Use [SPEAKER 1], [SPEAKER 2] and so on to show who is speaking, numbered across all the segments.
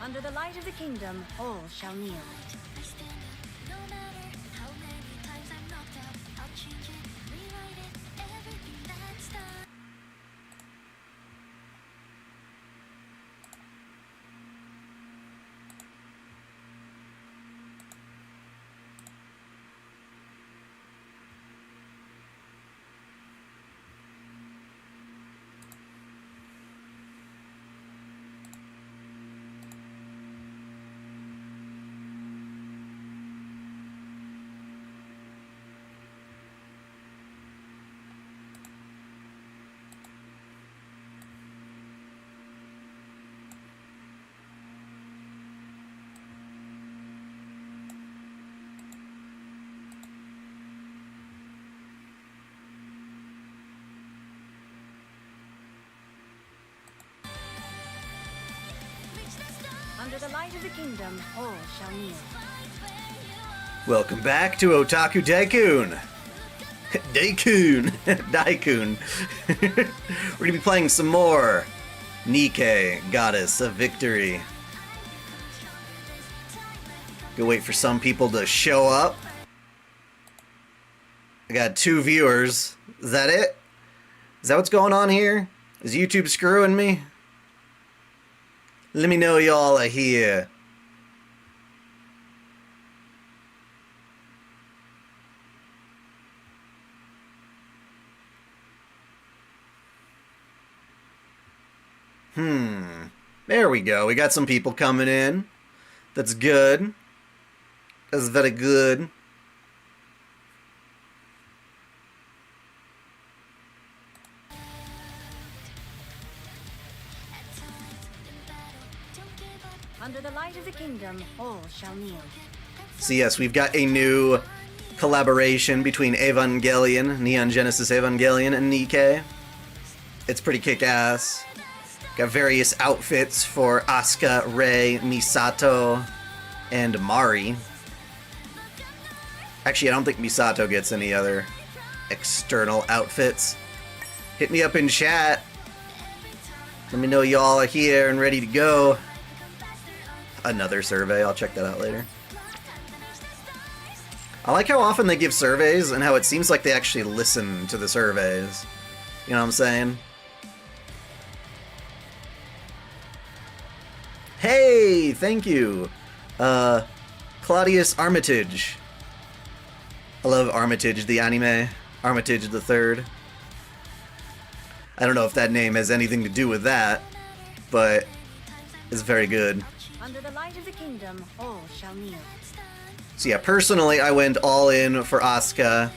[SPEAKER 1] Under the light of the kingdom, all shall kneel. Under the light of the kingdom, all shall kneel.
[SPEAKER 2] Welcome back to OtakuDaiKun. Daikun. Daikun. We're gonna be playing some more Nikke, Goddess of Victory. Go wait for some people to show up. I got 2 viewers. Is that it? Is that what's going on here? Is YouTube screwing me? Let me know y'all are here. There we go. We got some people coming in. That's good. That's very good.
[SPEAKER 1] Under the light of the kingdom, all shall kneel.
[SPEAKER 2] So yes, we've got a new collaboration between Evangelion, Neon Genesis Evangelion, and Nikke. It's pretty kick-ass. Got various outfits for Asuka, Rei, Misato, and Mari. Actually, I don't think Misato gets any other external outfits. Hit me up in chat. Let me know y'all are here and ready to go. Another survey, I'll check that out later. I like how often they give surveys and how it seems like they actually listen to the surveys. You know what I'm saying? Hey, thank you. Claudius Armitage. I love Armitage, the anime. Armitage the Third. I don't know if that name has anything to do with that, but it's very good.
[SPEAKER 1] Under the light of the kingdom, all shall kneel.
[SPEAKER 2] So yeah, personally, I went all in for Asuka.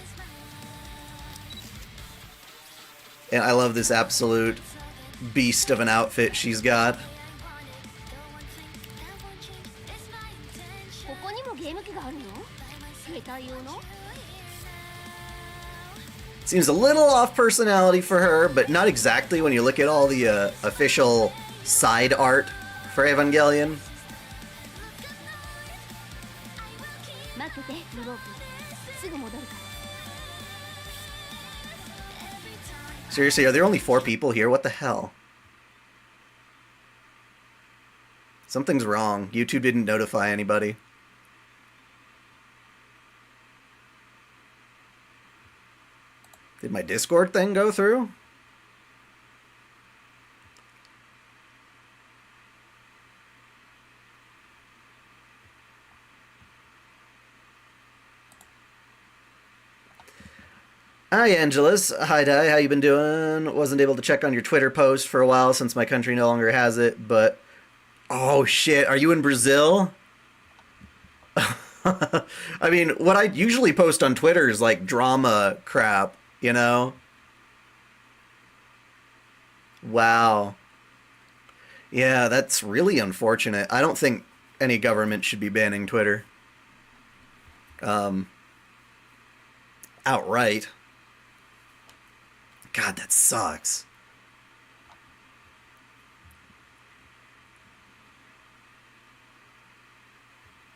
[SPEAKER 2] And I love this absolute beast of an outfit she's got. Seems a little off personality for her, but not exactly when you look at all the official side art for Evangelion. Seriously, are there only 4 people here? What the hell? Something's wrong. YouTube didn't notify anybody. Did my Discord thing go through? Hi, Angelus. Hi, Dai. How you been doing? Wasn't able to check on your Twitter post for a while since my country no longer has it, but... Oh, shit. Are you in Brazil? I mean, what I usually post on Twitter is, like, drama crap, you know? Wow. Yeah, that's really unfortunate. I don't think any government should be banning Twitter. Outright. God, that sucks.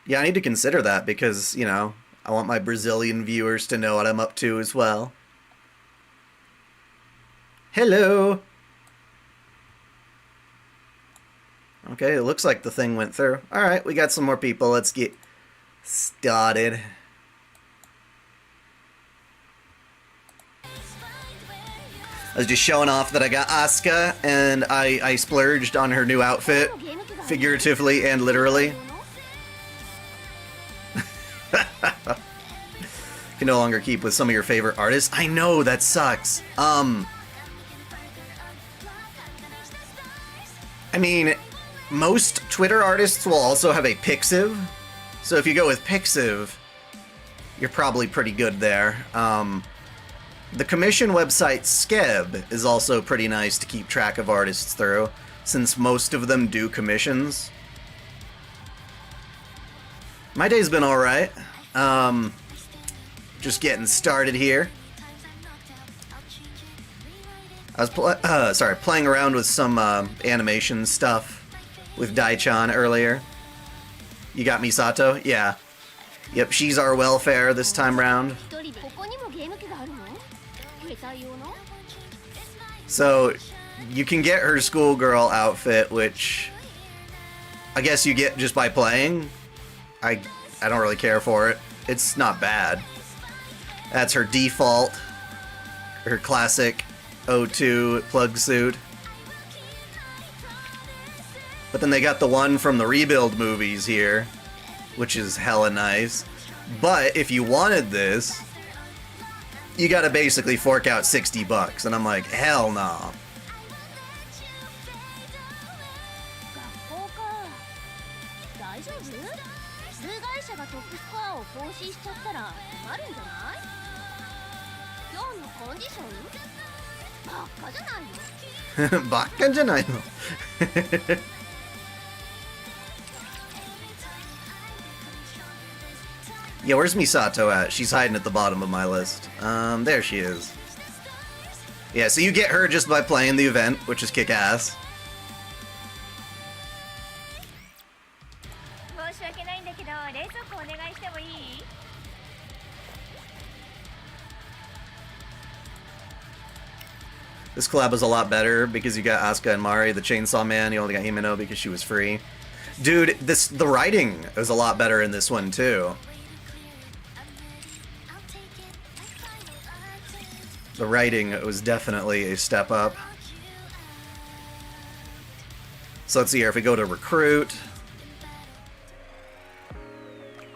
[SPEAKER 2] Yeah, I need to consider that because, you know, I want my Brazilian viewers to know what I'm up to as well. Hello! Okay, it looks like the thing went through. Alright, we got some more people. Let's get started. I was just showing off that I got Asuka, and I splurged on her new outfit, figuratively and literally. Can no longer keep with some of your favorite artists. I know, that sucks. I mean, most Twitter artists will also have a Pixiv. So if you go with Pixiv, you're probably pretty good there. The commission website Skeb is also pretty nice to keep track of artists through, since most of them do commissions. My day's been alright. Just getting started here. I was playing around with some animation stuff with dai-chan earlier. You got Misato? Yeah. Yep, she's our welfare this time round. So, you can get her schoolgirl outfit, which I guess you get just by playing. I don't really care for it. It's not bad. That's her default, her classic O2 plug suit. But then they got the one from the Rebuild movies here, which is hella nice. But if you wanted this, you gotta basically fork out $60, and I'm like, hell no. Baka janai no. Yeah, where's Misato at? She's hiding at the bottom of my list. There she is. Yeah, so you get her just by playing the event, which is kick-ass. This collab was a lot better because you got Asuka and Mari, the Chainsaw Man. You only got Himeno because she was free. Dude, the writing was a lot better in this one too. The writing was definitely a step up. So let's see here. If we go to recruit,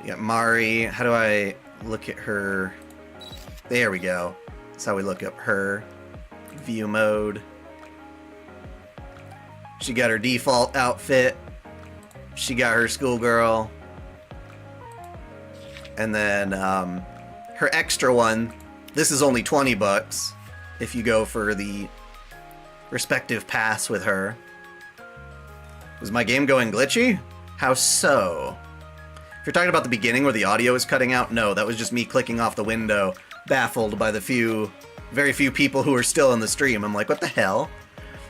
[SPEAKER 2] you got Mari. How do I look at her? There we go. That's how we look up her. View mode. She got her default outfit. She got her schoolgirl. And then her extra one. This is only $20 if you go for the respective pass with her. Was my game going glitchy? How so? If you're talking about the beginning where the audio is cutting out, no, that was just me clicking off the window, baffled by the very few people who are still in the stream. I'm like, what the hell?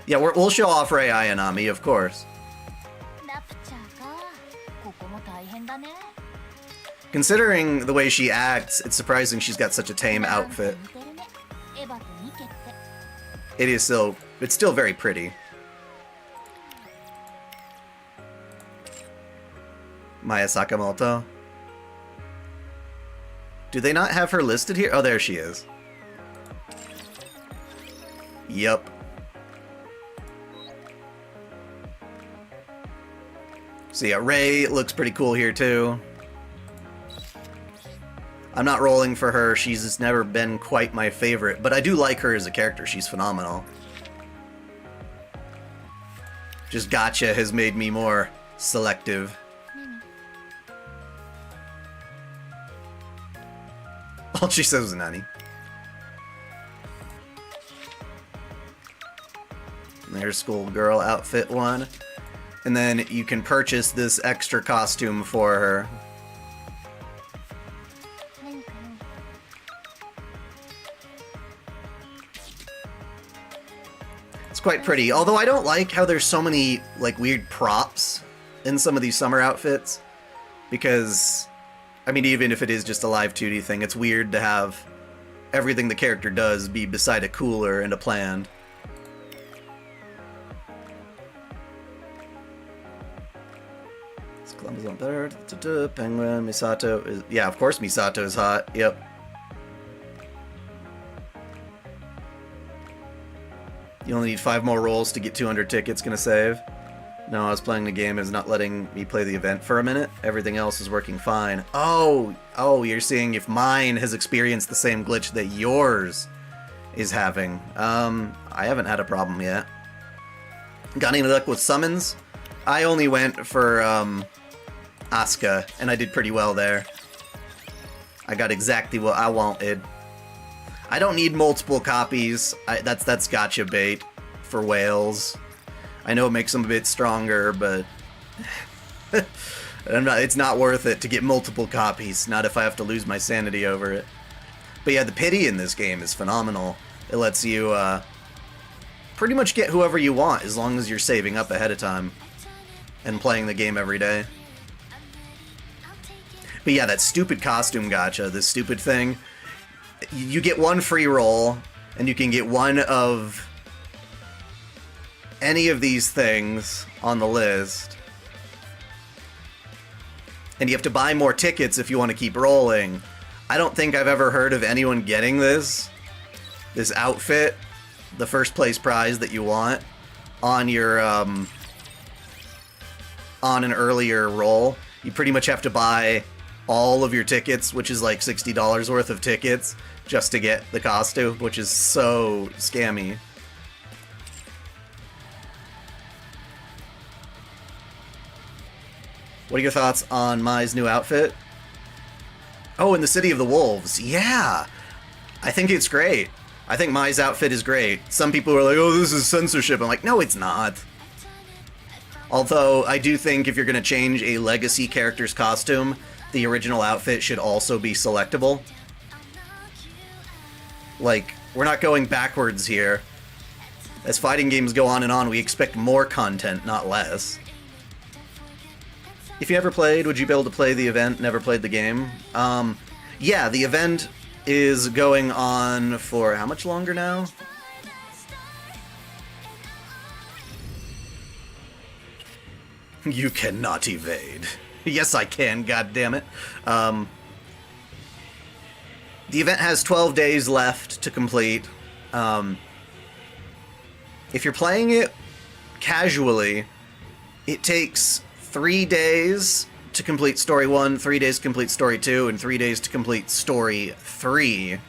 [SPEAKER 2] Yeah, we'll show off Rei Ayanami, of course. Considering the way she acts, it's surprising she's got such a tame outfit. It's still very pretty. Maya Sakamoto. Do they not have her listed here? Oh, there she is. Yup. So yeah, Rei looks pretty cool here too. I'm not rolling for her. She's just never been quite my favorite, but I do like her as a character. She's phenomenal. Just Gacha has made me more selective. All she says is Nani. There's schoolgirl outfit one. And then you can purchase this extra costume for her. It's quite pretty, although I don't like how there's so many like weird props in some of these summer outfits, because I mean, even if it is just a live 2D thing, it's weird to have everything the character does be beside a cooler and a plant. Columbus on better. Penguin, Misato is... Yeah, of course Misato is hot. Yep. You only need 5 more rolls to get 200 tickets. Gonna save. No, I was playing the game. Is not letting me play the event for a minute. Everything else is working fine. Oh, you're seeing if mine has experienced the same glitch that yours is having. I haven't had a problem yet. Got any luck with summons? I only went for Asuka, and I did pretty well there. I got exactly what I wanted. I don't need multiple copies. That's gotcha bait for whales. I know it makes them a bit stronger, but it's not worth it to get multiple copies. Not if I have to lose my sanity over it. But yeah, the pity in this game is phenomenal. It lets you pretty much get whoever you want as long as you're saving up ahead of time and playing the game every day. But yeah, that stupid costume gacha, this stupid thing. You get one free roll, and you can get one of any of these things on the list. And you have to buy more tickets if you want to keep rolling. I don't think I've ever heard of anyone getting this outfit, the first place prize that you want, on your, on an earlier roll. You pretty much have to buy all of your tickets, which is like $60 worth of tickets, just to get the costume, which is so scammy. What are your thoughts on Mai's new outfit? Oh, in the City of the Wolves. Yeah! I think it's great. I think Mai's outfit is great. Some people are like, oh, this is censorship. I'm like, no, it's not. Although, I do think if you're going to change a legacy character's costume, the original outfit should also be selectable. Like, we're not going backwards here. As fighting games go on, we expect more content, not less. If you ever played, would you be able to play the event? Never played the game? Yeah, the event is going on for how much longer now? You cannot evade. Yes, I can, goddammit. The event has 12 days left to complete. If you're playing it casually, it takes 3 days to complete Story 1, 3 days to complete Story 2, and 3 days to complete Story 3.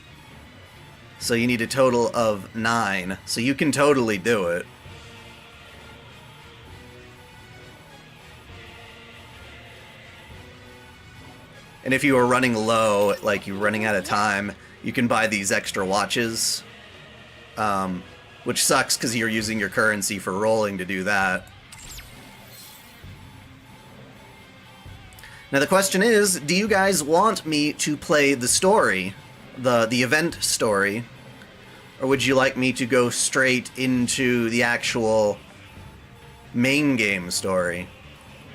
[SPEAKER 2] So you need a total of 9. So you can totally do it. And if you are running low, like you're running out of time, you can buy these extra watches. Which sucks because you're using your currency for rolling to do that. Now the question is, do you guys want me to play the story, the event story, or would you like me to go straight into the actual main game story?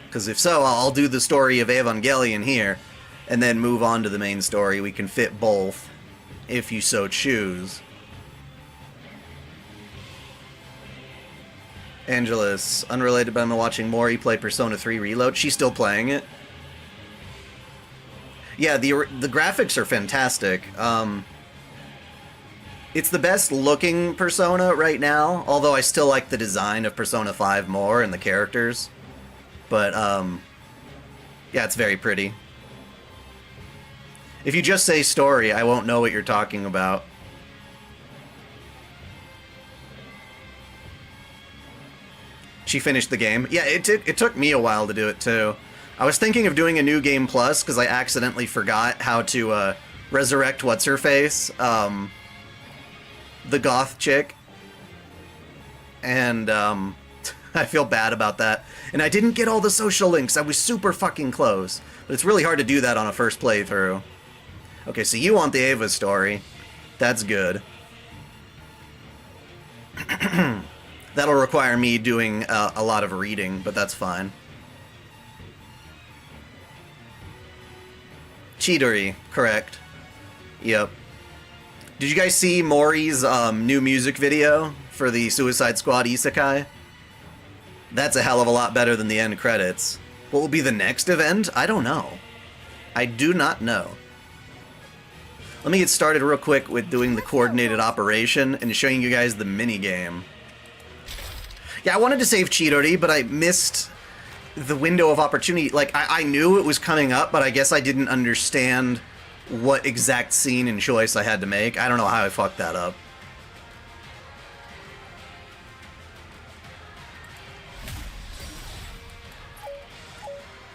[SPEAKER 2] Because if so, I'll do the story of Evangelion here, and then move on to the main story. We can fit both, if you so choose. Angelus, unrelated, but I'm watching Mori play Persona 3 Reload. She's still playing it. Yeah, the graphics are fantastic. It's the best looking Persona right now, although I still like the design of Persona 5 more and the characters. But, yeah, it's very pretty. If you just say story, I won't know what you're talking about. She finished the game. Yeah, it took me a while to do it, too. I was thinking of doing a new game plus, because I accidentally forgot how to resurrect What's-Her-Face, the goth chick. And I feel bad about that. And I didn't get all the social links. I was super fucking close. But it's really hard to do that on a first playthrough. Okay, so you want the Ava story. That's good. That'll require me doing a lot of reading, but that's fine. Cheatery, correct. Yep. Did you guys see Mori's new music video for the Suicide Squad Isekai? That's a hell of a lot better than the end credits. What will be the next event? I don't know. I do not know. Let me get started real quick with doing the coordinated operation and showing you guys the minigame. Yeah, I wanted to save Chidori, but I missed the window of opportunity. Like, I knew it was coming up, but I guess I didn't understand what exact scene and choice I had to make. I don't know how I fucked that up.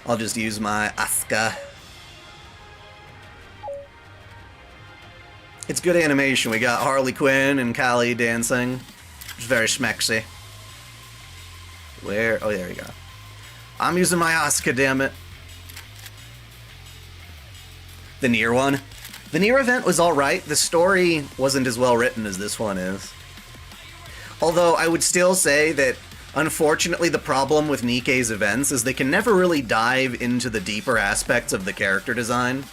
[SPEAKER 2] I'll just use my Asuka. It's good animation. We got Harley Quinn and Kali dancing. It's very schmexy. Where? Oh, there you go. I'm using my Asuka, damn it. The Nier one. The Nier event was alright. The story wasn't as well written as this one is. Although I would still say that, unfortunately, the problem with Nikke's events is they can never really dive into the deeper aspects of the character design.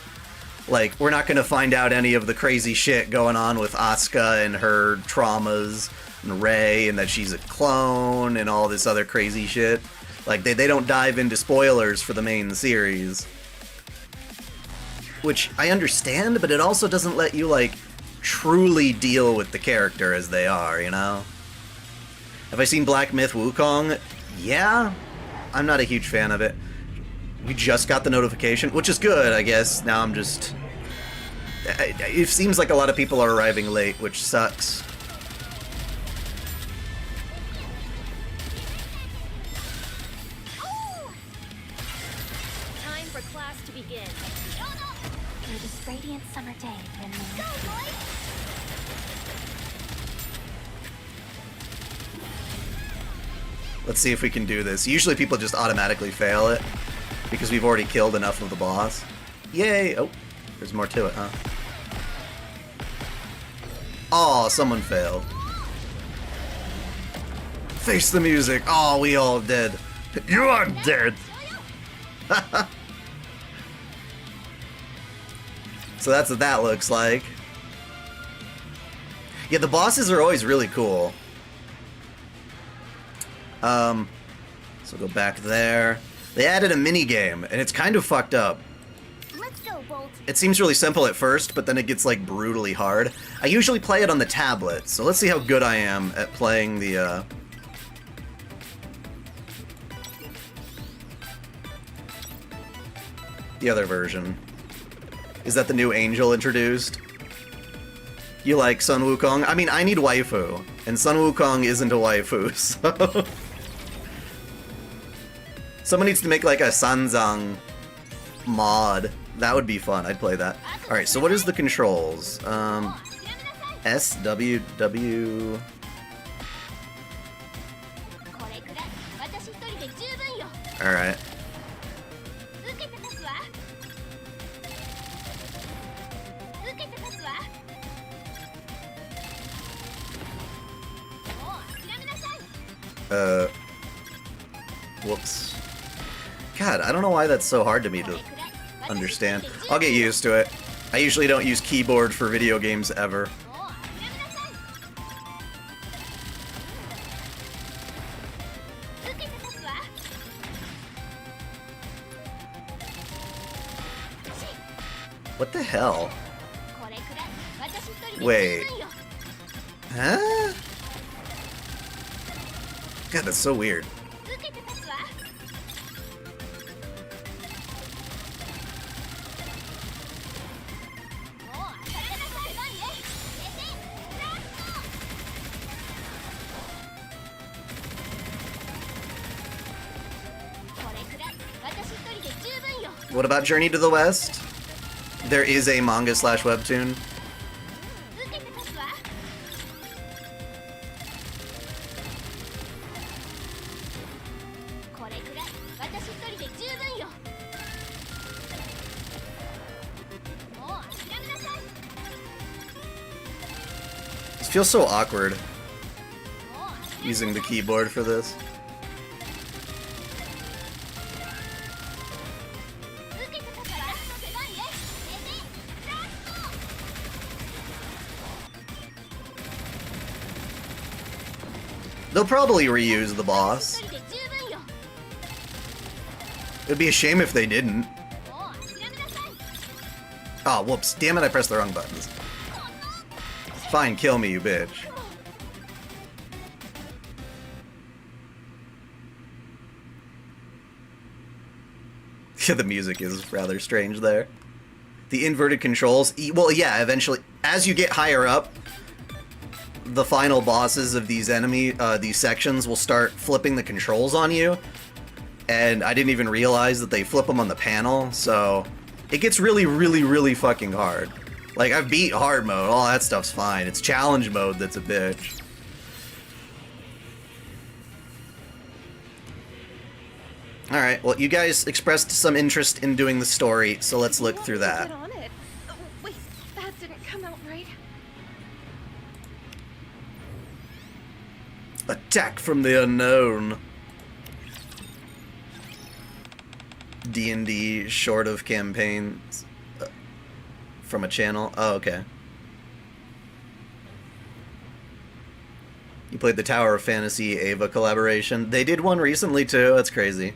[SPEAKER 2] Like, we're not going to find out any of the crazy shit going on with Asuka and her traumas, and Rei, and that she's a clone, and all this other crazy shit. Like, they don't dive into spoilers for the main series. Which I understand, but it also doesn't let you, like, truly deal with the character as they are, you know? Have I seen Black Myth Wukong? Yeah. I'm not a huge fan of it. We just got the notification, which is good, I guess. Now I'm just... It seems like a lot of people are arriving late, which sucks.
[SPEAKER 1] Time for class to begin.
[SPEAKER 3] Through this radiant summer day, Rinley.
[SPEAKER 2] Let's see if we can do this. Usually people just automatically fail it, because we've already killed enough of the boss. Yay! Oh, there's more to it, huh? Oh, someone failed. Face the music. Oh, we all dead. You are dead! So that's what that looks like. Yeah, the bosses are always really cool. So go back there. They added a mini game, and it's kind of fucked up.
[SPEAKER 3] Let's go, Bolt.
[SPEAKER 2] It seems really simple at first, but then it gets, like, brutally hard. I usually play it on the tablet, so let's see how good I am at playing the other version. Is that the new angel introduced? You like Sun Wukong? I mean, I need waifu, and Sun Wukong isn't a waifu, so... Someone needs to make, like, a Sanzang mod. That would be fun. I'd play that. Alright, so what is the controls? S, W, W... Alright. Whoops. God, I don't know why that's so hard to me to understand. I'll get used to it. I usually don't use keyboard for video games ever. What the hell? Wait. Huh? God, that's so weird. What about Journey to the West? There is a manga/webtoon. It feels so awkward using the keyboard for this. They'll probably reuse the boss. It'd be a shame if they didn't. Oh, whoops. Damn it, I pressed the wrong buttons. Fine, kill me, you bitch. Yeah, the music is rather strange there. The inverted controls. Well, yeah, eventually, as you get higher up, the final bosses of these these sections will start flipping the controls on you. And I didn't even realize that they flip them on the panel, so it gets really, really, really fucking hard. Like, I've beat hard mode, all that stuff's fine. It's challenge mode that's a bitch. Alright, well, you guys expressed some interest in doing the story, so let's look through that.
[SPEAKER 3] Get on it. Oh, wait, that didn't come out right.
[SPEAKER 2] Attack from the unknown. D&D short of campaigns from a channel. Oh, okay. You played the Tower of Fantasy Ava collaboration. They did one recently too. That's crazy.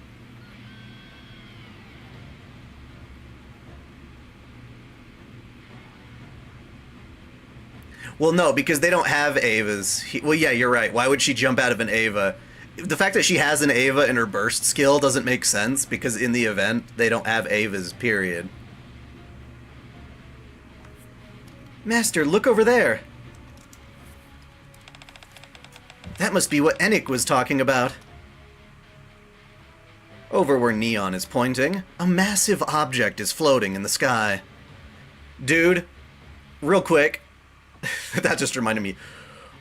[SPEAKER 2] Well, no, because they don't have Avas. Well, yeah, you're right. Why would she jump out of an Ava? The fact that she has an Ava in her burst skill doesn't make sense, because in the event, they don't have Avas, period. Master, look over there! That must be what Enick was talking about. Over where Neon is pointing, a massive object is floating in the sky. Dude, real quick, that just reminded me.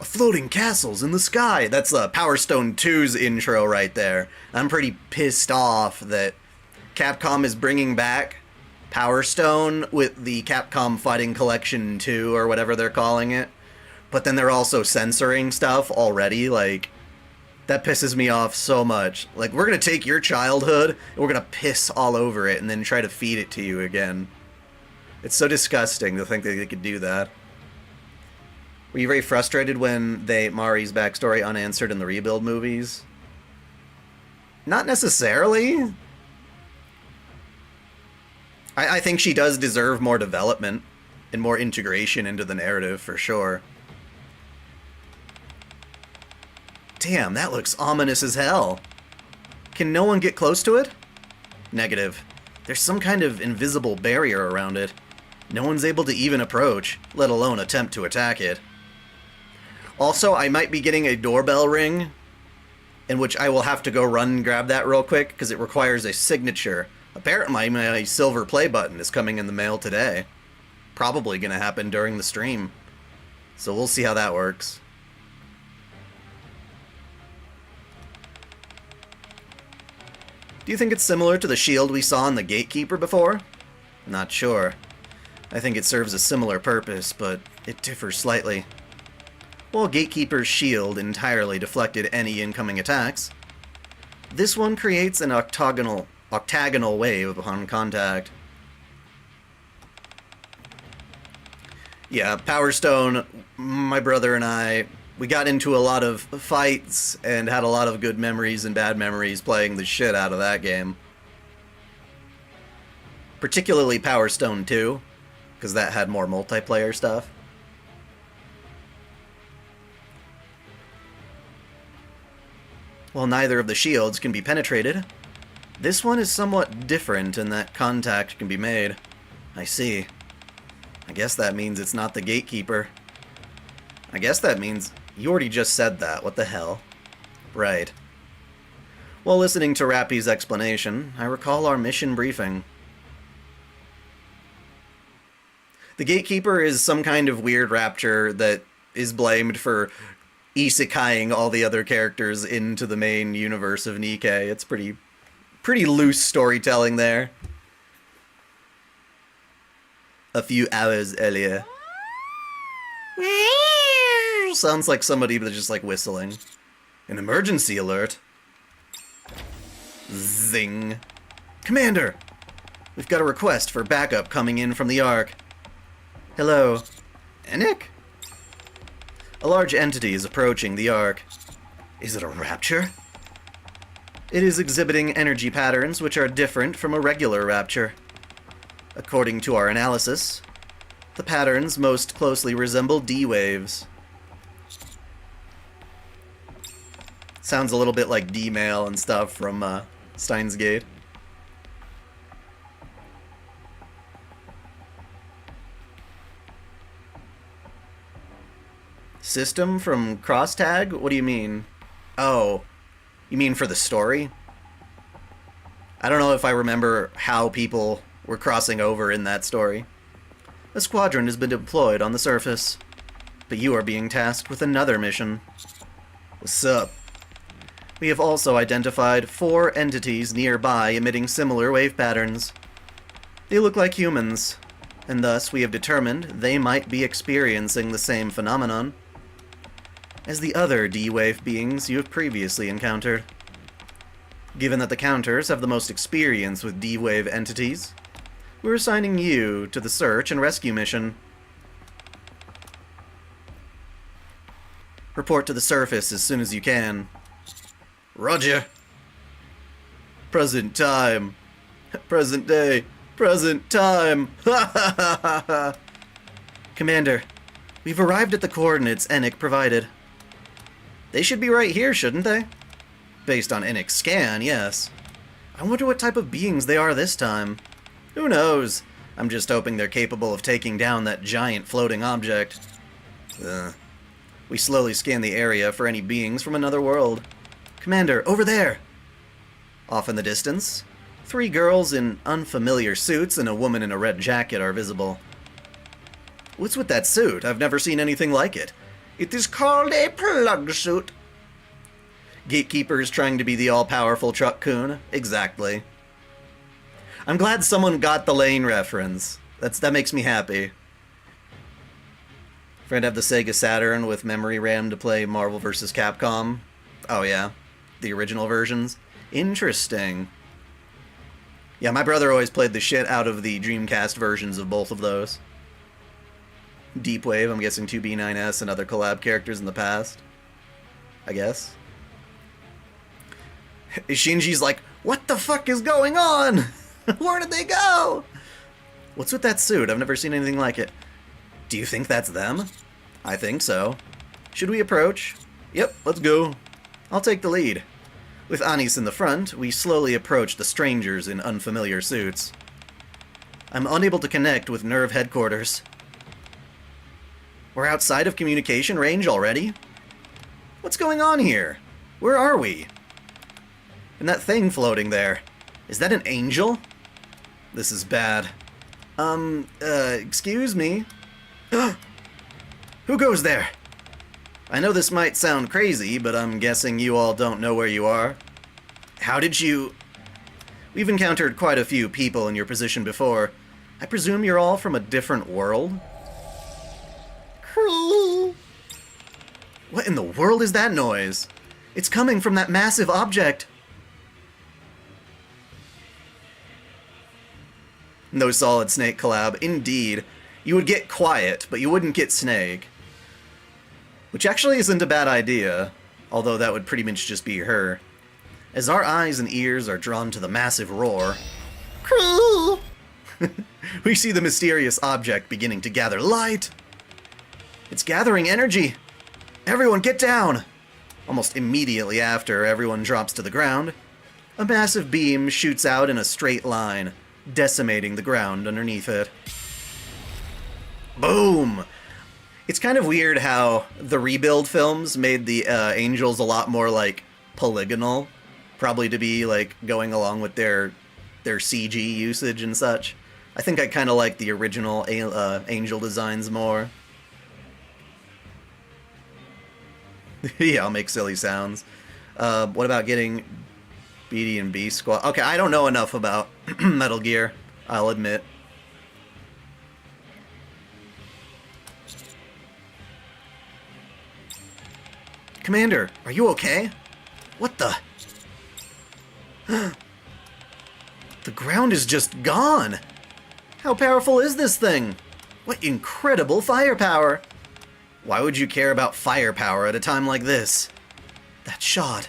[SPEAKER 2] Floating castles in the sky. That's Power Stone 2's intro right there. I'm pretty pissed off that Capcom is bringing back Power Stone with the Capcom Fighting Collection 2 or whatever they're calling it. But then they're also censoring stuff already. Like, that pisses me off so much. Like, we're gonna take your childhood and we're gonna piss all over it and then try to feed it to you again. It's so disgusting to think that they could do that. Were you very frustrated when Mari's backstory unanswered in the Rebuild movies? Not necessarily. I think she does deserve more development and more integration into the narrative, for sure. Damn, that looks ominous as hell. Can no one get close to it? Negative. There's some kind of invisible barrier around it. No one's able to even approach, let alone attempt to attack it. Also, I might be getting a doorbell ring, in which I will have to go run and grab that real quick, because it requires a signature. Apparently, my silver play button is coming in the mail today. Probably going to happen during the stream. So we'll see how that works. Do you think it's similar to the shield we saw in the Gatekeeper before? Not sure. I think it serves a similar purpose, but it differs slightly. While Gatekeeper's shield entirely deflected any incoming attacks, this one creates an octagonal wave upon contact. Yeah, Power Stone, my brother and I, we got into a lot of fights and had a lot of good memories and bad memories playing the shit out of that game. Particularly Power Stone 2, because that had more multiplayer stuff. While neither of the shields can be penetrated, this one is somewhat different in that contact can be made. I see. I guess that means it's not the Gatekeeper. I guess that means... You already just said that, what the hell? Right. While listening to Rappy's explanation, I recall our mission briefing. The Gatekeeper is some kind of weird rapture that is blamed for isekaiing all the other characters into the main universe of Nikke. It's pretty loose storytelling there. A few hours earlier. Sounds like somebody that's just like whistling. An emergency alert. Zing. Commander! We've got a request for backup coming in from the Ark. Hello. Enick? A large entity is approaching the Ark. Is it a rapture? It is exhibiting energy patterns which are different from a regular rapture. According to our analysis, the patterns most closely resemble D-waves. Sounds a little bit like D-mail and stuff from Steins Gate. System from Crosstag? What do you mean? Oh, you mean for the story? I don't know if I remember how people were crossing over in that story. A squadron has been deployed on the surface, but you are being tasked with another mission. What's up? We have also identified 4 entities nearby emitting similar wave patterns. They look like humans, and thus we have determined they might be experiencing the same phenomenon as the other D-wave beings you have previously encountered. Given that the counters have the most experience with D-wave entities, we're assigning you to the search and rescue mission. Report to the surface as soon as you can. Roger. Present time. Present day. Present time. Ha ha ha ha ha. Commander, we've arrived at the coordinates Enoch provided. They should be right here, shouldn't they? Based on Enoch's scan, yes. I wonder what type of beings they are this time. Who knows? I'm just hoping they're capable of taking down that giant floating object. We slowly scan the area for any beings from another world. Commander, over there! Off in the distance, 3 girls in unfamiliar suits and a woman in a red jacket are visible. What's with that suit? I've never seen anything like it. It is called a plug suit. Gatekeepers trying to be the all-powerful Truck-kun? Exactly. I'm glad someone got the Lane reference. That makes me happy. Friend have the Sega Saturn with memory RAM to play Marvel vs. Capcom. Oh yeah, the original versions. Interesting. Yeah, my brother always played the shit out of the Dreamcast versions of both of those. Deep Wave, I'm guessing 2B9S and other collab characters in the past. I guess. Shinji's like, what the fuck is going on? Where did they go? What's with that suit? I've never seen anything like it. Do you think that's them? I think so. Should we approach? Yep, let's go. I'll take the lead. With Anis in the front, we slowly approach the strangers in unfamiliar suits. I'm unable to connect with Nerve headquarters. We're outside of communication range already? What's going on here? Where are we? And that thing floating there, is that an angel? This is bad. Excuse me? Who goes there? I know this might sound crazy, but I'm guessing you all don't know where you are. How did you... We've encountered quite a few people in your position before. I presume you're all from a different world? What in the world is that noise? It's coming from that massive object. No Solid Snake collab. Indeed. You would get Quiet, but you wouldn't get Snake. Which actually isn't a bad idea, although that would pretty much just be her. As our eyes and ears are drawn to the massive roar, we see the mysterious object beginning to gather light. It's gathering energy. Everyone get down! Almost immediately after everyone drops to the ground, a massive beam shoots out in a straight line, decimating the ground underneath it. Boom! It's kind of weird how the Rebuild films made the angels a lot more, like, polygonal. Probably to be, like, going along with their CG usage and such. I think I kind of like the original angel designs more. Yeah, I'll make silly sounds. What about getting BD&B Squad? Okay, I don't know enough about Metal Gear, I'll admit. Commander, are you okay? What the? The ground is just gone! How powerful is this thing? What incredible firepower! Why would you care about firepower at a time like this? That shot.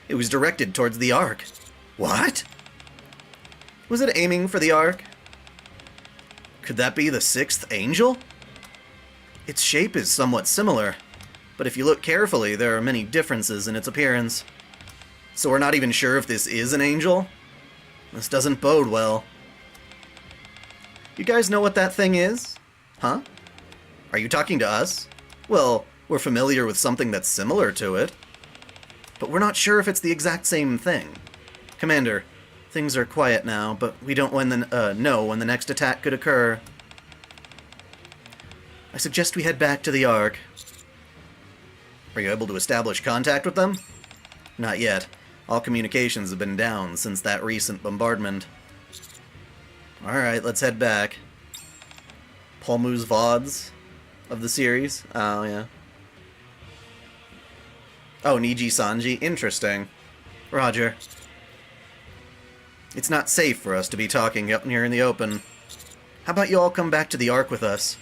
[SPEAKER 2] It was directed towards the Ark. What? Was it aiming for the Ark? Could that be the sixth angel? Its shape is somewhat similar, but if you look carefully, there are many differences in its appearance. So we're not even sure if this is an angel? This doesn't bode well. You guys know what that thing is? Huh? Are you talking to us? Well, we're familiar with something that's similar to it, but we're not sure if it's the exact same thing. Commander, things are quiet now, but we don't know when the next attack could occur. I suggest we head back to the Ark. Are you able to establish contact with them? Not yet. All communications have been down since that recent bombardment. Alright, let's head back. Polmu's VODs of the series? Oh, yeah. Oh, Niji Sanji? Interesting. Roger. It's not safe for us to be talking up here in the open. How about you all come back to the Ark with us?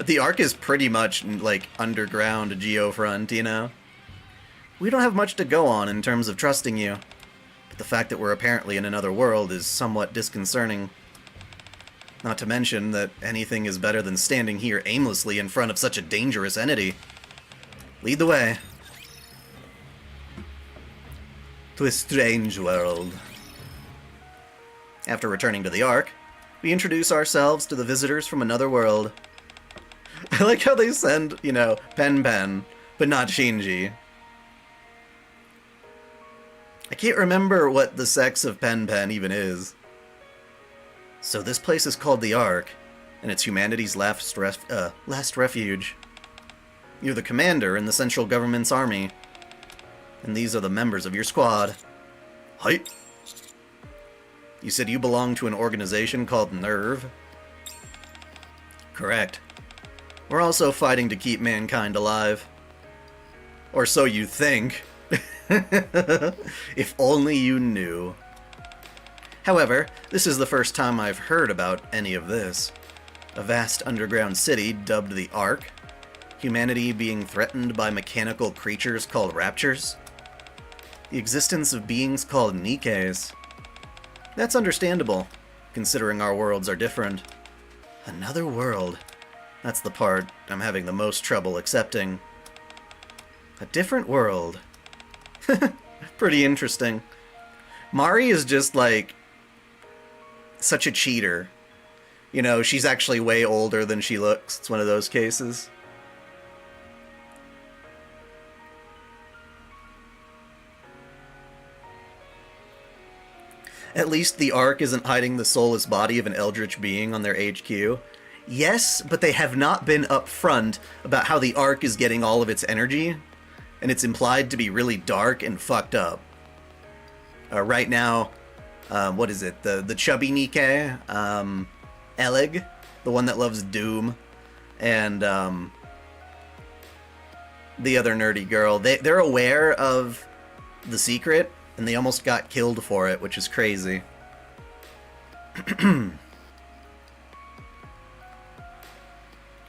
[SPEAKER 2] The Ark is pretty much, like, underground geofront, you know? We don't have much to go on in terms of trusting you, but the fact that we're apparently in another world is somewhat disconcerting. Not to mention that anything is better than standing here aimlessly in front of such a dangerous entity. Lead the way. To a strange world. After returning to the Ark, we introduce ourselves to the visitors from another world. I like how they send, you know, Pen, but not Shinji. I can't remember what the sex of Pen even is. So this place is called the Ark, and it's humanity's last refuge. You're the commander in the central government's army, and these are the members of your squad. Hi. You said you belong to an organization called Nerve? Correct. We're also fighting to keep mankind alive. Or so you think. If only you knew. However, this is the first time I've heard about any of this. A vast underground city dubbed the Ark, humanity being threatened by mechanical creatures called raptures, the existence of beings called Nikkes. That's understandable, considering our worlds are different. Another world. That's the part I'm having the most trouble accepting. A different world. Pretty interesting. Mari is just, like, such a cheater. You know, she's actually way older than she looks. It's one of those cases. At least the Ark isn't hiding the soulless body of an eldritch being on their HQ. Yes, but they have not been upfront about how the Ark is getting all of its energy, and it's implied to be really dark and fucked up. Right now, what is it? The chubby Nikke, Elig, the one that loves Doom, and the other nerdy girl. They're aware of the secret, and they almost got killed for it, which is crazy.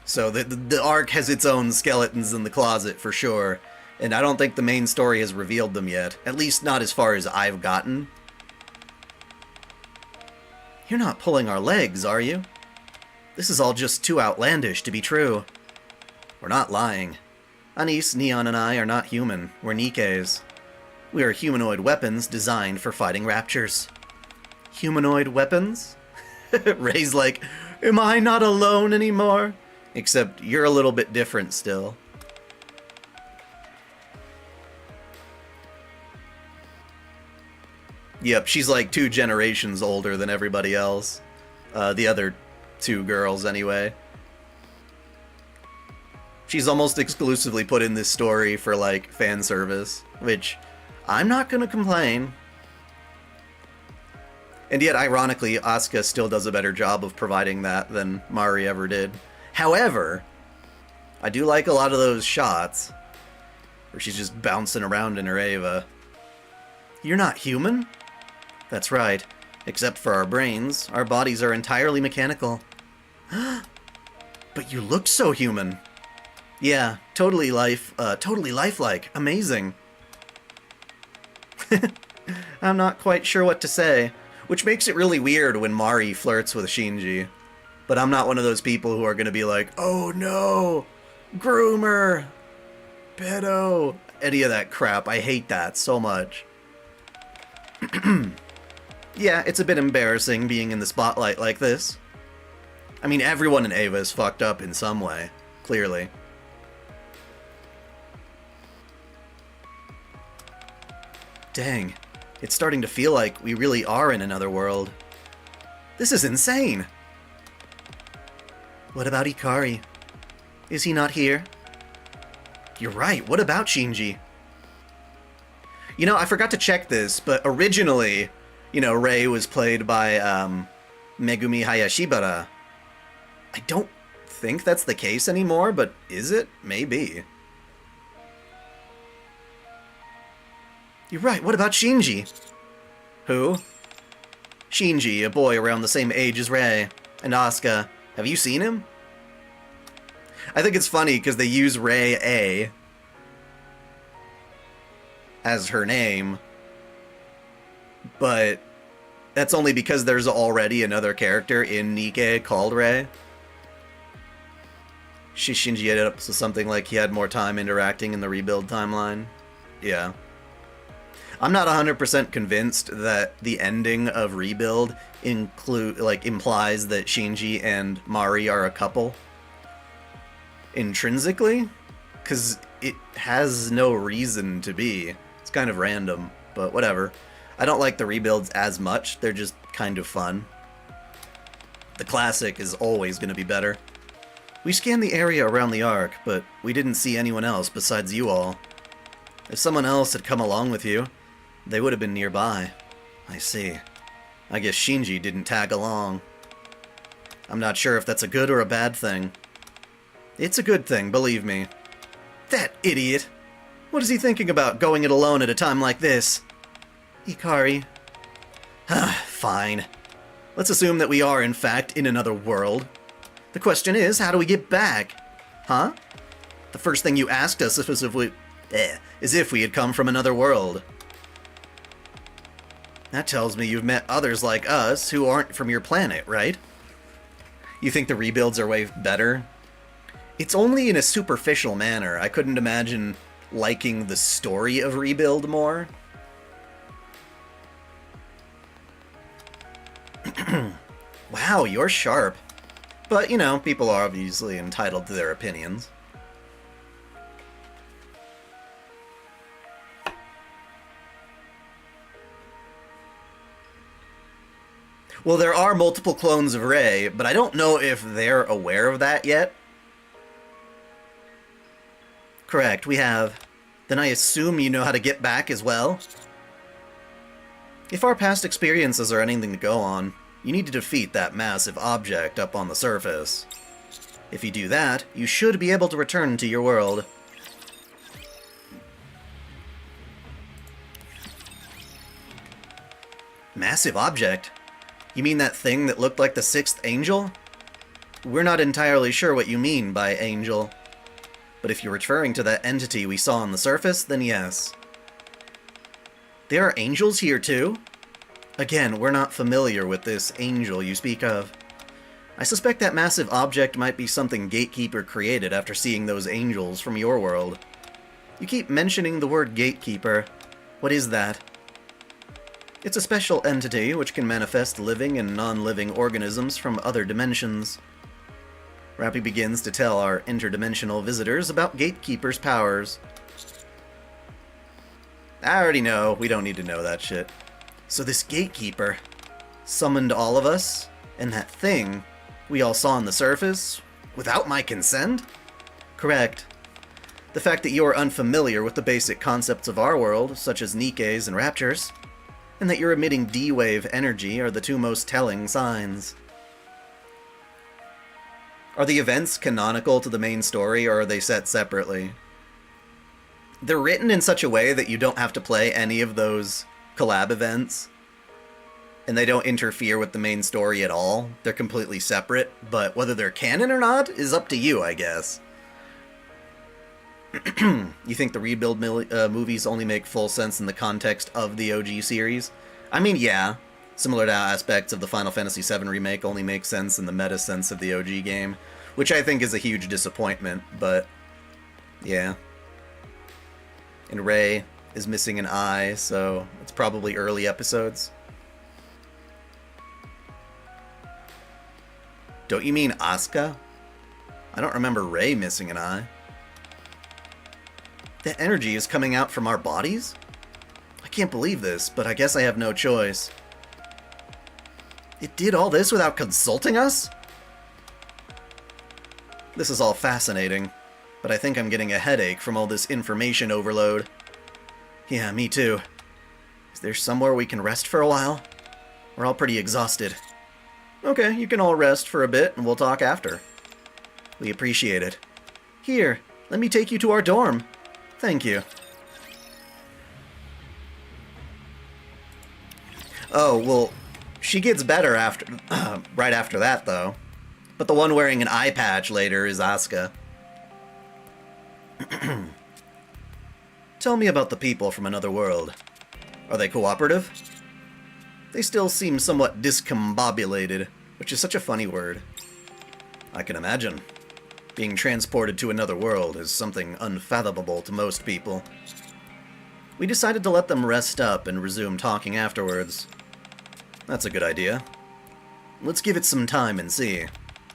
[SPEAKER 2] So the Ark has its own skeletons in the closet for sure, and I don't think the main story has revealed them yet, at least not as far as I've gotten. You're not pulling our legs, are you? This is all just too outlandish to be true. We're not lying. Anise, Neon, and I are not human. We're Nikkes. We are humanoid weapons designed for fighting raptures. Humanoid weapons? Ray's like, am I not alone anymore? Except you're a little bit different still. Yep, she's like 2 generations older than everybody else. The other 2 girls, anyway. She's almost exclusively put in this story for, like, fan service, which I'm not gonna complain. And yet, ironically, Asuka still does a better job of providing that than Mari ever did. However, I do like a lot of those shots where she's just bouncing around in her Eva. You're not human? That's right. Except for our brains, our bodies are entirely mechanical. But you look so human. Yeah, totally lifelike. Amazing. I'm not quite sure what to say, which makes it really weird when Mari flirts with Shinji. But I'm not one of those people who are going to be like, oh no, groomer, pedo, any of that crap. I hate that so much. Yeah, it's a bit embarrassing being in the spotlight like this. I mean, everyone in Eva is fucked up in some way, clearly. Dang, it's starting to feel like we really are in another world. This is insane! What about Ikari? Is he not here? You're right, what about Shinji? You know, I forgot to check this, but originally, you know, Rei was played by Megumi Hayashibara. I don't think that's the case anymore, but is it? Maybe. You're right, what about Shinji? Who? Shinji, a boy around the same age as Rei. And Asuka. Have you seen him? I think it's funny because they use Rei A as her name, but that's only because there's already another character in Nikke called Rei. Shinji ended up with something like he had more time interacting in the rebuild timeline. Yeah. I'm not 100% convinced that the ending of Rebuild implies that Shinji and Mari are a couple. Intrinsically? Because it has no reason to be. It's kind of random, but whatever. I don't like the rebuilds as much, they're just kind of fun. The classic is always going to be better. We scanned the area around the Ark, but we didn't see anyone else besides you all. If someone else had come along with you, they would have been nearby. I see. I guess Shinji didn't tag along. I'm not sure if that's a good or a bad thing. It's a good thing, believe me. That idiot! What is he thinking about going it alone at a time like this? Ikari. Fine. Let's assume that we are, in fact, in another world. The question is, how do we get back? Huh? The first thing you asked us was if we had come from another world. That tells me you've met others like us who aren't from your planet, right? You think the rebuilds are way better? It's only in a superficial manner. I couldn't imagine liking the story of Rebuild more. Wow, you're sharp. But, you know, people are obviously entitled to their opinions. Well, there are multiple clones of Rei, but I don't know if they're aware of that yet. Correct, we have. Then I assume you know how to get back as well? If our past experiences are anything to go on, you need to defeat that massive object up on the surface. If you do that, you should be able to return to your world. Massive object? You mean that thing that looked like the sixth angel? We're not entirely sure what you mean by angel. But if you're referring to that entity we saw on the surface, then yes. There are angels here too? Again, we're not familiar with this angel you speak of. I suspect that massive object might be something Gatekeeper created after seeing those angels from your world. You keep mentioning the word Gatekeeper. What is that? It's a special entity which can manifest living and non-living organisms from other dimensions. Rappy begins to tell our interdimensional visitors about Gatekeeper's powers. I already know, we don't need to know that shit. So this Gatekeeper summoned all of us, and that thing we all saw on the surface, without my consent? Correct. The fact that you are unfamiliar with the basic concepts of our world, such as Nikke's and Raptures, and that you're emitting D-wave energy are the two most telling signs. Are the events canonical to the main story, or are they set separately? They're written in such a way that you don't have to play any of those collab events, and they don't interfere with the main story at all. They're completely separate, but whether they're canon or not is up to you, I guess. You think the rebuild movies only make full sense in the context of the OG series? I mean, yeah. Similar to how aspects of the Final Fantasy VII Remake only make sense in the meta sense of the OG game, which I think is a huge disappointment, but yeah. And Rei is missing an eye, so it's probably early episodes. Don't you mean Asuka? I don't remember Rei missing an eye. That energy is coming out from our bodies? I can't believe this, but I guess I have no choice. It did all this without consulting us? This is all fascinating, but I think I'm getting a headache from all this information overload. Yeah, me too. Is there somewhere we can rest for a while? We're all pretty exhausted. Okay, you can all rest for a bit and we'll talk after. We appreciate it. Here, let me take you to our dorm. Thank you. Oh, well, she gets better after, right after that, though. But the one wearing an eye patch later is Asuka. Tell me about the people from another world. Are they cooperative? They still seem somewhat discombobulated, which is such a funny word. I can imagine. Being transported to another world is something unfathomable to most people. We decided to let them rest up and resume talking afterwards. That's a good idea. Let's give it some time and see.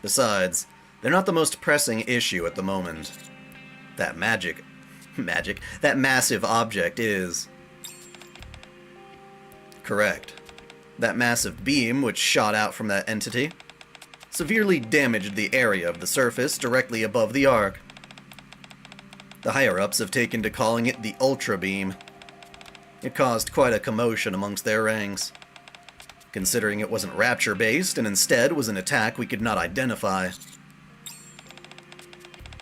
[SPEAKER 2] Besides, they're not the most pressing issue at the moment. That that massive object is. Correct. That massive beam which shot out from that entity severely damaged the area of the surface directly above the Ark. The higher-ups have taken to calling it the Ultra Beam. It caused quite a commotion amongst their ranks, considering it wasn't Rapture-based and instead was an attack we could not identify.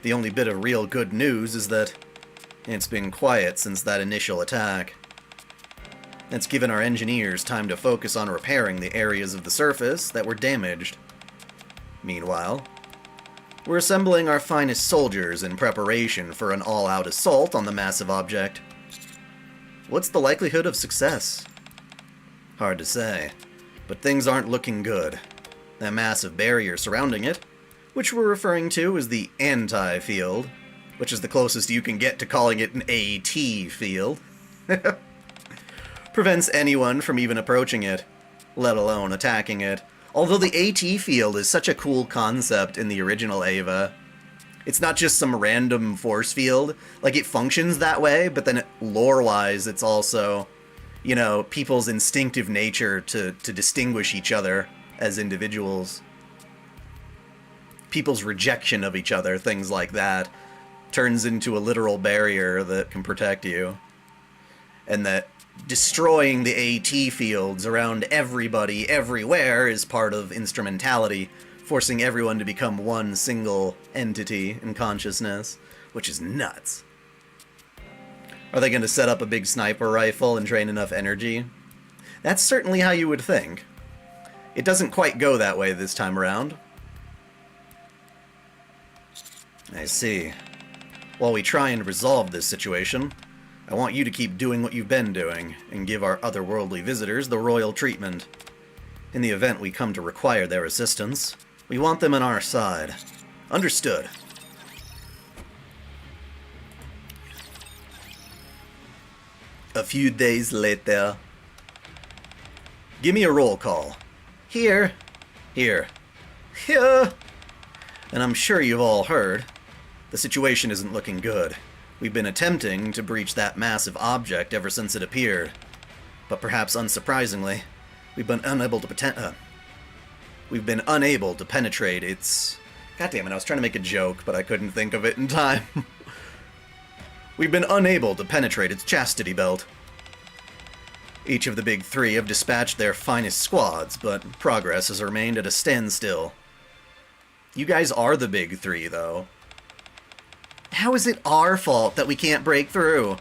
[SPEAKER 2] The only bit of real good news is that it's been quiet since that initial attack. It's given our engineers time to focus on repairing the areas of the surface that were damaged. Meanwhile, we're assembling our finest soldiers in preparation for an all-out assault on the massive object. What's the likelihood of success? Hard to say, but things aren't looking good. That massive barrier surrounding it, which we're referring to as the anti-field, which is the closest you can get to calling it an AT field, prevents anyone from even approaching it, let alone attacking it. Although the AT field is such a cool concept in the original Eva. It's not just some random force field. Like, it functions that way, but then lore-wise, it's also, you know, people's instinctive nature to distinguish each other as individuals. People's rejection of each other, things like that, turns into a literal barrier that can protect you. And that destroying the AT fields around everybody, everywhere, is part of instrumentality, forcing everyone to become one single entity in consciousness, which is nuts. Are they going to set up a big sniper rifle and drain enough energy? That's certainly how you would think. It doesn't quite go that way this time around. I see. While we try and resolve this situation, I want you to keep doing what you've been doing, and give our otherworldly visitors the royal treatment. In the event we come to require their assistance, we want them on our side. Understood. A few days later. Give me a roll call. Here. Here. Here. And I'm sure you've all heard. The situation isn't looking good. We've been attempting to breach that massive object ever since it appeared. But perhaps unsurprisingly, we've been unable to penetrate its... God damn it, I was trying to make a joke, but I couldn't think of it in time. We've been unable to penetrate its chastity belt. Each of the big three have dispatched their finest squads, but progress has remained at a standstill. You guys are the big three, though. How is it our fault that we can't break through?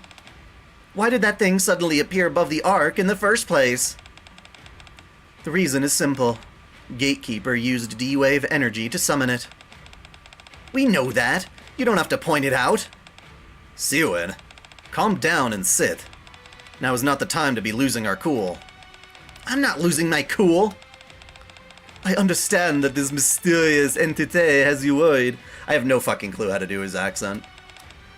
[SPEAKER 2] Why did that thing suddenly appear above the Ark in the first place? The reason is simple. Gatekeeper used D-Wave energy to summon it. We know that. You don't have to point it out. Siwin, calm down and sit. Now is not the time to be losing our cool. I'm not losing my cool. I understand that this mysterious entity has you worried. I have no fucking clue how to do his accent.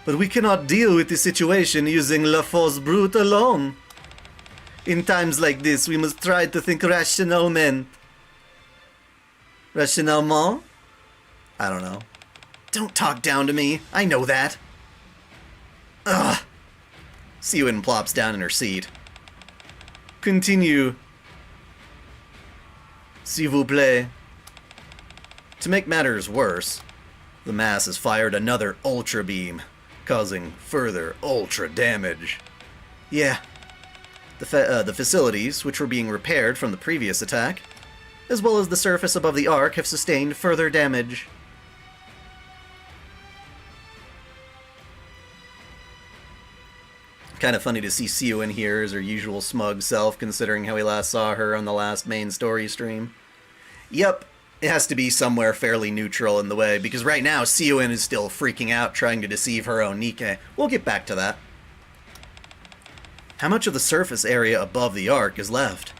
[SPEAKER 2] But we cannot deal with the situation using la force brute alone. In times like this, we must try to think rationalmente. Rationalement? I don't know. Don't talk down to me. I know that. Ugh. Siwin plops down in her seat. Continue. S'il vous plaît. To make matters worse, the mass has fired another ultra beam, causing further ultra damage. Yeah. The facilities, which were being repaired from the previous attack, as well as the surface above the arc, have sustained further damage. Kind of funny to see Siwin here as her usual smug self, considering how we last saw her on the last main story stream. Yep, it has to be somewhere fairly neutral in the way, because right now Siwin is still freaking out trying to deceive her own Nikke. We'll get back to that. How much of the surface area above the arc is left?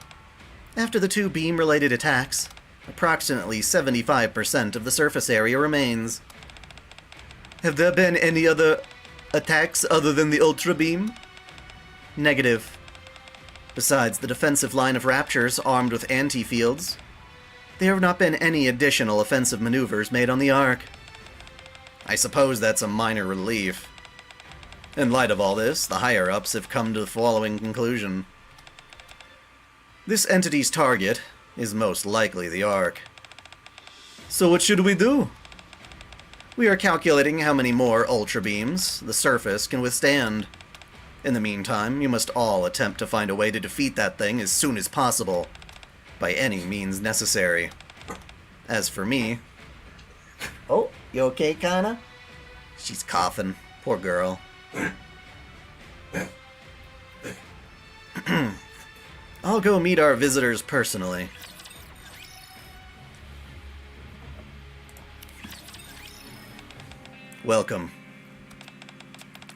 [SPEAKER 2] After the two beam-related attacks, approximately 75% of the surface area remains. Have there been any other attacks other than the Ultra Beam? Negative. Besides the defensive line of Raptures armed with anti-fields, there have not been any additional offensive maneuvers made on the Ark. I suppose that's a minor relief. In light of all this, the higher-ups have come to the following conclusion. This entity's target is most likely the Ark. So what should we do? We are calculating how many more Ultra Beams the surface can withstand. In the meantime, you must all attempt to find a way to defeat that thing as soon as possible, by any means necessary. As for me... Oh, you okay, Kana? She's coughing. Poor girl. I'll go meet our visitors personally. Welcome.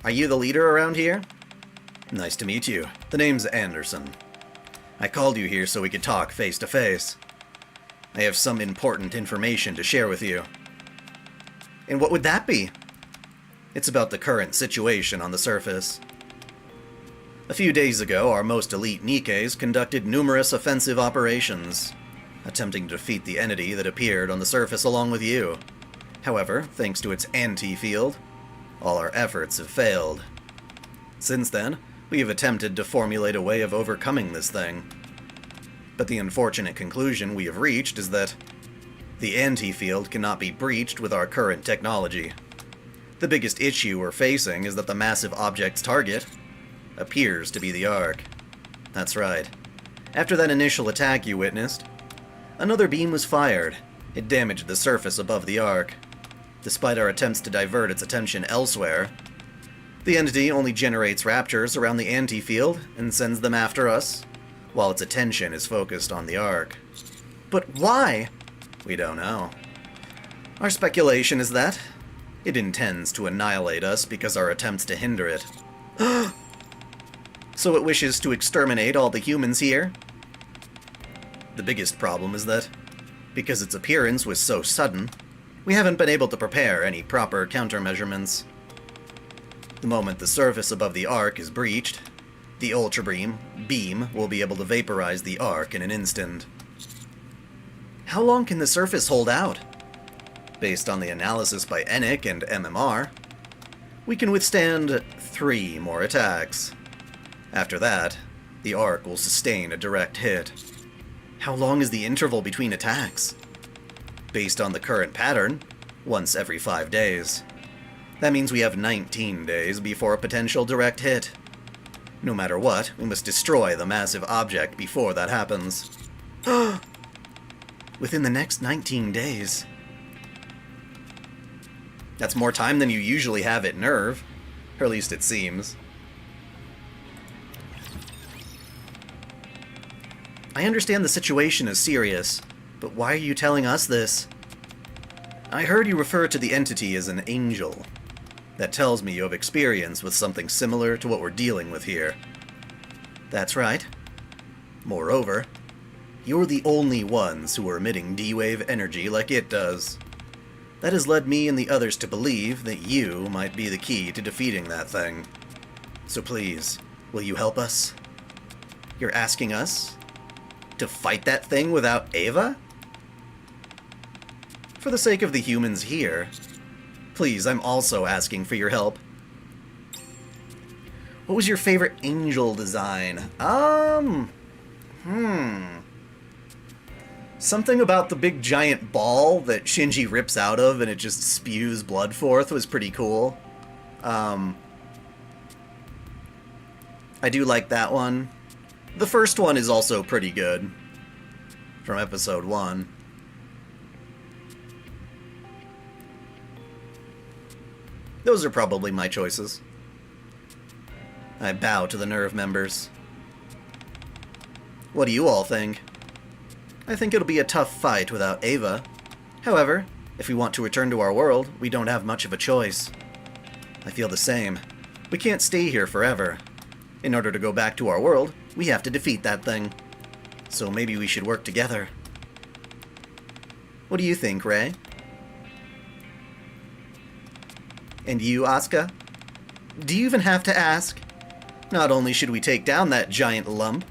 [SPEAKER 2] Are you the leader around here? Nice to meet you. The name's Anderson. I called you here so we could talk face to face. I have some important information to share with you. And what would that be? It's about the current situation on the surface. A few days ago, our most elite Nikkes conducted numerous offensive operations, attempting to defeat the entity that appeared on the surface along with you. However, thanks to its anti-field, all our efforts have failed. Since then, we have attempted to formulate a way of overcoming this thing. But the unfortunate conclusion we have reached is that the anti-field cannot be breached with our current technology. The biggest issue we're facing is that the massive object's target appears to be the Ark. That's right. After that initial attack you witnessed, another beam was fired. It damaged the surface above the Ark. Despite our attempts to divert its attention elsewhere, the entity only generates raptures around the anti-field and sends them after us, while its attention is focused on the Ark. But why? We don't know. Our speculation is that it intends to annihilate us because our attempts to hinder it. So it wishes to exterminate all the humans here? The biggest problem is that, because its appearance was so sudden, we haven't been able to prepare any proper countermeasurements. The moment the surface above the Ark is breached, the Ultra Beam will be able to vaporize the Ark in an instant. How long can the surface hold out? Based on the analysis by Nikke and MMR, we can withstand 3 more attacks. After that, the Ark will sustain a direct hit. How long is the interval between attacks? Based on the current pattern, once every 5 days. That means we have 19 days before a potential direct hit. No matter what, we must destroy the massive object before that happens. Within the next 19 days. That's more time than you usually have at Nerve. Or at least it seems. I understand the situation is serious, but why are you telling us this? I heard you refer to the entity as an angel. That tells me you have experience with something similar to what we're dealing with here. That's right. Moreover, you're the only ones who are emitting D-wave energy like it does. That has led me and the others to believe that you might be the key to defeating that thing. So please, will you help us? You're asking us to fight that thing without Ava? For the sake of the humans here, please, I'm also asking for your help. What was your favorite angel design? Something about the big giant ball that Shinji rips out of and it just spews blood forth was pretty cool. I do like that one. The first one is also pretty good. From episode 1. Those are probably my choices. I bow to the Nerve members. What do you all think? I think it'll be a tough fight without Ava. However, if we want to return to our world, we don't have much of a choice. I feel the same. We can't stay here forever. In order to go back to our world, we have to defeat that thing. So maybe we should work together. What do you think, Ray? And you, Asuka? Do you even have to ask? Not only should we take down that giant lump,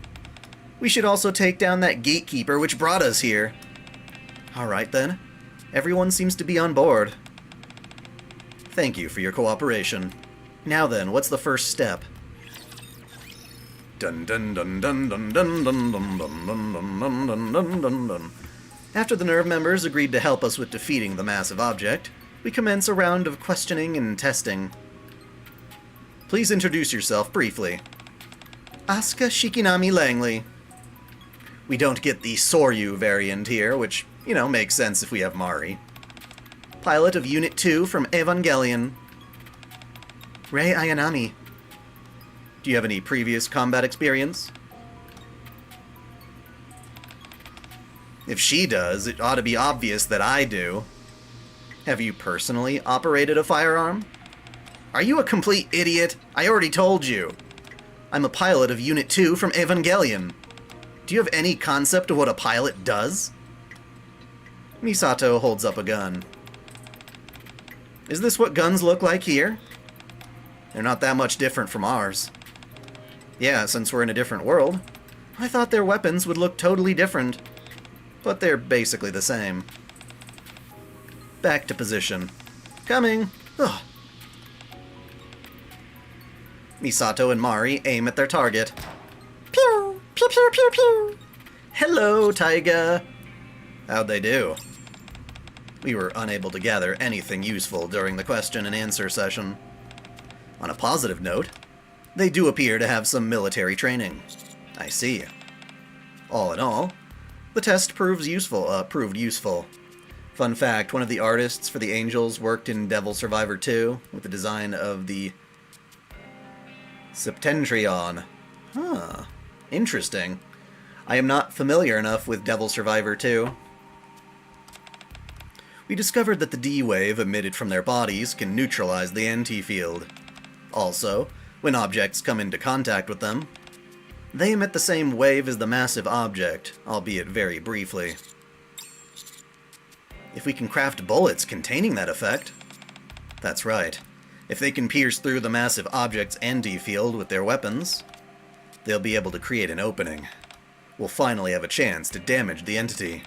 [SPEAKER 2] we should also take down that gatekeeper which brought us here. Alright then. Everyone seems to be on board. Thank you for your cooperation. Now then, what's the first step? Dun dun dun dun dun dun dun dun dun dun dun dun dun dun dun. After the Nerve members agreed to help us with defeating the massive object, we commence a round of questioning and testing. Please introduce yourself briefly. Asuka Shikinami Langley. We don't get the Soryu variant here, which, makes sense if we have Mari. Pilot of Unit 2 from Evangelion. Rei Ayanami. Do you have any previous combat experience? If she does, it ought to be obvious that I do. Have you personally operated a firearm? Are you a complete idiot? I already told you. I'm a pilot of Unit 2 from Evangelion. Do you have any concept of what a pilot does? Misato holds up a gun. Is this what guns look like here? They're not that much different from ours. Yeah, since we're in a different world. I thought their weapons would look totally different. But they're basically the same. Back to position. Coming! Ugh. Misato and Mari aim at their target. Pew! Pew pew pew pew! Hello, Taiga! How'd they do? We were unable to gather anything useful during the question and answer session. On a positive note, they do appear to have some military training. I see. All in all, the test proved useful. Fun fact, one of the artists for the Angels worked in Devil Survivor 2 with the design of the Septentrion. Huh. Interesting. I am not familiar enough with Devil Survivor 2. We discovered that the D-wave emitted from their bodies can neutralize the anti-field. Also, when objects come into contact with them, they emit the same wave as the massive object, albeit very briefly. If we can craft bullets containing that effect... That's right. If they can pierce through the massive object's anti-field with their weapons, they'll be able to create an opening. We'll finally have a chance to damage the entity.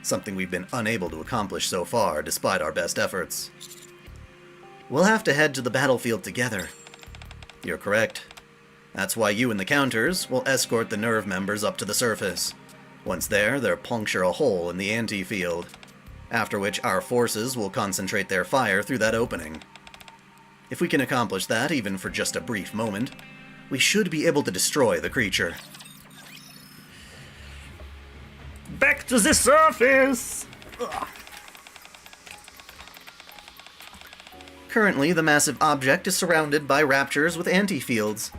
[SPEAKER 2] Something we've been unable to accomplish so far, despite our best efforts. We'll have to head to the battlefield together. You're correct. That's why you and the counters will escort the Nerve members up to the surface. Once there, they'll puncture a hole in the anti-field, after which our forces will concentrate their fire through that opening. If we can accomplish that, even for just a brief moment, we should be able to destroy the creature. Back to the surface! Ugh. Currently, the massive object is surrounded by raptors with anti-fields.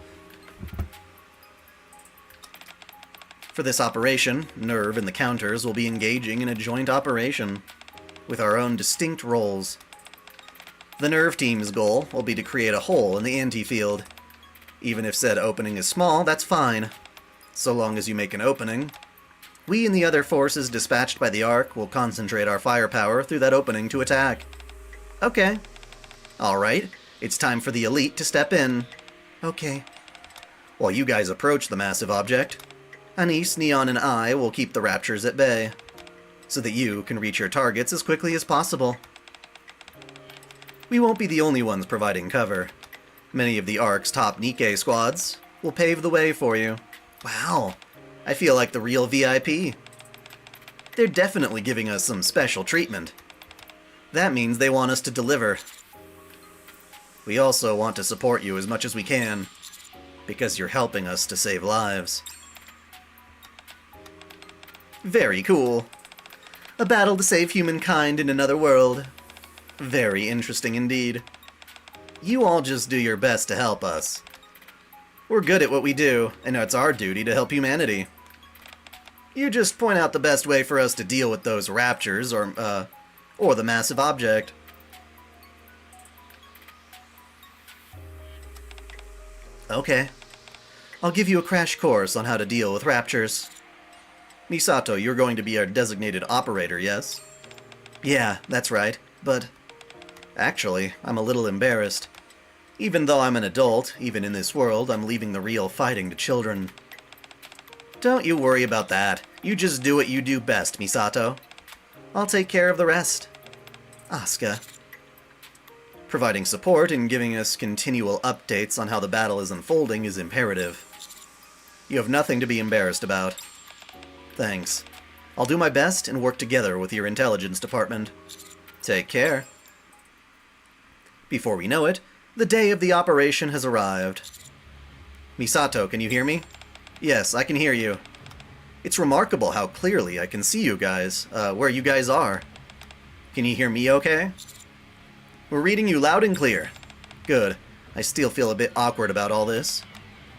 [SPEAKER 2] For this operation, Nerve and the counters will be engaging in a joint operation, with our own distinct roles. The Nerve Team's goal will be to create a hole in the anti-field. Even if said opening is small, that's fine. So long as you make an opening. We and the other forces dispatched by the Ark will concentrate our firepower through that opening to attack. Okay. Alright, it's time for the elite to step in. Okay. While you guys approach the massive object, Anise, Neon, and I will keep the Raptures at bay, so that you can reach your targets as quickly as possible. We won't be the only ones providing cover. Many of the Ark's top Nikke squads will pave the way for you. Wow, I feel like the real VIP. They're definitely giving us some special treatment. That means they want us to deliver. We also want to support you as much as we can, because you're helping us to save lives. Very cool. A battle to save humankind in another world. Very interesting indeed. You all just do your best to help us. We're good at what we do, and it's our duty to help humanity. You just point out the best way for us to deal with those raptures, or the massive object. Okay. I'll give you a crash course on how to deal with raptures. Misato, you're going to be our designated operator, yes? Yeah, that's right, but... Actually, I'm a little embarrassed. Even though I'm an adult, even in this world, I'm leaving the real fighting to children. Don't you worry about that. You just do what you do best, Misato. I'll take care of the rest. Asuka. Providing support and giving us continual updates on how the battle is unfolding is imperative. You have nothing to be embarrassed about. Thanks. I'll do my best and work together with your intelligence department. Take care. Before we know it, the day of the operation has arrived. Misato, can you hear me? Yes, I can hear you. It's remarkable how clearly I can see you guys, where you guys are. Can you hear me okay? We're reading you loud and clear. Good. I still feel a bit awkward about all this,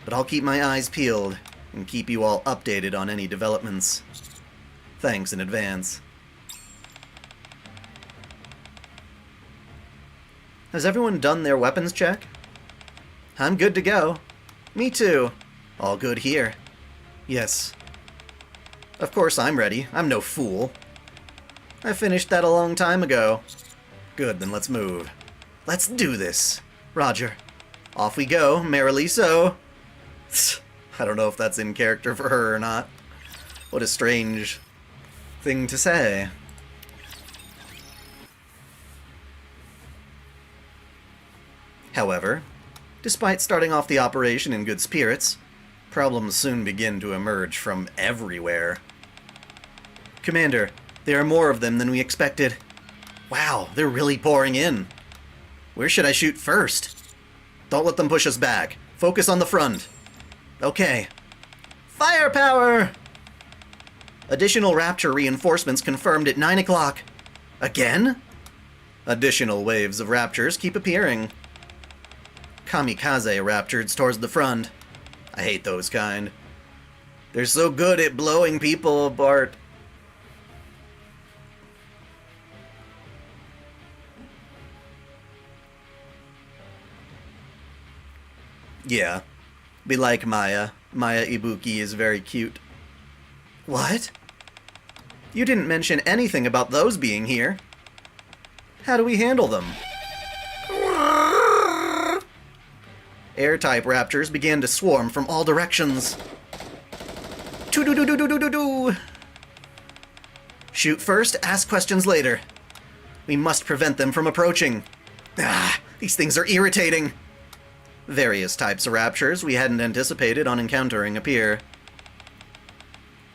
[SPEAKER 2] but I'll keep my eyes peeled and keep you all updated on any developments. Thanks in advance. Has everyone done their weapons check? I'm good to go. Me too. All good here. Yes. Of course I'm ready. I'm no fool. I finished that a long time ago. Good, then let's move. Let's do this. Roger. Off we go, merrily so. I don't know if that's in character for her or not. What a strange thing to say. However, despite starting off the operation in good spirits, problems soon begin to emerge from everywhere. Commander, there are more of them than we expected. Wow, they're really pouring in. Where should I shoot first? Don't let them push us back. Focus on the front. Okay. Firepower! Additional Rapture reinforcements confirmed at 9 o'clock. Again? Additional waves of Raptures keep appearing. Kamikaze Raptures towards the front. I hate those kind. They're so good at blowing people apart. Yeah. Be like Maya. Maya Ibuki is very cute. What? You didn't mention anything about those being here. How do we handle them? Air-type raptors began to swarm from all directions. Choo-doo-doo-doo-doo-doo-doo! Shoot first, ask questions later. We must prevent them from approaching. Ah, these things are irritating. Various types of raptures we hadn't anticipated on encountering appear.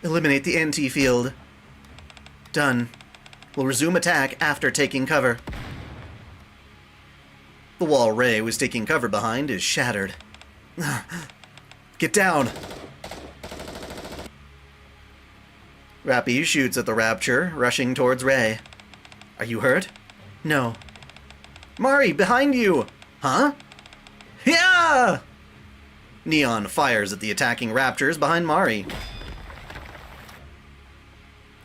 [SPEAKER 2] Eliminate the anti-field. Done. We'll resume attack after taking cover. The wall Ray was taking cover behind is shattered. Get down! Rappy shoots at the Rapture, rushing towards Ray. Are you hurt? No. Mari, behind you! Huh? Yeah! Neon fires at the attacking Raptors behind Mari.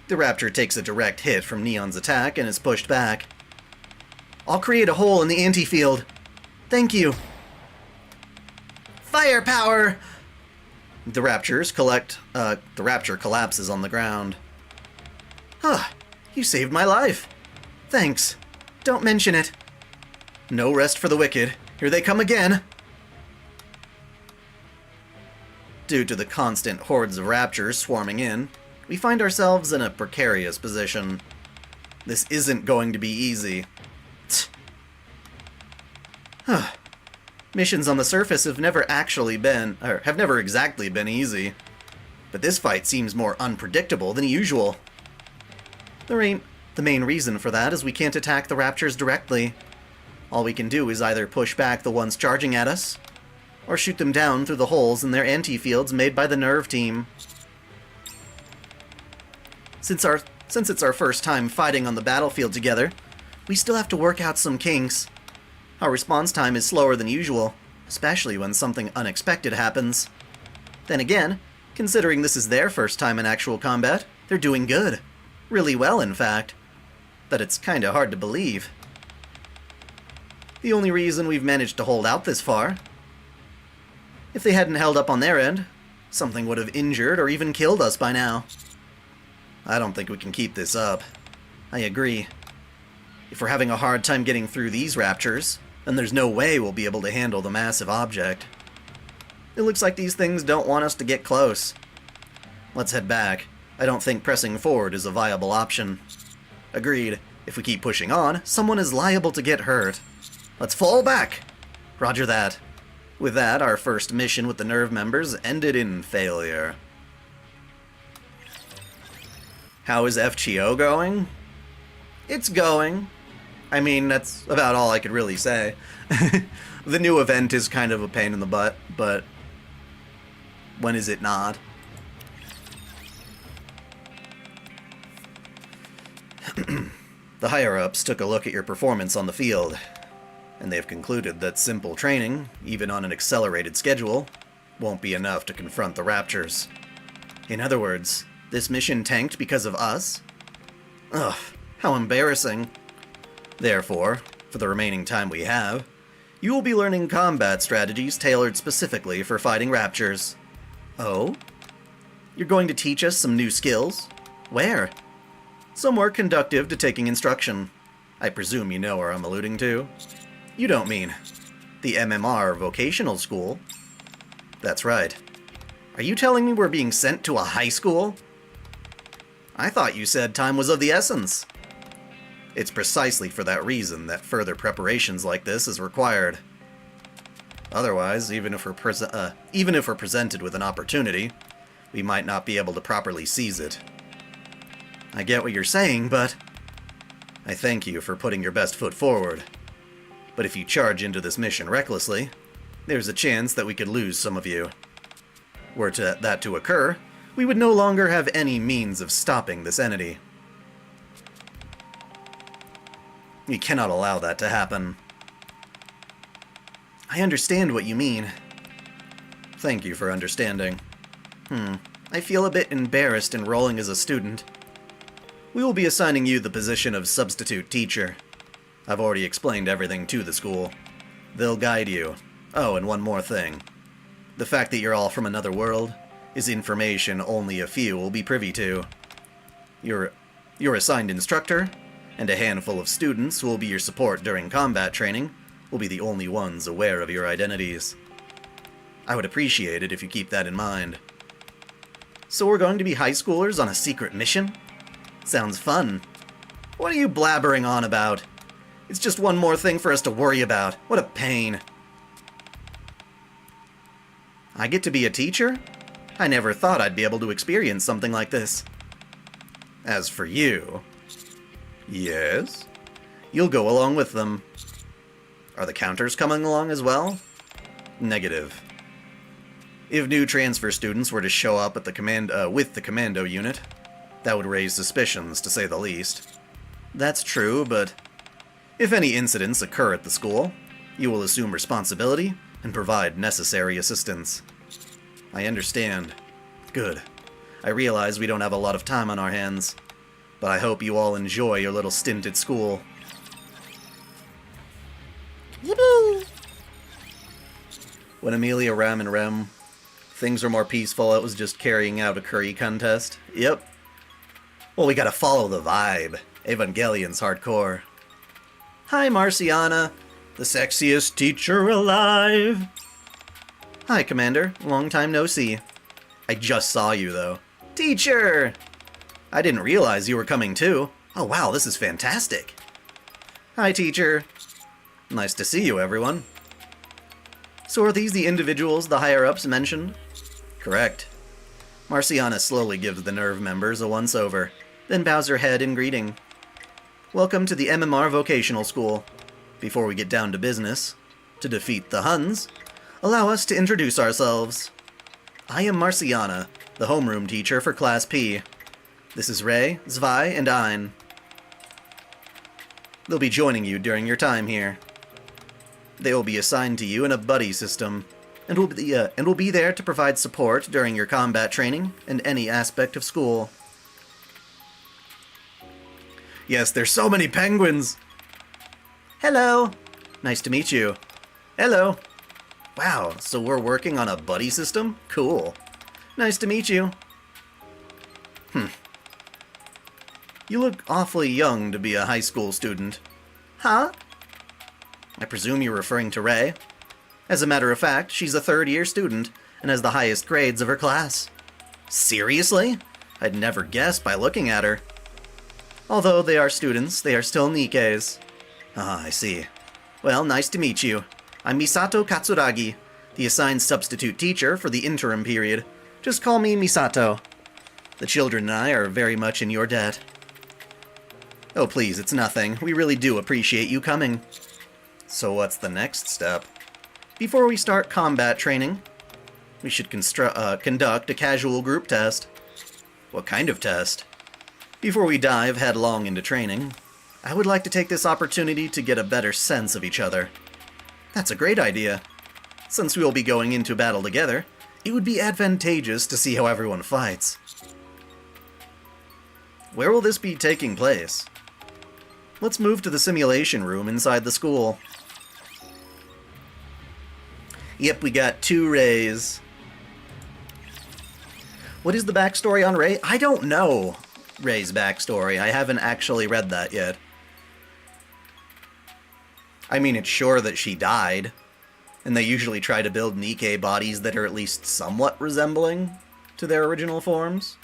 [SPEAKER 2] The Rapture takes a direct hit from Neon's attack and is pushed back. I'll create a hole in the anti-field. Thank you. Firepower! The Rapture collapses on the ground. Huh, you saved my life. Thanks. Don't mention it. No rest for the wicked. Here they come again. Due to the constant hordes of Raptures swarming in, we find ourselves in a precarious position. This isn't going to be easy. Missions on the surface have never exactly been easy. But this fight seems more unpredictable than usual. The main reason for that is we can't attack the Raptures directly. All we can do is either push back the ones charging at us, or shoot them down through the holes in their anti-fields made by the Nerve team. Since it's our first time fighting on the battlefield together, we still have to work out some kinks. Our response time is slower than usual, especially when something unexpected happens. Then again, considering this is their first time in actual combat, they're doing good. Really well, in fact. But it's kinda hard to believe. The only reason we've managed to hold out this far. If they hadn't held up on their end, something would have injured or even killed us by now. I don't think we can keep this up. I agree. If we're having a hard time getting through these Raptures, then there's no way we'll be able to handle the massive object. It looks like these things don't want us to get close. Let's head back. I don't think pressing forward is a viable option. Agreed. If we keep pushing on, someone is liable to get hurt. Let's fall back! Roger that. With that, our first mission with the Nerve members ended in failure. How is FGO going? It's going. I mean, that's about all I could really say. The new event is kind of a pain in the butt, but when is it not? The higher-ups took a look at your performance on the field, and they've concluded that simple training, even on an accelerated schedule, won't be enough to confront the Raptures. In other words, this mission tanked because of us? Ugh, how embarrassing. Therefore, for the remaining time we have, you will be learning combat strategies tailored specifically for fighting Raptures. Oh? You're going to teach us some new skills? Where? Somewhere conductive to taking instruction. I presume you know where I'm alluding to. You don't mean the MMR vocational school? That's right. Are you telling me we're being sent to a high school? I thought you said time was of the essence. It's precisely for that reason that further preparations like this is required. Otherwise, even if we're presented with an opportunity, we might not be able to properly seize it. I get what you're saying, but I thank you for putting your best foot forward. But if you charge into this mission recklessly, there's a chance that we could lose some of you. Were that to occur, we would no longer have any means of stopping this entity. We cannot allow that to happen. I understand what you mean. Thank you for understanding. I feel a bit embarrassed enrolling as a student. We will be assigning you the position of substitute teacher. I've already explained everything to the school. They'll guide you. Oh, and one more thing. The fact that you're all from another world is information only a few will be privy to. Your assigned instructor, and a handful of students who will be your support during combat training, will be the only ones aware of your identities. I would appreciate it if you keep that in mind. So we're going to be high schoolers on a secret mission? Sounds fun. What are you blabbering on about? It's just one more thing for us to worry about. What a pain. I get to be a teacher? I never thought I'd be able to experience something like this. As for you... Yes? You'll go along with them. Are the counters coming along as well? Negative. If new transfer students were to show up at with the commando unit, that would raise suspicions, to say the least. That's true, but if any incidents occur at the school, you will assume responsibility and provide necessary assistance. I understand. Good. I realize we don't have a lot of time on our hands, but I hope you all enjoy your little stint at school. Yippee! When Amelia, Ram, and Rem, things were more peaceful, it was just carrying out a curry contest. Yep. Well, we gotta follow the vibe. Evangelion's hardcore. Hi, Marciana, the sexiest teacher alive. Hi, Commander. Long time no see. I just saw you, though. Teacher! I didn't realize you were coming, too. Oh, wow, this is fantastic. Hi, teacher. Nice to see you, everyone. So are these the individuals the higher-ups mentioned? Correct. Marciana slowly gives the Nerve members a once-over, then bows her head in greeting. Welcome to the MMR Vocational School. Before we get down to business, to defeat the Huns, allow us to introduce ourselves. I am Marciana, the homeroom teacher for Class P. This is Ray, Zwei, and Ein. They'll be joining you during your time here. They will be assigned to you in a buddy system, and will be there to provide support during your combat training and any aspect of school. Yes, there's so many penguins! Hello! Nice to meet you. Hello! Wow, so we're working on a buddy system? Cool. Nice to meet you. You look awfully young to be a high school student. Huh? I presume you're referring to Ray. As a matter of fact, she's a third-year student and has the highest grades of her class. Seriously? I'd never guess by looking at her. Although they are students, they are still Nikkes. Ah, I see. Well, nice to meet you. I'm Misato Katsuragi, the assigned substitute teacher for the interim period. Just call me Misato. The children and I are very much in your debt. Oh, please, it's nothing. We really do appreciate you coming. So what's the next step? Before we start combat training, we should conduct a casual group test. What kind of test? Before we dive headlong into training, I would like to take this opportunity to get a better sense of each other. That's a great idea. Since we will be going into battle together, it would be advantageous to see how everyone fights. Where will this be taking place? Let's move to the simulation room inside the school. Yep, we got 2 Rays. What is the backstory on Ray? I don't know Ray's backstory. I haven't actually read that yet. I mean, it's sure that she died, and they usually try to build Nikke bodies that are at least somewhat resembling to their original forms.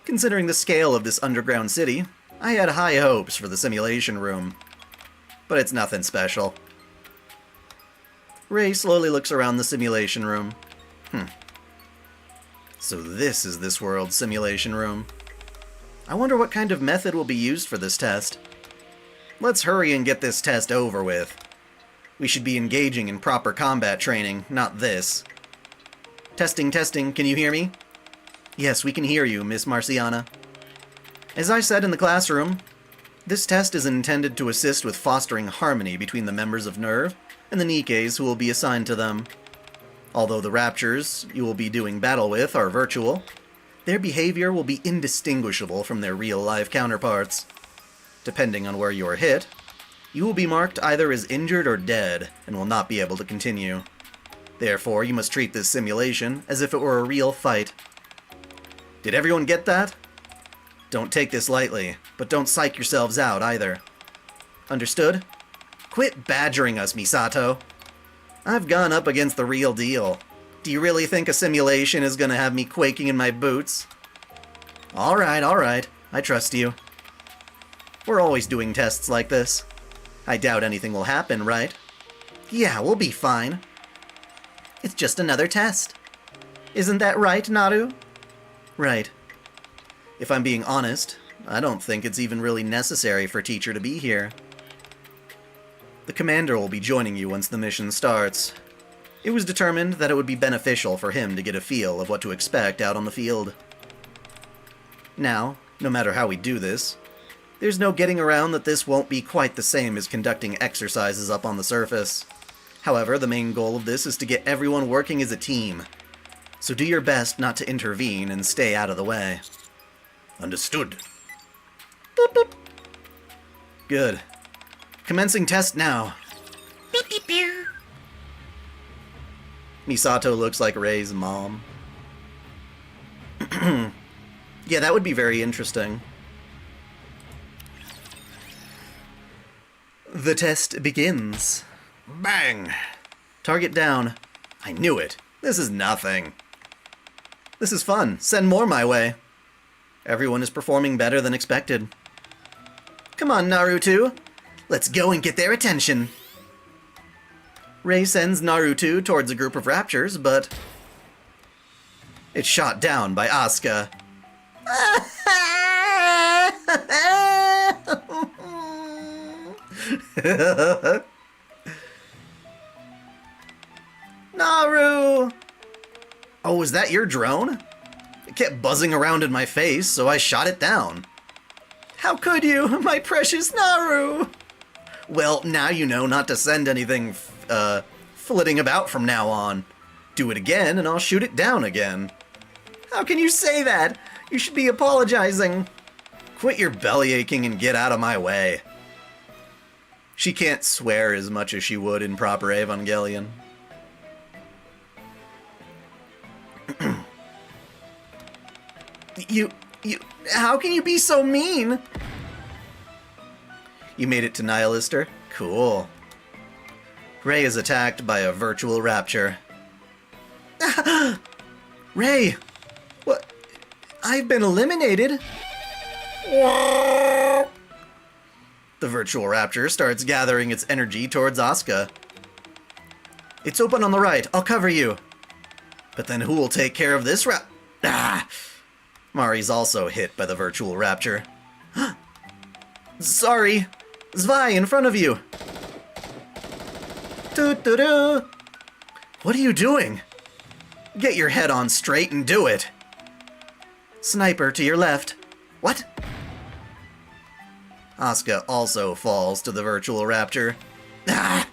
[SPEAKER 2] Considering the scale of this underground city, I had high hopes for the simulation room, but it's nothing special. Ray slowly looks around the simulation room. So this is this world's simulation room. I wonder what kind of method will be used for this test. Let's hurry and get this test over with. We should be engaging in proper combat training, not this. Testing, testing, can you hear me? Yes, we can hear you, Miss Marciana. As I said in the classroom, this test is intended to assist with fostering harmony between the members of Nerve and the Nikkes who will be assigned to them. Although the Raptures you will be doing battle with are virtual, their behavior will be indistinguishable from their real-life counterparts. Depending on where you are hit, you will be marked either as injured or dead and will not be able to continue. Therefore, you must treat this simulation as if it were a real fight. Did everyone get that? Don't take this lightly, but don't psych yourselves out either. Understood? Quit badgering us, Misato. I've gone up against the real deal. Do you really think a simulation is gonna have me quaking in my boots? Alright, I trust you. We're always doing tests like this. I doubt anything will happen, right? Yeah, we'll be fine. It's just another test. Isn't that right, Naru? Right. If I'm being honest, I don't think it's even really necessary for Teacher to be here. The commander will be joining you once the mission starts. It was determined that it would be beneficial for him to get a feel of what to expect out on the field. Now, no matter how we do this, there's no getting around that this won't be quite the same as conducting exercises up on the surface. However, the main goal of this is to get everyone working as a team. So do your best not to intervene and stay out of the way. Understood. Boop, boop. Good. Commencing test now.
[SPEAKER 1] Beep beep beep.
[SPEAKER 2] Misato looks like Rei's mom. Yeah, that would be very interesting. The test begins. Bang! Target down. I knew it. This is nothing. This is fun. Send more my way. Everyone is performing better than expected. Come on, Naruto. Let's go and get their attention. Rei sends Naruto towards a group of raptors, but it's shot down by Asuka. Naru! Oh, was that your drone? It kept buzzing around in my face, so I shot it down. How could you, my precious Naru? Well, now you know not to send anything, flitting about from now on. Do it again, and I'll shoot it down again. How can you say that? You should be apologizing. Quit your belly aching and get out of my way. She can't swear as much as she would in proper Evangelion. How can you be so mean? You made it to Nihilister? Cool. Rei is attacked by a virtual rapture. Rei! What? I've been eliminated? The virtual rapture starts gathering its energy towards Asuka. It's open on the right. I'll cover you. But then who will take care of this Mari's also hit by the virtual rapture. Sorry. Zwei in front of you. Doo-doo-doo. What are you doing? Get your head on straight and do it. Sniper to your left. What? Asuka also falls to the virtual rapture. As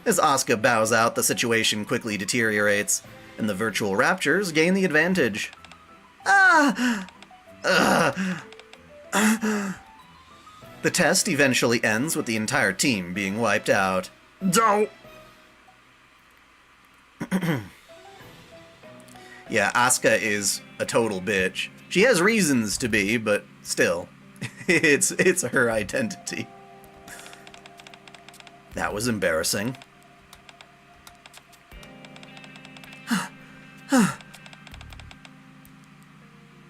[SPEAKER 2] Asuka bows out, the situation quickly deteriorates, and the virtual raptures gain the advantage. The test eventually ends with the entire team being wiped out. Don't! Yeah, Asuka is a total bitch. She has reasons to be, but still, it's her identity. That was embarrassing.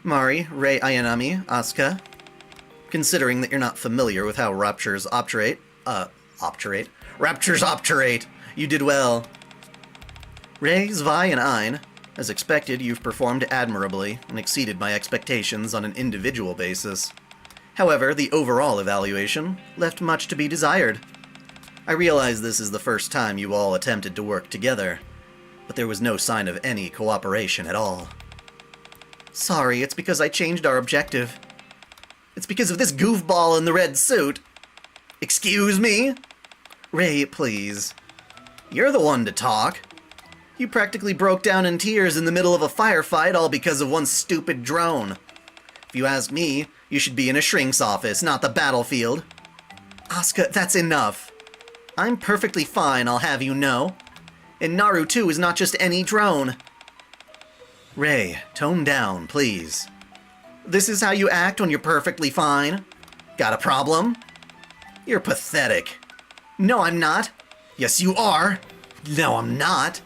[SPEAKER 2] Mari, Rei Ayanami, Asuka. Considering that you're not familiar with how raptures obturate, raptures obturate, you did well. Rei, Zwei, and Ein. As expected, you've performed admirably and exceeded my expectations on an individual basis. However, the overall evaluation left much to be desired. I realize this is the first time you all attempted to work together, but there was no sign of any cooperation at all. Sorry, it's because I changed our objective. It's because of this goofball in the red suit. Excuse me? Rei, please. You're the one to talk. You practically broke down in tears in the middle of a firefight all because of one stupid drone. If you ask me, you should be in a shrink's office, not the battlefield. Asuka, that's enough. I'm perfectly fine, I'll have you know. And Naruto is not just any drone. Rei, tone down, please. This is how you act when you're perfectly fine? Got a problem? You're pathetic. No, I'm not. Yes, you are. No, I'm not.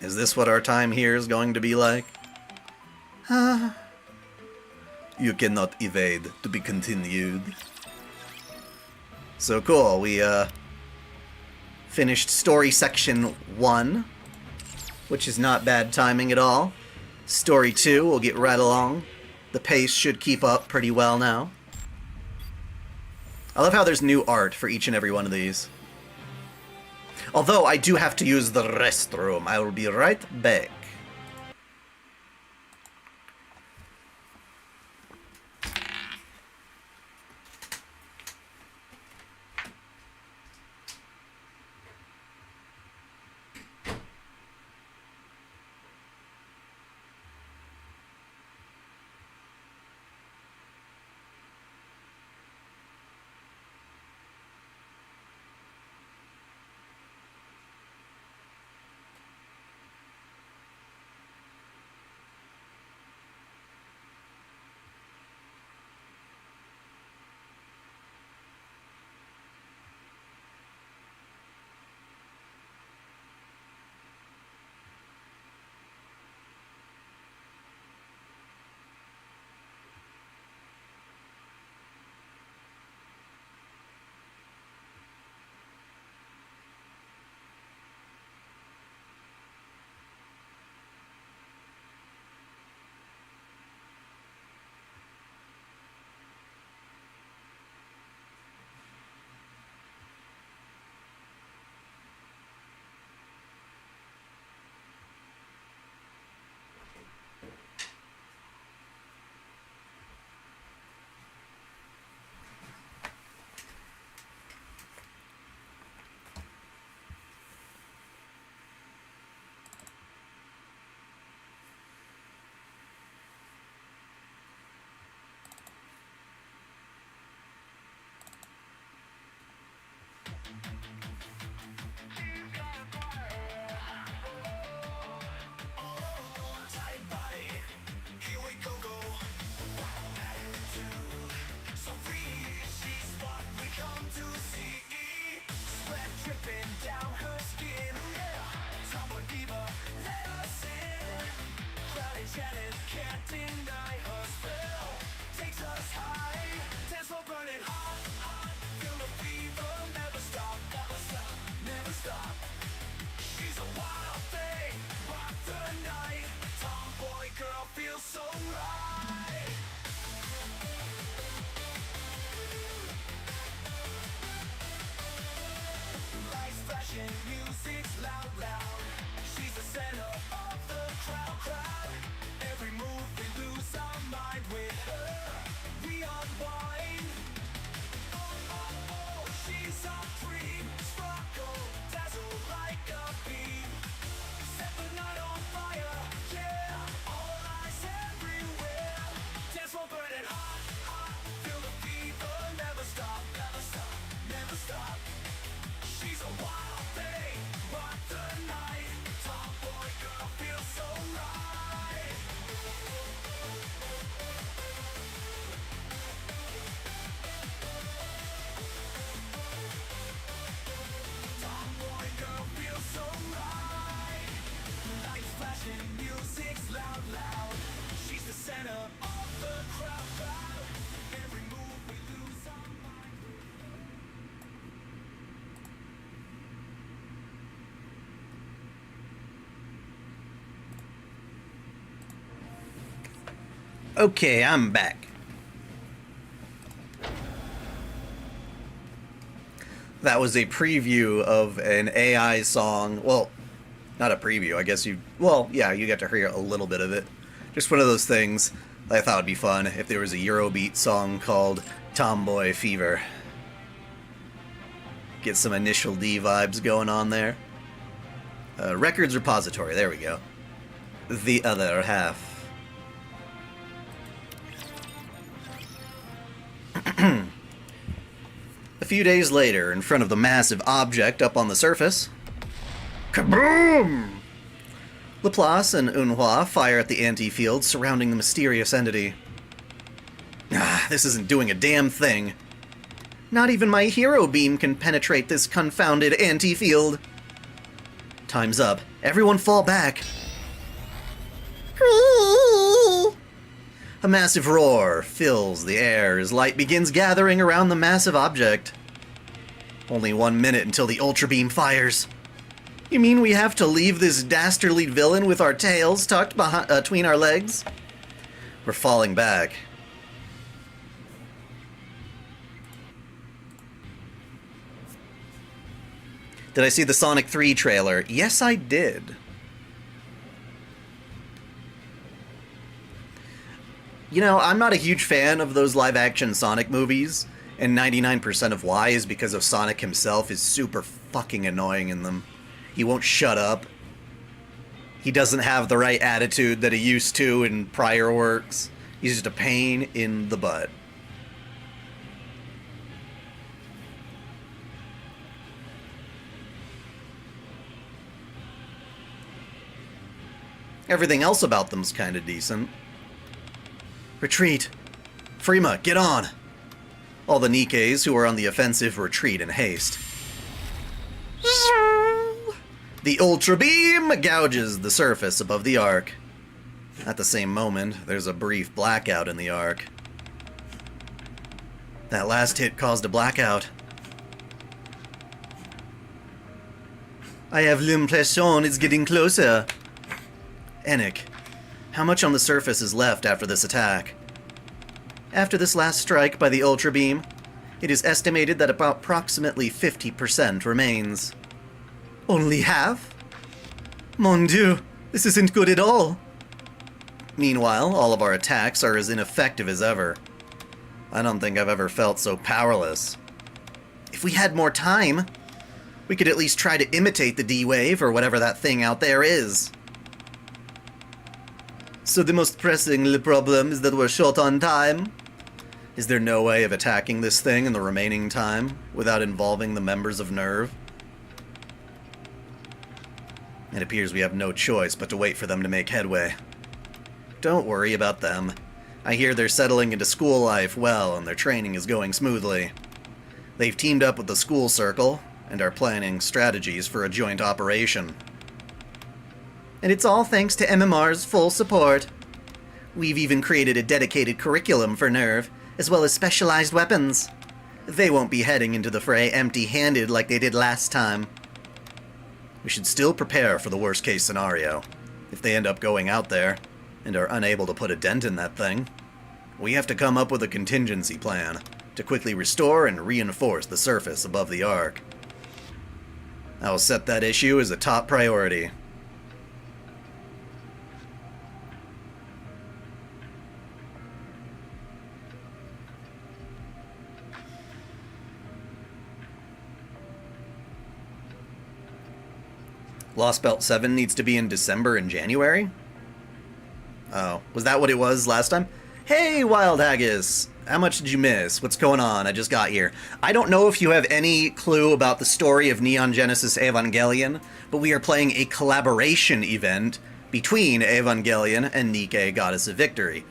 [SPEAKER 2] Is this what our time here is going to be like? You cannot evade. To be continued. So cool, we finished story section 1, which is not bad timing at all. Story 2, we'll get right along. The pace should keep up pretty well now. I love how there's new art for each and every one of these. Although I do have to use the restroom. I will be right back. Okay, I'm back. That was a preview of an AI song. Well, not a preview. I guess you... Well, yeah, you get to hear a little bit of it. Just one of those things that I thought would be fun if there was a Eurobeat song called Tomboy Fever. Get some Initial D vibes going on there. Records repository. There we go. The other half. A few days later, in front of the massive object up on the surface, kaboom! Laplace and Eunhua fire at the anti-field surrounding the mysterious entity. This isn't doing a damn thing. Not even my hero beam can penetrate this confounded anti-field. Time's up. Everyone fall back. A massive roar fills the air as light begins gathering around the massive object. Only 1 minute until the Ultra Beam fires. You mean we have to leave this dastardly villain with our tails tucked between our legs? We're falling back. Did I see the Sonic 3 trailer? Yes, I did. You know, I'm not a huge fan of those live-action Sonic movies, and 99% of why is because of Sonic himself is super fucking annoying in them. He won't shut up. He doesn't have the right attitude that he used to in prior works. He's just a pain in the butt. Everything else about them's kinda decent. Retreat! Frima, get on! All the Nikkes who are on the offensive retreat in haste. The Ultra Beam gouges the surface above the Ark. At the same moment, there's a brief blackout in the Ark. That last hit caused a blackout. I have l'impression it's getting closer. Enoch, how much on the surface is left after this attack? After this last strike by the Ultra Beam, it is estimated that about approximately 50% remains. Only half? Mon Dieu, this isn't good at all. Meanwhile, all of our attacks are as ineffective as ever. I don't think I've ever felt so powerless. If we had more time, we could at least try to imitate the D-Wave or whatever that thing out there is. So the most pressing problem is that we're short on time? Is there no way of attacking this thing in the remaining time without involving the members of NERV? It appears we have no choice but to wait for them to make headway. Don't worry about them. I hear they're settling into school life well and their training is going smoothly. They've teamed up with the school circle and are planning strategies for a joint operation. And it's all thanks to MMR's full support. We've even created a dedicated curriculum for NERV, as well as specialized weapons. They won't be heading into the fray empty-handed like they did last time. We should still prepare for the worst-case scenario. If they end up going out there, and are unable to put a dent in that thing. We have to come up with a contingency plan to quickly restore and reinforce the surface above the Ark. I will set that issue as a top priority. Lost Belt 7 needs to be in December and January? Oh, was that what it was last time? Hey, Wild Haggis! How much did you miss? What's going on? I just got here. I don't know if you have any clue about the story of Neon Genesis Evangelion, but we are playing a collaboration event between Evangelion and Nikke, Goddess of Victory.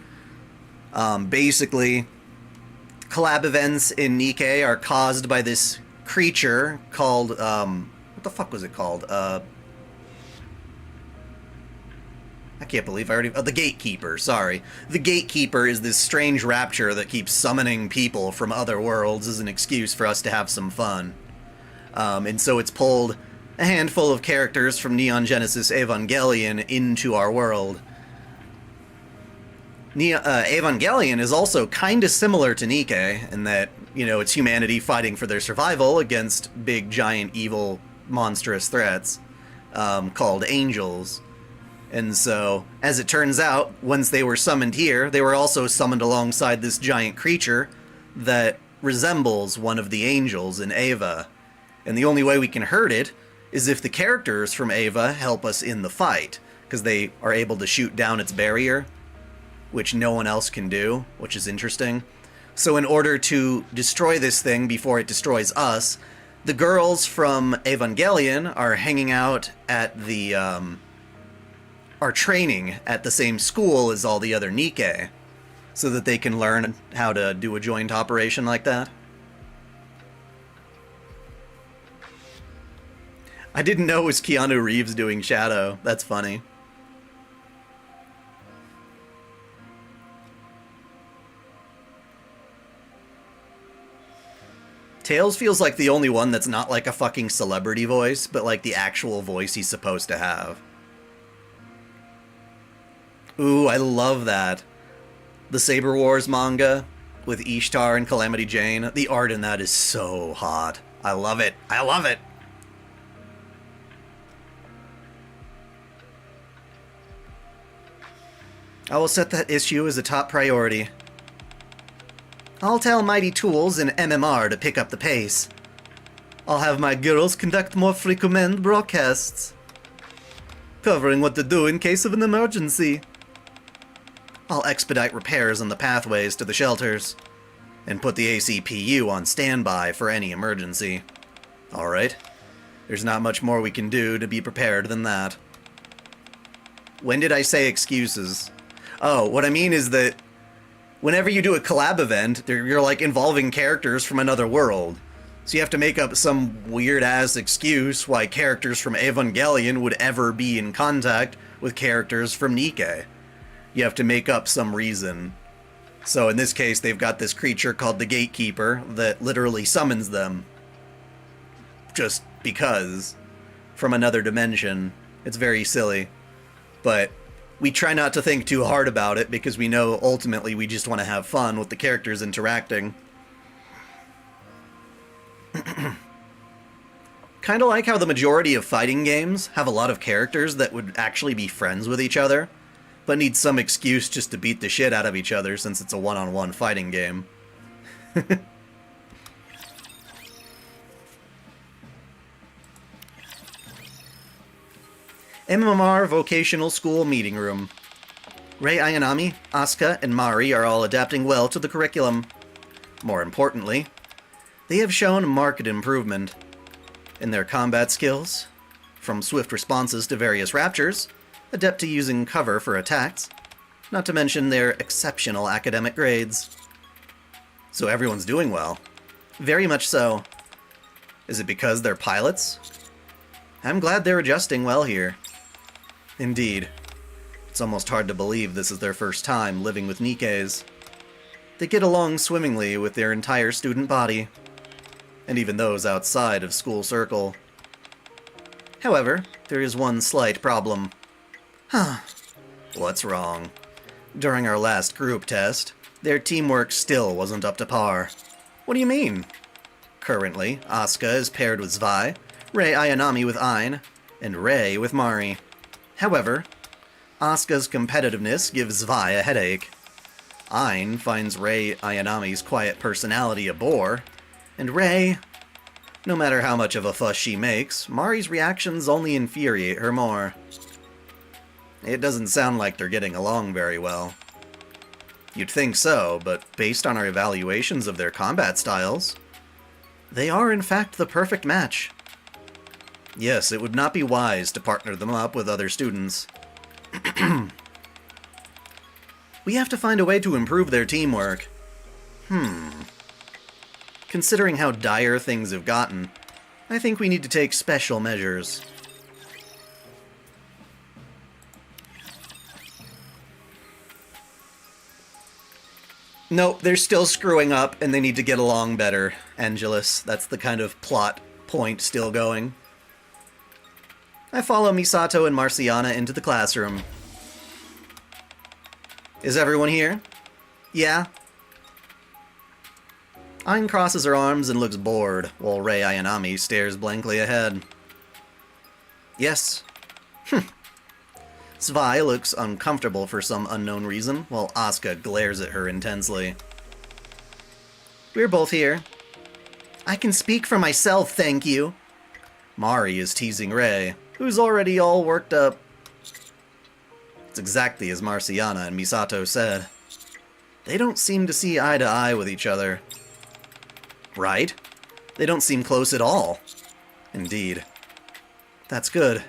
[SPEAKER 2] Basically, collab events in Nikke are caused by this creature called, what the fuck was it called? I can't believe I already... Oh, the Gatekeeper, sorry. The Gatekeeper is this strange rapture that keeps summoning people from other worlds as an excuse for us to have some fun. And so it's pulled a handful of characters from Neon Genesis Evangelion into our world. Evangelion is also kinda similar to Nikke in that, you know, it's humanity fighting for their survival against big, giant, evil, monstrous threats called angels. And so, as it turns out, once they were summoned here, they were also summoned alongside this giant creature that resembles one of the angels in Eva. And the only way we can hurt it is if the characters from Eva help us in the fight, because they are able to shoot down its barrier, which no one else can do, which is interesting. So in order to destroy this thing before it destroys us, the girls from Evangelion are hanging out at the, are training at the same school as all the other Nikke, so that they can learn how to do a joint operation like that. I didn't know it was Keanu Reeves doing Shadow. That's funny. Tails feels like the only one that's not like a fucking celebrity voice, but like the actual voice he's supposed to have. Ooh, I love that. The Saber Wars manga with Ishtar and Calamity Jane. The art in that is so hot. I love it. I love it. I will set that issue as a top priority. I'll tell Mighty Tools and MMR to pick up the pace. I'll have my girls conduct more frequent broadcasts, covering what to do in case of an emergency. I'll expedite repairs on the pathways to the shelters, and put the ACPU on standby for any emergency. Alright. There's not much more we can do to be prepared than that. When did I say excuses? Oh, what I mean is that whenever you do a collab event, you're like involving characters from another world. So you have to make up some weird-ass excuse why characters from Evangelion would ever be in contact with characters from Nikke. You have to make up some reason. So in this case, they've got this creature called the Gatekeeper that literally summons them. Just because. From another dimension. It's very silly. But we try not to think too hard about it because we know ultimately we just want to have fun with the characters interacting. Kinda like how the majority of fighting games have a lot of characters that would actually be friends with each other, but need some excuse just to beat the shit out of each other since it's a one-on-one fighting game. MMR Vocational School Meeting Room. Rei Ayanami, Asuka, and Mari are all adapting well to the curriculum. More importantly, they have shown marked improvement in their combat skills, from swift responses to various raptures, adept to using cover for attacks, not to mention their exceptional academic grades. So everyone's doing well. Very much so. Is it because they're pilots? I'm glad they're adjusting well here. Indeed. It's almost hard to believe this is their first time living with Nikkes. They get along swimmingly with their entire student body, and even those outside of school circle. However, there is one slight problem. What's wrong? During our last group test, their teamwork still wasn't up to par. What do you mean? Currently, Asuka is paired with Zwei, Rei Ayanami with Ain, and Rei with Mari. However, Asuka's competitiveness gives Zwei a headache. Ain finds Rei Ayanami's quiet personality a bore, and Rei, no matter how much of a fuss she makes, Mari's reactions only infuriate her more. It doesn't sound like they're getting along very well. You'd think so, but based on our evaluations of their combat styles, they are in fact the perfect match. Yes, it would not be wise to partner them up with other students. We have to find a way to improve their teamwork. Considering how dire things have gotten, I think we need to take special measures. Nope, they're still screwing up, and they need to get along better, Angelus. That's the kind of plot point still going. I follow Misato and Marciana into the classroom. Is everyone here? Yeah? Ain crosses her arms and looks bored, while Rei Ayanami stares blankly ahead. Yes. Zwei looks uncomfortable for some unknown reason, while Asuka glares at her intensely. We're both here. I can speak for myself, thank you. Mari is teasing Rei, who's already all worked up. It's exactly as Marciana and Misato said. They don't seem to see eye to eye with each other. Right? They don't seem close at all. Indeed. That's good.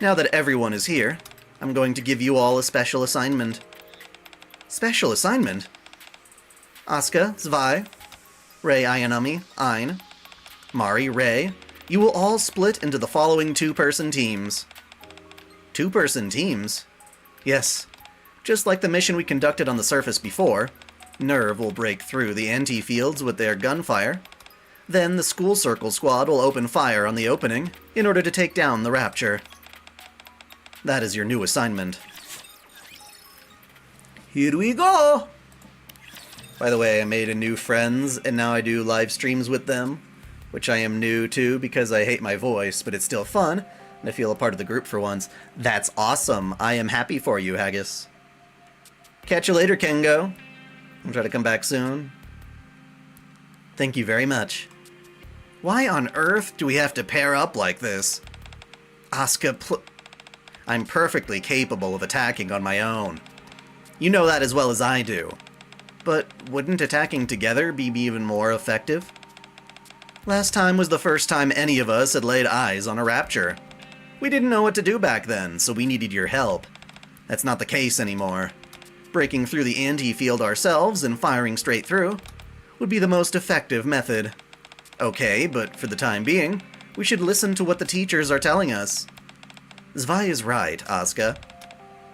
[SPEAKER 2] Now that everyone is here, I'm going to give you all a special assignment. Special assignment? Asuka, Zwei, Rei Ayanami, Ain, Mari, Rei, you will all split into the following two-person teams. Two-person teams? Yes. Just like the mission we conducted on the surface before, Nerve will break through the anti-fields with their gunfire. Then the School Circle squad will open fire on the opening in order to take down the Rapture. That is your new assignment. Here we go! By the way, I made a new friends, and now I do live streams with them, which I am new to because I hate my voice, but it's still fun, and I feel a part of the group for once. That's awesome. I am happy for you, Haggis. Catch you later, Kengo. I'll try to come back soon. Thank you very much. Why on earth do we have to pair up like this? Asuka, I'm perfectly capable of attacking on my own. You know that as well as I do. But wouldn't attacking together be even more effective? Last time was the first time any of us had laid eyes on a Rapture. We didn't know what to do back then, so we needed your help. That's not the case anymore. Breaking through the anti-field ourselves and firing straight through would be the most effective method. Okay, but for the time being, we should listen to what the teachers are telling us. Zwei is right, Asuka.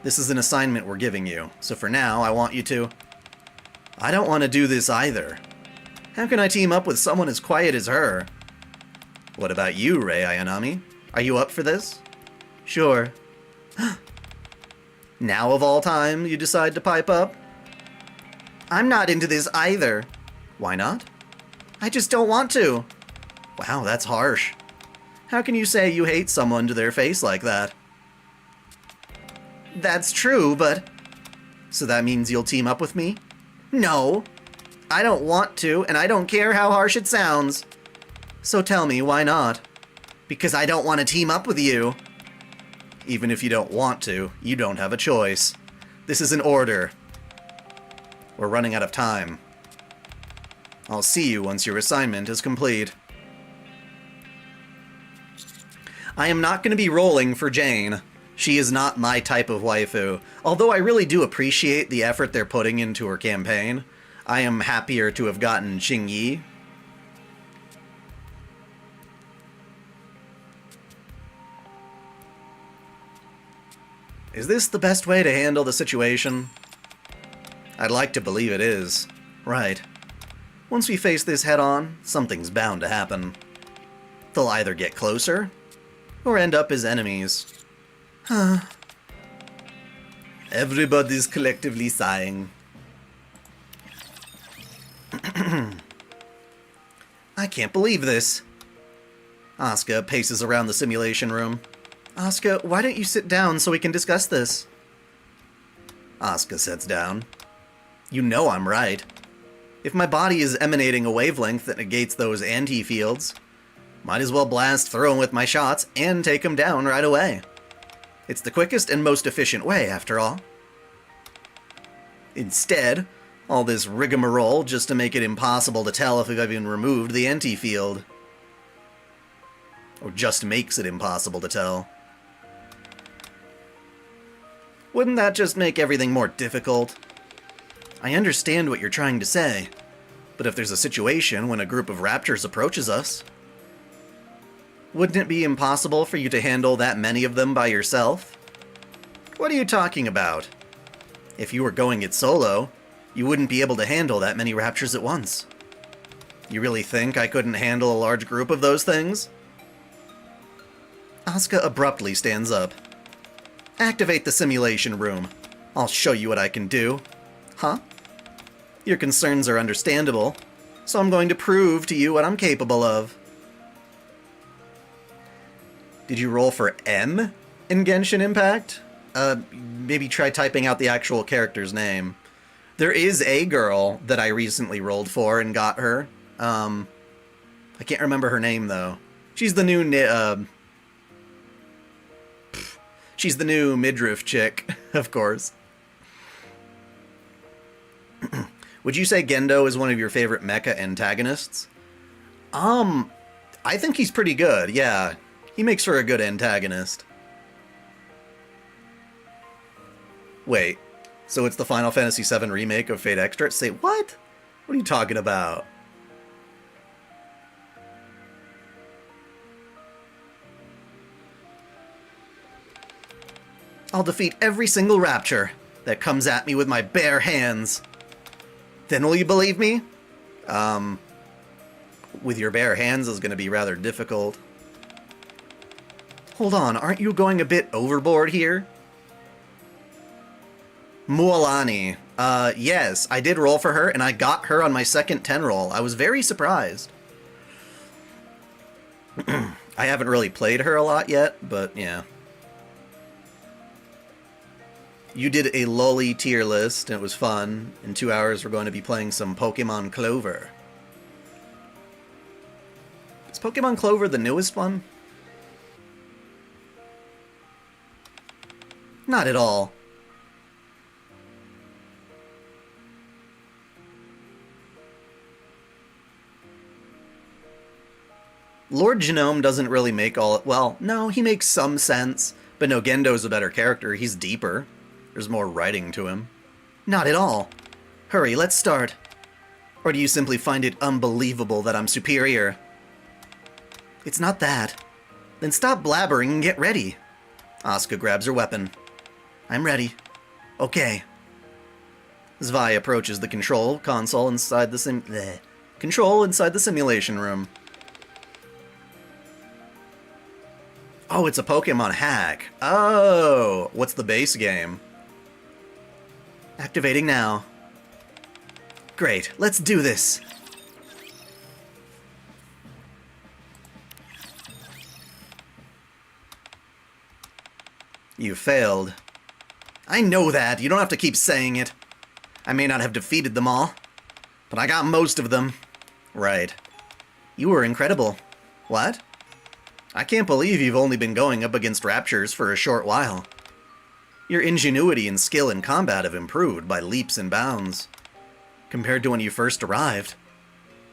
[SPEAKER 2] This is an assignment we're giving you, so for now, I want you to... I don't want to do this either. How can I team up with someone as quiet as her? What about you, Rei Ayanami? Are you up for this? Sure. Now of all time, you decide to pipe up? I'm not into this either. Why not? I just don't want to. Wow, that's harsh. How can you say you hate someone to their face like that? That's true, but... So that means you'll team up with me? No. I don't want to, and I don't care how harsh it sounds. So tell me, why not? Because I don't want to team up with you. Even if you don't want to, you don't have a choice. This is an order. We're running out of time. I'll see you once your assignment is complete. I am not going to be rolling for Jane. She is not my type of waifu, although I really do appreciate the effort they're putting into her campaign. I am happier to have gotten Xingyi. Is this the best way to handle the situation? I'd like to believe it is. Right. Once we face this head-on, something's bound to happen. They'll either get closer, or end up as enemies. Everybody's collectively sighing. I can't believe this. Asuka paces around the simulation room. Asuka, why don't you sit down so we can discuss this? Asuka sits down. You know I'm right. If my body is emanating a wavelength that negates those anti-fields, might as well blast through 'em with my shots and take 'em down right away. It's the quickest and most efficient way, after all. Instead, all this rigmarole just to make it impossible to tell if we've even removed the anti-field. Or just makes it impossible to tell. Wouldn't that just make everything more difficult? I understand what you're trying to say, but if there's a situation when a group of raptors approaches us, wouldn't it be impossible for you to handle that many of them by yourself? What are you talking about? If you were going it solo, you wouldn't be able to handle that many raptors at once. You really think I couldn't handle a large group of those things? Asuka abruptly stands up. Activate the simulation room. I'll show you what I can do. Huh? Your concerns are understandable, so I'm going to prove to you what I'm capable of. Did you roll for M in Genshin Impact? Maybe try typing out the actual character's name. There is a girl that I recently rolled for and got her. I can't remember her name, though. She's the new, she's the new midriff chick, of course. Would you say Gendo is one of your favorite mecha antagonists? I think he's pretty good, yeah. He makes for a good antagonist. Wait, so it's the Final Fantasy VII remake of Fate Extra? Say, what? What are you talking about? I'll defeat every single rapture that comes at me with my bare hands. Then will you believe me? With your bare hands is going to be rather difficult. Hold on, aren't you going a bit overboard here? Mualani. Yes, I did roll for her, and I got her on my second 10 roll. I was very surprised. I haven't really played her a lot yet, but yeah. You did a lolly tier list, and it was fun. In 2 hours, we're going to be playing some Pokemon Clover. Is Pokemon Clover the newest one? Not at all. Lord Genome doesn't really make all... Well, no, he makes some sense. But no, Gendo's a better character. He's deeper. There's more writing to him. Not at all. Hurry, let's start. Or do you simply find it unbelievable that I'm superior? It's not that. Then stop blabbering and get ready. Asuka grabs her weapon. I'm ready. Okay. Zwei approaches the control console inside the simulation room. Oh, it's a Pokemon hack. Oh, what's the base game? Activating now. Great, let's do this. You failed. I know that. You don't have to keep saying it. I may not have defeated them all, but I got most of them. Right. You were incredible. What? I can't believe you've only been going up against raptures for a short while. Your ingenuity and skill in combat have improved by leaps and bounds. Compared to when you first arrived.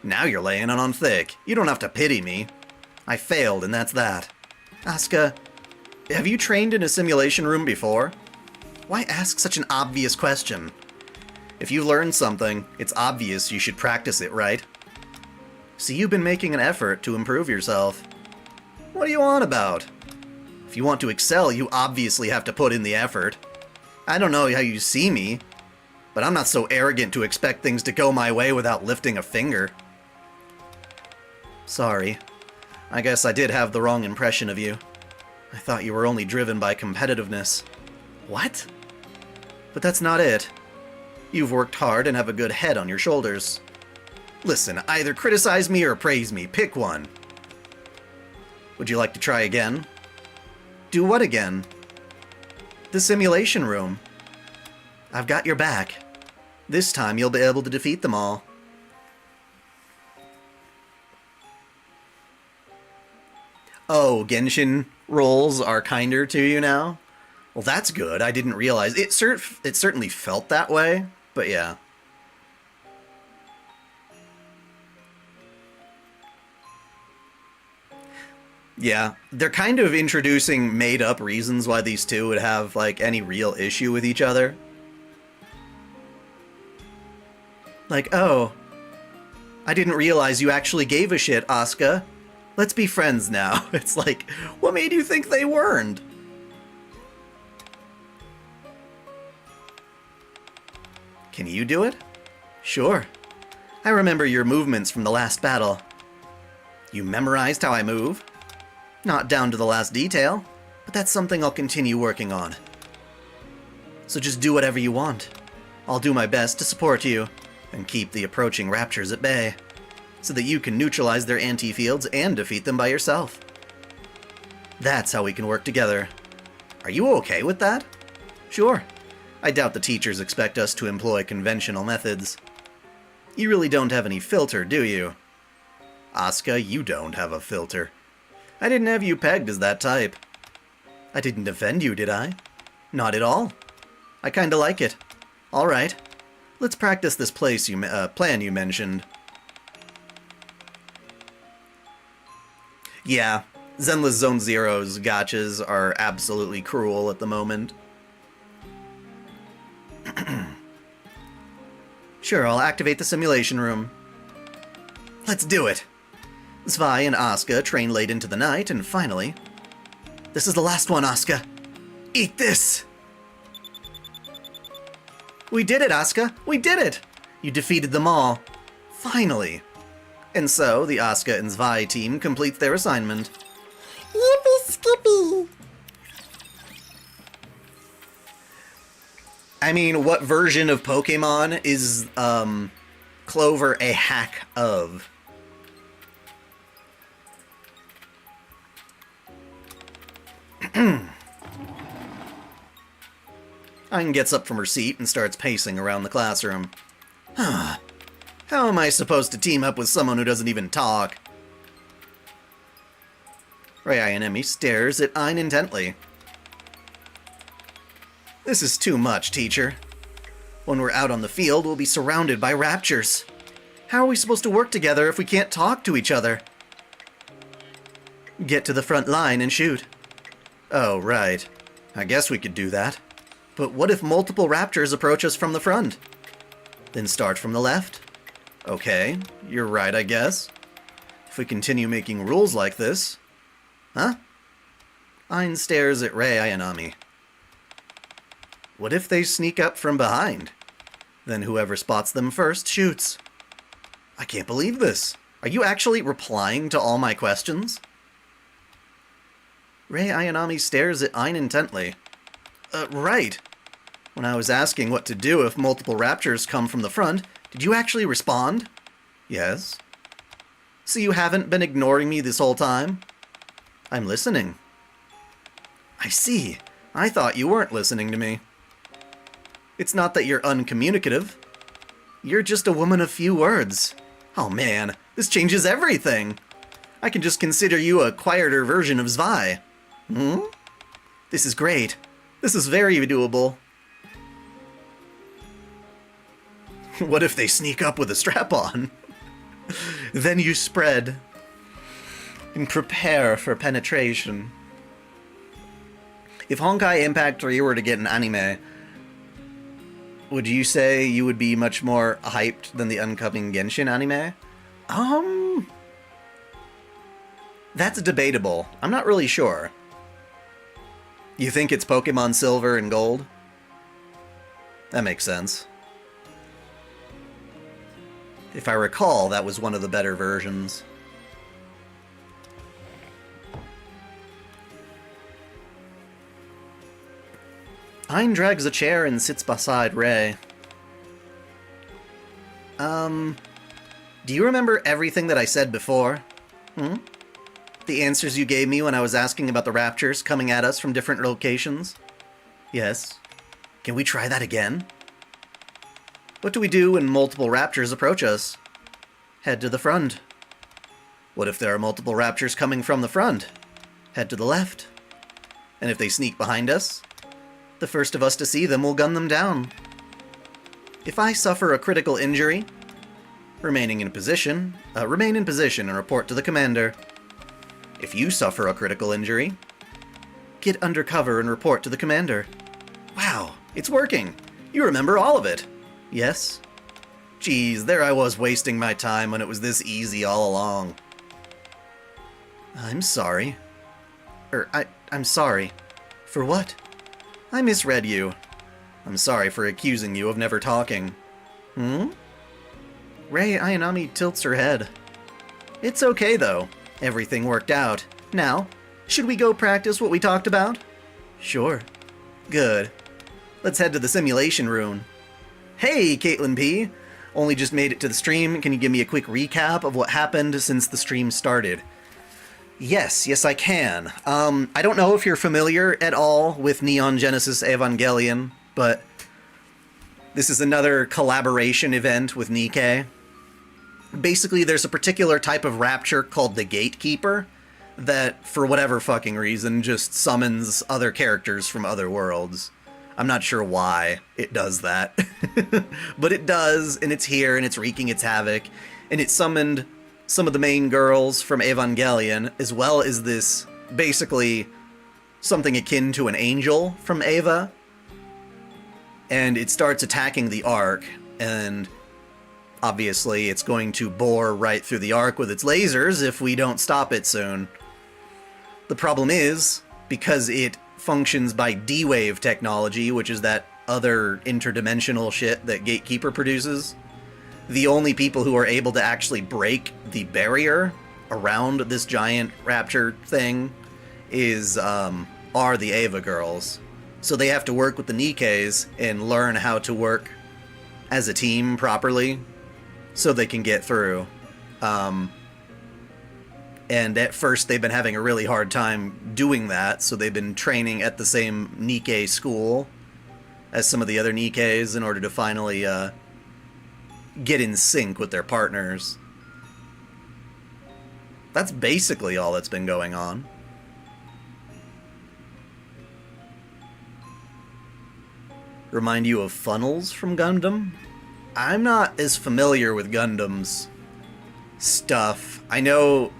[SPEAKER 2] Now you're laying it on thick. You don't have to pity me. I failed, and that's that. Asuka, have you trained in a simulation room before? Why ask such an obvious question? If you learned something, it's obvious you should practice it, right? See, you've been making an effort to improve yourself. What are you on about? If you want to excel, you obviously have to put in the effort. I don't know how you see me, but I'm not so arrogant to expect things to go my way without lifting a finger. Sorry. I guess I did have the wrong impression of you. I thought you were only driven by competitiveness. What? But that's not it. You've worked hard and have a good head on your shoulders. Listen, either criticize me or praise me. Pick one. Would you like to try again? Do what again? The simulation room. I've got your back. This time you'll be able to defeat them all. Oh, Genshin roles are kinder to you now? Well, that's good. I didn't realize. It certainly felt that way, but yeah. Yeah, they're kind of introducing made-up reasons why these two would have, like, any real issue with each other. Like, oh, I didn't realize you actually gave a shit, Asuka. Let's be friends now. It's like, what made you think they weren't? Can you do it? Sure. I remember your movements from the last battle. You memorized how I move? Not down to the last detail, but that's something I'll continue working on. So just do whatever you want. I'll do my best to support you, and keep the approaching raptures at bay, so that you can neutralize their anti-fields and defeat them by yourself. That's how we can work together. Are you okay with that? Sure. I doubt the teachers expect us to employ conventional methods. You really don't have any filter, do you? Asuka, you don't have a filter. I didn't have you pegged as that type. I didn't offend you, did I? Not at all. I kinda like it. Alright. Let's practice this plan you mentioned. Yeah, Zenless Zone Zero's gotchas are absolutely cruel at the moment. Sure, I'll activate the simulation room. Let's do it! Zwei and Asuka train late into the night, and finally... This is the last one, Asuka! Eat this! We did it, Asuka! We did it! You defeated them all. Finally! And so, the Asuka and Zwei team completes their assignment.
[SPEAKER 4] Yippee skippy!
[SPEAKER 2] I mean, what version of Pokemon is, Clover a hack of? Ayn gets up from her seat and starts pacing around the classroom. How am I supposed to team up with someone who doesn't even talk? Rei Ayanami stares at Ayn intently. This is too much, teacher. When we're out on the field, we'll be surrounded by raptures. How are we supposed to work together if we can't talk to each other? Get to the front line and shoot. Oh, right. I guess we could do that. But what if multiple raptors approach us from the front? Then start from the left. Okay, you're right, I guess. If we continue making rules like this... Huh? Ayn stares at Rei Ayanami. What if they sneak up from behind? Then whoever spots them first shoots. I can't believe this. Are you actually replying to all my questions? Rei Ayanami stares at Ayn intently. Right. When I was asking what to do if multiple raptors come from the front, did you actually respond? Yes. So you haven't been ignoring me this whole time? I'm listening. I see. I thought you weren't listening to me. It's not that you're uncommunicative. You're just a woman of few words. Oh man, this changes everything. I can just consider you a quieter version of Zwei. This is great. This is very doable. What if they sneak up with a strap-on? Then you spread and prepare for penetration. If Honkai Impact 3 were to get an anime, would you say you would be much more hyped than the oncoming Genshin anime? That's debatable. I'm not really sure. You think it's Pokemon Silver and Gold? That makes sense. If I recall, that was one of the better versions. Pine drags a chair and sits beside Ray. Do you remember everything that I said before? The answers you gave me when I was asking about the raptures coming at us from different locations? Yes. Can we try that again? What do we do when multiple raptors approach us? Head to the front. What if there are multiple raptors coming from the front? Head to the left. And if they sneak behind us, the first of us to see them will gun them down. If I suffer a critical injury, remain in position and report to the commander. If you suffer a critical injury, get under cover and report to the commander. Wow, it's working! You remember all of it! Yes? Geez, there I was wasting my time when it was this easy all along. I'm sorry. I'm sorry. For what? I misread you. I'm sorry for accusing you of never talking. Rei Ayanami tilts her head. It's okay, though. Everything worked out. Now, should we go practice what we talked about? Sure. Good. Let's head to the simulation room. Hey, Caitlin P. Only just made it to the stream. Can you give me a quick recap of what happened since the stream started? Yes, I can. I don't know if you're familiar at all with Neon Genesis Evangelion, but this is another collaboration event with Nikke. Basically, there's a particular type of rapture called the Gatekeeper that, for whatever fucking reason, just summons other characters from other worlds. I'm not sure why it does that. But it does, and it's here, and it's wreaking its havoc. And it summoned some of the main girls from Evangelion, as well as this, basically, something akin to an angel from Eva. And it starts attacking the Ark, and obviously it's going to bore right through the Ark with its lasers if we don't stop it soon. The problem is, because it functions by D-Wave technology, which is that other interdimensional shit that Gatekeeper produces, the only people who are able to actually break the barrier around this giant rapture thing are the Eva girls. So they have to work with the Nikkes and learn how to work as a team properly so they can get through. And at first they've been having a really hard time doing that, so they've been training at the same Nikke school as some of the other Nikkes in order to finally get in sync with their partners. That's basically all that's been going on. Remind you of funnels from Gundam? I'm not as familiar with Gundam's stuff. I know,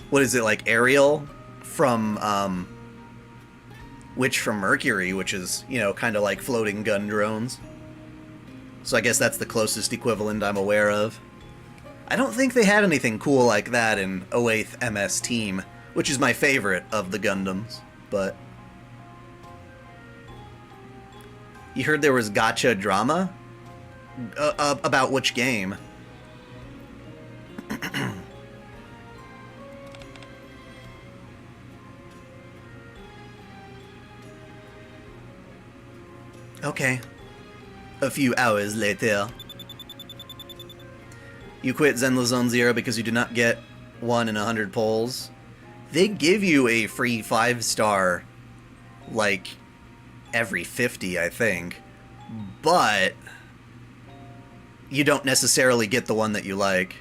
[SPEAKER 2] what is it, like Ariel from Witch from Mercury, which is, you know, kind of like floating gun drones. So I guess that's the closest equivalent I'm aware of. I don't think they had anything cool like that in 08th MS Team, which is my favorite of the Gundams, but... You heard there was gacha drama? About which game? Okay. A few hours later. You quit Zenless Zone Zero because you did not get 1 in 100 polls. They give you a free 5-star, like, every 50, I think. But you don't necessarily get the one that you like.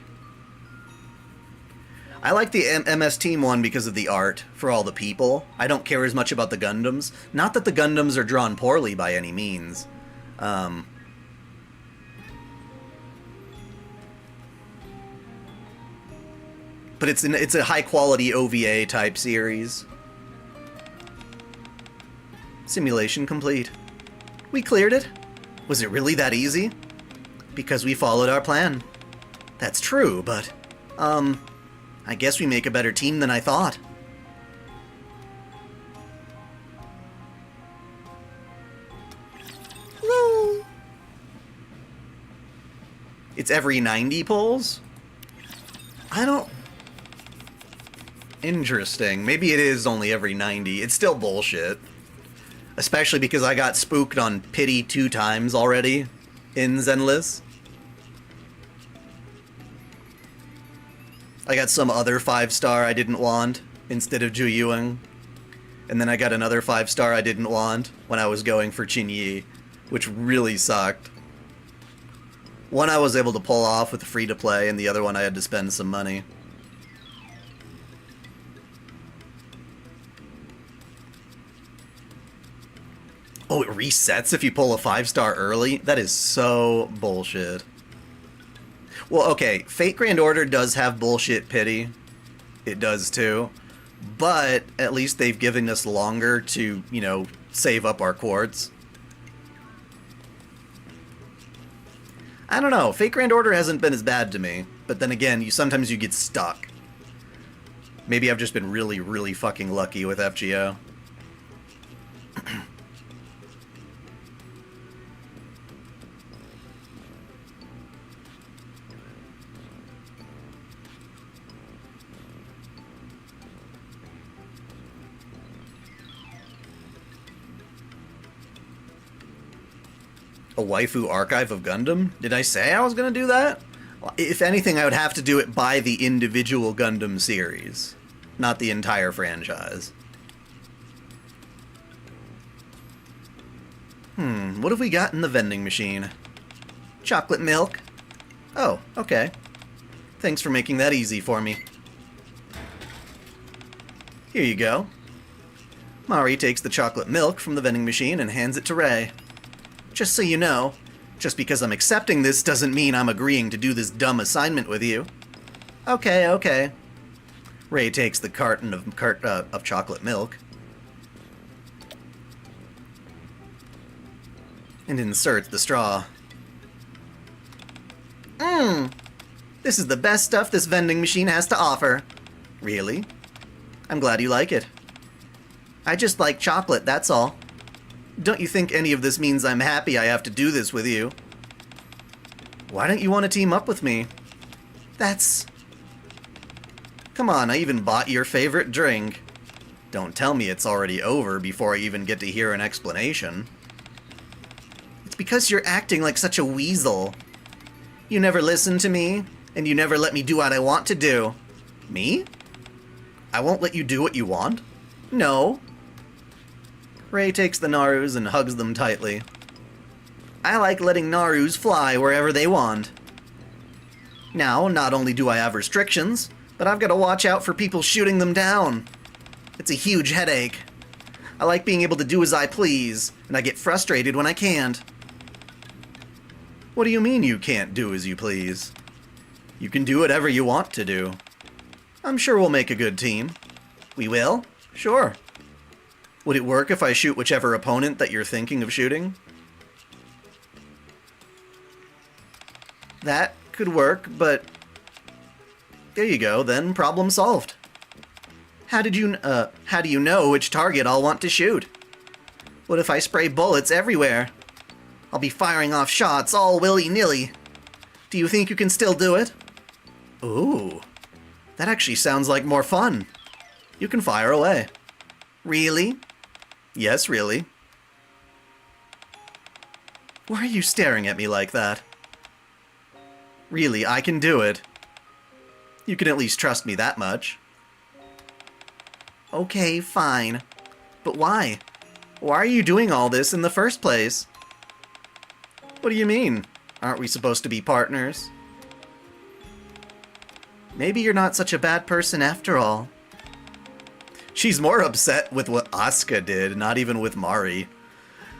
[SPEAKER 2] I like the MS Team one because of the art for all the people. I don't care as much about the Gundams. Not that the Gundams are drawn poorly by any means. But it's a high-quality OVA type series. Simulation complete. We cleared it. Was it really that easy? Because we followed our plan. That's true, but, I guess we make a better team than I thought.
[SPEAKER 4] Yay!
[SPEAKER 2] It's every 90 polls? I don't... Interesting. Maybe it is only every 90. It's still bullshit. Especially because I got spooked on Pity 2 times already in Zenless. I got some other 5-star I didn't want instead of Ju Yuing. And then I got another 5-star I didn't want when I was going for Qin Yi, which really sucked. One I was able to pull off with free-to-play, and the other one I had to spend some money. Oh, it resets if you pull a 5-star early? That is so bullshit. Well, okay, Fate Grand Order does have bullshit pity. It does too. But at least they've given us longer to, you know, save up our quartz. I don't know, Fate Grand Order hasn't been as bad to me. But then again, sometimes you get stuck. Maybe I've just been really, really fucking lucky with FGO. A waifu archive of Gundam? Did I say I was gonna do that? If anything, I would have to do it by the individual Gundam series, not the entire franchise. What have we got in the vending machine? Chocolate milk? Oh, okay. Thanks for making that easy for me. Here you go. Mari takes the chocolate milk from the vending machine and hands it to Rei. Just so you know, just because I'm accepting this doesn't mean I'm agreeing to do this dumb assignment with you. Okay, okay. Rei takes the carton of chocolate milk and inserts the straw. This is the best stuff this vending machine has to offer. Really? I'm glad you like it. I just like chocolate, that's all. Don't you think any of this means I'm happy I have to do this with you? Why don't you want to team up with me? Come on, I even bought your favorite drink. Don't tell me it's already over before I even get to hear an explanation. It's because you're acting like such a weasel. You never listen to me, and you never let me do what I want to do. Me? I won't let you do what you want? No. Rei takes the Narus and hugs them tightly. I like letting Narus fly wherever they want. Now, not only do I have restrictions, but I've got to watch out for people shooting them down. It's a huge headache. I like being able to do as I please, and I get frustrated when I can't. What do you mean you can't do as you please? You can do whatever you want to do. I'm sure we'll make a good team. We will? Sure. Would it work if I shoot whichever opponent that you're thinking of shooting? That could work, but... There you go, then problem solved. How do you know which target I'll want to shoot? What if I spray bullets everywhere? I'll be firing off shots all willy-nilly. Do you think you can still do it? Ooh, that actually sounds like more fun. You can fire away. Really? Yes, really. Why are you staring at me like that? Really, I can do it. You can at least trust me that much. Okay, fine. But why? Why are you doing all this in the first place? What do you mean? Aren't we supposed to be partners? Maybe you're not such a bad person after all. She's more upset with what Asuka did, not even with Mari.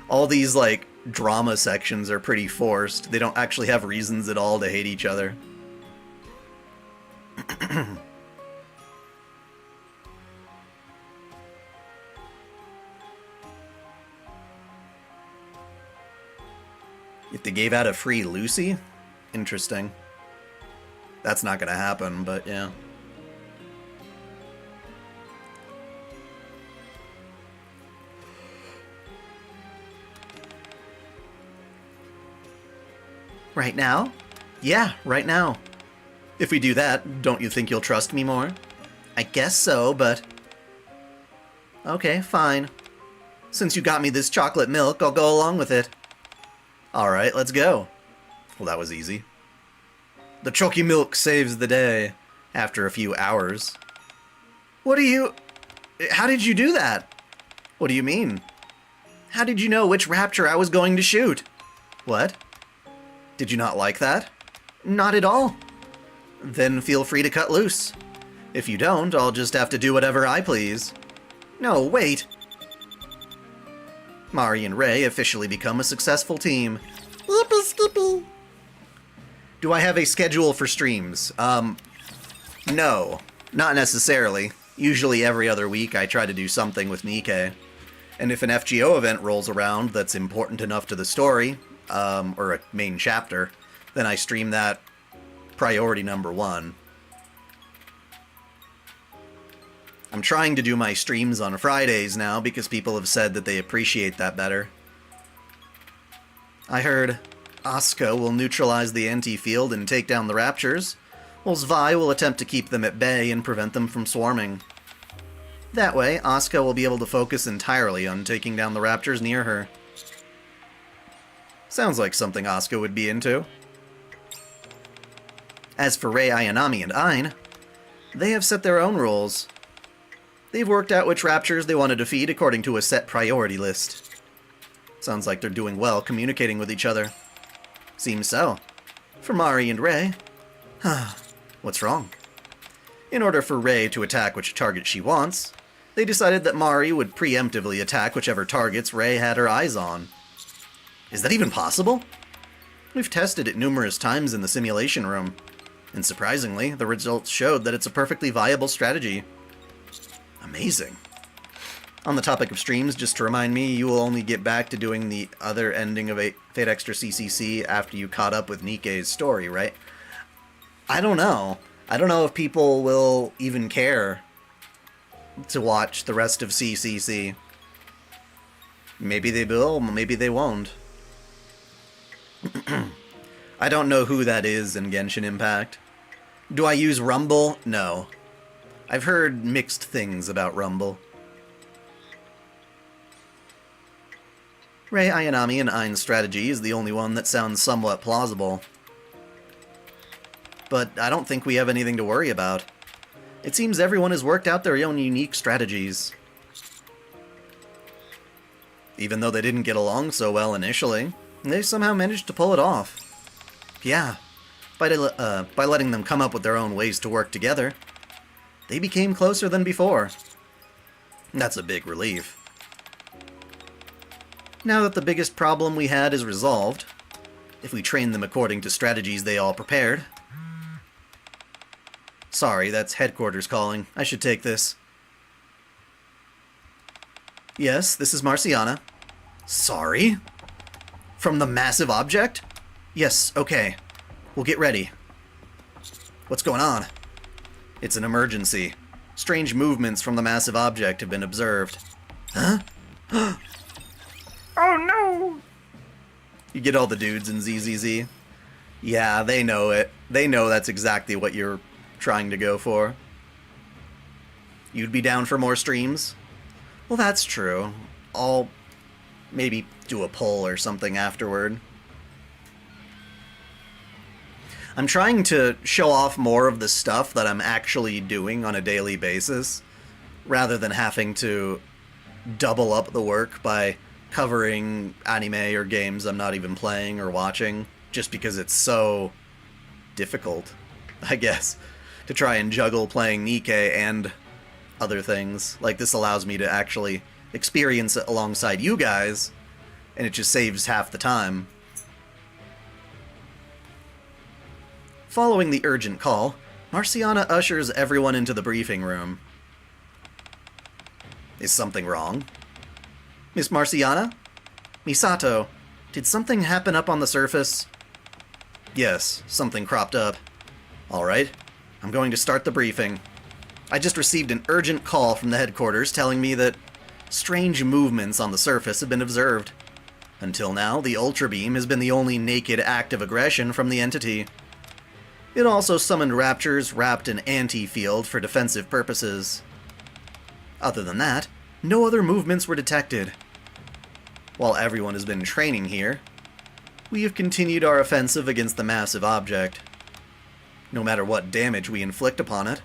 [SPEAKER 2] All these, like, drama sections are pretty forced. They don't actually have reasons at all to hate each other. If they gave out a free Lucy? Interesting. That's not gonna happen, but yeah. Right now? Yeah, right now. If we do that, don't you think you'll trust me more? I guess so, but... Okay, fine. Since you got me this chocolate milk, I'll go along with it. Alright, let's go. Well, that was easy. The chalky milk saves the day after a few hours. What do you... How did you do that? What do you mean? How did you know which rapture I was going to shoot? What? Did you not like that? Not at all. Then feel free to cut loose. If you don't, I'll just have to do whatever I please. No, wait. Mari and Ray officially become a successful team.
[SPEAKER 4] Yippee skippy.
[SPEAKER 2] Do I have a schedule for streams? No. Not necessarily. Usually every other week I try to do something with Nikke. And if an FGO event rolls around that's important enough to the story, or a main chapter, then I stream that priority number 1. I'm trying to do my streams on Fridays now because people have said that they appreciate that better. I heard Asuka will neutralize the anti-field and take down the Raptures, while Zwei will attempt to keep them at bay and prevent them from swarming. That way, Asuka will be able to focus entirely on taking down the Raptors near her. Sounds like something Asuka would be into. As for Rei Ayanami and Ain, they have set their own rules. They've worked out which Raptures they want to defeat according to a set priority list. Sounds like they're doing well communicating with each other. Seems so. For Mari and Rei. What's wrong? In order for Rei to attack which target she wants, they decided that Mari would preemptively attack whichever targets Rei had her eyes on. Is that even possible? We've tested it numerous times in the simulation room, and surprisingly, the results showed that it's a perfectly viable strategy. Amazing. On the topic of streams, just to remind me, you will only get back to doing the other ending of Fate Extra CCC after you caught up with Nikke's story, right? I don't know. I don't know if people will even care to watch the rest of CCC. Maybe they will, maybe they won't. I don't know who that is in Genshin Impact. Do I use Rumble? No. I've heard mixed things about Rumble. Rei Ayanami and Ain's strategy is the only one that sounds somewhat plausible. But I don't think we have anything to worry about. It seems everyone has worked out their own unique strategies. Even though they didn't get along so well initially, they somehow managed to pull it off. Yeah, by letting them come up with their own ways to work together, they became closer than before. That's a big relief. Now that the biggest problem we had is resolved, if we train them according to strategies they all prepared... Sorry, that's headquarters calling. I should take this. Yes, this is Marciana. Sorry? From the massive object? Yes, okay. We'll get ready. What's going on? It's an emergency. Strange movements from the massive object have been observed. Huh? Oh no! You get all the dudes in ZZZ? Yeah, they know it. They know that's exactly what you're trying to go for. You'd be down for more streams? Well, that's true. I'll maybe do a poll or something afterward. I'm trying to show off more of the stuff that I'm actually doing on a daily basis, rather than having to double up the work by covering anime or games I'm not even playing or watching, just because it's so difficult, I guess, to try and juggle playing Nikke and other things. Like, this allows me to actually experience it alongside you guys, and it just saves half the time. Following the urgent call, Marciana ushers everyone into the briefing room. Is something wrong? Miss Marciana? Misato, did something happen up on the surface? Yes, something cropped up. Alright, I'm going to start the briefing. I just received an urgent call from the headquarters telling me that strange movements on the surface have been observed. Until now, the Ultra Beam has been the only naked act of aggression from the entity. It also summoned Raptors wrapped in anti-field for defensive purposes. Other than that, no other movements were detected. While everyone has been training here, we have continued our offensive against the massive object. No matter what damage we inflict upon it,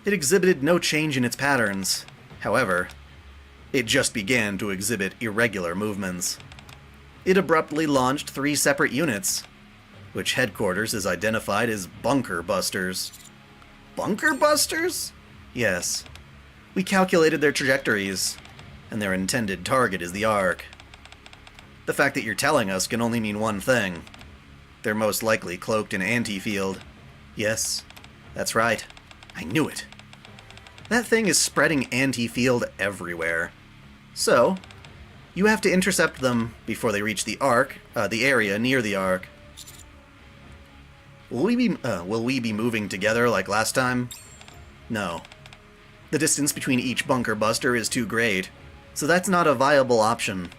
[SPEAKER 2] it exhibited no change in its patterns. However, it just began to exhibit irregular movements. It abruptly launched 3 separate units, which headquarters is identified as Bunker Busters. Bunker Busters? Yes. We calculated their trajectories, and their intended target is the Ark. The fact that you're telling us can only mean one thing. They're most likely cloaked in anti-field. Yes, that's right. I knew it. That thing is spreading anti-field everywhere. So, you have to intercept them before they reach the Ark, the area near the Ark. Will we be moving together like last time? No. The distance between each bunker buster is too great, so that's not a viable option.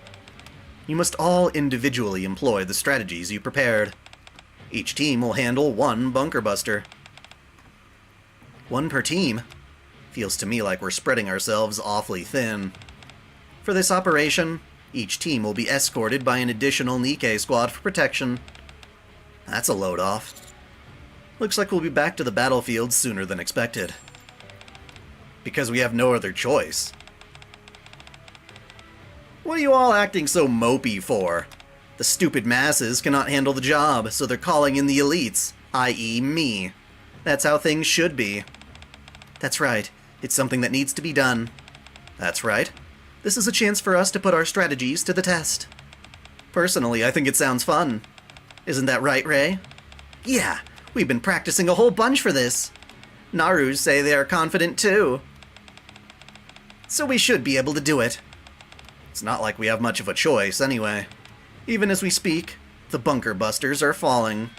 [SPEAKER 2] You must all individually employ the strategies you prepared. Each team will handle 1 bunker buster. 1 per team? Feels to me like we're spreading ourselves awfully thin. For this operation, each team will be escorted by an additional Nikke squad for protection. That's a load off. Looks like we'll be back to the battlefield sooner than expected. Because we have no other choice. What are you all acting so mopey for? The stupid masses cannot handle the job, so they're calling in the elites, i.e. me. That's how things should be. That's right, it's something that needs to be done. That's right, this is a chance for us to put our strategies to the test. Personally, I think it sounds fun. Isn't that right, Ray? Yeah, we've been practicing a whole bunch for this. Narus say they are confident too. So we should be able to do it. It's not like we have much of a choice, anyway. Even as we speak, the bunker busters are falling.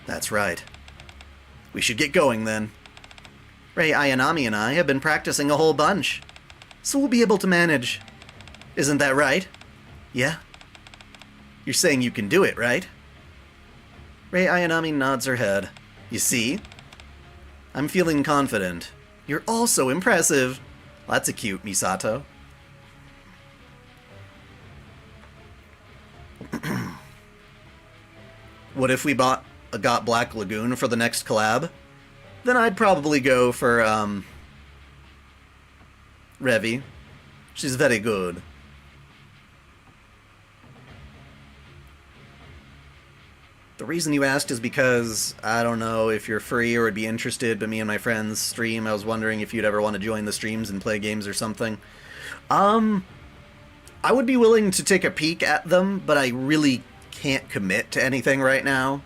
[SPEAKER 2] That's right. We should get going, then. Rei Ayanami and I have been practicing a whole bunch, so we'll be able to manage. Isn't that right? Yeah? You're saying you can do it, right? Rei Ayanami nods her head. You see? I'm feeling confident. You're all so impressive. That's a cute Misato. What if we got Black Lagoon for the next collab? Then I'd probably go for, Revi. She's very good. The reason you asked is because I don't know if you're free or would be interested, but me and my friends stream. I was wondering if you'd ever want to join the streams and play games or something. I would be willing to take a peek at them, but I really can't commit to anything right now.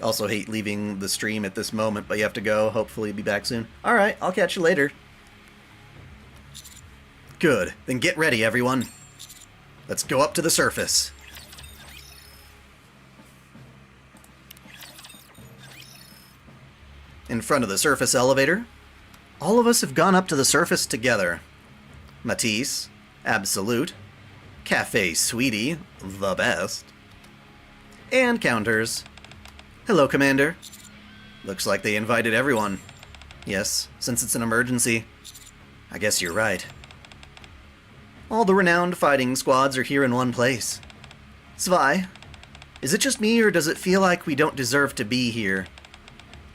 [SPEAKER 2] Also hate leaving the stream at this moment, but you have to go. Hopefully be back soon. Alright, I'll catch you later. Good. Then get ready, everyone. Let's go up to the surface. In front of the surface elevator, all of us have gone up to the surface together. Matisse, Absolute, Cafe Sweetie, the best, and Counters. Hello, Commander. Looks like they invited everyone. Yes, since it's an emergency. I guess you're right. All the renowned fighting squads are here in one place. Zwei, is it just me or does it feel like we don't deserve to be here?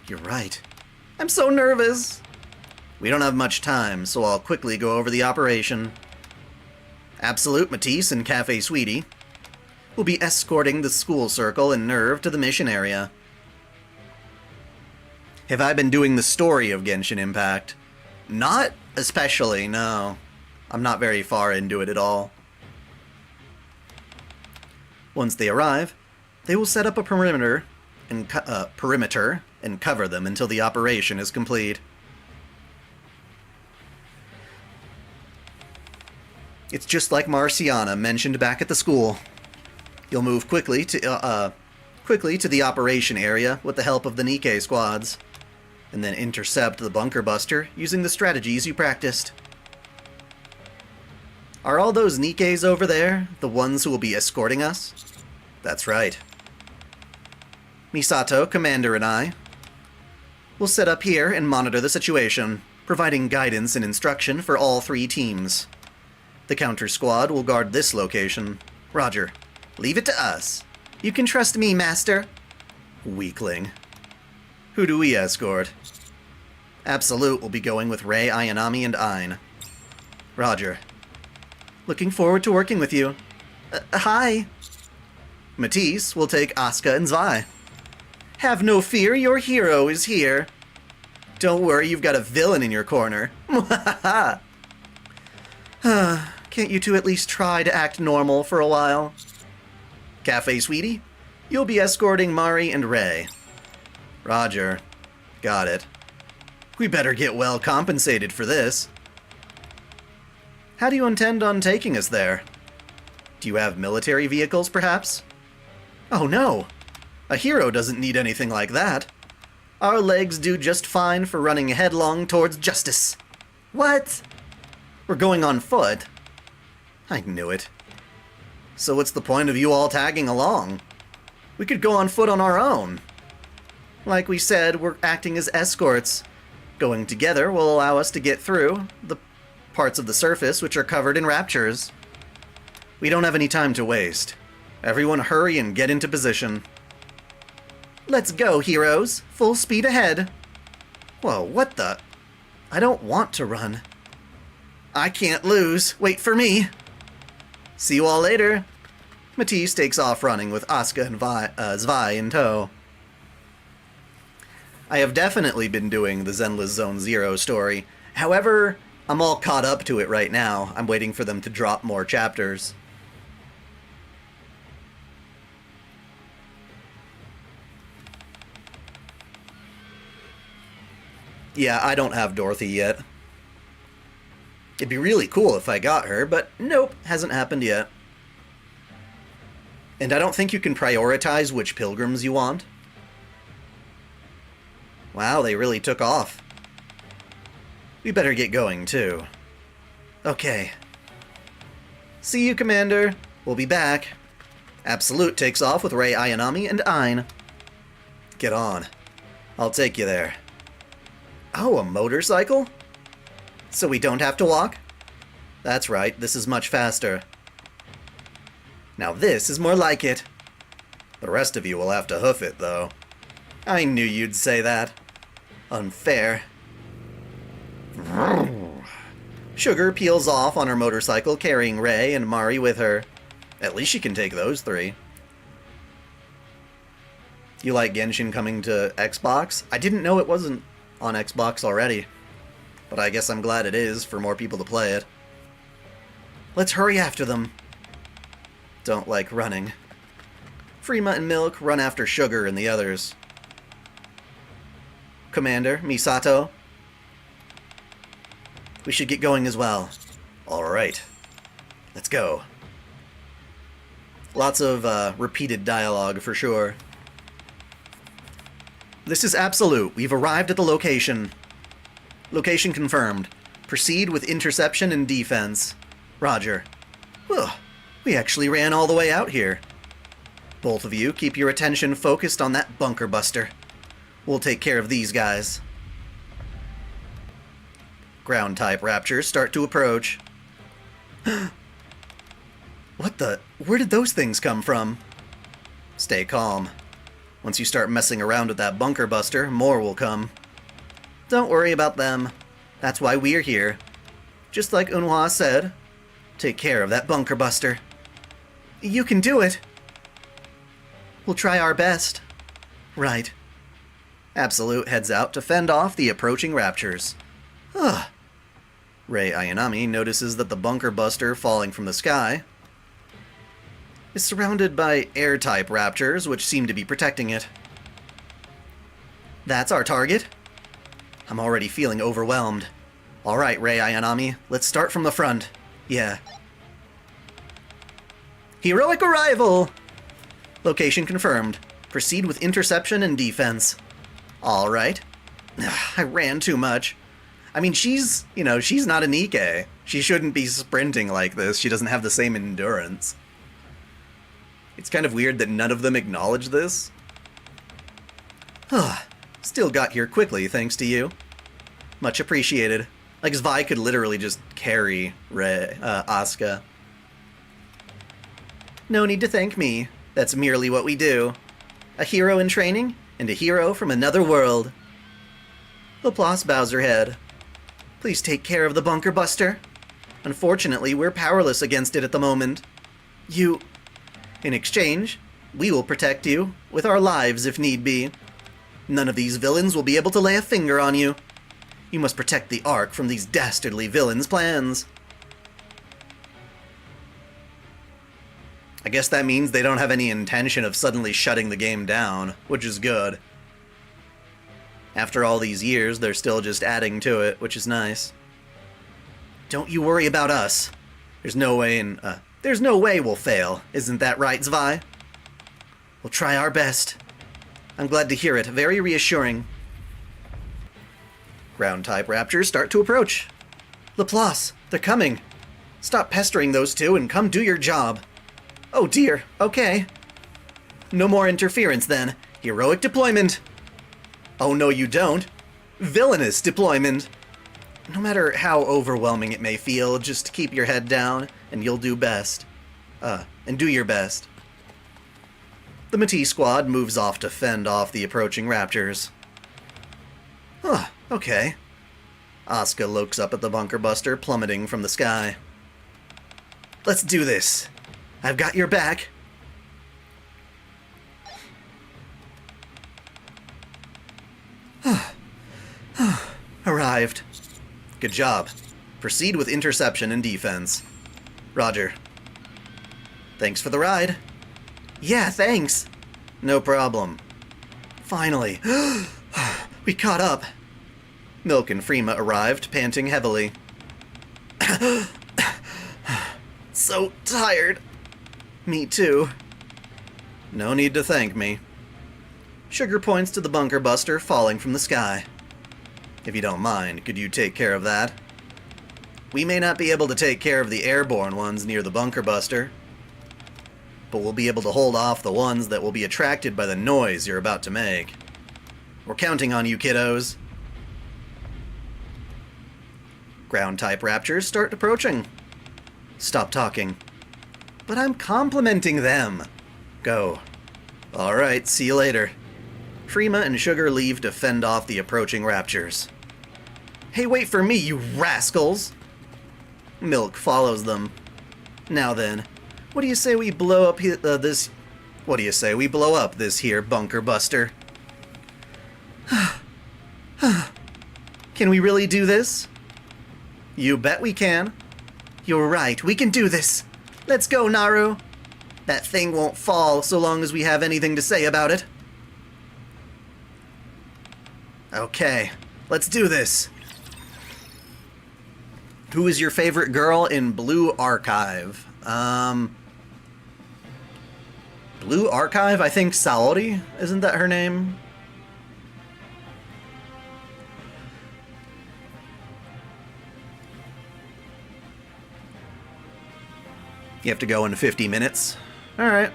[SPEAKER 2] You're right. I'm so nervous. We don't have much time, so I'll quickly go over the operation. Absolute, Matisse, and Cafe Sweetie will be escorting the school circle and Nerve to the mission area. Have I been doing the story of Genshin Impact? Not especially, no. I'm not very far into it at all. Once they arrive, they will set up a perimeter and cover them until the operation is complete. It's just like Marciana mentioned back at the school. You'll move quickly to the operation area with the help of the Nikke squads, and then intercept the bunker buster using the strategies you practiced. Are all those Nikkes over there the ones who will be escorting us? That's right. Misato, Commander, and I will set up here and monitor the situation, providing guidance and instruction for all 3 teams. The counter squad will guard this location. Roger. Leave it to us. You can trust me, Master. Weakling. Who do we escort? Absolute will be going with Rei, Ayanami, and Ain. Roger. Looking forward to working with you. Hi. Matisse will take Asuka and Zwei. Have no fear, your hero is here. Don't worry, you've got a villain in your corner. Can't you two at least try to act normal for a while? Cafe Sweetie, you'll be escorting Mari and Rei. Roger. Got it. We better get well compensated for this. How do you intend on taking us there? Do you have military vehicles, perhaps? Oh no! A hero doesn't need anything like that. Our legs do just fine for running headlong towards justice. What? We're going on foot. I knew it. So what's the point of you all tagging along? We could go on foot on our own. Like we said, we're acting as escorts. Going together will allow us to get through the parts of the surface which are covered in raptures. We don't have any time to waste. Everyone hurry and get into position. Let's go, heroes. Full speed ahead. Whoa, what the? I don't want to run. I can't lose. Wait for me. See you all later. Matisse takes off running with Asuka and Zwei in tow. I have definitely been doing the Zenless Zone Zero story. However, I'm all caught up to it right now. I'm waiting for them to drop more chapters. Yeah, I don't have Dorothy yet. It'd be really cool if I got her, but nope, hasn't happened yet. And I don't think you can prioritize which pilgrims you want. Wow, they really took off. We better get going, too. Okay. See you, Commander. We'll be back. Absolute takes off with Rei, Ayanami, and Ain. Get on. I'll take you there. Oh, a motorcycle? So we don't have to walk? That's right, this is much faster. Now this is more like it. The rest of you will have to hoof it, though. I knew you'd say that. Unfair. Sugar peels off on her motorcycle, carrying Rei and Mari with her. At least she can take those 3. You like Genshin coming to Xbox? I didn't know it wasn't on Xbox already. But I guess I'm glad it is, for more people to play it. Let's hurry after them. Don't like running. Frima and Milk run after Sugar and the others. Commander, Misato. We should get going as well. Alright. Let's go. Lots of repeated dialogue for sure. This is Absolute. We've arrived at the location. Location confirmed. Proceed with interception and defense. Roger. Ugh, we actually ran all the way out here. Both of you, keep your attention focused on that bunker buster. We'll take care of these guys. Ground-type raptors start to approach. What the? Where did those things come from? Stay calm. Once you start messing around with that bunker buster, more will come. Don't worry about them. That's why we're here. Just like Eunhwa said, take care of that bunker buster. You can do it. We'll try our best. Right. Absolute heads out to fend off the approaching raptures. Ugh. Rei Ayanami notices that the bunker buster falling from the sky is surrounded by air-type raptors, which seem to be protecting it. That's our target. I'm already feeling overwhelmed. Alright, Rei Ayanami, let's start from the front. Yeah. Heroic arrival! Location confirmed. Proceed with interception and defense. Alright. I ran too much. I mean, she's not a Nikke. She shouldn't be sprinting like this. She doesn't have the same endurance. It's kind of weird that none of them acknowledge this. Still got here quickly, thanks to you. Much appreciated. Like, Zvi could literally just carry Asuka. No need to thank me. That's merely what we do. A hero in training, and a hero from another world. Laplace bows her head. Please take care of the bunker buster. Unfortunately, we're powerless against it at the moment. In exchange, we will protect you, with our lives if need be. None of these villains will be able to lay a finger on you. You must protect the Ark from these dastardly villains' plans. I guess that means they don't have any intention of suddenly shutting the game down, which is good. After all these years, they're still just adding to it, which is nice. Don't you worry about us. There's no way we'll fail, isn't that right, Zvi? We'll try our best. I'm glad to hear it. Very reassuring. Ground-type raptors start to approach. Laplace, they're coming. Stop pestering those two and come do your job. Oh dear, okay. No more interference then. Heroic deployment. Oh no you don't. Villainous deployment. No matter how overwhelming it may feel, just keep your head down and you'll do best. And do your best. The Matisse squad moves off to fend off the approaching raptors. Okay. Asuka looks up at the bunker buster plummeting from the sky. Let's do this. I've got your back. Arrived. Good job. Proceed with interception and defense. Roger. Thanks for the ride. Yeah, thanks. No problem. Finally. We caught up. Milk and Freema arrived, panting heavily. So tired. Me too. No need to thank me. Sugar points to the bunker buster falling from the sky. If you don't mind, could you take care of that? We may not be able to take care of the airborne ones near the bunker buster, but we'll be able to hold off the ones that will be attracted by the noise you're about to make. We're counting on you, kiddos. Ground-type raptors start approaching. Stop talking. But I'm complimenting them. Go. Alright, see you later. Freema and Sugar leave to fend off the approaching raptors. Hey, wait for me, you rascals! Milk follows them. Now then, what do you say we blow up this... What do you say we blow up this here bunker buster? Can we really do this? You bet we can. You're right, we can do this. Let's go, Naru. That thing won't fall so long as we have anything to say about it. Okay, let's do this. Who is your favorite girl in Blue Archive? Blue Archive? I think Saori? Isn't that her name? You have to go in 50 minutes. Alright.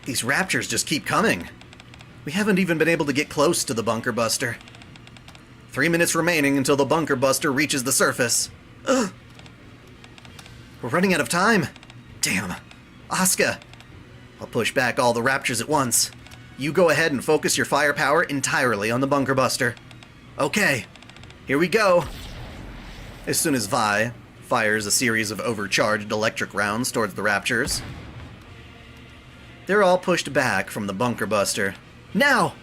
[SPEAKER 2] These raptors just keep coming. We haven't even been able to get close to the bunker buster. 3 minutes remaining until the bunker buster reaches the surface. Ugh. We're running out of time. Damn. Asuka. I'll push back all the raptors at once. You go ahead and focus your firepower entirely on the bunker buster. Okay, here we go. As soon as Vi fires a series of overcharged electric rounds towards the raptors, they're all pushed back from the bunker buster. Now!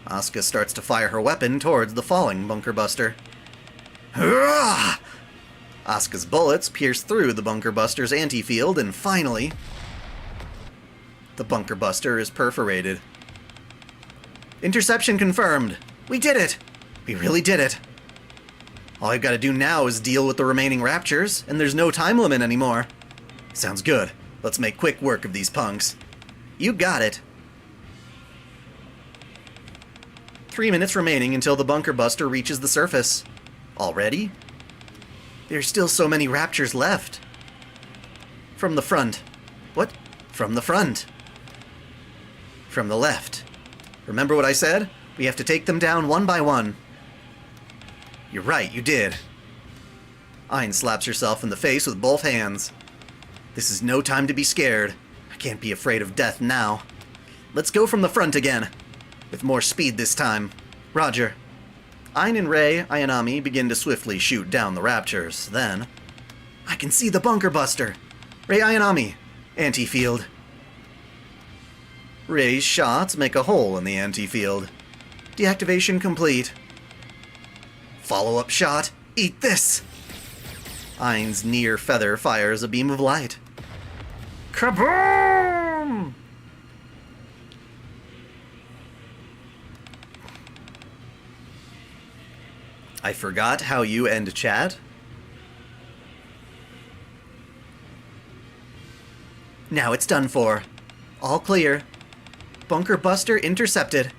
[SPEAKER 2] Asuka starts to fire her weapon towards the falling bunker buster. Hurrah! Asuka's bullets pierce through the bunker buster's anti-field, and finally, the bunker buster is perforated. Interception confirmed. We did it! We really did it. All I've got to do now is deal with the remaining raptors, and there's no time limit anymore. Sounds good. Let's make quick work of these punks. You got it. 3 minutes remaining until the bunker buster reaches the surface. Already? There's still so many raptors left. From the front. What? From the front. From the left. Remember what I said? We have to take them down one by one. You're right, you did. Ayn slaps herself in the face with both hands. This is no time to be scared. I can't be afraid of death now. Let's go from the front again. With more speed this time. Roger. Ayn and Rei Ayanami begin to swiftly shoot down the raptors. Then, I can see the bunker buster. Rei Ayanami, anti-field. Rei's shots make a hole in the anti-field. Deactivation complete. Follow-up shot. Eat this! Ayn's near feather fires a beam of light. Kaboom! I forgot how you end chat. Now it's done for. All clear. Bunker buster intercepted.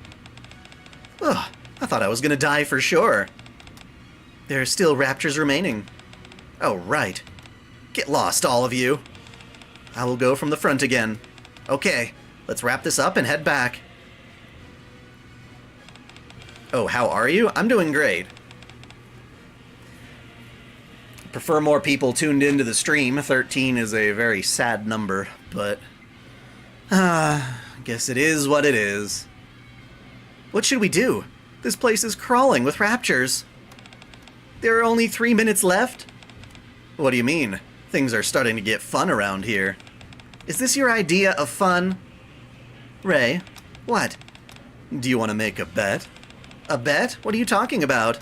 [SPEAKER 2] Ugh, I thought I was gonna die for sure. There are still raptors remaining. Oh, right. Get lost, all of you. I will go from the front again. Okay, let's wrap this up and head back. Oh, how are you? I'm doing great. Prefer more people tuned into the stream. 13 is a very sad number, but... guess it is what it is. What should we do? This place is crawling with raptors. There are only 3 minutes left? What do you mean? Things are starting to get fun around here. Is this your idea of fun? Rei, what? Do you want to make a bet? A bet? What are you talking about?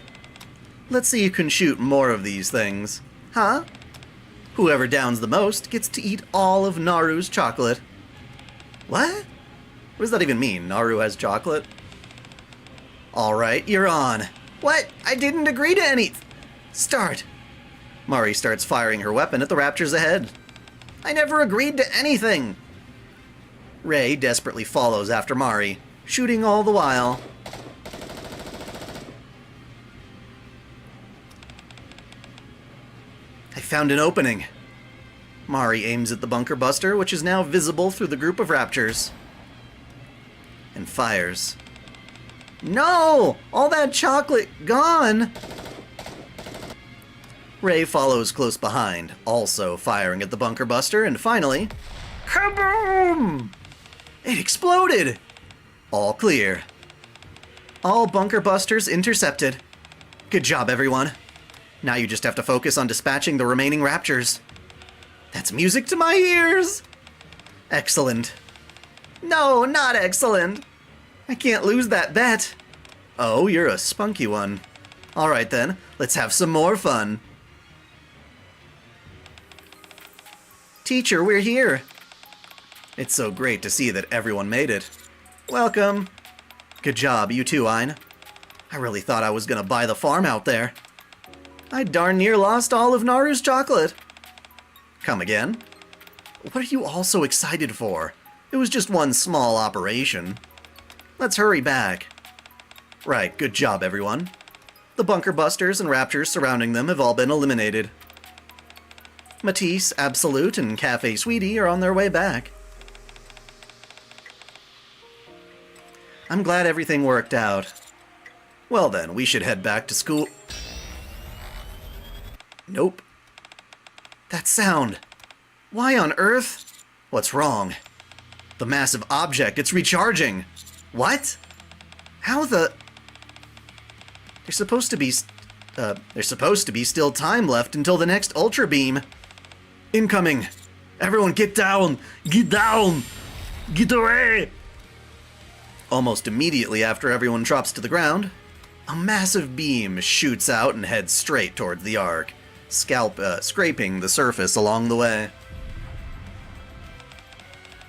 [SPEAKER 2] Let's see who can shoot more of these things. Huh? Whoever downs the most gets to eat all of Naru's chocolate. What? What does that even mean? Naru has chocolate? Alright, you're on. What? I didn't agree to any... Start. Mari starts firing her weapon at the raptors ahead. I never agreed to anything. Rei desperately follows after Mari, shooting all the while. I found an opening. Mari aims at the bunker buster, which is now visible through the group of raptors. And fires. No! All that chocolate gone! Rei follows close behind, also firing at the bunker buster, and finally... Kaboom! It exploded! All clear. All bunker busters intercepted. Good job, everyone. Now you just have to focus on dispatching the remaining raptors. That's music to my ears! Excellent. No, not excellent. I can't lose that bet. Oh, you're a spunky one. Alright then, let's have some more fun. Teacher, we're here. It's so great to see that everyone made it. Welcome. Good job, you too, Ayn. I really thought I was gonna buy the farm out there. I darn near lost all of Naru's chocolate. Come again? What are you all so excited for? It was just one small operation. Let's hurry back. Right, good job, everyone. The bunker busters and raptors surrounding them have all been eliminated. Matisse, Absolute, and Cafe Sweetie are on their way back. I'm glad everything worked out. Well then, we should head back to school. Nope. That sound. Why on earth? What's wrong? The massive object, it's recharging. What? How the... There's supposed to be still time left until the next Ultra Beam. Incoming! Everyone get down! Get down! Get away! Almost immediately after everyone drops to the ground, a massive beam shoots out and heads straight towards the Ark, scraping the surface along the way.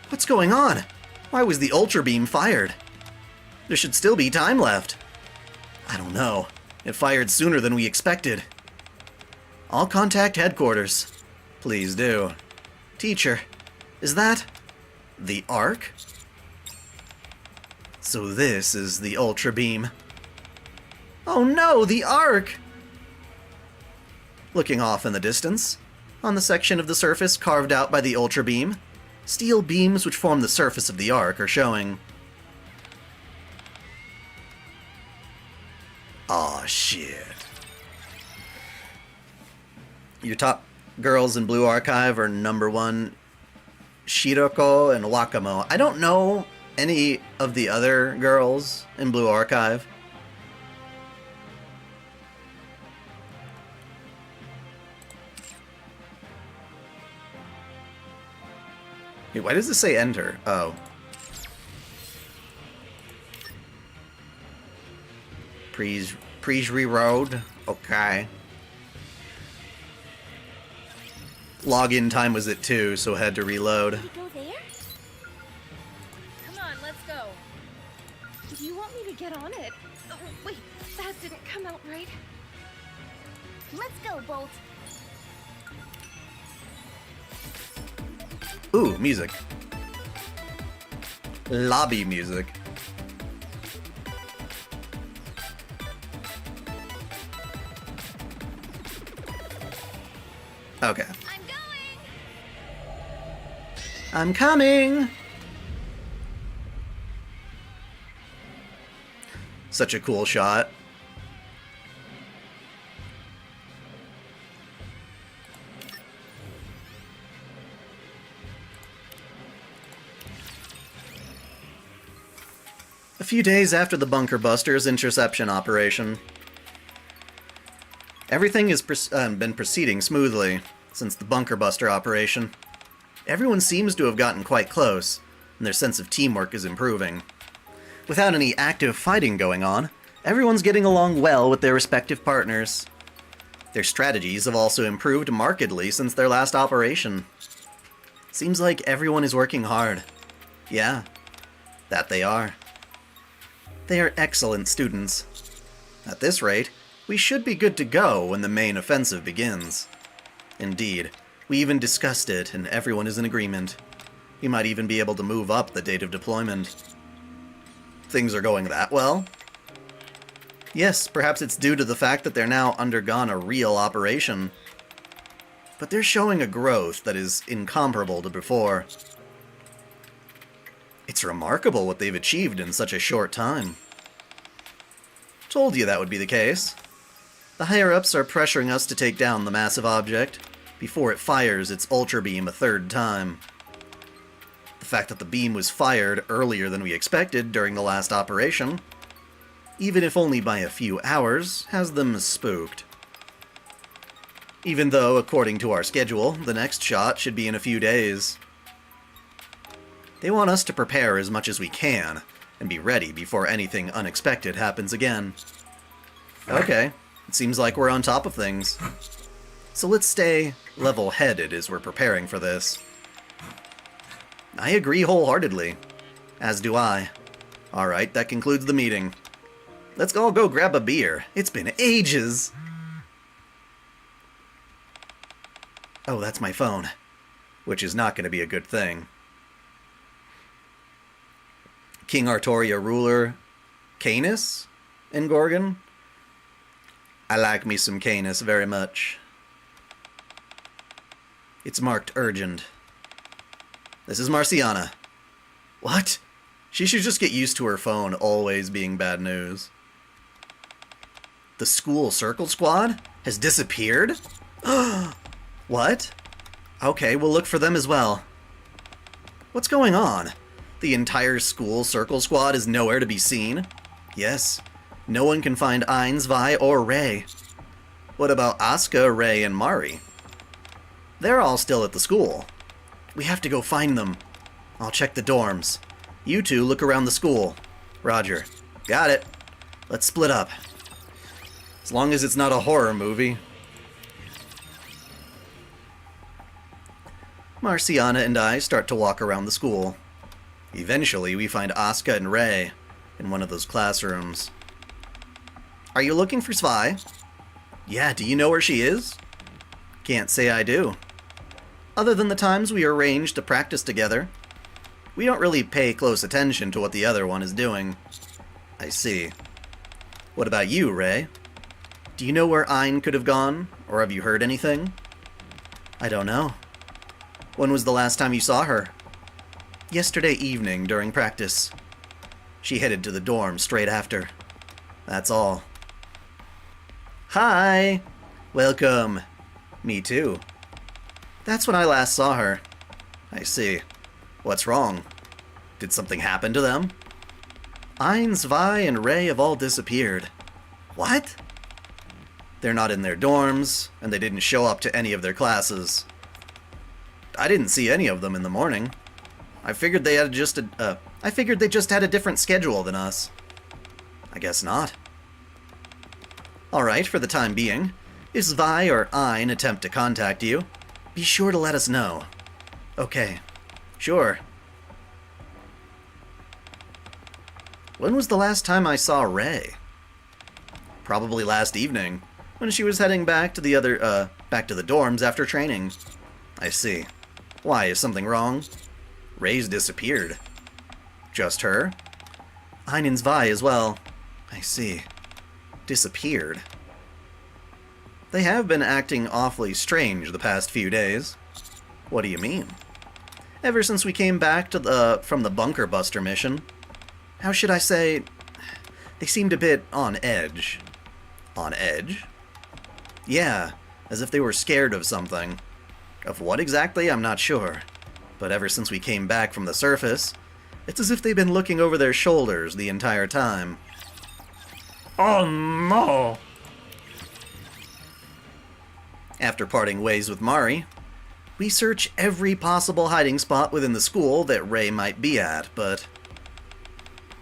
[SPEAKER 2] What's going on? Why was the Ultra Beam fired? There should still be time left. I don't know. It fired sooner than we expected. I'll contact headquarters. Please do. Teacher, is that the Ark? So this is the Ultra Beam. Oh no, the Ark! Looking off in the distance, on the section of the surface carved out by the Ultra Beam, steel beams which form the surface of the arc are showing. Aw, shit. Your top girls in Blue Archive are number 1, Shiroko and Wakamo. I don't know any of the other girls in Blue Archive. Wait, why does this say enter? Oh. Prejri Road? Okay. Login time was at 2, so had to reload.
[SPEAKER 3] Did we go there?
[SPEAKER 5] Come on, let's go.
[SPEAKER 6] Do you want me to get on it? Oh, wait, that didn't come out right.
[SPEAKER 3] Let's go, Bolt.
[SPEAKER 2] Ooh, music. Lobby music. Okay.
[SPEAKER 3] I'm going!
[SPEAKER 2] I'm coming! Such a cool shot. A few days after the Bunker Buster's interception operation, everything has been proceeding smoothly since the Bunker Buster operation. Everyone seems to have gotten quite close, and their sense of teamwork is improving. Without any active fighting going on, everyone's getting along well with their respective partners. Their strategies have also improved markedly since their last operation. Seems like everyone is working hard. Yeah, that they are. They are excellent students. At this rate, we should be good to go when the main offensive begins. Indeed, we even discussed it and everyone is in agreement. We might even be able to move up the date of deployment. Things are going that well? Yes, perhaps it's due to the fact that they're now undergone a real operation. But they're showing a growth that is incomparable to before. It's remarkable what they've achieved in such a short time. Told you that would be the case. The higher-ups are pressuring us to take down the massive object before it fires its Ultra Beam a third time. The fact that the beam was fired earlier than we expected during the last operation, even if only by a few hours, has them spooked. Even though, according to our schedule, the next shot should be in a few days. They want us to prepare as much as we can, and be ready before anything unexpected happens again. Okay, it seems like we're on top of things. So let's stay level-headed as we're preparing for this. I agree wholeheartedly. As do I. Alright, that concludes the meeting. Let's all go grab a beer. It's been ages! Oh, that's my phone. Which is not going to be a good thing. King Artoria ruler Canis in Gorgon? I like me some Canis very much. It's marked urgent. This is Marciana. What? She should just get used to her phone always being bad news. The school circle squad has disappeared? What? Okay, we'll look for them as well. What's going on? The entire school circle squad is nowhere to be seen? Yes, no one can find Ainz, Vi, or Ray. What about Asuka, Ray, and Mari? They're all still at the school. We have to go find them. I'll check the dorms. You two look around the school. Roger. Got it. Let's split up. As long as it's not a horror movie. Marciana and I start to walk around the school. Eventually, we find Asuka and Ray in one of those classrooms. Are you looking for Svi? Yeah, do you know where she is? Can't say I do. Other than the times we arrange to practice together, we don't really pay close attention to what the other one is doing. I see. What about you, Ray? Do you know where Ain could have gone Or have you heard anything? I don't know. When was the last time you saw her? Yesterday evening during practice. She headed to the dorm straight after. That's all. Hi! Welcome. Me too. That's when I last saw her. I see. What's wrong? Did something happen to them? Ainz, Vi, and Ray have all disappeared. What? They're not in their dorms, and they didn't show up to any of their classes. I didn't see any of them in the morning. I figured they just had a different schedule than us. I guess not. Alright, for the time being, if Zvi or Ein attempt to contact you, be sure to let us know. Okay. Sure. When was the last time I saw Ray? Probably last evening, when she was heading back to the dorms after training. I see. Why, is something wrong? Ray's disappeared. Just her? Ein and Zvi as well. I see. Disappeared. They have been acting awfully strange the past few days. What do you mean? Ever since we came back from the bunker buster mission. How should I say? They seemed a bit on edge. On edge? Yeah, as if they were scared of something. Of what exactly, I'm not sure. But ever since we came back from the surface, it's as if they've been looking over their shoulders the entire time.
[SPEAKER 4] Oh no!
[SPEAKER 2] After parting ways with Mari, we search every possible hiding spot within the school that Ray might be at, but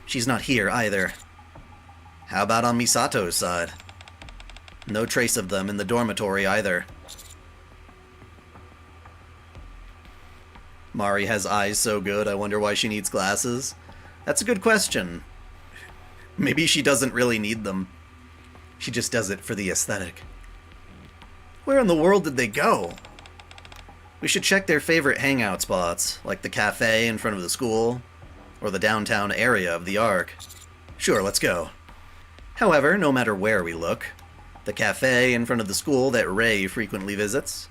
[SPEAKER 2] she's not here either. How about on Misato's side? No trace of them in the dormitory either. Mari has eyes so good, I wonder why she needs glasses. That's a good question. Maybe she doesn't really need them. She just does it for the aesthetic. Where in the world did they go? We should check their favorite hangout spots, like the cafe in front of the school, or the downtown area of the Ark. Sure, let's go. However, no matter where we look, the cafe in front of the school that Ray frequently visits,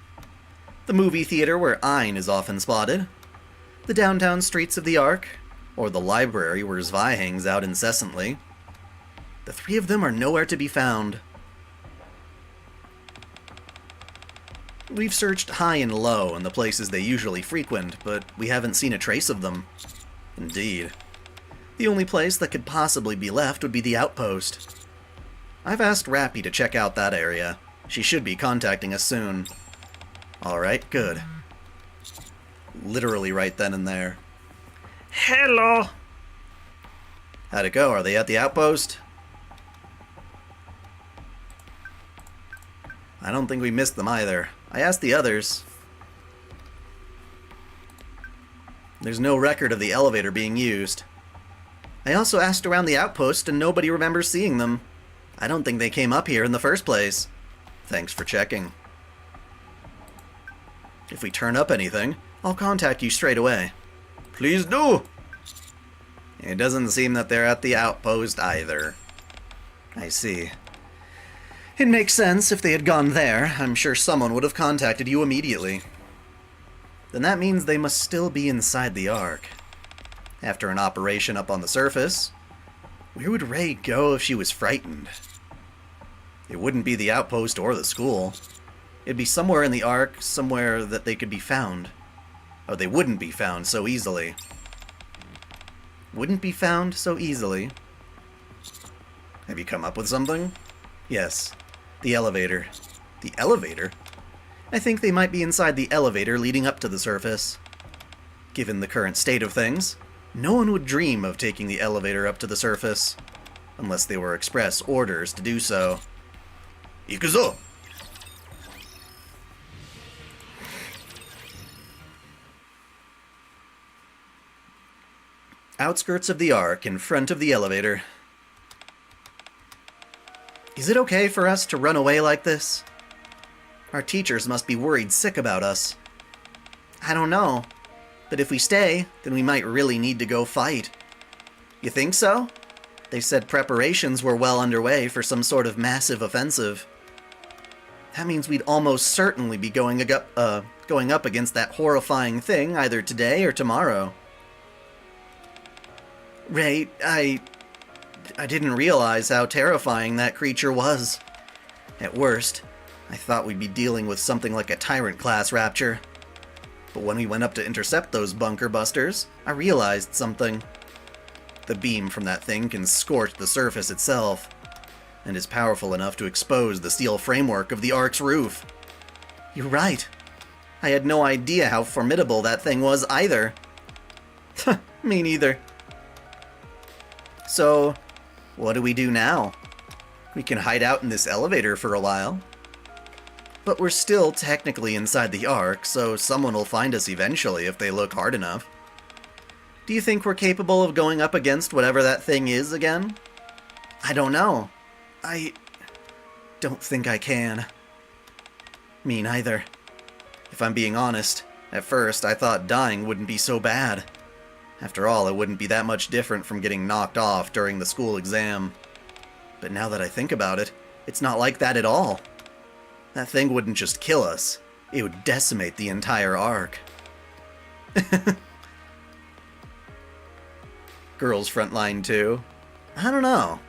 [SPEAKER 2] the movie theater where Ein is often spotted, the downtown streets of the Ark, or the library where Zvi hangs out incessantly, the three of them are nowhere to be found. We've searched high and low in the places they usually frequent, but we haven't seen a trace of them. Indeed. The only place that could possibly be left would be the outpost. I've asked Rappy to check out that area. She should be contacting us soon. Alright, good. Literally right then and there.
[SPEAKER 4] Hello!
[SPEAKER 2] How'd it go? Are they at the outpost? I don't think we missed them either. I asked the others. There's no record of the elevator being used. I also asked around the outpost and nobody remembers seeing them. I don't think they came up here in the first place. Thanks for checking. If we turn up anything, I'll contact you straight away. Please do! It doesn't seem that they're at the outpost either. I see. It makes sense. If they had gone there, I'm sure someone would have contacted you immediately. Then that means they must still be inside the Ark. After an operation up on the surface, where would Ray go if she was frightened? It wouldn't be the outpost or the school. It'd be somewhere in the Ark, somewhere that they could be found. Oh, they wouldn't be found so easily. Wouldn't be found so easily. Have you come up with something? Yes. The elevator. The elevator? I think they might be inside the elevator leading up to the surface. Given the current state of things, no one would dream of taking the elevator up to the surface, unless they were express orders to do so. Ikuzo! Outskirts of the Ark, in front of the elevator. Is it okay for us to run away like this? Our teachers must be worried sick about us. I don't know, but if we stay, then we might really need to go fight. You think so? They said preparations were well underway for some sort of massive offensive. That means we'd almost certainly be going up against that horrifying thing either today or tomorrow. Ray, I didn't realize how terrifying that creature was. At worst, I thought we'd be dealing with something like a Tyrant-class rapture. But when we went up to intercept those bunker busters, I realized something. The beam from that thing can scorch the surface itself, and is powerful enough to expose the steel framework of the Ark's roof. You're right. I had no idea how formidable that thing was either. Me neither. So, what do we do now? We can hide out in this elevator for a while. But we're still technically inside the Ark, so someone will find us eventually if they look hard enough. Do you think we're capable of going up against whatever that thing is again? I don't know. I don't think I can. Me neither. If I'm being honest, at first I thought dying wouldn't be so bad. After all, it wouldn't be that much different from getting knocked off during the school exam. But now that I think about it, it's not like that at all. That thing wouldn't just kill us, it would decimate the entire Ark. Girls Frontline 2? I don't know.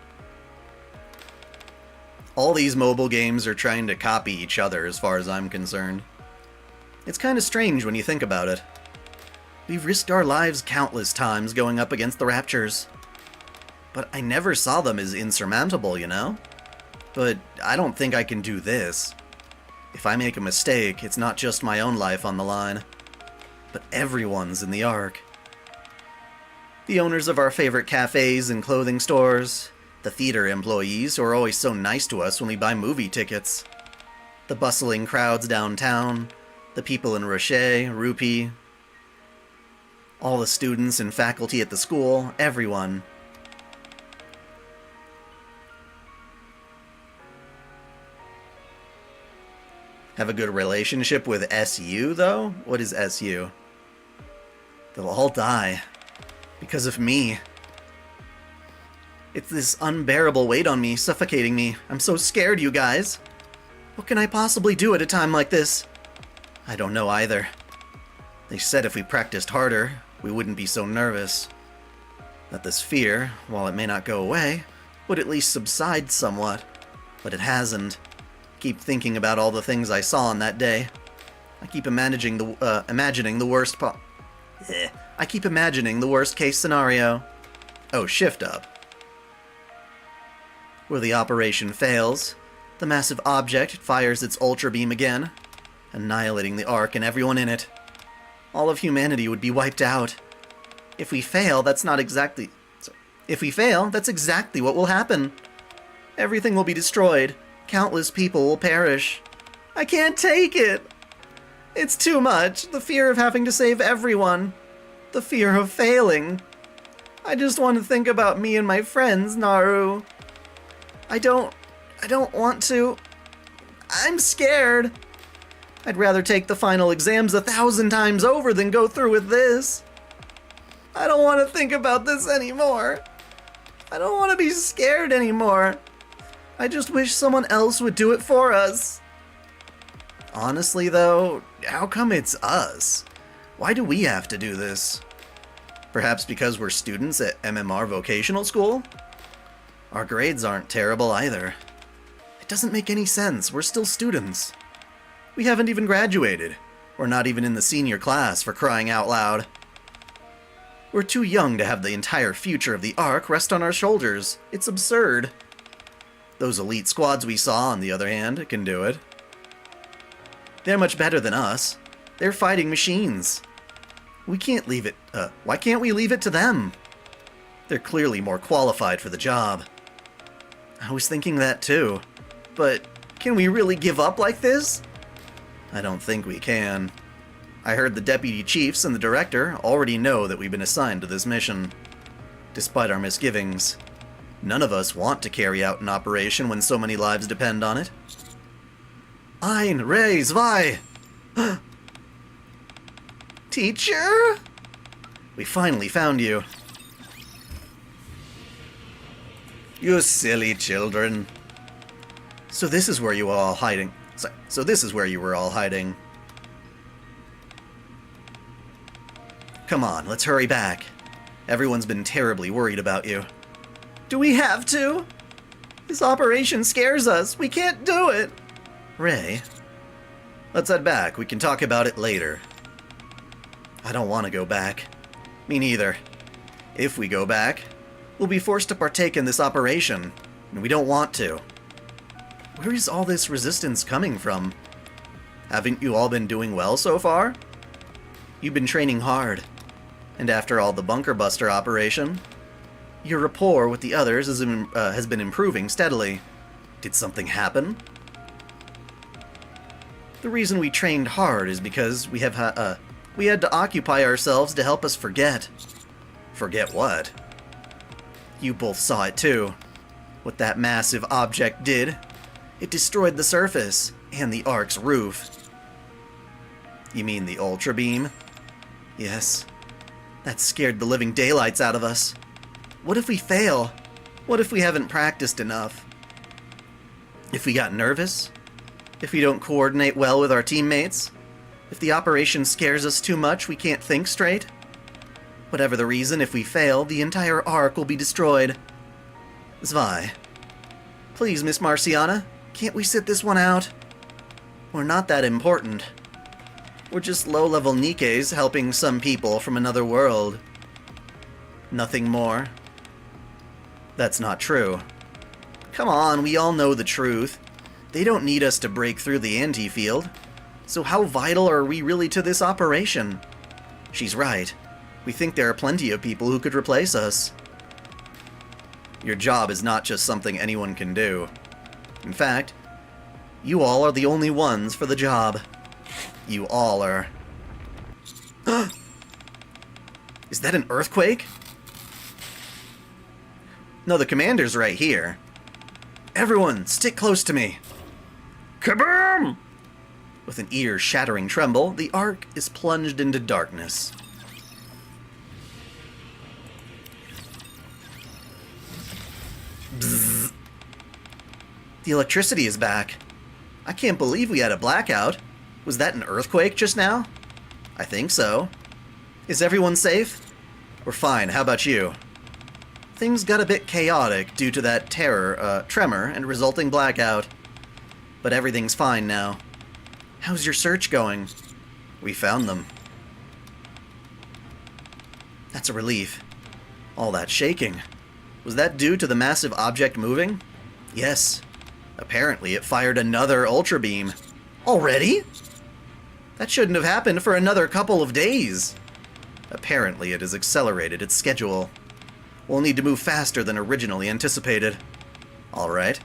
[SPEAKER 2] All these mobile games are trying to copy each other as far as I'm concerned. It's kind of strange when you think about it. We've risked our lives countless times going up against the Raptures. But I never saw them as insurmountable, you know? But I don't think I can do this. If I make a mistake, it's not just my own life on the line, but everyone's in the Ark. The owners of our favorite cafes and clothing stores, the theater employees who are always so nice to us when we buy movie tickets, the bustling crowds downtown, the people in Rocher, Rupee, all the students and faculty at the school, everyone. Have a good relationship with SU, though? What is SU? They'll all die. Because of me. It's this unbearable weight on me, suffocating me. I'm so scared, you guys. What can I possibly do at a time like this? I don't know either. They said if we practiced harder, we wouldn't be so nervous. That this fear, while it may not go away, would at least subside somewhat. But it hasn't. Keep thinking about all the things I saw on that day. I keep imagining the worst I keep imagining the worst case scenario. Oh, shift up. Where the operation fails, the massive object fires its ultra beam again, annihilating the Ark and everyone in it. All of humanity would be wiped out. If we fail, that's exactly what will happen. Everything will be destroyed. Countless people will perish. I can't take it! It's too much. The fear of having to save everyone. The fear of failing. I just want to think about me and my friends, Naru. I don't want to. I'm scared. I'd rather take the final exams 1,000 times over than go through with this. I don't want to think about this anymore. I don't want to be scared anymore. I just wish someone else would do it for us. Honestly, though, how come it's us? Why do we have to do this? Perhaps because we're students at MMR Vocational School? Our grades aren't terrible either. It doesn't make any sense. We're still students. We haven't even graduated. We're not even in the senior class, for crying out loud. We're too young to have the entire future of the Ark rest on our shoulders. It's absurd. Those elite squads we saw, on the other hand, can do it. They're much better than us. They're fighting machines. We can't leave it, why can't we leave it to them? They're clearly more qualified for the job. I was thinking that too. But can we really give up like this? I don't think we can. I heard the deputy chiefs and the director already know that we've been assigned to this mission. Despite our misgivings, none of us want to carry out an operation when so many lives depend on it. Ein, Rei, Zwei! Teacher? We finally found you. You silly children. So this is where you are all hiding. So this is where you were all hiding. Come on, let's hurry back. Everyone's been terribly worried about you. Do we have to? This operation scares us. We can't do it. Ray, let's head back. We can talk about it later. I don't want to go back. Me neither. If we go back, we'll be forced to partake in this operation, and we don't want to. Where is all this resistance coming from? Haven't you all been doing well so far? You've been training hard, and after all the bunker buster operation, your rapport with the others has been improving steadily. Did something happen? The reason we trained hard is because we had to occupy ourselves to help us forget. Forget what? You both saw it too. What that massive object did. It destroyed the surface and the Ark's roof. You mean the Ultra Beam? Yes. That scared the living daylights out of us. What if we fail? What if we haven't practiced enough? If we got nervous? If we don't coordinate well with our teammates? If the operation scares us too much, we can't think straight? Whatever the reason, if we fail, the entire Ark will be destroyed. Zwei. Please, Miss Marciana, can't we sit this one out? We're not that important. We're just low-level Nikkes helping some people from another world. Nothing more. That's not true. Come on, we all know the truth. They don't need us to break through the anti-field. So how vital are we really to this operation? She's right. We think there are plenty of people who could replace us. Your job is not just something anyone can do. In fact, you all are the only ones for the job. You all are... Is that an earthquake? No, the commander's right here. Everyone, stick close to me.
[SPEAKER 4] Kaboom!
[SPEAKER 2] With an ear-shattering tremble, the Ark is plunged into darkness. Bzzz. The electricity is back. I can't believe we had a blackout. Was that an earthquake just now? I think so. Is everyone safe? We're fine, how about you? Things got a bit chaotic due to that tremor and resulting blackout. But everything's fine now. How's your search going? We found them. That's a relief. All that shaking. Was that due to the massive object moving? Yes. Apparently it fired another Ultra Beam. Already? That shouldn't have happened for another couple of days. Apparently it has accelerated its schedule. We'll need to move faster than originally anticipated. Alright.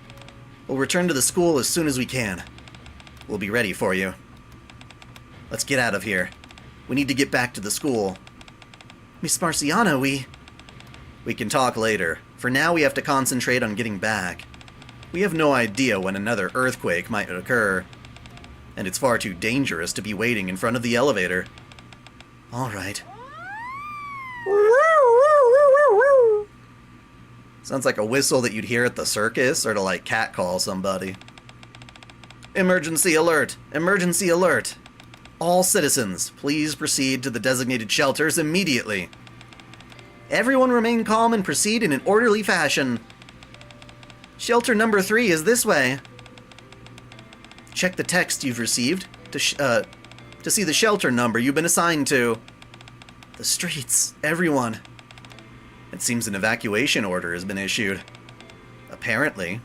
[SPEAKER 2] We'll return to the school as soon as we can. We'll be ready for you. Let's get out of here. We need to get back to the school. Miss Marciana, we can talk later. For now, we have to concentrate on getting back. We have no idea when another earthquake might occur. And it's far too dangerous to be waiting in front of the elevator. Alright. Sounds like a whistle that you'd hear at the circus, or to like catcall somebody. Emergency alert! Emergency alert! All citizens, please proceed to the designated shelters immediately. Everyone remain calm and proceed in an orderly fashion. Shelter number 3 is this way. Check the text you've received to see the shelter number you've been assigned to. The streets, everyone. It seems an evacuation order has been issued. Apparently.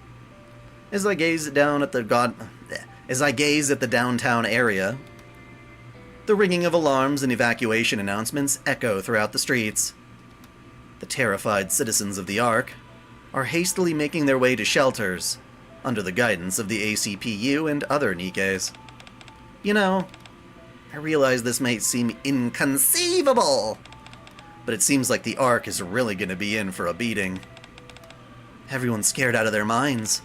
[SPEAKER 2] As I gaze at the downtown area, the ringing of alarms and evacuation announcements echo throughout the streets. The terrified citizens of the Ark are hastily making their way to shelters, under the guidance of the ACPU and other Nikkes. You know, I realize this might seem inconceivable, but it seems like the Ark is really going to be in for a beating. Everyone's scared out of their minds,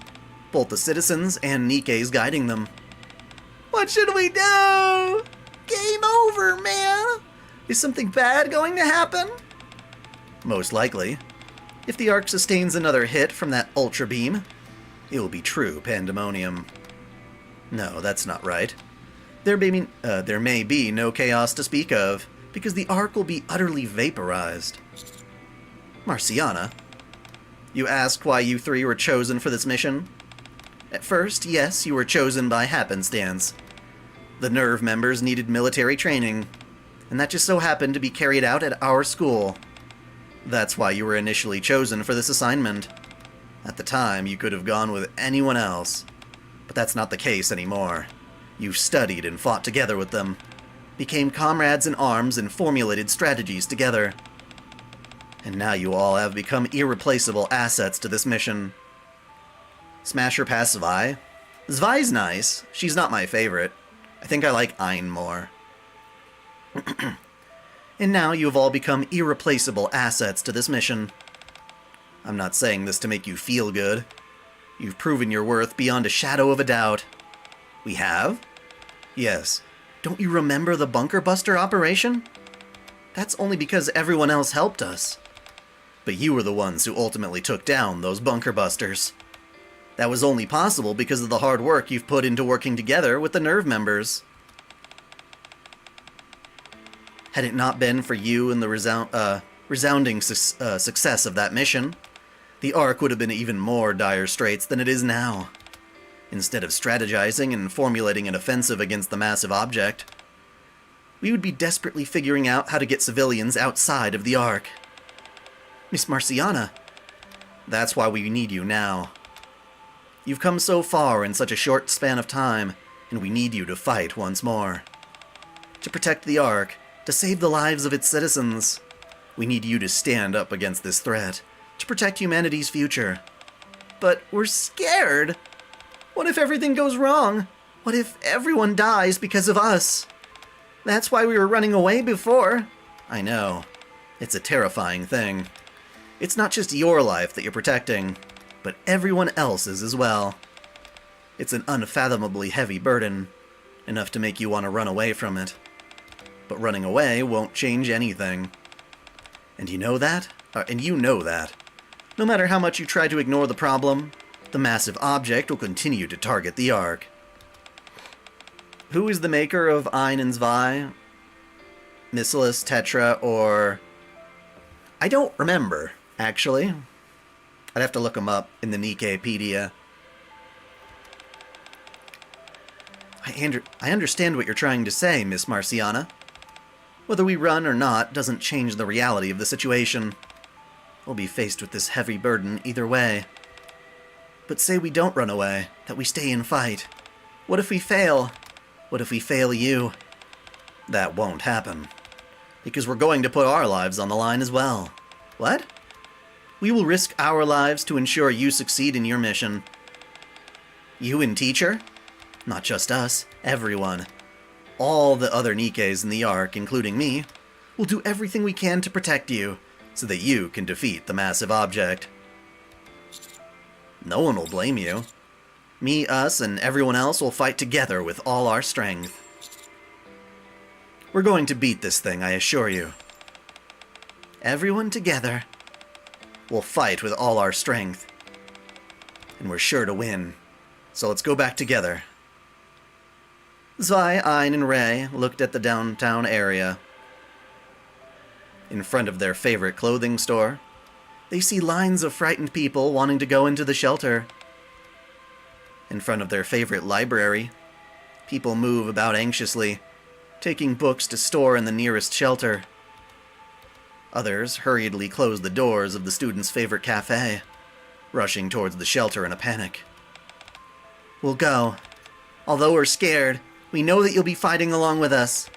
[SPEAKER 2] both the citizens and Nikkes guiding them. What should we do? Game over, man! Is something bad going to happen? Most likely. If the Ark sustains another hit from that Ultra Beam, it will be true pandemonium. No, that's not right. There may be no chaos to speak of, because the Ark will be utterly vaporized. Marciana, you asked why you three were chosen for this mission? At first, yes, you were chosen by happenstance. The Nerve members needed military training, and that just so happened to be carried out at our school. That's why you were initially chosen for this assignment. At the time, you could have gone with anyone else, but that's not the case anymore. You've studied and fought together with them, became comrades in arms and formulated strategies together. And now you all have become irreplaceable assets to this mission. Smash or pass Zwei? Zwei's nice. She's not my favorite. I think I like Ein more. And now you have all become irreplaceable assets to this mission. I'm not saying this to make you feel good. You've proven your worth beyond a shadow of a doubt. We have? Yes. Don't you remember the bunker buster operation? That's only because everyone else helped us. But you were the ones who ultimately took down those bunker busters. That was only possible because of the hard work you've put into working together with the Nerve members. Had it not been for you and the resounding success of that mission, the Ark would have been even more dire straits than it is now. Instead of strategizing and formulating an offensive against the massive object, we would be desperately figuring out how to get civilians outside of the Ark. Miss Marciana, that's why we need you now. You've come so far in such a short span of time, and we need you to fight once more. To protect the Ark, to save the lives of its citizens, we need you to stand up against this threat, to protect humanity's future. But we're scared. What if everything goes wrong? What if everyone dies because of us? That's why we were running away before. I know. It's a terrifying thing. It's not just your life that you're protecting, but everyone else's as well. It's an unfathomably heavy burden, enough to make you want to run away from it. But running away won't change anything. And you know that? No matter how much you try to ignore the problem, the massive object will continue to target the Ark. Who is the maker of Ein and Zwei? Missilis, Tetra, or... I don't remember, actually. I'd have to look them up in the Nikkepedia. I understand what you're trying to say, Miss Marciana. Whether we run or not doesn't change the reality of the situation. We'll be faced with this heavy burden either way. But say we don't run away, that we stay and fight. What if we fail? What if we fail you? That won't happen. Because we're going to put our lives on the line as well. What? We will risk our lives to ensure you succeed in your mission. You and Teacher? Not just us, everyone. All the other Nikkes in the Ark, including me, will do everything we can to protect you, so that you can defeat the massive object. No one will blame you. Me, us, and everyone else will fight together with all our strength. We're going to beat this thing, I assure you. Everyone together. We'll fight with all our strength. And we're sure to win. So let's go back together. Zwei, Ein, and Ray looked at the downtown area. In front of their favorite clothing store, they see lines of frightened people wanting to go into the shelter. In front of their favorite library, people move about anxiously, taking books to store in the nearest shelter. Others hurriedly close the doors of the students' favorite cafe, rushing towards the shelter in a panic. We'll go. Although we're scared, we know that you'll be fighting along with us,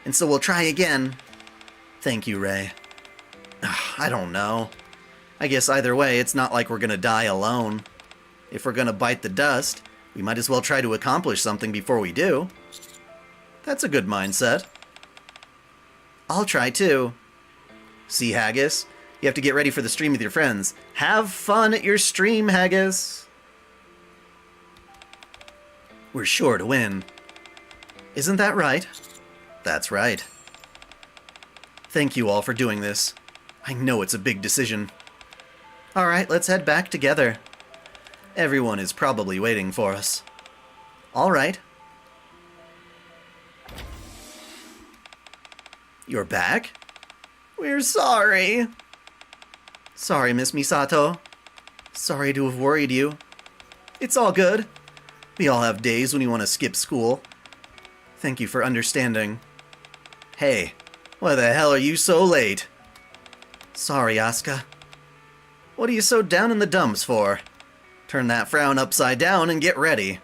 [SPEAKER 2] and so we'll try again. Thank you, Ray. I don't know. I guess either way, it's not like we're gonna die alone. If we're gonna bite the dust, we might as well try to accomplish something before we do. That's a good mindset. I'll try too. See, Haggis? You have to get ready for the stream with your friends. Have fun at your stream, Haggis! We're sure to win. Isn't that right? That's right. Thank you all for doing this. I know it's a big decision. Alright, let's head back together. Everyone is probably waiting for us. Alright, You're back? We're sorry. Sorry, Miss Misato. Sorry to have worried you. It's all good. We all have days when we want to skip school. Thank you for understanding. Hey, why the hell are you so late? Sorry, Asuka. What are you so down in the dumps for? Turn that frown upside down and get ready.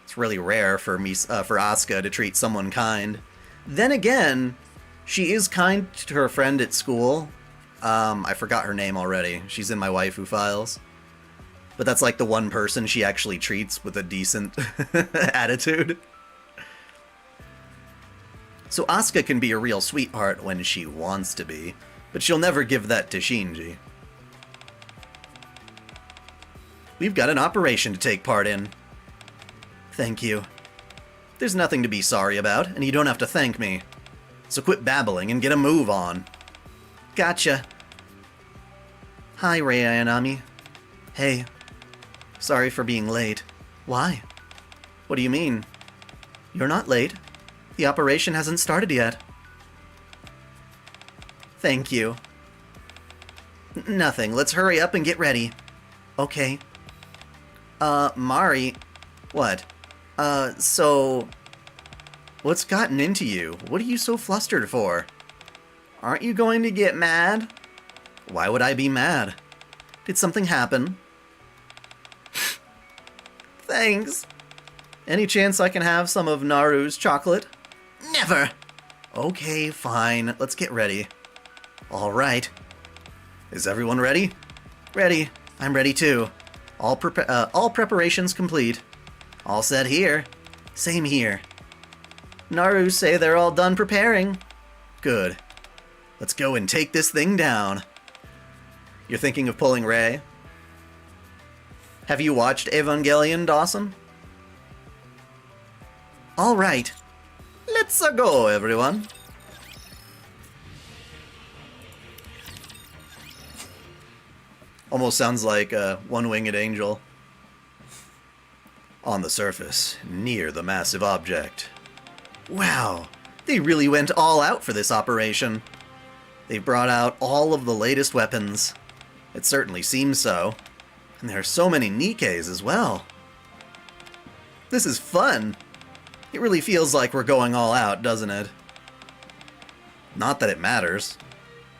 [SPEAKER 2] It's really rare for Asuka to treat someone kind. Then again, she is kind to her friend at school. I forgot her name already. She's in my waifu files. But that's like the one person she actually treats with a decent attitude. So Asuka can be a real sweetheart when she wants to be, but she'll never give that to Shinji. We've got an operation to take part in. Thank you. There's nothing to be sorry about, and you don't have to thank me. So quit babbling and get a move on. Gotcha. Hi, Rei Ayanami. Hey. Sorry for being late. Why? What do you mean? You're not late. The operation hasn't started yet. Thank you. Nothing. Let's hurry up and get ready. Okay. Mari. What? So... What's gotten into you? What are you so flustered for? Aren't you going to get mad? Why would I be mad? Did something happen? Thanks. Any chance I can have some of Naru's chocolate? Never! Okay, fine. Let's get ready. Alright. Is everyone ready? Ready. I'm ready too. All preparations complete. All set here. Same here. Naru say they're all done preparing. Good. Let's go and take this thing down. You're thinking of pulling Rei? Have you watched Evangelion, Dawson? Alright. Let's go, everyone. Almost sounds like a one-winged angel. On the surface, near the massive object. Wow, they really went all out for this operation. They brought out all of the latest weapons. It certainly seems so. And there are so many Nikkes as well. This is fun. It really feels like we're going all out, doesn't it? Not that it matters.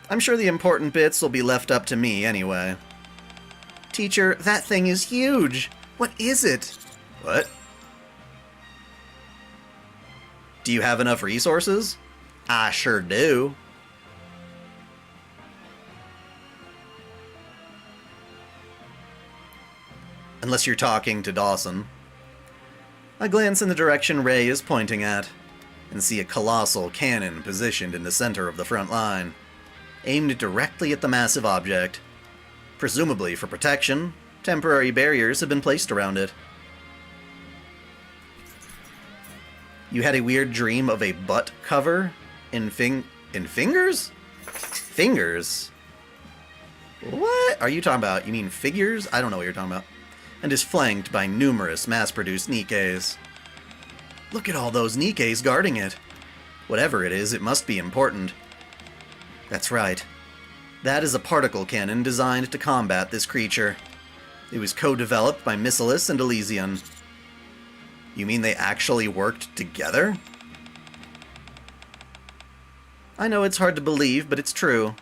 [SPEAKER 2] I'm sure the important bits will be left up to me anyway. Teacher, that thing is huge. What is it? What? Do you have enough resources? I sure do. Unless you're talking to Dawson. I glance in the direction Rei is pointing at, and see a colossal cannon positioned in the center of the front line, aimed directly at the massive object. Presumably for protection, temporary barriers have been placed around it. You had a weird dream of a butt cover in fingers? Fingers? What are you talking about? You mean figures? I don't know what you're talking about. And is flanked by numerous mass-produced Nikkes. Look at all those Nikkes guarding it. Whatever it is, it must be important. That's right. That is a particle cannon designed to combat this creature. It was co-developed by Missilis and Elysian. You mean they actually worked together? I know it's hard to believe, but it's true.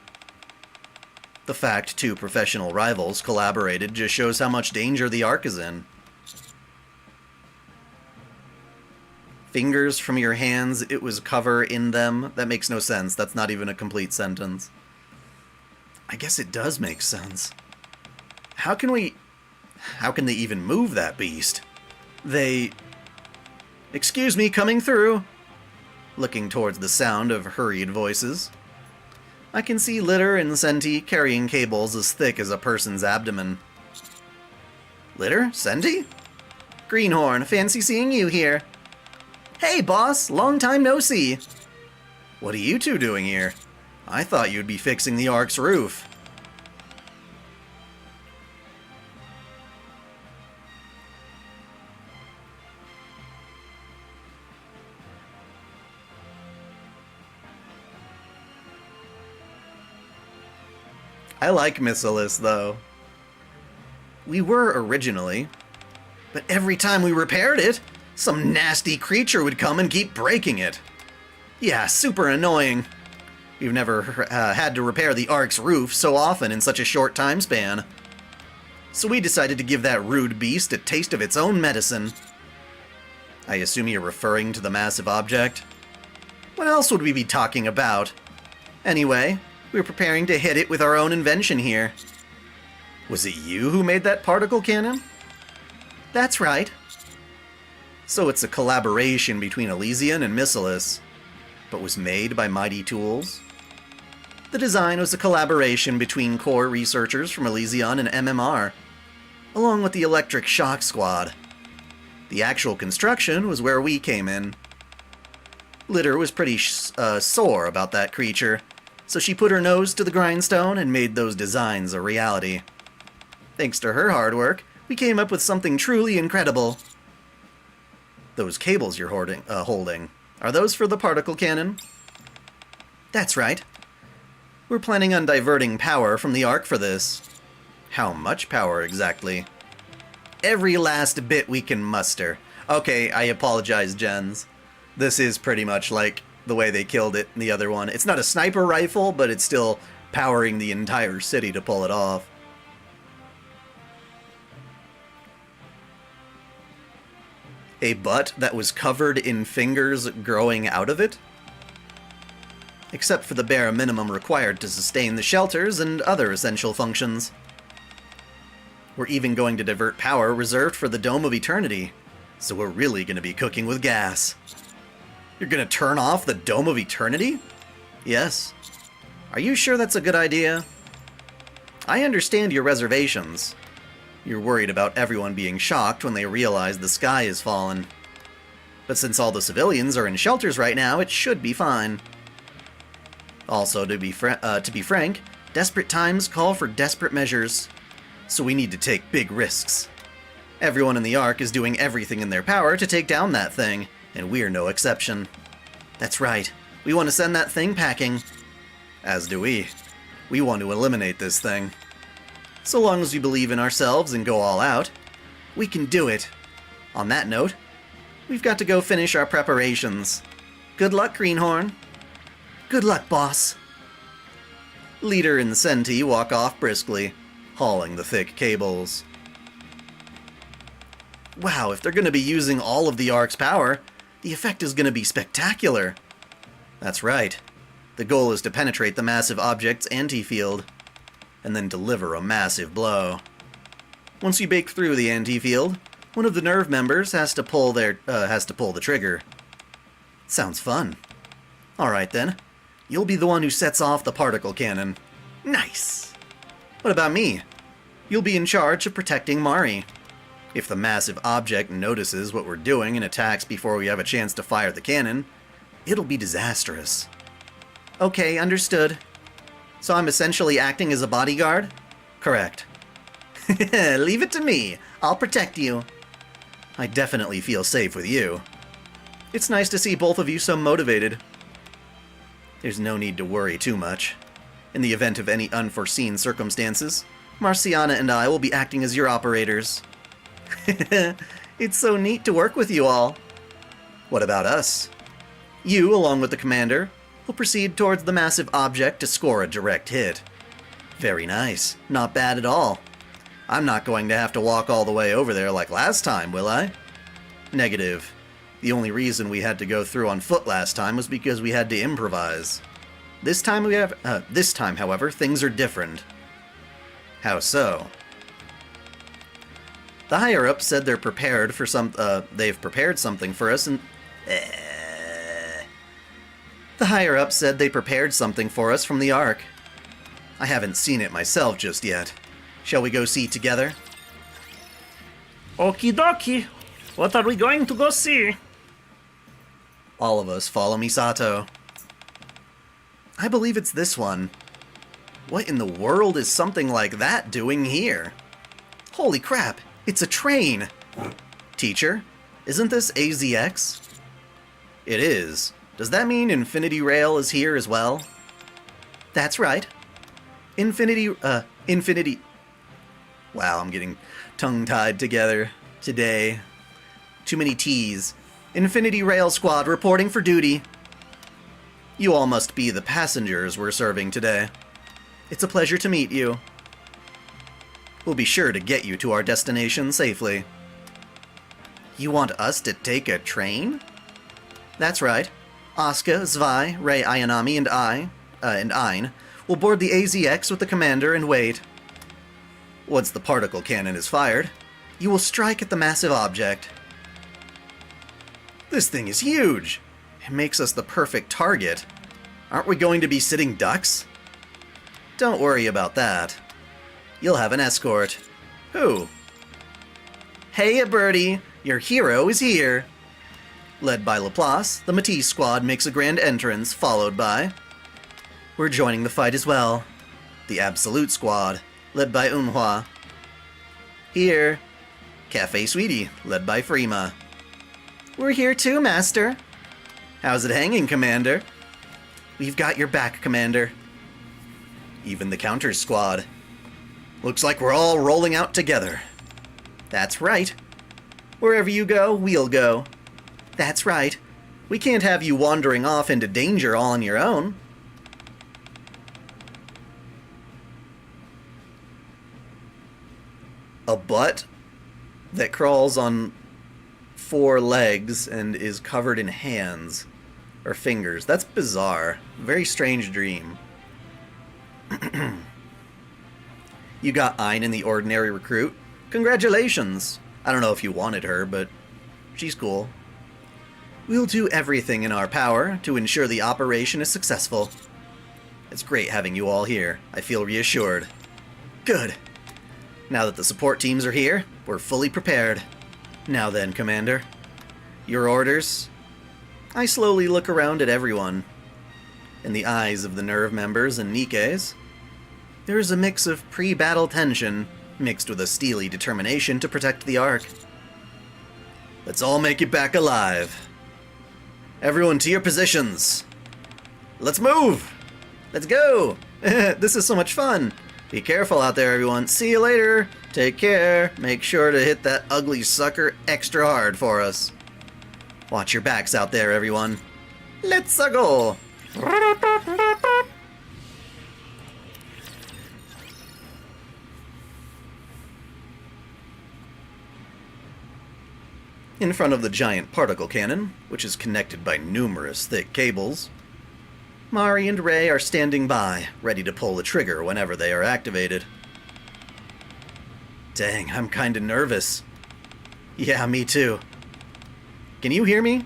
[SPEAKER 2] The fact two professional rivals collaborated just shows how much danger the Ark is in. Fingers from your hands, it was cover in them. That makes no sense. That's not even a complete sentence. I guess it does make sense. How can they even move that beast? Excuse me, coming through. Looking towards the sound of hurried voices. I can see Litter and Senti carrying cables as thick as a person's abdomen. Litter? Senti? Greenhorn, fancy seeing you here. Hey, boss, long time no see. What are you two doing here? I thought you'd be fixing the Ark's roof. I like Missilis, though. We were originally, but every time we repaired it, some nasty creature would come and keep breaking it. Yeah, super annoying. We've never had to repair the Ark's roof so often in such a short time span. So we decided to give that rude beast a taste of its own medicine. I assume you're referring to the massive object? What else would we be talking about? Anyway, we're preparing to hit it with our own invention here. Was it you who made that particle cannon? That's right. So it's a collaboration between Elysian and Missilis, but was made by Mighty Tools? The design was a collaboration between core researchers from Elysian and MMR, along with the Electric Shock Squad. The actual construction was where we came in. Litter was pretty sore about that creature, so she put her nose to the grindstone and made those designs a reality. Thanks to her hard work, we came up with something truly incredible. Those cables you're holding, are those for the particle cannon? That's right. We're planning on diverting power from the Ark for this. How much power exactly? Every last bit we can muster. Okay, I apologize, Jens. This is pretty much like the way they killed it in the other one. It's not a sniper rifle, but it's still powering the entire city to pull it off. A butt that was covered in fingers growing out of it? Except for the bare minimum required to sustain the shelters and other essential functions. We're even going to divert power reserved for the Dome of Eternity, so we're really going to be cooking with gas. You're going to turn off the Dome of Eternity? Yes. Are you sure that's a good idea? I understand your reservations. You're worried about everyone being shocked when they realize the sky has fallen. But since all the civilians are in shelters right now, it should be fine. Also, to be frank, desperate times call for desperate measures, so we need to take big risks. Everyone in the Ark is doing everything in their power to take down that thing, and we're no exception. That's right, we want to send that thing packing. As do we. We want to eliminate this thing. So long as we believe in ourselves and go all out, we can do it. On that note, we've got to go finish our preparations. Good luck, Greenhorn. Good luck, boss. Leader and Senti walk off briskly, hauling the thick cables. Wow, if they're going to be using all of the Ark's power, the effect is going to be spectacular. That's right. The goal is to penetrate the massive object's anti-field, and then deliver a massive blow. Once you break through the anti-field, one of the nerve members has to pull the trigger. Sounds fun. All right then. You'll be the one who sets off the particle cannon. Nice! What about me? You'll be in charge of protecting Mari. If the massive object notices what we're doing and attacks before we have a chance to fire the cannon, it'll be disastrous. Okay, understood. So I'm essentially acting as a bodyguard? Correct. Leave it to me. I'll protect you. I definitely feel safe with you. It's nice to see both of you so motivated. There's no need to worry too much. In the event of any unforeseen circumstances, Marciana and I will be acting as your operators. It's so neat to work with you all. What about us? You, along with the commander, will proceed towards the massive object to score a direct hit. Very nice. Not bad at all. I'm not going to have to walk all the way over there like last time, will I? Negative. The only reason we had to go through on foot last time was because we had to improvise. This time, however, things are different. How so? The higher-ups said they've prepared something for us and... The higher-ups said they prepared something for us from the Ark. I haven't seen it myself just yet. Shall we go see together?
[SPEAKER 4] Okie dokie. What are we going to go see?
[SPEAKER 2] All of us follow Misato. I believe it's this one. What in the world is something like that doing here? Holy crap, it's a train! Teacher, isn't this AZX? It is. Does that mean Infinity Rail is here as well? That's right. Infinity... Wow, I'm getting tongue-tied together today. Too many T's. Infinity Rail Squad reporting for duty. You all must be the passengers we're serving today. It's a pleasure to meet you. We'll be sure to get you to our destination safely. You want us to take a train? That's right. Asuka, Zwei, Rei Ayanami, and Ein will board the AZX with the commander and wait. Once the particle cannon is fired, you will strike at the massive object. This thing is huge. It makes us the perfect target. Aren't we going to be sitting ducks? Don't worry about that. You'll have an escort. Who? Hey, Birdie! Your hero is here! Led by Laplace, the Matisse squad makes a grand entrance, followed by... We're joining the fight as well. The Absolute squad, led by Eunhwa. Here. Cafe Sweetie, led by Frima. We're here too, Master. How's it hanging, Commander? We've got your back, Commander. Even the Counters squad. Looks like we're all rolling out together. That's right. Wherever you go, we'll go. That's right. We can't have you wandering off into danger all on your own. A butt that crawls on 4 legs and is covered in hands or fingers. That's bizarre. Very strange dream. You got Ein in the ordinary recruit. Congratulations. I don't know if you wanted her, but she's cool. We'll do everything in our power to ensure the operation is successful. It's great having you all here. I feel reassured. Good. Now that the support teams are here, we're fully prepared. Now then, Commander. Your orders? I slowly look around at everyone. In the eyes of the Nerve members and Nikke's, there is a mix of pre-battle tension mixed with a steely determination to protect the Ark. Let's all make it back alive. Everyone to your positions. Let's move! Let's go! This is so much fun! Be careful out there, everyone. See you later! Take care. Make sure to hit that ugly sucker extra hard for us. Watch your backs out there, everyone. Let's go! In front of the giant particle cannon, which is connected by numerous thick cables, Mari and Rei are standing by, ready to pull the trigger whenever they are activated. Dang, I'm kinda nervous. Yeah, me too. Can you hear me?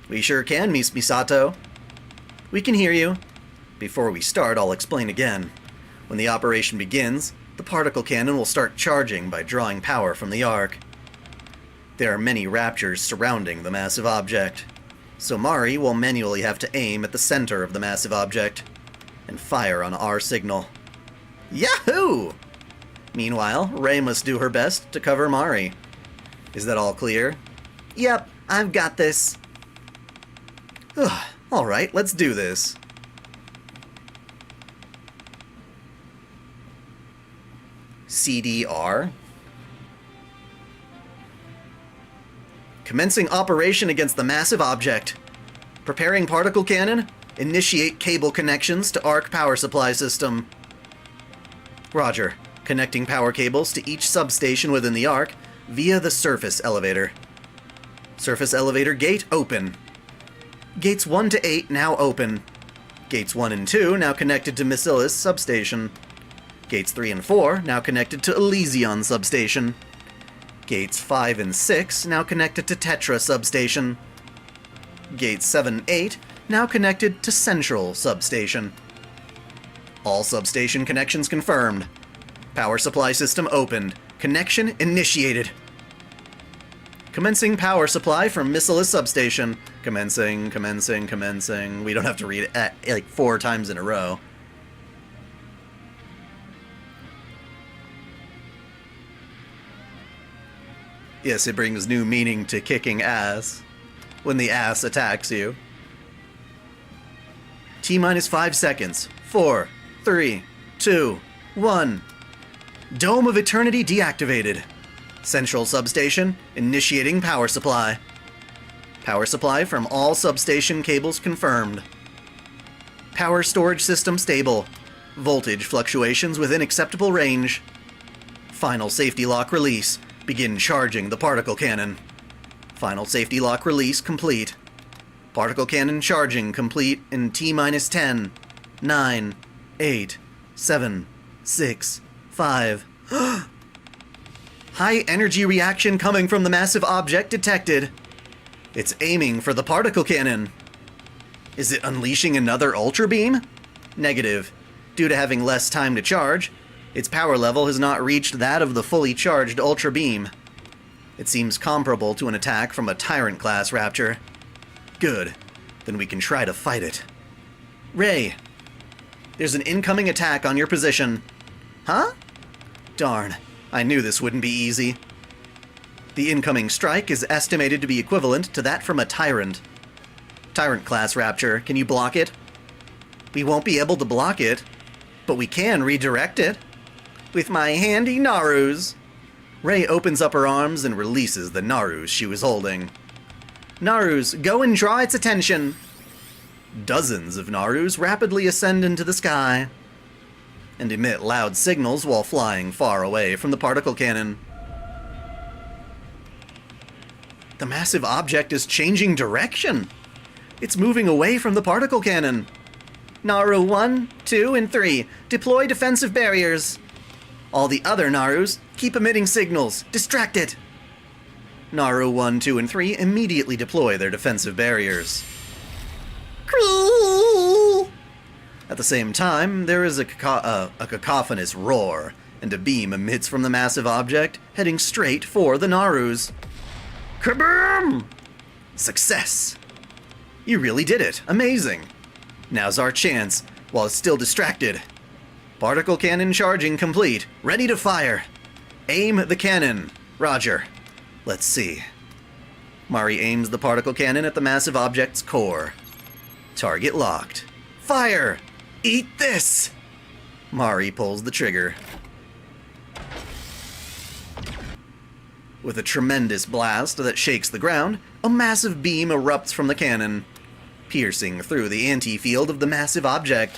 [SPEAKER 2] We sure can, Miss Misato. We can hear you. Before we start, I'll explain again. When the operation begins, the particle cannon will start charging by drawing power from the Ark. There are many raptures surrounding the massive object, so Mari will manually have to aim at the center of the massive object and fire on our signal. Yahoo! Meanwhile, Rei must do her best to cover Mari. Is that all clear? Yep, I've got this. Alright, let's do this. CDR? Commencing operation against the massive object. Preparing particle cannon. Initiate cable connections to Arc power supply system. Roger. Connecting power cables to each substation within the Arc via the surface elevator. Surface elevator gate open. Gates 1 to 8 now open. Gates 1 and 2 now connected to Missilis substation. Gates 3 and 4 now connected to Elysion substation. Gates 5 and 6 now connected to Tetra substation. Gates 7 and 8 now connected to Central substation. All substation connections confirmed. Power supply system opened. Connection initiated. Commencing power supply from Missilis substation. Commencing. We don't have to read it like 4 times in a row. Yes, it brings new meaning to kicking ass when the ass attacks you. T-minus 5 seconds. 4, 3, 2, 1. Dome of Eternity deactivated. Central substation, initiating power supply. Power supply from all substation cables confirmed. Power storage system stable. Voltage fluctuations within acceptable range. Final safety lock release. Begin charging the particle cannon. Final safety lock release complete. Particle cannon charging complete in T-minus 10, 9, 8, 7, 6, 5. High energy reaction coming from the massive object detected. It's aiming for the particle cannon. Is it unleashing another ultra beam? Negative. Due to having less time to charge, its power level has not reached that of the fully charged ultra beam. It seems comparable to an attack from a Tyrant-class Raptor. Good. Then we can try to fight it. Ray, there's an incoming attack on your position. Huh? Darn, I knew this wouldn't be easy. The incoming strike is estimated to be equivalent to that from a Tyrant. Tyrant-class Raptor, can you block it? We won't be able to block it, but we can redirect it. With my handy Narus. Ray opens up her arms and releases the Narus she was holding. Narus, go and draw its attention. Dozens of Narus rapidly ascend into the sky and emit loud signals while flying far away from the particle cannon. The massive object is changing direction. It's moving away from the particle cannon. Naru 1, 2, and 3, deploy defensive barriers. All the other Narus, keep emitting signals. Distract it. Naru 1, 2, and 3 immediately deploy their defensive barriers. At the same time, there is a cacophonous roar, and a beam emits from the massive object, heading straight for the Narus. Kaboom! Success! You really did it. Amazing. Now's our chance, while it's still distracted. Particle cannon charging complete. Ready to fire. Aim the cannon. Roger. Let's see. Mari aims the particle cannon at the massive object's core. Target locked. Fire! Eat this! Mari pulls the trigger. With a tremendous blast that shakes the ground, a massive beam erupts from the cannon, piercing through the anti-field of the massive object.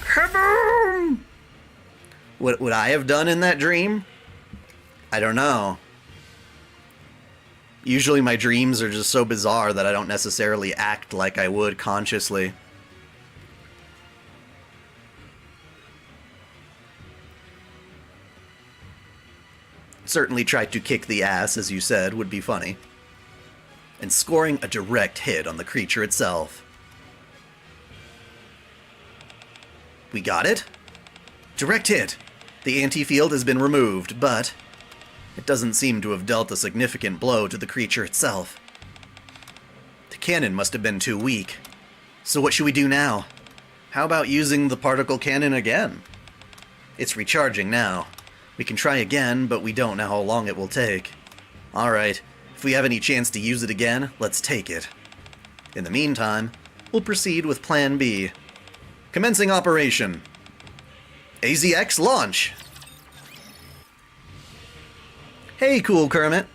[SPEAKER 2] Kaboom! What would I have done in that dream? I don't know. Usually my dreams are just so bizarre that I don't necessarily act like I would consciously. Certainly tried to kick the ass, as you said, would be funny. And scoring a direct hit on the creature itself. We got it? Direct hit. The anti-field has been removed, but it doesn't seem to have dealt a significant blow to the creature itself. The cannon must have been too weak. So what should we do now? How about using the particle cannon again? It's recharging now. We can try again, but we don't know how long it will take. Alright, if we have any chance to use it again, let's take it. In the meantime, we'll proceed with Plan B. Commencing operation. AZX launch! Hey, cool Kermit.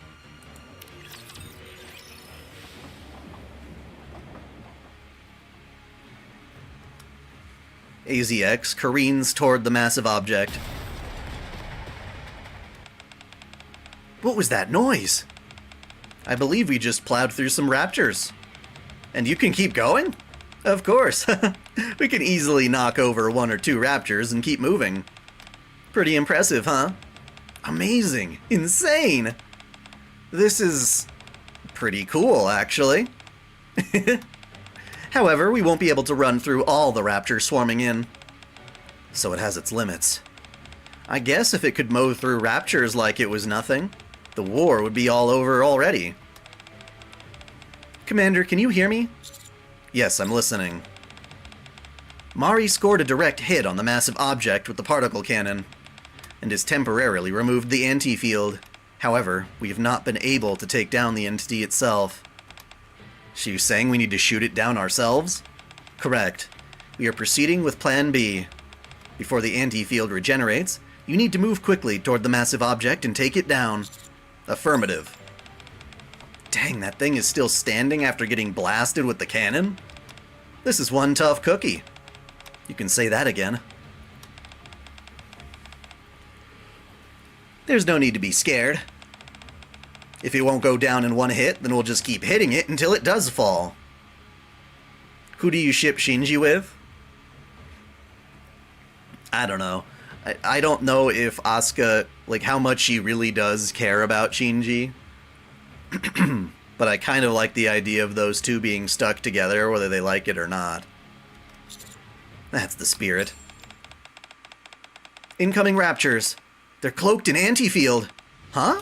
[SPEAKER 2] AZX careens toward the massive object. What was that noise? I believe we just plowed through some raptors. And you can keep going? Of course. We can easily knock over 1 or 2 raptors and keep moving. Pretty impressive, huh? Amazing. Insane. This is pretty cool, actually. However, we won't be able to run through all the raptors swarming in. So it has its limits. I guess if it could mow through raptors like it was nothing, the war would be all over already. Commander, can you hear me? Yes, I'm listening. Mari scored a direct hit on the massive object with the particle cannon, and has temporarily removed the anti-field. However, we have not been able to take down the entity itself. She was saying we need to shoot it down ourselves? Correct. We are proceeding with Plan B. Before the anti-field regenerates, you need to move quickly toward the massive object and take it down. Affirmative. Dang, that thing is still standing after getting blasted with the cannon? This is one tough cookie. You can say that again. There's no need to be scared. If it won't go down in one hit, then we'll just keep hitting it until it does fall. Who do you ship Shinji with? I don't know. I don't know if Asuka, like, how much she really does care about Shinji. But I kind of like the idea of those two being stuck together, whether they like it or not. That's the spirit. Incoming raptures. They're cloaked in anti-field. Huh?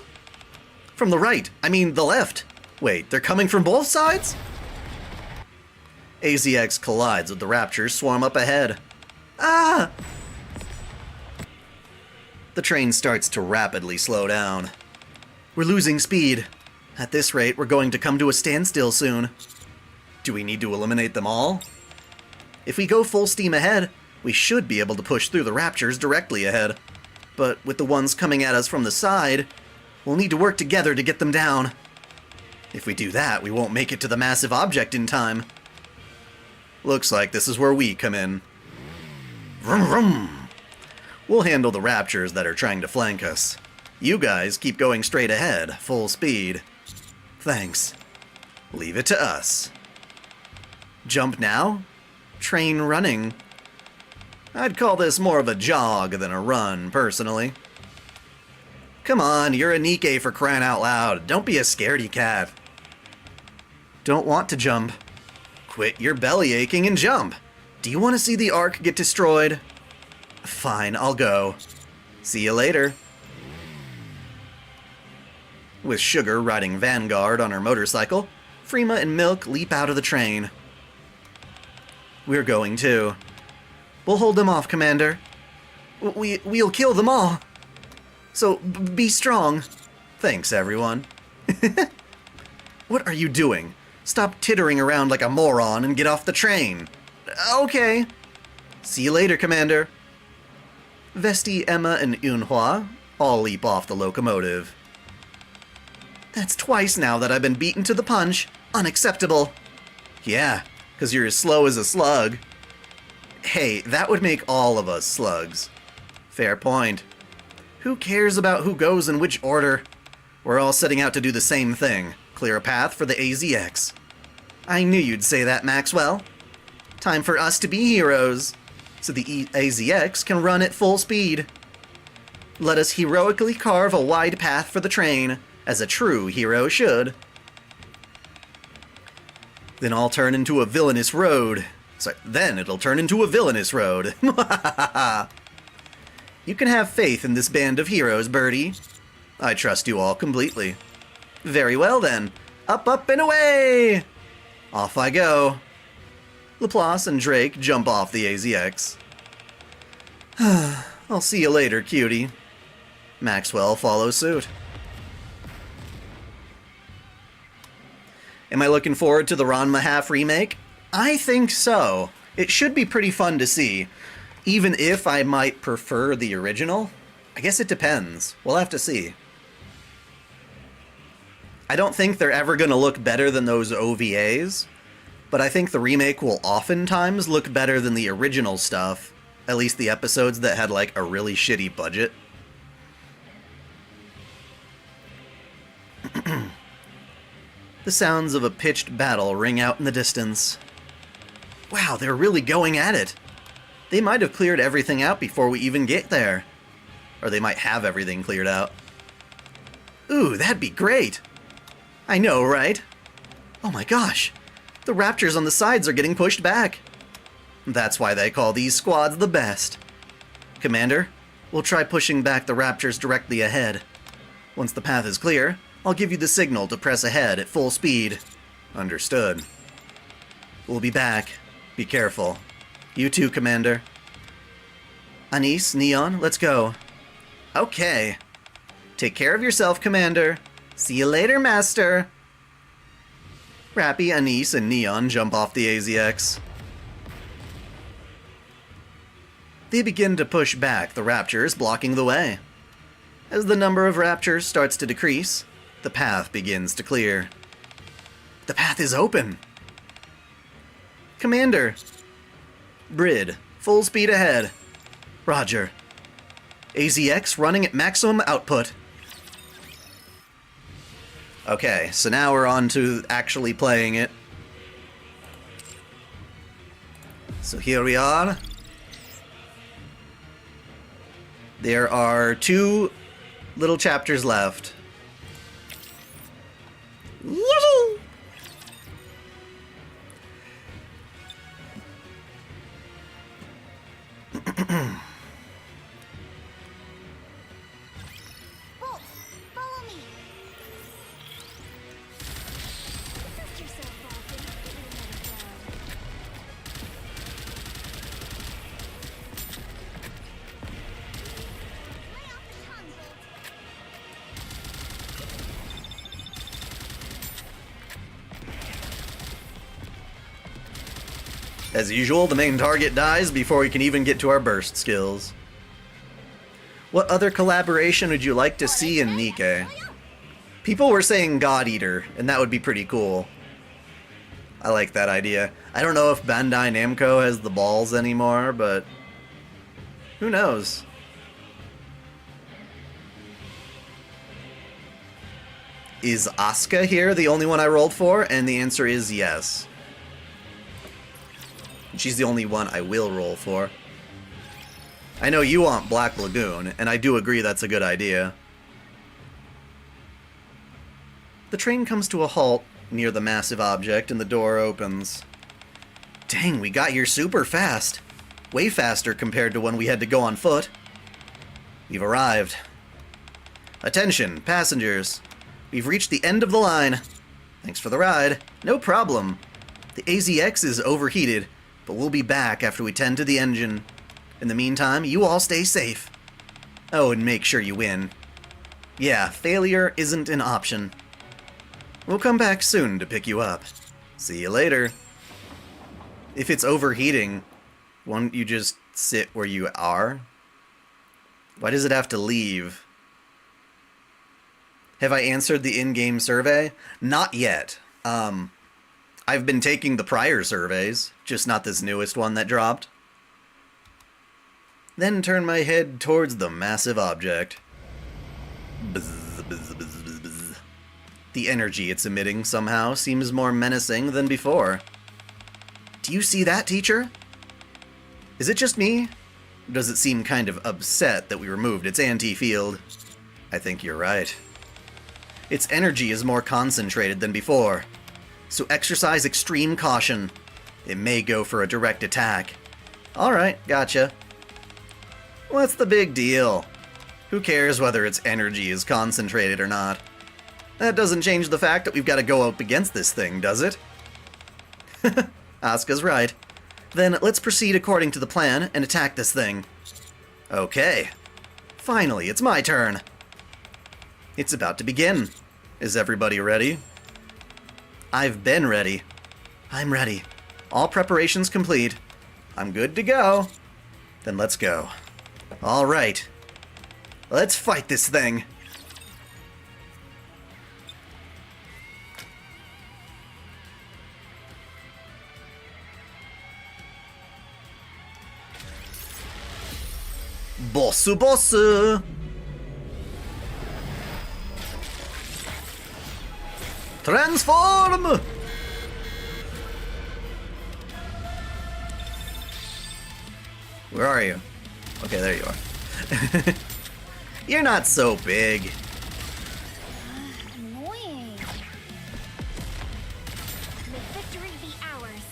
[SPEAKER 2] From the right. I mean, the left. Wait, they're coming from both sides? AZX collides with the raptures swarm up ahead. Ah! The train starts to rapidly slow down. We're losing speed. At this rate, we're going to come to a standstill soon. Do we need to eliminate them all? If we go full steam ahead, we should be able to push through the raptures directly ahead. But with the ones coming at us from the side, we'll need to work together to get them down. If we do that, we won't make it to the massive object in time. Looks like this is where we come in. Vroom vroom. We'll handle the raptures that are trying to flank us. You guys keep going straight ahead, full speed. Thanks. Leave it to us. Jump now? Train running. I'd call this more of a jog than a run, personally. Come on, you're a Nikke for crying out loud. Don't be a scaredy cat. Don't want to jump. Quit your belly aching and jump. Do you want to see the Ark get destroyed? Fine, I'll go. See you later. With Sugar riding Vanguard on her motorcycle, Freema and Milk leap out of the train. We're going too. We'll hold them off, Commander. We'll kill them all. So, be strong. Thanks, everyone. What are you doing? Stop tittering around like a moron and get off the train. Okay. See you later, Commander. Vesti, Emma, and Eunhwa all leap off the locomotive. That's twice now that I've been beaten to the punch. Unacceptable. Yeah, 'cause you're as slow as a slug. Hey, that would make all of us slugs. Fair point. Who cares about who goes in which order? We're all setting out to do the same thing. Clear a path for the AZX. I knew you'd say that, Maxwell. Time for us to be heroes, so the AZX can run at full speed. Let us heroically carve a wide path for the train, as a true hero should. Then I'll turn into a villainous road. Then it'll turn into a villainous road. You can have faith in this band of heroes, Birdie. I trust you all completely. Very well then. Up, up, and away! Off I go. Laplace and Drake jump off the AZX. I'll see you later, cutie. Maxwell follows suit. Am I looking forward to the Ranma half remake? I think so. It should be pretty fun to see. Even if I might prefer the original. I guess it depends. We'll have to see. I don't think they're ever going to look better than those OVAs, but I think the remake will oftentimes look better than the original stuff. At least the episodes that had like a really shitty budget. The sounds of a pitched battle ring out in the distance. Wow, they're really going at it. They might have cleared everything out before we even get there. Or they might have everything cleared out. Ooh, that'd be great. I know, right? Oh my gosh. The raptors on the sides are getting pushed back. That's why they call these squads the best. Commander, we'll try pushing back the raptors directly ahead. Once the path is clear, I'll give you the signal to press ahead at full speed. Understood. We'll be back. Be careful. You too, Commander. Anise, Neon, let's go. Okay. Take care of yourself, Commander. See you later, Master. Rappy, Anise, and Neon jump off the AZX. They begin to push back the raptures blocking the way. As the number of raptures starts to decrease, the path begins to clear. The path is open! Commander! Brid, full speed ahead. Roger. AZX running at maximum output. Okay, so now we're on to actually playing it. So here we are. There are 2 little chapters left. Woo!
[SPEAKER 3] Bolt, follow me. Assist yourself, Falcon. Lay off the tongue, Bolt.
[SPEAKER 2] As usual, the main target dies before we can even get to our burst skills. What other collaboration would you like to see in Nikke? People were saying God Eater, and that would be pretty cool. I like that idea. I don't know if Bandai Namco has the balls anymore, but who knows? Is Asuka here the only one I rolled for? And the answer is yes. She's the only one I will roll for. I know you want Black Lagoon, and I do agree that's a good idea. The train comes to a halt near the massive object and the door opens. Dang, we got here super fast. Way faster compared to when we had to go on foot. We've arrived. Attention, passengers. We've reached the end of the line. Thanks for the ride. No problem. The AZX is overheated, but we'll be back after we tend to the engine. In the meantime, you all stay safe. Oh, and make sure you win. Yeah, failure isn't an option. We'll come back soon to pick you up. See you later. If it's overheating, won't you just sit where you are? Why does it have to leave? Have I answered the in-game survey? Not yet. I've been taking the prior surveys, just not this newest one that dropped. Then turn my head towards the massive object. Bzz, bzz, bzz, bzz, bzz. The energy it's emitting somehow seems more menacing than before. Do you see that, teacher? Is it just me? Or does it seem kind of upset that we removed its anti-field? I think you're right. Its energy is more concentrated than before, so exercise extreme caution. It may go for a direct attack. Alright, gotcha. What's the big deal? Who cares whether its energy is concentrated or not? That doesn't change the fact that we've got to go up against this thing, does it? Asuka's right. Then let's proceed according to the plan and attack this thing. Okay. Finally, it's my turn. It's about to begin. Is everybody ready? I've been ready. I'm ready. All preparations complete. I'm good to go. Then let's go. All right. Let's fight this thing. Bossu bossu! Transform! Where are you? Okay, there you are. You're not so big.
[SPEAKER 3] Annoying. May victory be ours.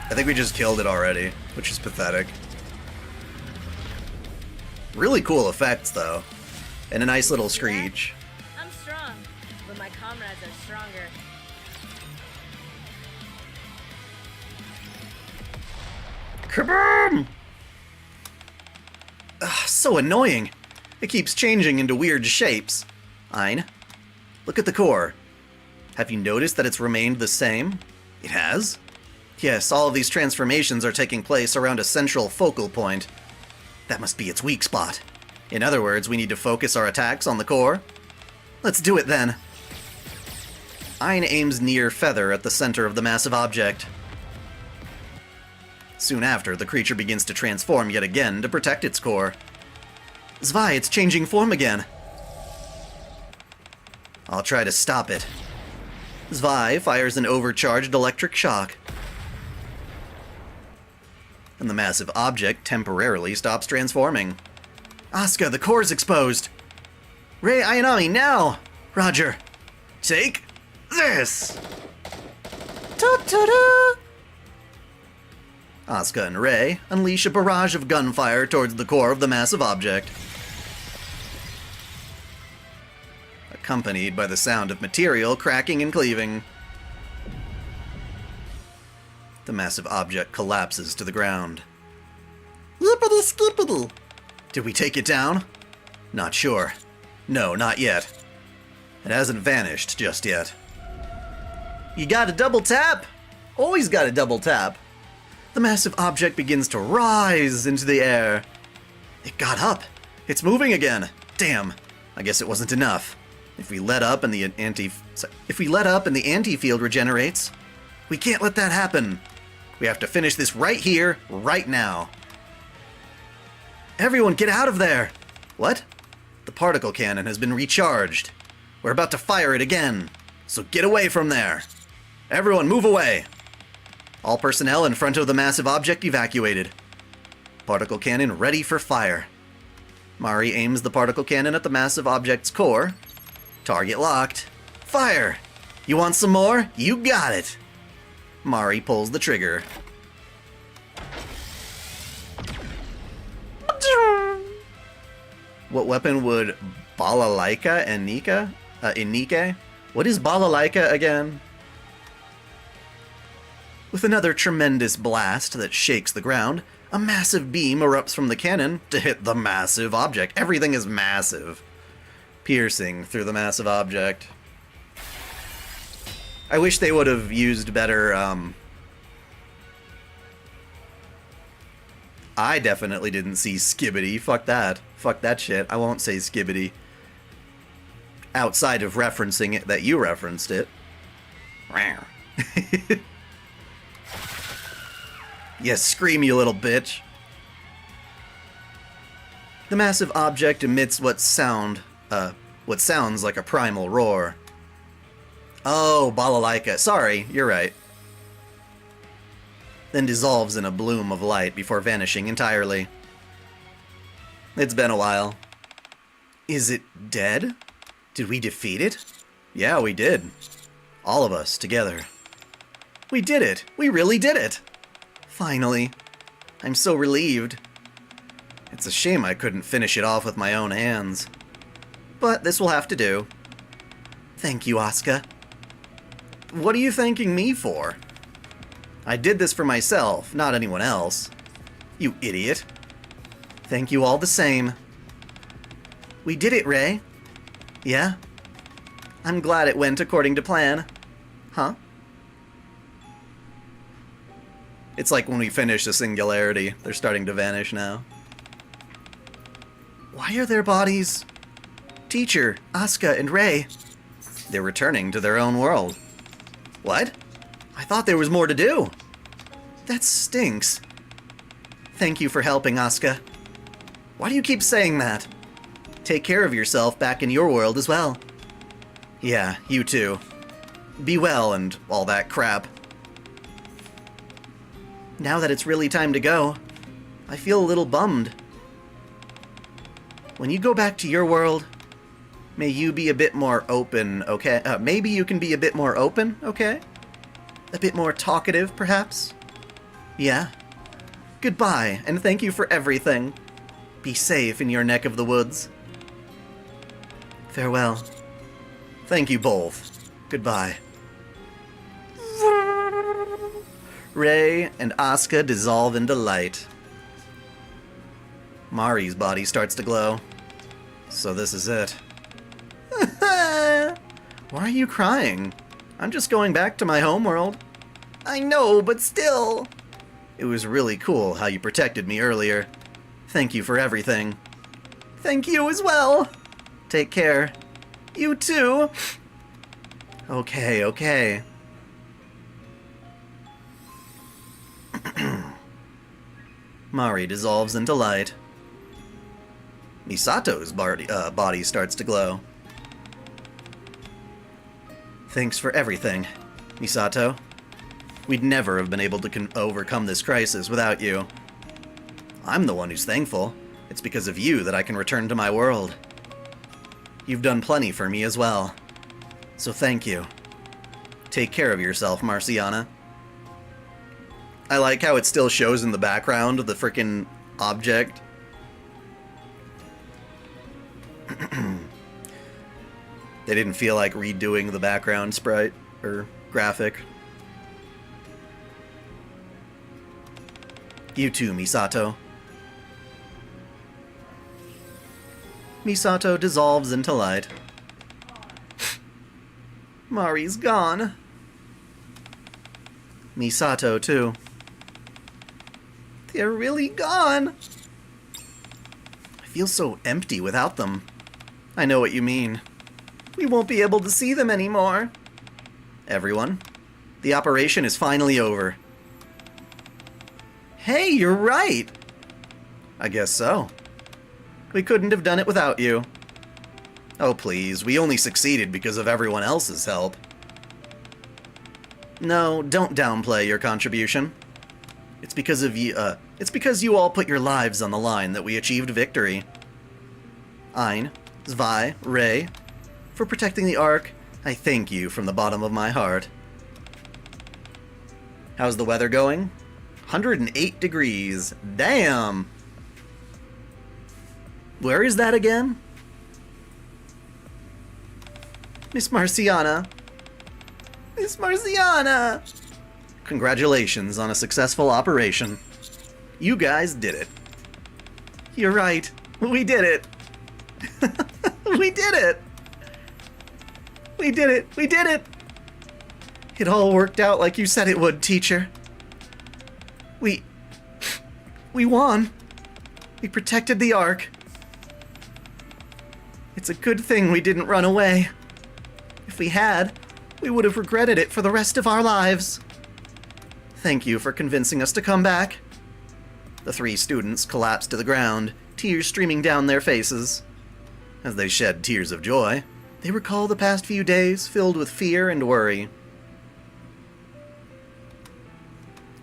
[SPEAKER 2] I think we just killed it already, which is pathetic. Really cool effects, though. And a nice little screech.
[SPEAKER 1] I'm strong, but my comrades are stronger.
[SPEAKER 2] Kaboom! Ugh, so annoying. It keeps changing into weird shapes. Ein. Look at the core. Have you noticed that it's remained the same? It has? Yes, all of these transformations are taking place around a central focal point. That must be its weak spot. In other words, we need to focus our attacks on the core. Let's do it then. Ein aims near Feather at the center of the massive object. Soon after, the creature begins to transform yet again to protect its core. Zwei, it's changing form again. I'll try to stop it. Zwei fires an overcharged electric shock. And the massive object temporarily stops transforming. Asuka, the core's exposed! Rei Ayanami, now! Roger. Take this! Ta-ta-da! Asuka and Rei unleash a barrage of gunfire towards the core of the massive object, accompanied by the sound of material cracking and cleaving. The massive object collapses to the ground. Yippity-skippity! Did we take it down? Not sure. No, not yet. It hasn't vanished just yet. You gotta double tap! Always gotta double tap. The massive object begins to rise into the air. It got up. It's moving again. Damn. I guess it wasn't enough. If we let up and the anti-field regenerates, we can't let that happen. We have to finish this right here, right now. Everyone get out of there! What? The particle cannon has been recharged. We're about to fire it again. So get away from there. Everyone move away. All personnel in front of the massive object evacuated. Particle cannon ready for fire. Mari aims the particle cannon at the massive object's core. Target locked. Fire! You want some more? You got it! Mari pulls the trigger. What weapon would Balalaika and Nikke? In Nikke? What is Balalaika again? With another tremendous blast that shakes the ground, a massive beam erupts from the cannon to hit the massive object. Everything is massive. Piercing through the massive object. I wish they would have used better, I definitely didn't see skibbity. Fuck that. Fuck that shit. I won't say skibbity. Outside of referencing it that you referenced it. Yes, scream, you little bitch. The massive object emits what sounds like a primal roar. Oh, balalaika. Sorry, you're right. Then dissolves in a bloom of light before vanishing entirely. It's been a while. Is it dead? Did we defeat it? Yeah, we did. All of us, together. We did it! We really did it! Finally. I'm so relieved. It's a shame I couldn't finish it off with my own hands. But this will have to do. Thank you, Asuka. What are you thanking me for? I did this for myself, not anyone else. You idiot. Thank you all the same. We did it, Rei. Yeah? I'm glad it went according to plan. Huh? It's like when we finish the singularity, they're starting to vanish now. Why are their bodies... Teacher, Asuka, and Rei... They're returning to their own world. What? I thought there was more to do. That stinks. Thank you for helping, Asuka. Why do you keep saying that? Take care of yourself back in your world as well. Yeah, you too. Be well and all that crap. Now that it's really time to go, I feel a little bummed. When you go back to your world, may you be a bit more open, okay? Maybe you can be a bit more open, okay? A bit more talkative, perhaps? Yeah? Goodbye, and thank you for everything. Be safe in your neck of the woods. Farewell. Thank you both. Goodbye. Rei and Asuka dissolve into light. Mari's body starts to glow. So this is it. Why are you crying? I'm just going back to my homeworld. I know, but still. It was really cool how you protected me earlier. Thank you for everything. Thank you as well. Take care. You too. Okay, okay. Mari dissolves into light. Misato's body starts to glow. Thanks for everything, Misato. We'd never have been able to overcome this crisis without you. I'm the one who's thankful. It's because of you that I can return to my world. You've done plenty for me as well. So thank you. Take care of yourself, Marciana. I like how it still shows in the background of the frickin' object. They didn't feel like redoing the background sprite or graphic. You too, Misato. Misato dissolves into light. Mari's gone. Misato, too. They're really gone. I feel so empty without them. I know what you mean. We won't be able to see them anymore. Everyone, the operation is finally over. Hey, you're right. I guess so. We couldn't have done it without you. Oh, please, we only succeeded because of everyone else's help. No, don't downplay your contribution. It's because of you, it's because you all put your lives on the line that we achieved victory. Ein, Zwei, Ray, for protecting the Ark, I thank you from the bottom of my heart. How's the weather going? 108 degrees. Damn! Where is that again? Miss Marciana. Miss Marciana! Congratulations on a successful operation. You guys did it. You're right. We did it. We did it! We did it! We did it! It all worked out like you said it would, teacher. We won. We protected the Ark. It's a good thing we didn't run away. If we had, we would have regretted it for the rest of our lives. Thank you for convincing us to come back. The three students collapsed to the ground, tears streaming down their faces. As they shed tears of joy, they recall the past few days filled with fear and worry.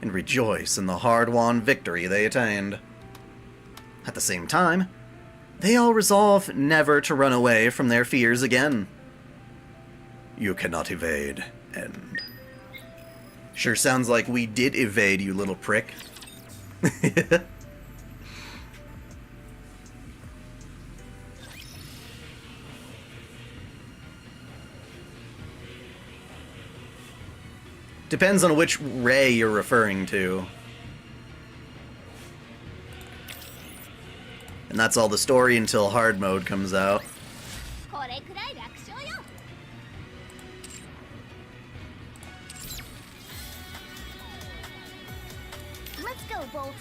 [SPEAKER 2] And rejoice in the hard-won victory they attained. At the same time, they all resolve never to run away from their fears again. You cannot evade, end. Sure sounds like we did evade, you little prick. Depends on which Ray you're referring to. And that's all the story until hard mode comes out.
[SPEAKER 3] Let's go, Bolt.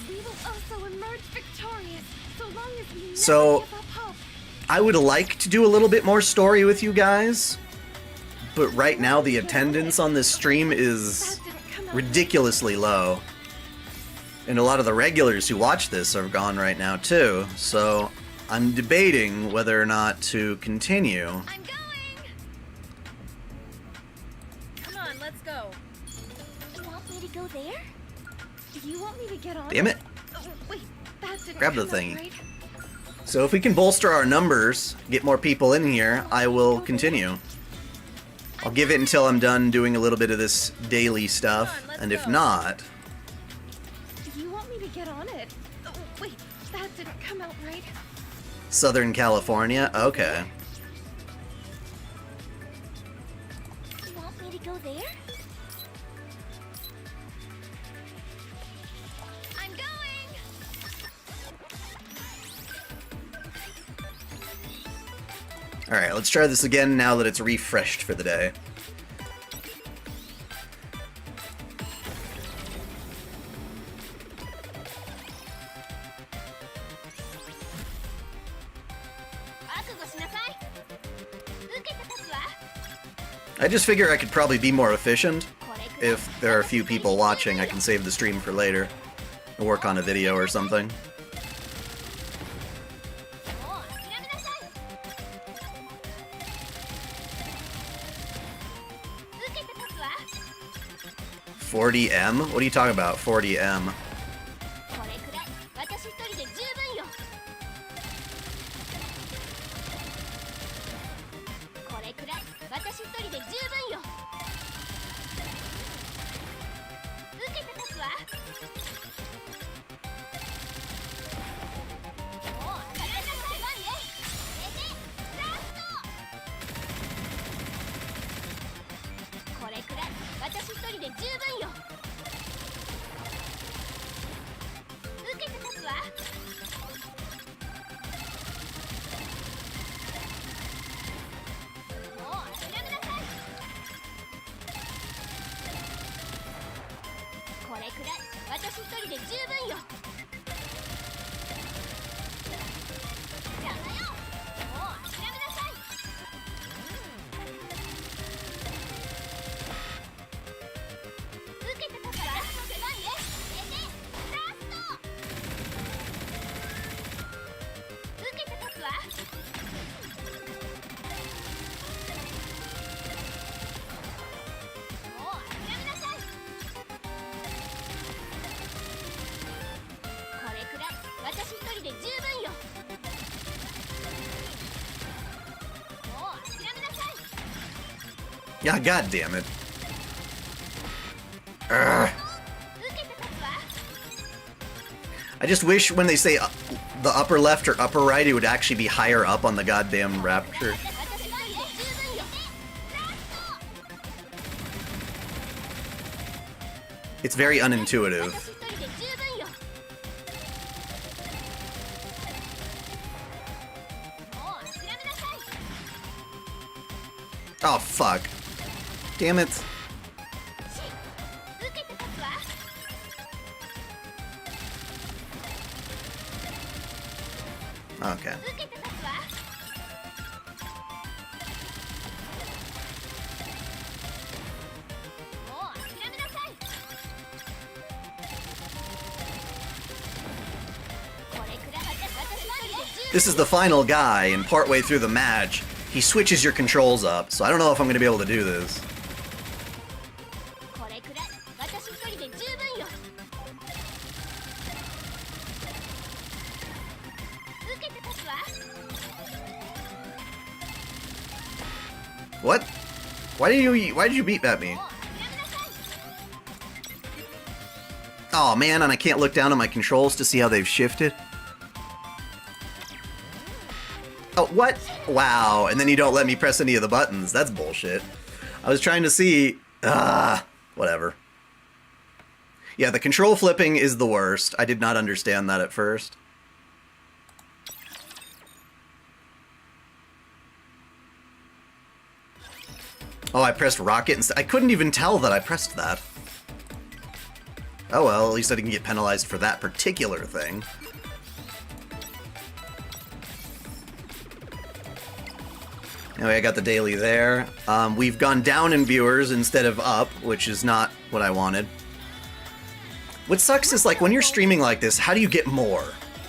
[SPEAKER 6] We will also emerge victorious, so long as we never
[SPEAKER 2] So,
[SPEAKER 6] give up hope.
[SPEAKER 2] I would like to do a little bit more story with you guys, but right now the attendance on this stream is ridiculously low. And a lot of the regulars who watch this are gone right now too, so I'm debating whether or not to continue.
[SPEAKER 6] I'm going! Come on, let's go.
[SPEAKER 3] You want me to go there?
[SPEAKER 6] You want me to get on
[SPEAKER 2] Damn it.
[SPEAKER 6] Oh, wait, that didn't
[SPEAKER 2] Grab the
[SPEAKER 6] come out
[SPEAKER 2] thingy.
[SPEAKER 6] right.
[SPEAKER 2] So if we can bolster our numbers, get more people in here, I will continue. I'll give it until I'm done doing a little bit of this daily stuff, and if not...
[SPEAKER 6] You want me to get on it? Oh, wait, that didn't come out right.
[SPEAKER 2] Southern California? Okay.
[SPEAKER 3] You want me to go there?
[SPEAKER 6] I'm going!
[SPEAKER 2] Alright, let's try this again now that it's refreshed for the day. I just figure I could probably be more efficient. If there are a few people watching, I can save the stream for later. And work on a video or something. $40M? What are you talking about, 40M? Yeah, god damn it. Urgh. I just wish when they say the upper left or upper right, it would actually be higher up on the goddamn rapture. It's very unintuitive. Oh, fuck. Damn it. Okay. This is the final guy, and partway through the match, he switches your controls up, so I don't know if I'm going to be able to do this. What? Why did you beat at me? Oh man, and I can't look down at my controls to see how they've shifted. Oh, what? Wow, and then you don't let me press any of the buttons. That's bullshit. I was trying to see... whatever. Yeah, the control flipping is the worst. I did not understand that at first. Oh, I pressed rocket instead. I couldn't even tell that I pressed that. Oh well, at least I didn't get penalized for that particular thing. Anyway, I got the daily there. We've gone down in viewers instead of up, which is not what I wanted. What sucks is, like, when you're streaming like this, how do you get more?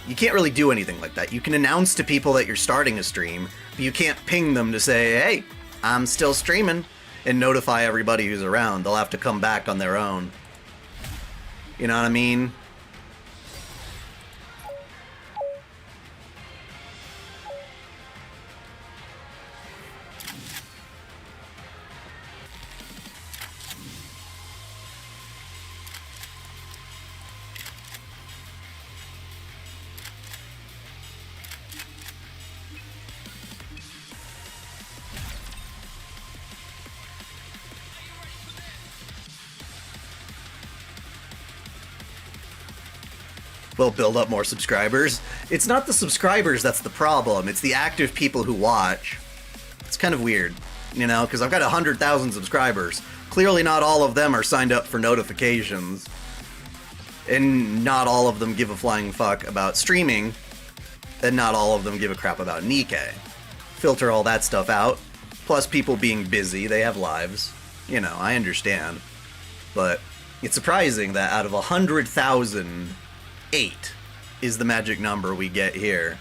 [SPEAKER 2] You can't really do anything like that. You can announce to people that you're starting a stream, but you can't ping them to say, hey, I'm still streaming, and notify everybody who's around. They'll have to come back on their own. You know what I mean? Will build up more subscribers. It's not the subscribers that's the problem, it's the active people who watch. It's kind of weird, you know, because I've got 100,000 subscribers. Clearly not all of them are signed up for notifications. And not all of them give a flying fuck about streaming. And not all of them give a crap about Nikke. Filter all that stuff out. Plus people being busy, they have lives. You know, I understand. But it's surprising that out of 100,000, 8 is the magic number we get here.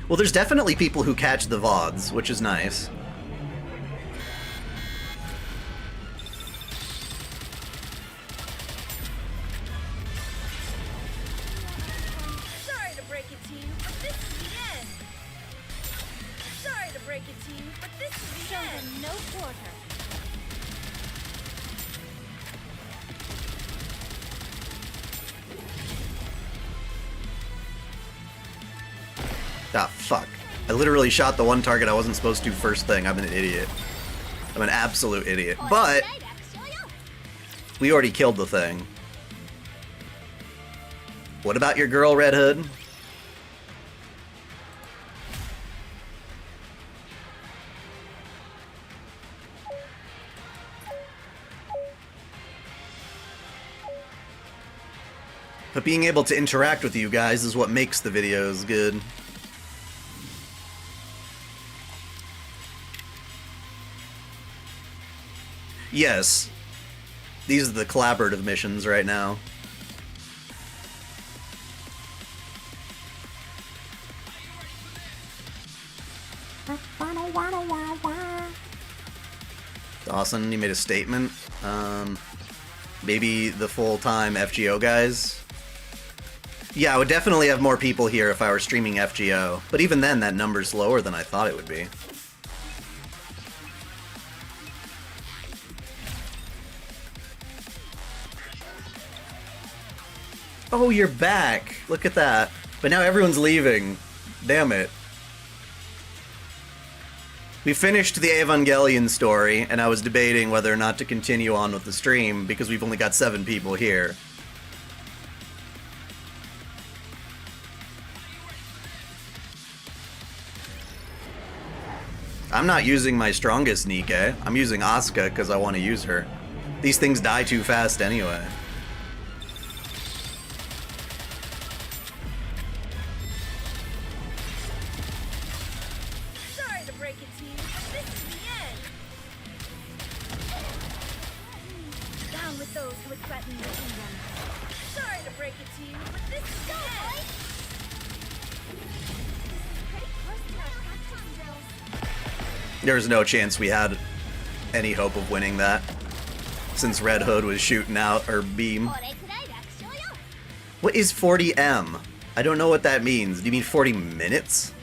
[SPEAKER 2] Well, there's definitely people who catch the VODs, which is nice.
[SPEAKER 1] Sorry to break it to you, but this is the end. Sorry to break it to you, but this is the end.
[SPEAKER 6] Show them no quarter.
[SPEAKER 2] Ah, fuck. I literally shot the one target I wasn't supposed to first thing. I'm an idiot. I'm an absolute idiot. But we already killed the thing. What about your girl, Red Hood? But being able to interact with you guys is what makes the videos good. Yes. These are the collaborative missions right now. Dawson, you made a statement. Maybe the full-time FGO guys? Yeah, I would definitely have more people here if I were streaming FGO. But even then, that number's lower than I thought it would be. Oh, you're back! Look at that. But now everyone's leaving. Damn it. We finished the Evangelion story, and I was debating whether or not to continue on with the stream, because we've only got 7 people here. I'm not using my strongest Nikke. I'm using Asuka because I want to use her. These things die too fast anyway.
[SPEAKER 1] Sorry to break it to you, but this is the end. Down with those who would threaten the kingdom. Sorry to break it to you, but this is the end.
[SPEAKER 2] There's no chance we had any hope of winning that, since Red Hood was shooting out her beam. What is 40M? I don't know what that means. Do you mean 40 minutes?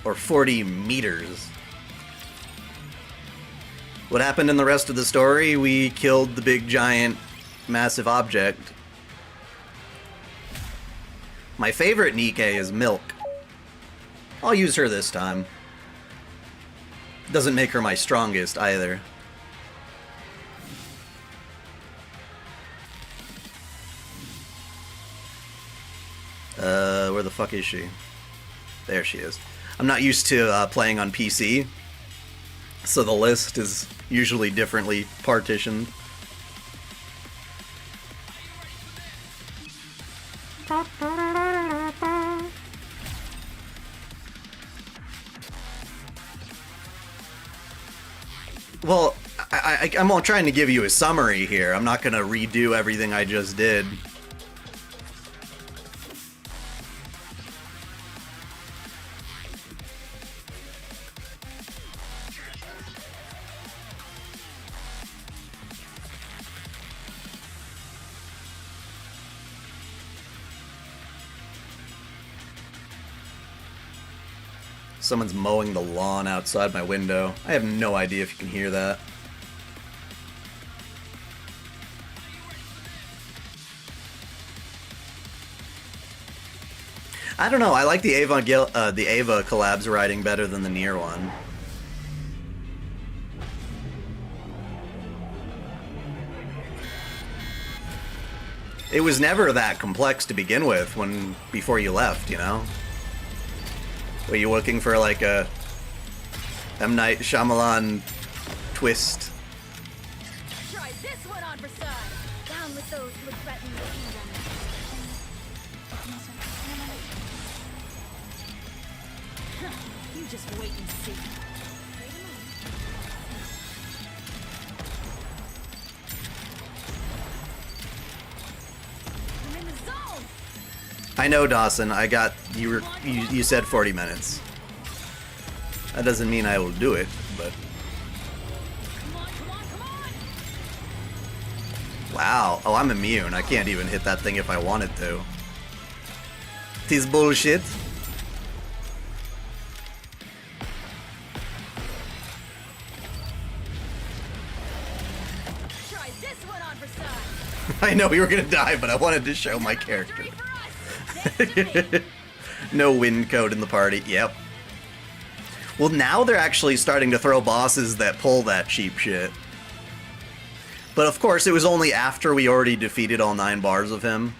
[SPEAKER 2] Or 40 meters? What happened in the rest of the story? We killed the big giant massive object. My favorite Nikke is Milk. I'll use her this time. Doesn't make her my strongest either. Where the fuck is she? There she is. I'm not used to playing on PC, so the list is usually differently partitioned. Well, I'm trying to give you a summary here. I'm not going to redo everything I just did. Someone's mowing the lawn outside my window. I have no idea if you can hear that. I don't know. I like the Ava collabs writing better than the Nier one. It was never that complex to begin with before you left, you know? Were you looking for like a M. Night Shyamalan twist?
[SPEAKER 1] Try this one on for size. Down with those who would threaten the kingdom. You just wait and see. I'm in the zone.
[SPEAKER 2] I know, Dawson. I got you said 40 minutes. That doesn't mean I will do it, but
[SPEAKER 1] Come on, come on, come on.
[SPEAKER 2] wow. Oh, I'm immune. I can't even hit that thing if I wanted to. Tis bullshit.
[SPEAKER 1] Try this one on for size.
[SPEAKER 2] I know you were gonna die, but I wanted to show my character.
[SPEAKER 1] Victory for us. Thanks to me.
[SPEAKER 2] No win code in the party. Yep. Well, now they're actually starting to throw bosses that pull that cheap shit. But of course, it was only after we already defeated all 9 bars of him.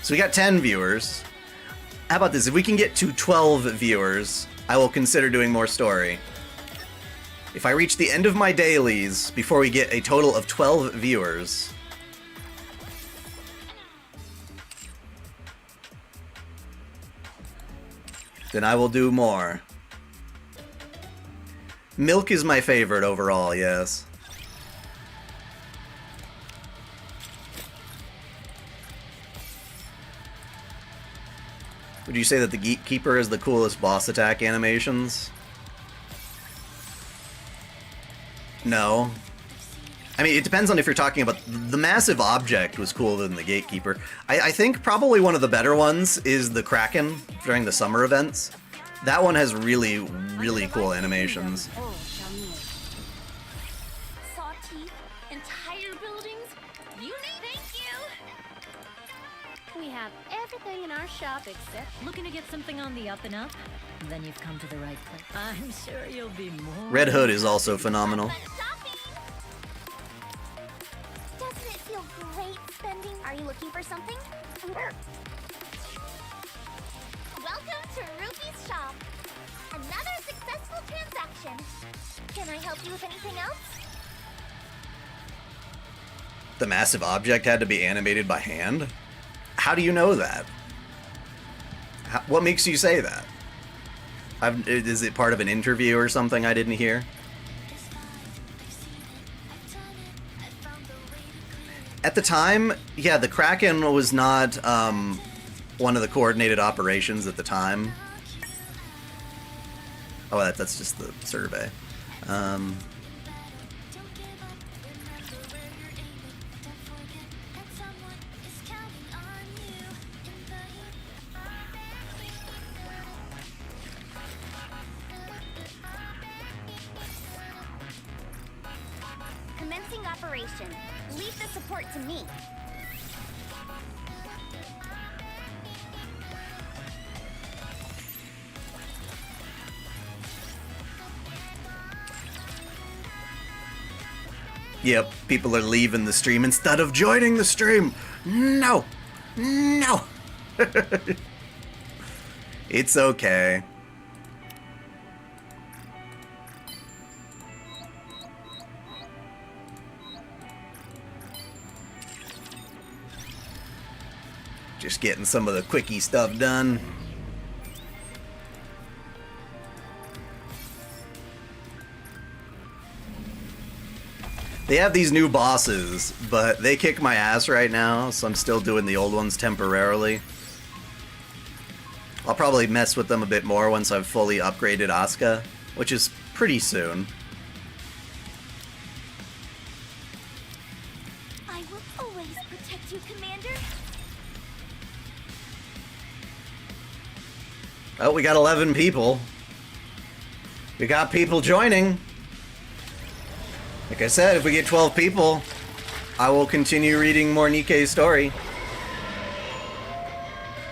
[SPEAKER 2] So we got 10 viewers. How about this? If we can get to 12 viewers, I will consider doing more story. If I reach the end of my dailies before we get a total of 12 viewers, then I will do more. Milk is my favorite overall, yes. Would you say that the Gatekeeper is the coolest boss attack animations? No. I mean, it depends on if you're talking about... The massive object was cooler than the Gatekeeper. I think probably one of the better ones is the Kraken during the summer events. That one has really, really cool animations.
[SPEAKER 3] Saw teeth, entire buildings. You need. Thank you.
[SPEAKER 5] We have everything in our shop except
[SPEAKER 1] Looking to get something on the up and up? Then you've come to the right place. I'm sure you'll be more.
[SPEAKER 2] Red Hood is also phenomenal.
[SPEAKER 3] Shopping. Doesn't it feel great spending? Are you looking for something? Welcome to Ruby's shop. Another successful transaction. Can I help you with anything else?
[SPEAKER 2] The massive object had to be animated by hand? How do you know that? What makes you say that? Is it part of an interview or something I didn't hear? At the time, yeah, the Kraken was not one of the coordinated operations at the time. Oh, that's just the survey.
[SPEAKER 3] Commencing operation. Leave the support to me.
[SPEAKER 2] Yep, people are leaving the stream instead of joining the stream. No. No. It's okay. Just getting some of the quickie stuff done. They have these new bosses, but they kick my ass right now, so I'm still doing the old ones temporarily. I'll probably mess with them a bit more once I've fully upgraded Asuka, which is pretty soon.
[SPEAKER 3] I will always protect you, Commander.
[SPEAKER 2] Oh, we got 11 people. We got people joining. Like I said, if we get 12 people, I will continue reading more Nikke's story.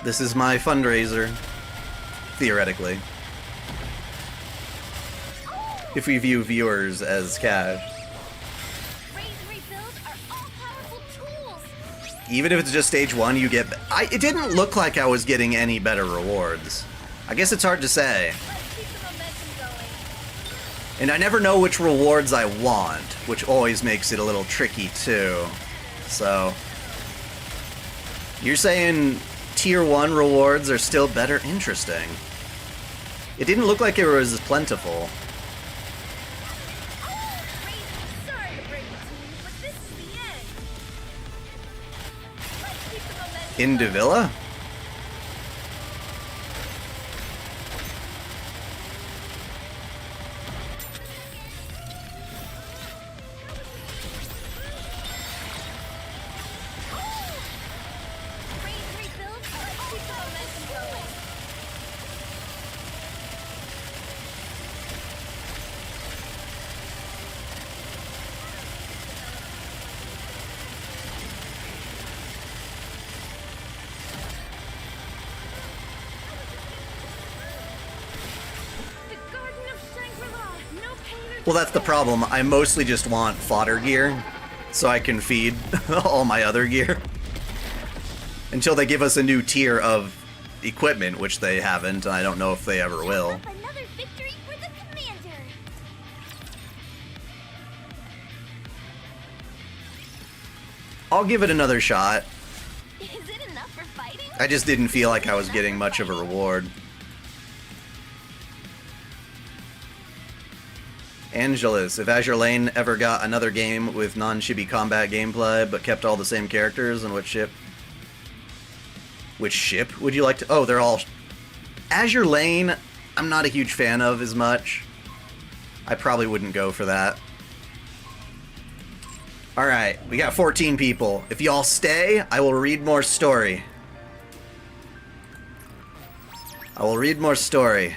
[SPEAKER 2] This is my fundraiser, theoretically. If we view viewers as cash.
[SPEAKER 3] Raise and rebuild are all powerful tools.
[SPEAKER 2] Even if it's just stage 1, you get... it didn't look like I was getting any better rewards. I guess it's hard to say.
[SPEAKER 1] Let's keep the momentum going.
[SPEAKER 2] And I never know which rewards I want, which always makes it a little tricky too. So... You're saying tier 1 rewards are still better? Interesting. It didn't look like it was as plentiful.
[SPEAKER 1] Sorry to break it to you, but this is the end. Let's keep the momentum
[SPEAKER 2] In
[SPEAKER 1] going.
[SPEAKER 2] Davila?
[SPEAKER 1] Raise, rebuild. Let's keep the momentum going.
[SPEAKER 6] The Garden of Shangri-La. No pain or
[SPEAKER 2] Well, that's the problem. I mostly just want fodder gear, so I can feed all my other gear. Until they give us a new tier of equipment, which they haven't, and I don't know if they ever will.
[SPEAKER 3] Another victory for the commander.
[SPEAKER 2] I'll give it another shot.
[SPEAKER 3] Is it enough for fighting?
[SPEAKER 2] I just didn't feel like I was getting much of a reward. Angelus, if Azure Lane ever got another game with non-chibi combat gameplay, but kept all the same characters, and which ship would you like to... Oh, they're all... Azure Lane, I'm not a huge fan of as much. I probably wouldn't go for that. Alright, we got 14 people. If y'all stay, I will read more story. I will read more story.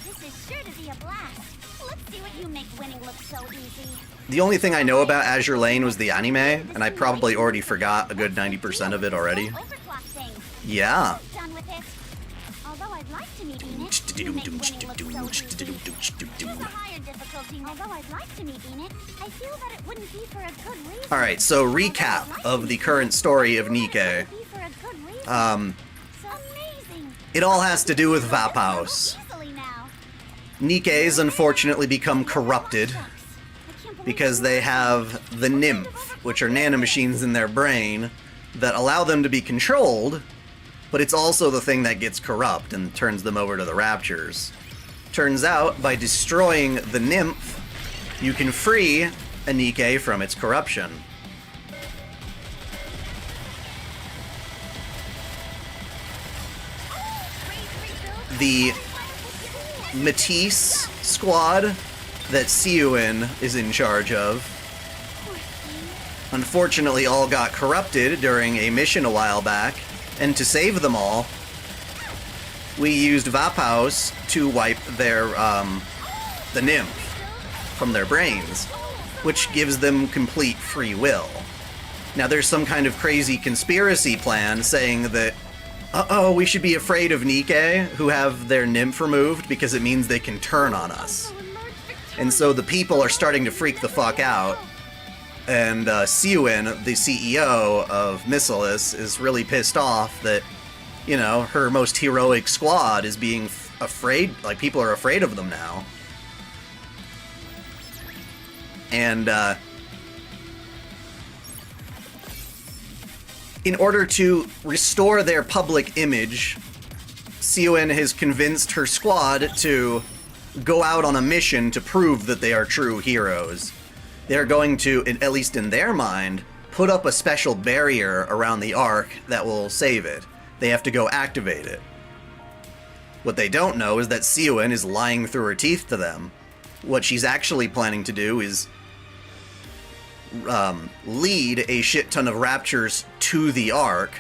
[SPEAKER 3] This is sure to be a blast. Let's see what you make winning look so easy.
[SPEAKER 2] The only thing I know about Azure Lane was the anime, and I probably already forgot a good 90% of it already.
[SPEAKER 3] Overclock thing.
[SPEAKER 2] Yeah.
[SPEAKER 3] Done with it. Although I'd like to meet Enid, you make winning look so easy. Choose a higher difficulty. Although I'd like to meet Enid, I feel that it wouldn't be for a good reason.
[SPEAKER 2] Alright, so recap of the current story of Nikke.
[SPEAKER 3] Be for a good reason. So amazing.
[SPEAKER 2] It all has to do with Vaphaus.
[SPEAKER 3] Easily now.
[SPEAKER 2] Nikke's unfortunately become corrupted because they have the nymph, which are nanomachines in their brain that allow them to be controlled, but it's also the thing that gets corrupt and turns them over to the Raptures. Turns out, by destroying the nymph, you can free a Nikke from its corruption. The Matisse squad that Siuin is in charge of unfortunately all got corrupted during a mission a while back, and to save them all, we used Vaphaus to wipe their, the nymph from their brains, which gives them complete free will. Now there's some kind of crazy conspiracy plan saying that, uh-oh, we should be afraid of Nikke, who have their nymph removed because it means they can turn on us. And so the people are starting to freak the fuck out. And Siuin, the CEO of Missilis, is really pissed off that, you know, her most heroic squad is being afraid, like people are afraid of them now. And in order to restore their public image, Siuin has convinced her squad to go out on a mission to prove that they are true heroes. They're going to, at least in their mind, put up a special barrier around the Ark that will save it. They have to go activate it. What they don't know is that Siuin is lying through her teeth to them. What she's actually planning to do is lead a shit ton of Raptures to the Ark,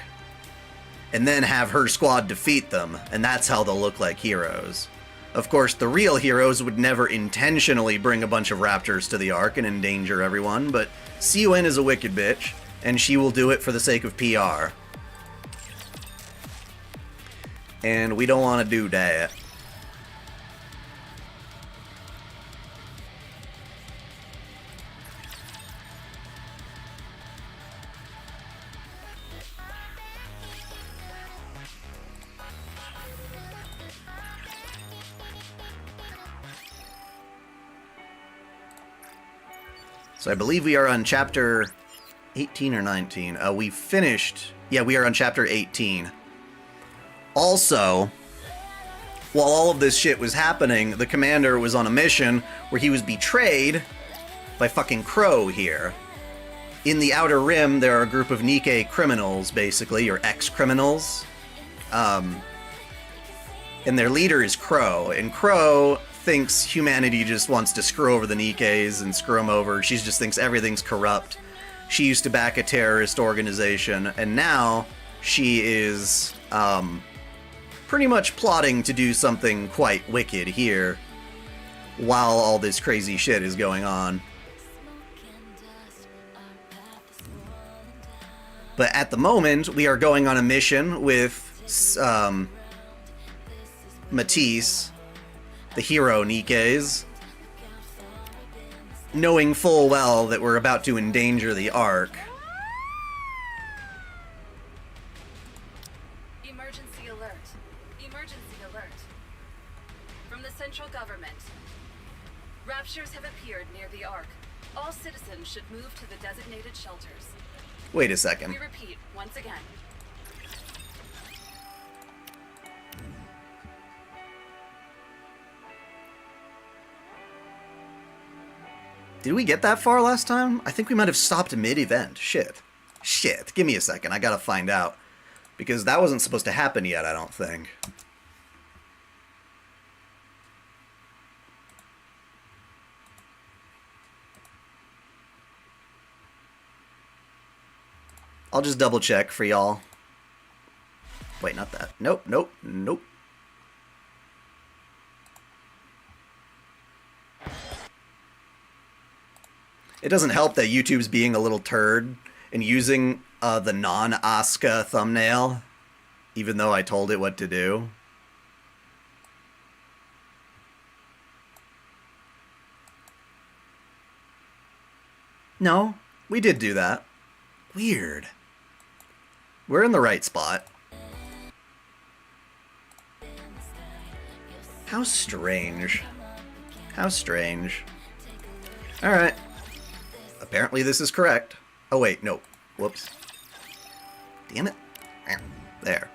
[SPEAKER 2] and then have her squad defeat them, and that's how they'll look like heroes. Of course, the real heroes would never intentionally bring a bunch of Raptors to the Ark and endanger everyone, but Siuin is a wicked bitch, and she will do it for the sake of PR. And we don't want to do that. So I believe we are on chapter 18 or 19. We finished... Yeah, we are on chapter 18. Also, while all of this shit was happening, the commander was on a mission where he was betrayed by fucking Crow here. In the Outer Rim, there are a group of Nikke criminals, basically, or ex-criminals. And their leader is Crow, and Crow thinks humanity just wants to screw over the Nikkes and screw them over. She just thinks everything's corrupt. She used to back a terrorist organization, and now she is pretty much plotting to do something quite wicked here while all this crazy shit is going on. But at the moment, we are going on a mission with Matisse, the hero Nikkes, knowing full well that we're about to endanger the Ark.
[SPEAKER 7] Emergency alert. Emergency alert. From the central government. Raptures have appeared near the Ark. All citizens should move to the designated shelters.
[SPEAKER 2] Wait a second.
[SPEAKER 7] We repeat, once again.
[SPEAKER 2] Did we get that far last time? I think we might have stopped mid-event. Shit. Shit. Give me a second. I gotta find out. Because that wasn't supposed to happen yet, I don't think. I'll just double check for y'all. Wait, not that. Nope, nope, nope. It doesn't help that YouTube's being a little turd and using the non-Asuka thumbnail, even though I told it what to do. No, we did do that. Weird. We're in the right spot. How strange. How strange. Alright. Apparently this is correct. Oh wait, no. Whoops. Damn it. There.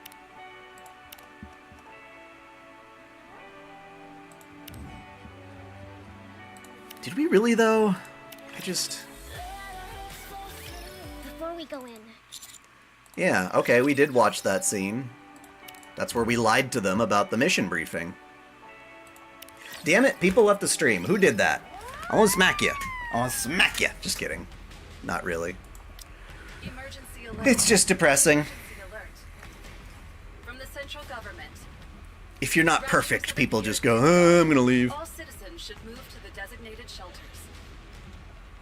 [SPEAKER 2] Did we really though? I just...
[SPEAKER 3] Before we go in,
[SPEAKER 2] Yeah, okay, we did watch that scene. That's where we lied to them about the mission briefing. Damn it, people left the stream. Who did that? I want to smack you. I want to smack you. Just kidding. Not really.
[SPEAKER 7] Emergency alert.
[SPEAKER 2] It's just depressing.
[SPEAKER 7] Emergency alert. From the central government.
[SPEAKER 2] If you're not perfect, people just go, oh, I'm gonna leave.
[SPEAKER 7] All citizens should move to the designated shelters.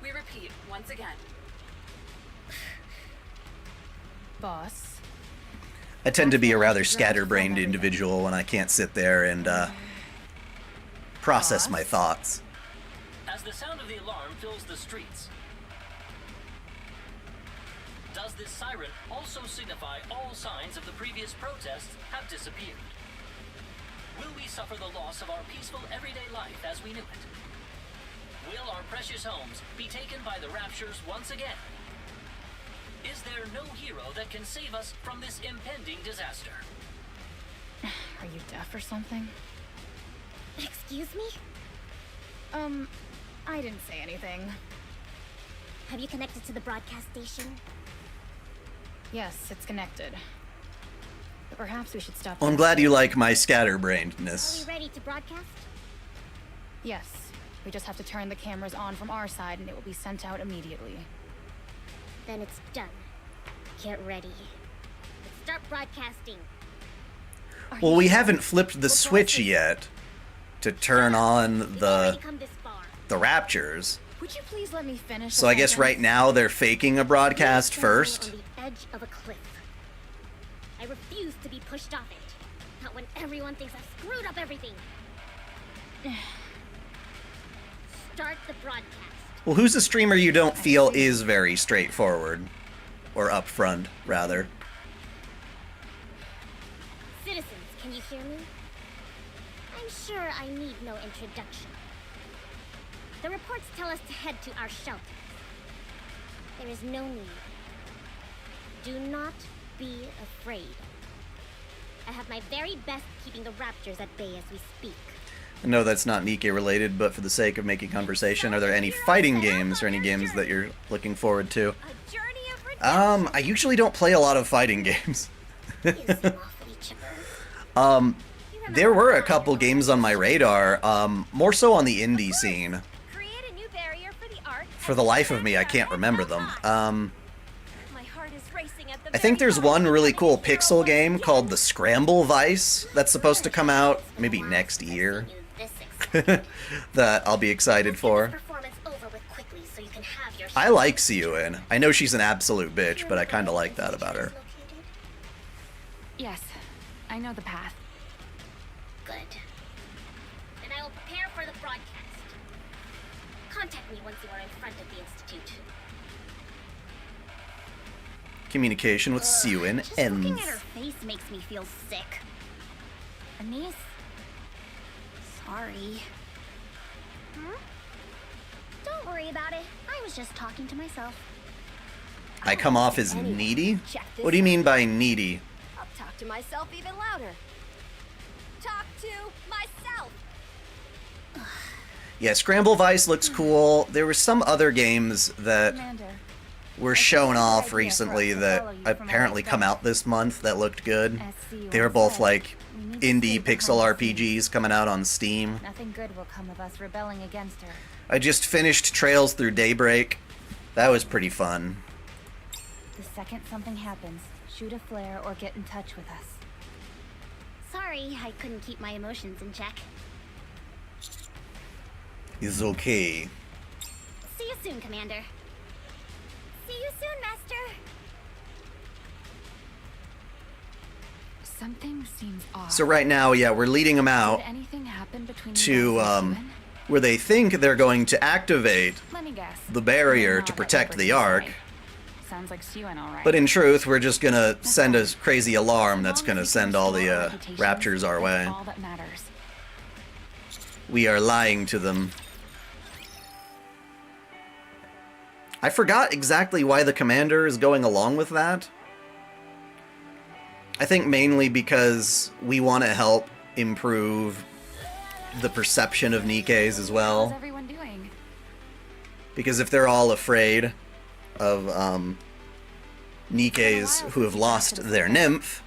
[SPEAKER 7] We repeat, once again.
[SPEAKER 6] Boss.
[SPEAKER 2] I tend to be a rather scatterbrained individual when I can't sit there and process my thoughts.
[SPEAKER 8] As the sound of the alarm fills the streets, does this siren also signify all signs of the previous protests have disappeared? Will we suffer the loss of our peaceful everyday life as we knew it? Will our precious homes be taken by the raptures once again? Is there no hero that can save us from this impending disaster?
[SPEAKER 6] Are you deaf or something?
[SPEAKER 3] excuse me?
[SPEAKER 6] I didn't say anything.
[SPEAKER 3] Have you connected to the broadcast station?
[SPEAKER 6] Yes, it's connected. But perhaps we should stop.
[SPEAKER 2] Well, I'm glad you like my
[SPEAKER 3] Are
[SPEAKER 2] scatterbrainedness.
[SPEAKER 3] we ready to broadcast?
[SPEAKER 6] Yes. We just have to turn the cameras on from our side and it will be sent out immediately.
[SPEAKER 3] Then it's done. Get ready. Let's start broadcasting.
[SPEAKER 2] Well, we haven't flipped the switch yet to turn on
[SPEAKER 3] We've already
[SPEAKER 2] the
[SPEAKER 3] come this far.
[SPEAKER 2] raptures.
[SPEAKER 6] Would you please let me finish?
[SPEAKER 2] So I guess right now they're faking a broadcast
[SPEAKER 3] We're
[SPEAKER 2] first.
[SPEAKER 3] standing on the edge of a cliff. I refuse to be pushed off it. Not when everyone thinks I've screwed up everything. Start the broadcast.
[SPEAKER 2] Well, who's a streamer you don't feel is very straightforward? Or upfront, rather.
[SPEAKER 3] Citizens, can you hear me? I'm sure I need no introduction. The reports tell us to head to our shelter. There is no need. Do not be afraid. I have my very best keeping the raptors at bay as we speak.
[SPEAKER 2] No, that's not Nikke related, but for the sake of making conversation, are there any fighting games or any games that you're looking forward to?
[SPEAKER 1] A journey of redemption.
[SPEAKER 2] I usually don't play a lot of fighting games.
[SPEAKER 3] You seem awfully chipper.
[SPEAKER 2] There were a couple games on my radar, more so on the indie scene.
[SPEAKER 1] Create a new barrier for the arc.
[SPEAKER 2] For the life of me, I can't remember them.
[SPEAKER 1] My heart is racing at the
[SPEAKER 2] I think
[SPEAKER 1] very
[SPEAKER 2] there's
[SPEAKER 1] thought
[SPEAKER 2] one
[SPEAKER 1] of
[SPEAKER 2] really
[SPEAKER 1] letting
[SPEAKER 2] cool
[SPEAKER 1] the hero
[SPEAKER 2] pixel
[SPEAKER 1] once
[SPEAKER 2] game
[SPEAKER 1] again.
[SPEAKER 2] called the Scramble Vice that's supposed to come out maybe next year
[SPEAKER 3] You this excited.
[SPEAKER 2] that I'll be excited
[SPEAKER 3] Get
[SPEAKER 2] for.
[SPEAKER 3] this performance over with quickly so you can have your
[SPEAKER 2] I like Siyuin. I know she's an absolute bitch, but I kind of like that about her.
[SPEAKER 6] Yes, I know the path.
[SPEAKER 3] Good. Then I will prepare for the broadcast. Contact me once you are in front of the Institute.
[SPEAKER 2] Communication with Siyuin
[SPEAKER 3] Just looking
[SPEAKER 2] ends.
[SPEAKER 3] at her face makes me feel sick. Anise? Sorry. Don't worry about it. I was just talking to myself.
[SPEAKER 2] I come off as needy? What do you mean by needy?
[SPEAKER 1] I'll talk to myself even louder. Talk to myself.
[SPEAKER 2] Yeah, Scramble Vice looks cool. There were some other games that
[SPEAKER 6] Commander,
[SPEAKER 2] were shown off recently that apparently come out this month that looked good. They were both like indie pixel RPGs coming out on Steam.
[SPEAKER 6] nothing good will come of us rebelling against her.
[SPEAKER 2] I just finished Trails Through Daybreak. That was pretty fun.
[SPEAKER 6] The second something happens, shoot a flare or get in touch with us.
[SPEAKER 3] Sorry, I couldn't keep my emotions in check.
[SPEAKER 2] It's okay.
[SPEAKER 3] See you soon, Commander. See you soon, Master.
[SPEAKER 6] Something seems off.
[SPEAKER 2] So right now, yeah, we're leading them out
[SPEAKER 6] Did anything happen between
[SPEAKER 2] to,
[SPEAKER 6] you guys and Siyuin?
[SPEAKER 2] where they think they're going to activate
[SPEAKER 6] Let me guess.
[SPEAKER 2] the barrier
[SPEAKER 6] Not
[SPEAKER 2] to
[SPEAKER 6] at
[SPEAKER 2] protect the
[SPEAKER 6] Liberty's
[SPEAKER 2] Ark.
[SPEAKER 6] side. Sounds like Siyuin, all right.
[SPEAKER 2] But in truth, we're just gonna send a crazy alarm
[SPEAKER 6] As
[SPEAKER 2] that's
[SPEAKER 6] long
[SPEAKER 2] gonna
[SPEAKER 6] as we
[SPEAKER 2] send
[SPEAKER 6] can
[SPEAKER 2] all
[SPEAKER 6] restore our
[SPEAKER 2] the
[SPEAKER 6] reputations,
[SPEAKER 2] raptors our
[SPEAKER 6] that's
[SPEAKER 2] way.
[SPEAKER 6] all that matters.
[SPEAKER 2] We are lying to them. I forgot exactly why the commander is going along with that. I think mainly because we want to help improve the perception of Nikke's as
[SPEAKER 6] How's
[SPEAKER 2] well.
[SPEAKER 6] everyone doing?
[SPEAKER 2] Because if they're all afraid of Nikke's who have lost their nymph,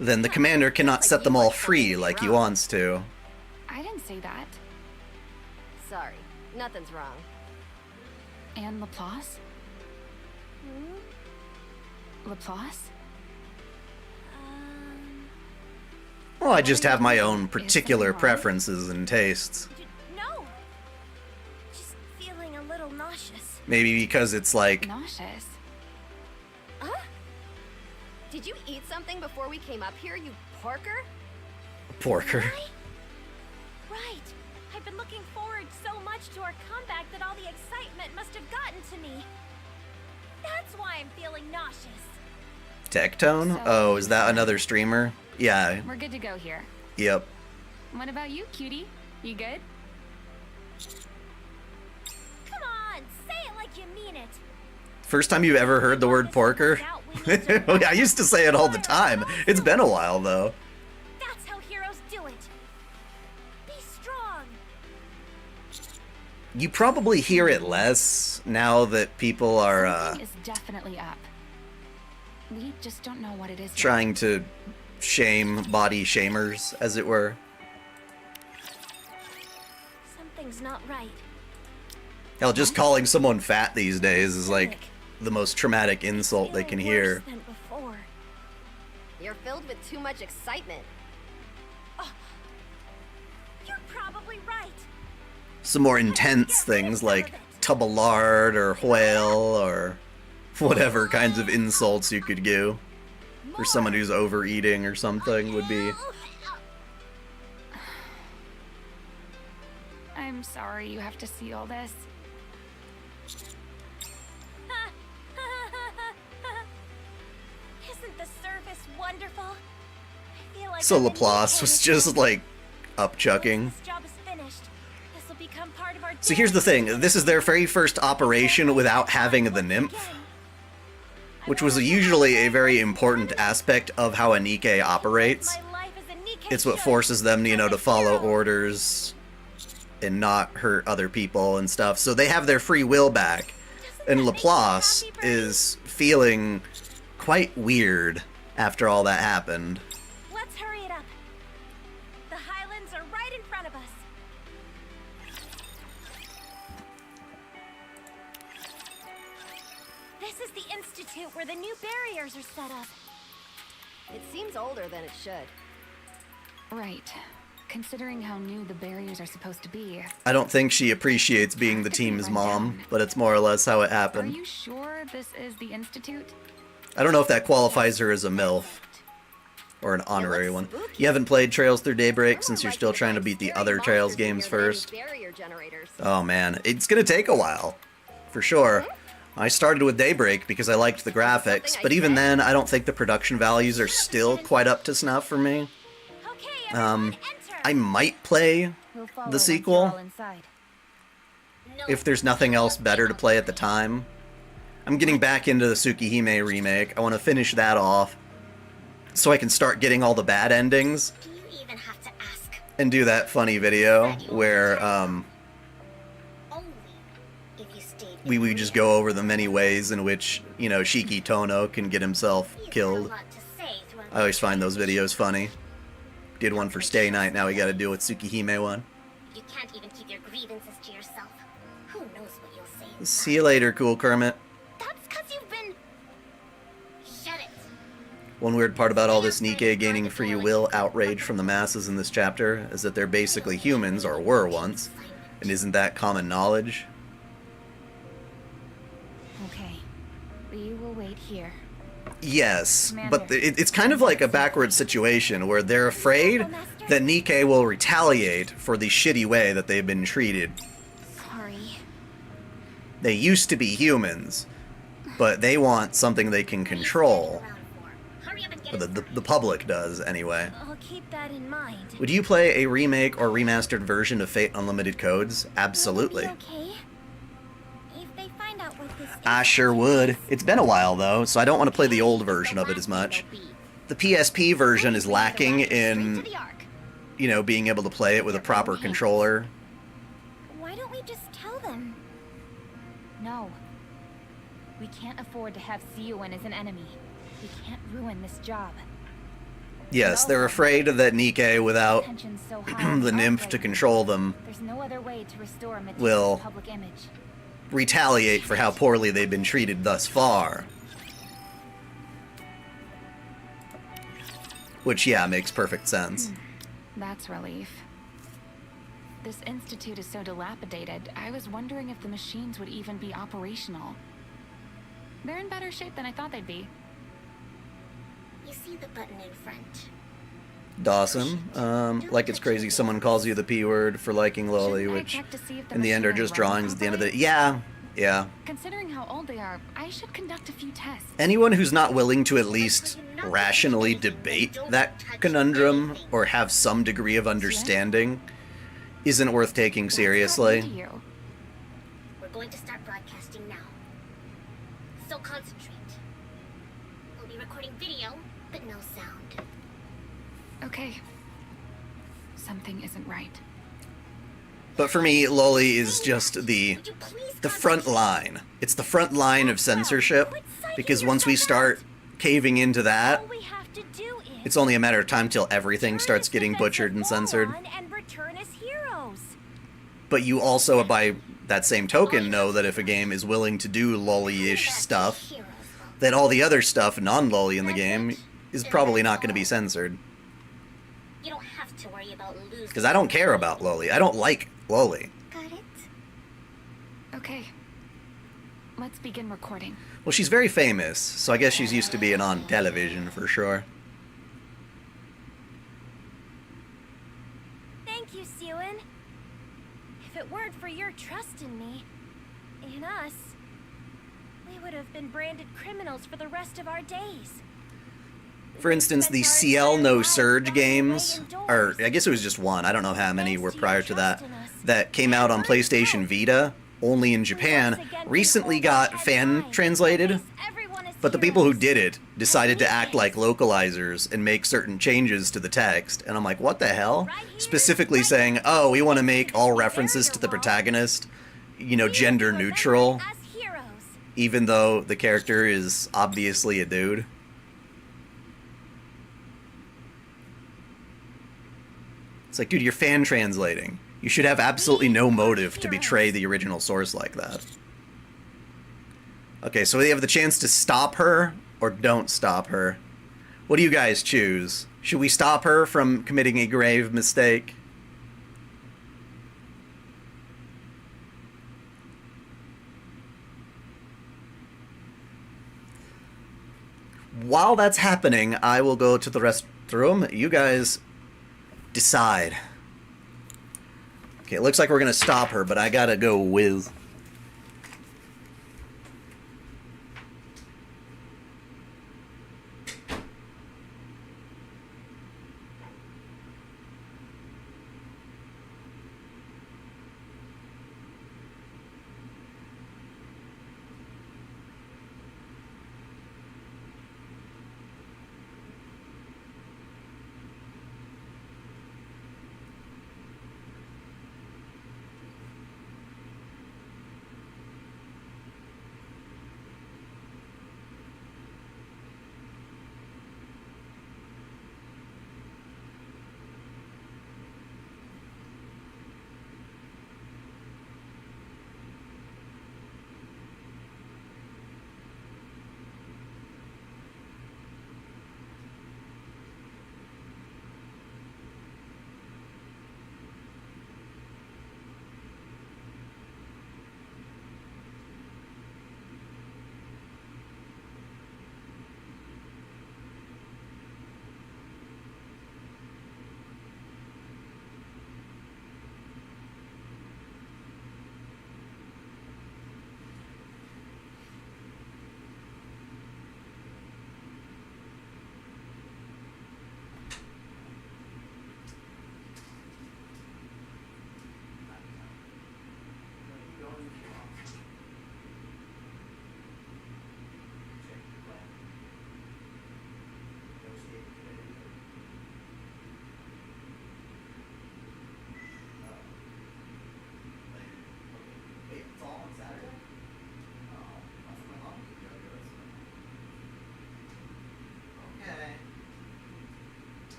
[SPEAKER 2] then the commander cannot set them all free like he wants to.
[SPEAKER 6] I didn't say that.
[SPEAKER 1] Sorry, nothing's wrong.
[SPEAKER 6] And Laplace? Laplace?
[SPEAKER 2] Well, I just have my own particular preferences and tastes.
[SPEAKER 1] No. Just feeling a little nauseous.
[SPEAKER 2] Maybe because it's like,
[SPEAKER 6] Nauseous.
[SPEAKER 1] Huh? Did you eat something before we came up here, you porker?
[SPEAKER 2] porker.
[SPEAKER 1] Right. I've been looking forward so much to our comeback that all the excitement must have gotten to me. That's why I'm feeling nauseous.
[SPEAKER 2] Tectone? Oh, is that another streamer? Yeah,
[SPEAKER 6] We're good to go here.
[SPEAKER 2] yep.
[SPEAKER 6] What about you, cutie? You good?
[SPEAKER 1] Come on, say it like you mean it.
[SPEAKER 2] First time you've ever heard the word porker? I used to say it all the time. It's been a while, though.
[SPEAKER 1] That's how heroes do it. Be strong.
[SPEAKER 2] You probably hear it less now that people are
[SPEAKER 6] Something is definitely up. We just don't know what it is. yet.
[SPEAKER 2] trying to shame body shamers, as it were.
[SPEAKER 1] Something's not right.
[SPEAKER 2] Hell, just calling someone fat these days is like the most traumatic insult they can hear.
[SPEAKER 1] Worse than before. You're filled with too much excitement. Oh, you're probably right.
[SPEAKER 2] Some more intense things like tubbalard or whale or whatever kinds of insults you could give for someone who's overeating or something would be.
[SPEAKER 6] I'm sorry you have to see all this.
[SPEAKER 1] Isn't the surface wonderful? I feel like
[SPEAKER 2] So
[SPEAKER 1] I've been
[SPEAKER 2] Laplace was
[SPEAKER 1] mutated
[SPEAKER 2] just like upchucking.
[SPEAKER 1] This job is finished. This will become part of our
[SPEAKER 2] So here's the thing, this is their very first operation without having the nymph, which was usually a very important aspect of how a Nikke operates.
[SPEAKER 1] My life as a Nikke
[SPEAKER 2] It's what
[SPEAKER 1] should.
[SPEAKER 2] forces them, you know, to
[SPEAKER 1] I'm a
[SPEAKER 2] follow
[SPEAKER 1] hero.
[SPEAKER 2] orders and not hurt other people and stuff. So they have their free will back. And
[SPEAKER 1] Doesn't that make you
[SPEAKER 2] Laplace
[SPEAKER 1] happy, Bertie?
[SPEAKER 2] is feeling quite weird after all that happened.
[SPEAKER 1] Let's hurry it up. The Highlands are right in front of us. This is the institute where the new barriers are set up.
[SPEAKER 5] It seems older than it should.
[SPEAKER 9] Right. Considering how new the barriers are supposed to be.
[SPEAKER 2] I don't think she appreciates being the team's mom, but it's more or less how it
[SPEAKER 9] Are
[SPEAKER 2] happened.
[SPEAKER 9] you sure this is the Institute?
[SPEAKER 2] I don't know if that qualifies her as a MILF. Or an honorary one. You haven't played Trails Through Daybreak since you're still trying to beat the other Trails games first?
[SPEAKER 5] Barrier generators.
[SPEAKER 2] Oh man, it's gonna take a while. For sure. I started with Daybreak because I liked the graphics, but even then, I don't think the production values are still quite up to snuff for me.
[SPEAKER 1] Okay, everyone, enter.
[SPEAKER 2] I might play
[SPEAKER 9] We'll follow
[SPEAKER 2] the
[SPEAKER 9] once you're
[SPEAKER 2] sequel
[SPEAKER 9] all inside.
[SPEAKER 2] if there's nothing else better to play at the time. I'm getting back into the Tsukihime remake. I want to finish that off so I can start getting all the bad endings
[SPEAKER 3] Do you even have to ask?
[SPEAKER 2] and do that funny video where
[SPEAKER 3] Only if you stayed.
[SPEAKER 2] we just go over the many ways in which, you know, Shiki Tono can get himself killed. I always find those videos funny. Did one for Stay Night, now we gotta do with Tsukihime one.
[SPEAKER 3] You can't even keep your grievances to yourself. Who knows what you'll say?
[SPEAKER 2] See you later, Cool Kermit.
[SPEAKER 3] That's 'cause you've been. Shut it.
[SPEAKER 2] One weird part about all this Nikke gaining free will outrage from the masses in this chapter is that they're basically humans, or were once, and isn't that common knowledge?
[SPEAKER 9] Okay. We will wait here.
[SPEAKER 2] Yes, but it's kind of like a backward situation where they're afraid that Nikke will retaliate for the shitty way that they've been treated.
[SPEAKER 9] Sorry.
[SPEAKER 2] They used to be humans, but they want something they can control.
[SPEAKER 3] Hurry up and get
[SPEAKER 2] Or the public does, anyway.
[SPEAKER 1] I'll keep that in mind.
[SPEAKER 2] Would you play a remake or remastered version of Fate Unlimited Codes?
[SPEAKER 1] Will
[SPEAKER 2] Absolutely.
[SPEAKER 1] it be okay? If they find out what this
[SPEAKER 2] I sure would. It's been a while, though, so I don't want to play the old version of it as much. The PSP version is lacking in, you know, being able to play it with a proper controller.
[SPEAKER 1] Why don't we just tell them?
[SPEAKER 9] No. We can't afford to have Seiyuan as an enemy. We can't ruin this job.
[SPEAKER 2] Yes, they're afraid that Nikke, without
[SPEAKER 9] Tension's so high
[SPEAKER 2] the
[SPEAKER 9] in
[SPEAKER 2] nymph
[SPEAKER 9] Earth
[SPEAKER 2] to
[SPEAKER 9] right
[SPEAKER 2] control them,
[SPEAKER 9] now. There's no other way to restore
[SPEAKER 2] Will-
[SPEAKER 9] Medusa's public image.
[SPEAKER 2] retaliate for how poorly they've been treated thus far. Which, yeah, makes perfect sense.
[SPEAKER 9] That's relief. This institute is so dilapidated, I was wondering if the machines would even be operational. They're in better shape than I thought they'd be.
[SPEAKER 3] You see the button in front.
[SPEAKER 2] Dawson, like it's crazy someone calls you the P word for liking Loli,
[SPEAKER 9] Shouldn't I
[SPEAKER 2] which
[SPEAKER 9] check to see if the
[SPEAKER 2] in the end are
[SPEAKER 9] machine
[SPEAKER 2] just
[SPEAKER 9] will run
[SPEAKER 2] drawings at the end of the
[SPEAKER 9] properly?
[SPEAKER 2] Yeah.
[SPEAKER 9] Considering how old they are, I should conduct a few tests.
[SPEAKER 2] Anyone who's not willing to at least rationally debate that conundrum or have some degree of understanding isn't worth taking
[SPEAKER 9] What's happening to
[SPEAKER 2] seriously.
[SPEAKER 9] you?
[SPEAKER 3] We're going to start broadcasting now. So concentrate. We'll be recording video, but no sound.
[SPEAKER 9] Okay. Something isn't right.
[SPEAKER 2] But for me, Loli is just the
[SPEAKER 3] Would you please
[SPEAKER 2] front line. It's the front line of censorship, because once we start caving into that,
[SPEAKER 1] All we have to do is
[SPEAKER 2] it's only a matter of time till everything
[SPEAKER 1] turn
[SPEAKER 2] starts
[SPEAKER 1] this
[SPEAKER 2] getting
[SPEAKER 1] defensive
[SPEAKER 2] butchered and
[SPEAKER 1] wall
[SPEAKER 2] censored.
[SPEAKER 1] on and return as heroes.
[SPEAKER 2] But you also, by that same token, know that if a game is willing to do Loli-ish stuff,
[SPEAKER 3] Heroes will.
[SPEAKER 2] then all the other stuff non-Loli in the game is probably not going to be censored.
[SPEAKER 3] You don't have to worry about losing.
[SPEAKER 2] Because I don't care about Loli. I don't like Loli.
[SPEAKER 3] Got it?
[SPEAKER 9] Okay. Let's begin recording.
[SPEAKER 2] Well, she's very famous, so I guess she's used to being on television for sure.
[SPEAKER 1] Thank you, Seiyuan. If it weren't for your trust in me, in us, we would have been branded criminals for the rest of our days.
[SPEAKER 2] For instance, the CL No Surge games, or I guess it was just one, I don't know how many were prior to that, that came out on PlayStation Vita, only in Japan, recently got fan translated, but the people who did it decided to act like localizers and make certain changes to the text, and I'm like, what the hell? Specifically saying, oh, we want to make all references to the protagonist, you know, gender neutral, even though the character is obviously a dude. It's like, dude, you're fan translating. You should have absolutely no motive to betray the original source like that. Okay, so we have the chance to stop her or don't stop her. What do you guys choose? Should we stop her from committing a grave mistake? While that's happening, I will go to the restroom. You guys decide. Okay, it looks like we're gonna stop her, but I gotta go with.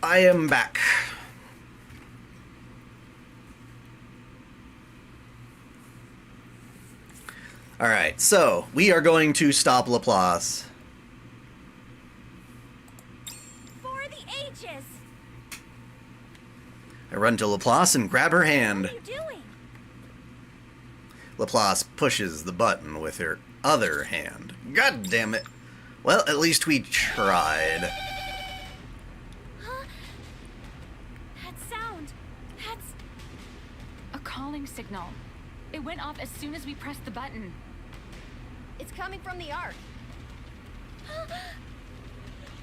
[SPEAKER 2] I am back. Alright, so we are going to stop Laplace.
[SPEAKER 1] For the ages!
[SPEAKER 2] I run to Laplace and grab her hand.
[SPEAKER 1] What are you doing?
[SPEAKER 2] Laplace pushes the button with her other hand. God damn it. Well, at least we tried.
[SPEAKER 9] Signal. It went off as soon as we pressed the button.
[SPEAKER 5] It's coming from the Ark.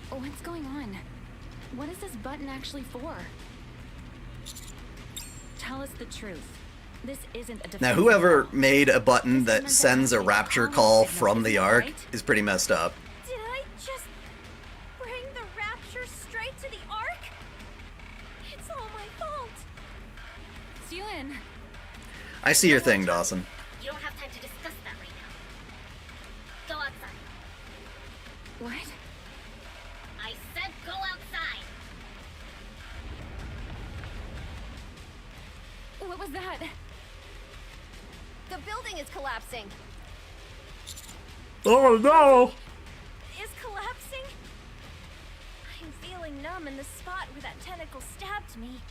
[SPEAKER 9] What's going on? What is this button actually for? Tell us the truth. This isn't a defense.
[SPEAKER 2] Now, whoever made a button that sends a rapture call from the Ark is pretty messed up.
[SPEAKER 1] Did I just bring the rapture straight to the Ark? It's all my fault.
[SPEAKER 9] Seelin.
[SPEAKER 2] I see your thing, Dawson.
[SPEAKER 3] You don't have time to discuss that right now. Go outside.
[SPEAKER 9] What?
[SPEAKER 3] I said go outside.
[SPEAKER 9] What was that?
[SPEAKER 5] The building is collapsing.
[SPEAKER 4] Oh no!
[SPEAKER 1] Is collapsing? I'm feeling numb in the spot where that tentacle stabbed me.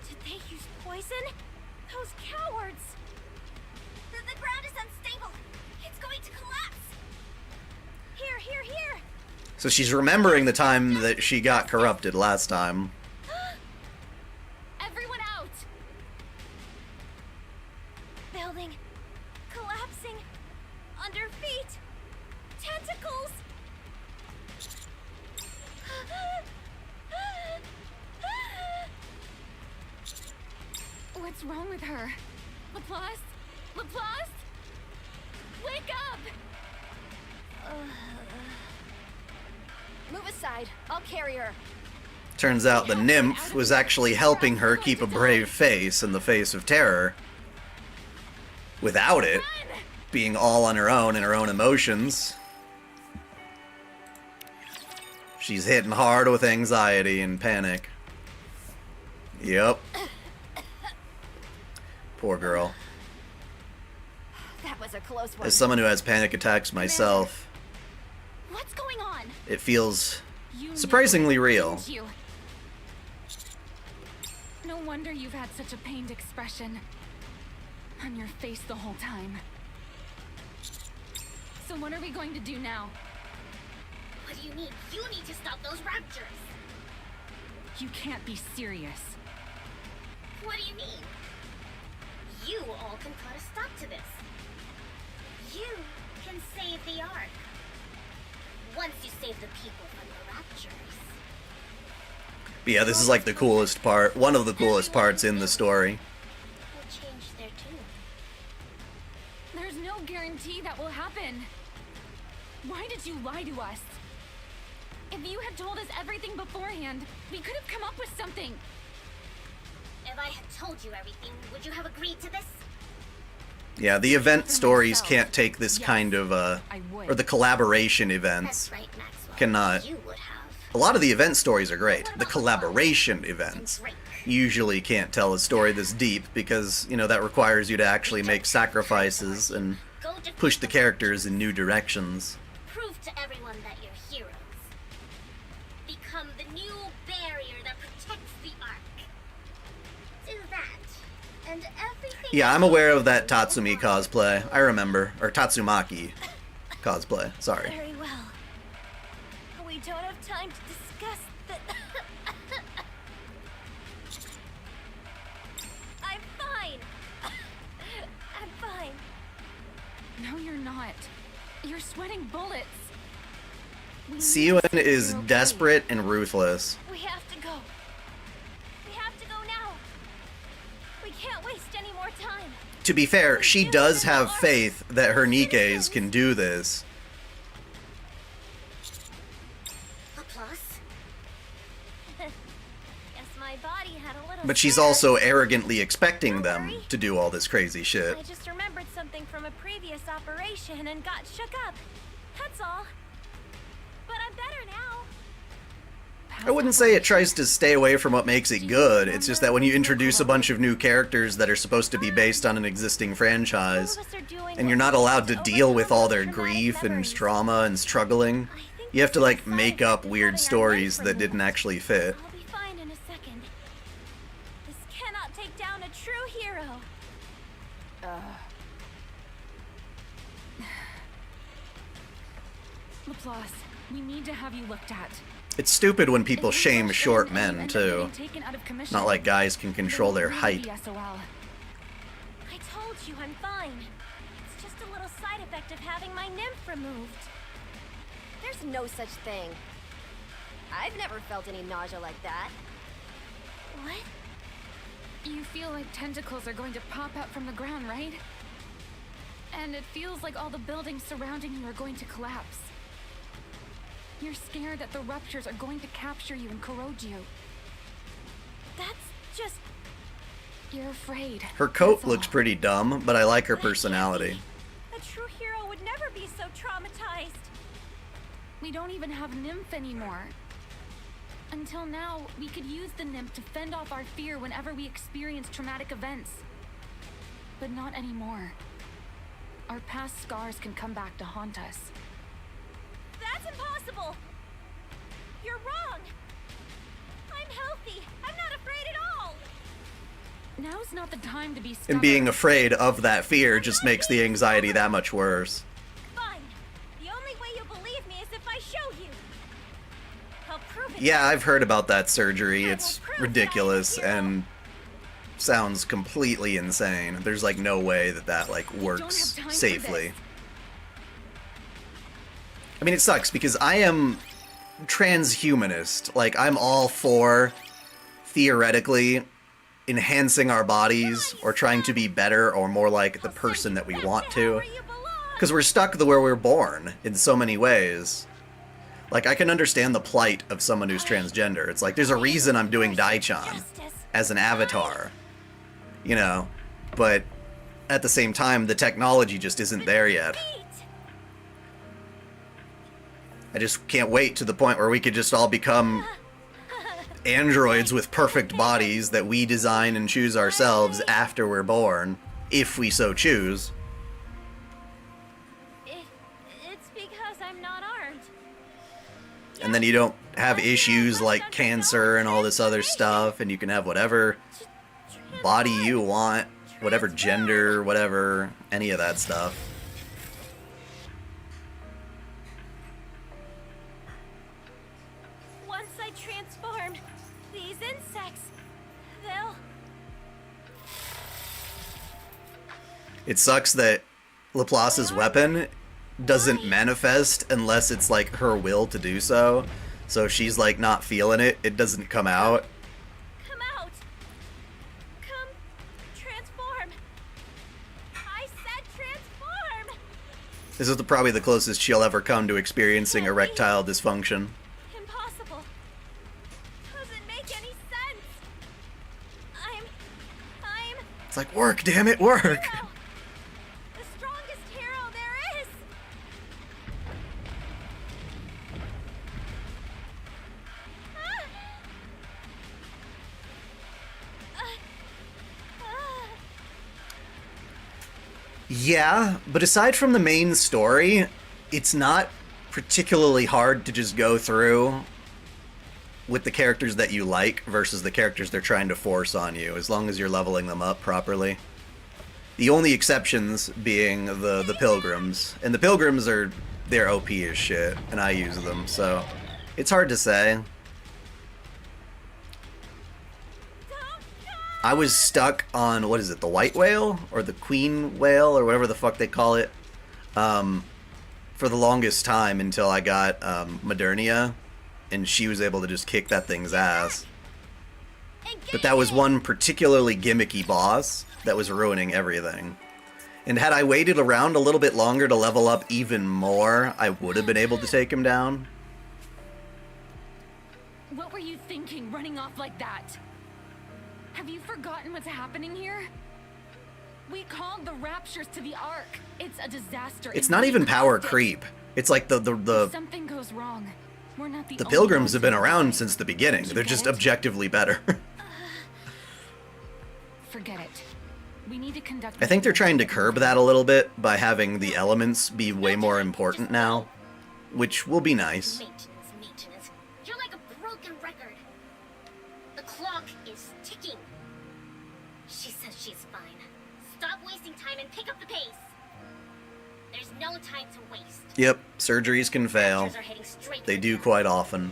[SPEAKER 1] Did they use poison? Those cowards!
[SPEAKER 3] The ground is unstable. It's going to collapse.
[SPEAKER 1] Here!
[SPEAKER 2] So she's remembering the time that she got corrupted last time.
[SPEAKER 9] Everyone out!
[SPEAKER 1] building. Collapsing. Under feet. Tentacles.
[SPEAKER 9] What's wrong with her? Laplace? Laplace? Wake up!
[SPEAKER 1] Move aside. I'll carry her.
[SPEAKER 2] Turns out the nymph was actually helping her keep a brave face in the face of terror. Without it, being all on her own and her own emotions. She's hitting hard with anxiety and panic. Yep. Poor girl.
[SPEAKER 1] That was a close one.
[SPEAKER 2] As someone who has panic attacks myself,
[SPEAKER 3] What's going on?
[SPEAKER 2] it feels
[SPEAKER 9] You
[SPEAKER 2] surprisingly
[SPEAKER 9] knew,
[SPEAKER 2] real.
[SPEAKER 9] didn't you? No wonder you've had such a pained expression on your face the whole time. So what are we going to do now?
[SPEAKER 3] What do you need? You need to stop those raptors.
[SPEAKER 9] You can't be serious.
[SPEAKER 3] What do you mean? You all can put a stop to this. You can save the Ark. Once you save the people from the raptures.
[SPEAKER 2] But yeah, this is like the coolest part, one of the coolest parts in the story.
[SPEAKER 3] Will change their tune.
[SPEAKER 9] There's no guarantee that will happen. Why did you lie to us? If you had told us everything beforehand, we could have come up with something.
[SPEAKER 3] If I had told you everything, would you have agreed to this?
[SPEAKER 2] Yeah, the event stories can't take this kind of,
[SPEAKER 9] I would.
[SPEAKER 2] or the collaboration events
[SPEAKER 3] That's right, Maxwell.
[SPEAKER 2] cannot.
[SPEAKER 3] You would have.
[SPEAKER 2] A lot of the event stories are great. The collaboration events usually can't tell a story this deep because, you know, that requires you to actually make sacrifices and
[SPEAKER 3] Go defeat
[SPEAKER 2] push the characters in new directions.
[SPEAKER 3] Prove to everyone that you're heroes. Become the new barrier that protects the Ark. Do that, and everything.
[SPEAKER 2] Yeah, I'm aware of that Tatsumi cosplay. I remember. Or Tatsumaki cosplay. Sorry.
[SPEAKER 1] Very well. We don't have time to discuss the... I'm fine. I'm fine.
[SPEAKER 9] No, you're not. You're sweating bullets. We need
[SPEAKER 2] Siyun
[SPEAKER 9] to see
[SPEAKER 2] is
[SPEAKER 9] you're okay.
[SPEAKER 2] desperate and ruthless.
[SPEAKER 1] We have to go. We have to go now. We can't waste any more time.
[SPEAKER 2] To be fair, she does have faith that her Nikkes can do this.
[SPEAKER 3] Applause.
[SPEAKER 1] Guess my body had a little...
[SPEAKER 2] But she's
[SPEAKER 1] stutter.
[SPEAKER 2] also arrogantly expecting them to do all this crazy shit.
[SPEAKER 1] I just remembered something from a previous operation and got shook up. That's all. But I'm better now.
[SPEAKER 2] I wouldn't say it tries to stay away from what makes it good, it's just that when you introduce a bunch of new characters that are supposed to be based on an existing franchise, and you're not allowed to deal with all their grief and trauma and struggling, you have to, like, make up weird stories that didn't actually fit.
[SPEAKER 1] I'll be fine in a second. This cannot take down a true hero.
[SPEAKER 9] Laplace, we need to have you looked at.
[SPEAKER 2] It's stupid when people shame short men, too.
[SPEAKER 9] Taken out of commission.
[SPEAKER 2] Not like guys can control their height.
[SPEAKER 9] SOL.
[SPEAKER 1] I told you I'm fine. It's just a little side effect of having my nymph removed.
[SPEAKER 6] There's no such thing. I've never felt any nausea like that.
[SPEAKER 1] What?
[SPEAKER 9] You feel like tentacles are going to pop out from the ground, right? And it feels like all the buildings surrounding you are going to collapse. You're scared that the ruptures are going to capture you and corrode you.
[SPEAKER 1] That's just...
[SPEAKER 9] You're afraid.
[SPEAKER 2] Her coat
[SPEAKER 9] that's all.
[SPEAKER 2] looks pretty dumb, but I like her personality.
[SPEAKER 1] A true hero would never be so traumatized.
[SPEAKER 9] We don't even have Nymph anymore. Until now, we could use the Nymph to fend off our fear whenever we experience traumatic events. But not anymore. Our past scars can come back to haunt us.
[SPEAKER 1] That's impossible. You're wrong. I'm healthy. I'm not afraid at all.
[SPEAKER 9] Now's not the time to be stubborn.
[SPEAKER 2] And being afraid of that fear just makes the anxiety that much worse.
[SPEAKER 1] Fine. The only way you'll believe me is if I show you. I'll prove it.
[SPEAKER 2] Yeah, I've heard about that surgery. It's ridiculous, and sounds completely insane. There's like no way that that like works
[SPEAKER 9] time for
[SPEAKER 2] safely.
[SPEAKER 9] this.
[SPEAKER 2] I mean, it sucks because I am transhumanist. Like, I'm all for theoretically enhancing our bodies or trying to be better or more like the person that we want to. Because we're stuck where we're born in so many ways. Like, I can understand the plight of someone who's transgender. It's like, there's a reason I'm doing dai-chan as an avatar. You know? But at the same time, the technology just isn't there yet. I just can't wait to the point where we could just all become androids with perfect bodies that we design and choose ourselves after we're born, if we so choose.
[SPEAKER 1] It's because I'm not armed.
[SPEAKER 2] And then you don't have issues like cancer and all this other stuff, and you can have whatever body you want, whatever gender, whatever, any of that stuff.
[SPEAKER 1] Once I transform, these insects, they'll...
[SPEAKER 2] It sucks that Laplace's weapon doesn't manifest unless it's like her will to do so. So if she's like not feeling it, it doesn't come out.
[SPEAKER 1] Come out! Come, transform! I said transform!
[SPEAKER 2] This is probably the closest she'll ever come to experiencing erectile dysfunction.
[SPEAKER 1] Impossible. Doesn't make any sense. I'm...
[SPEAKER 2] It's like, work, damn it, work!
[SPEAKER 1] hero. The strongest hero there is.
[SPEAKER 2] Yeah, but aside from the main story, it's not particularly hard to just go through with the characters that you like versus the characters they're trying to force on you, as long as you're leveling them up properly. The only exceptions being the Pilgrims. And the Pilgrims are, they're OP as shit, and I use them, so it's hard to say. I was stuck on, what is it, the white whale? Or the queen whale, or whatever the fuck they call it, for the longest time until I got Modernia, and she was able to just kick that thing's ass. But that was one particularly gimmicky boss that was ruining everything. And had I waited around a little bit longer to level up even more, I would have been able to take him down.
[SPEAKER 9] What were you thinking, running off like that? Have you forgotten what's happening here? We called the Raptures to the Ark. It's a disaster.
[SPEAKER 2] It's not even power creep. It's like
[SPEAKER 9] If something goes wrong, we're not the
[SPEAKER 2] the
[SPEAKER 9] only
[SPEAKER 2] Pilgrims
[SPEAKER 9] ones
[SPEAKER 2] have been
[SPEAKER 9] who
[SPEAKER 2] around
[SPEAKER 9] die.
[SPEAKER 2] since the beginning.
[SPEAKER 9] You
[SPEAKER 2] They're
[SPEAKER 9] get
[SPEAKER 2] just
[SPEAKER 9] it?
[SPEAKER 2] objectively better.
[SPEAKER 9] Forget it. We need to conduct.
[SPEAKER 2] I think they're trying to curb that a little bit by having the elements be way more important now, which will be nice.
[SPEAKER 3] Maintenance. You're like a broken record. The clock is ticking. She says she's fine. Stop wasting time and pick up the pace. There's no time to waste.
[SPEAKER 2] Yep, surgeries can fail.
[SPEAKER 3] Raptors are heading straight
[SPEAKER 2] They
[SPEAKER 3] for
[SPEAKER 2] do
[SPEAKER 3] the
[SPEAKER 2] quite often.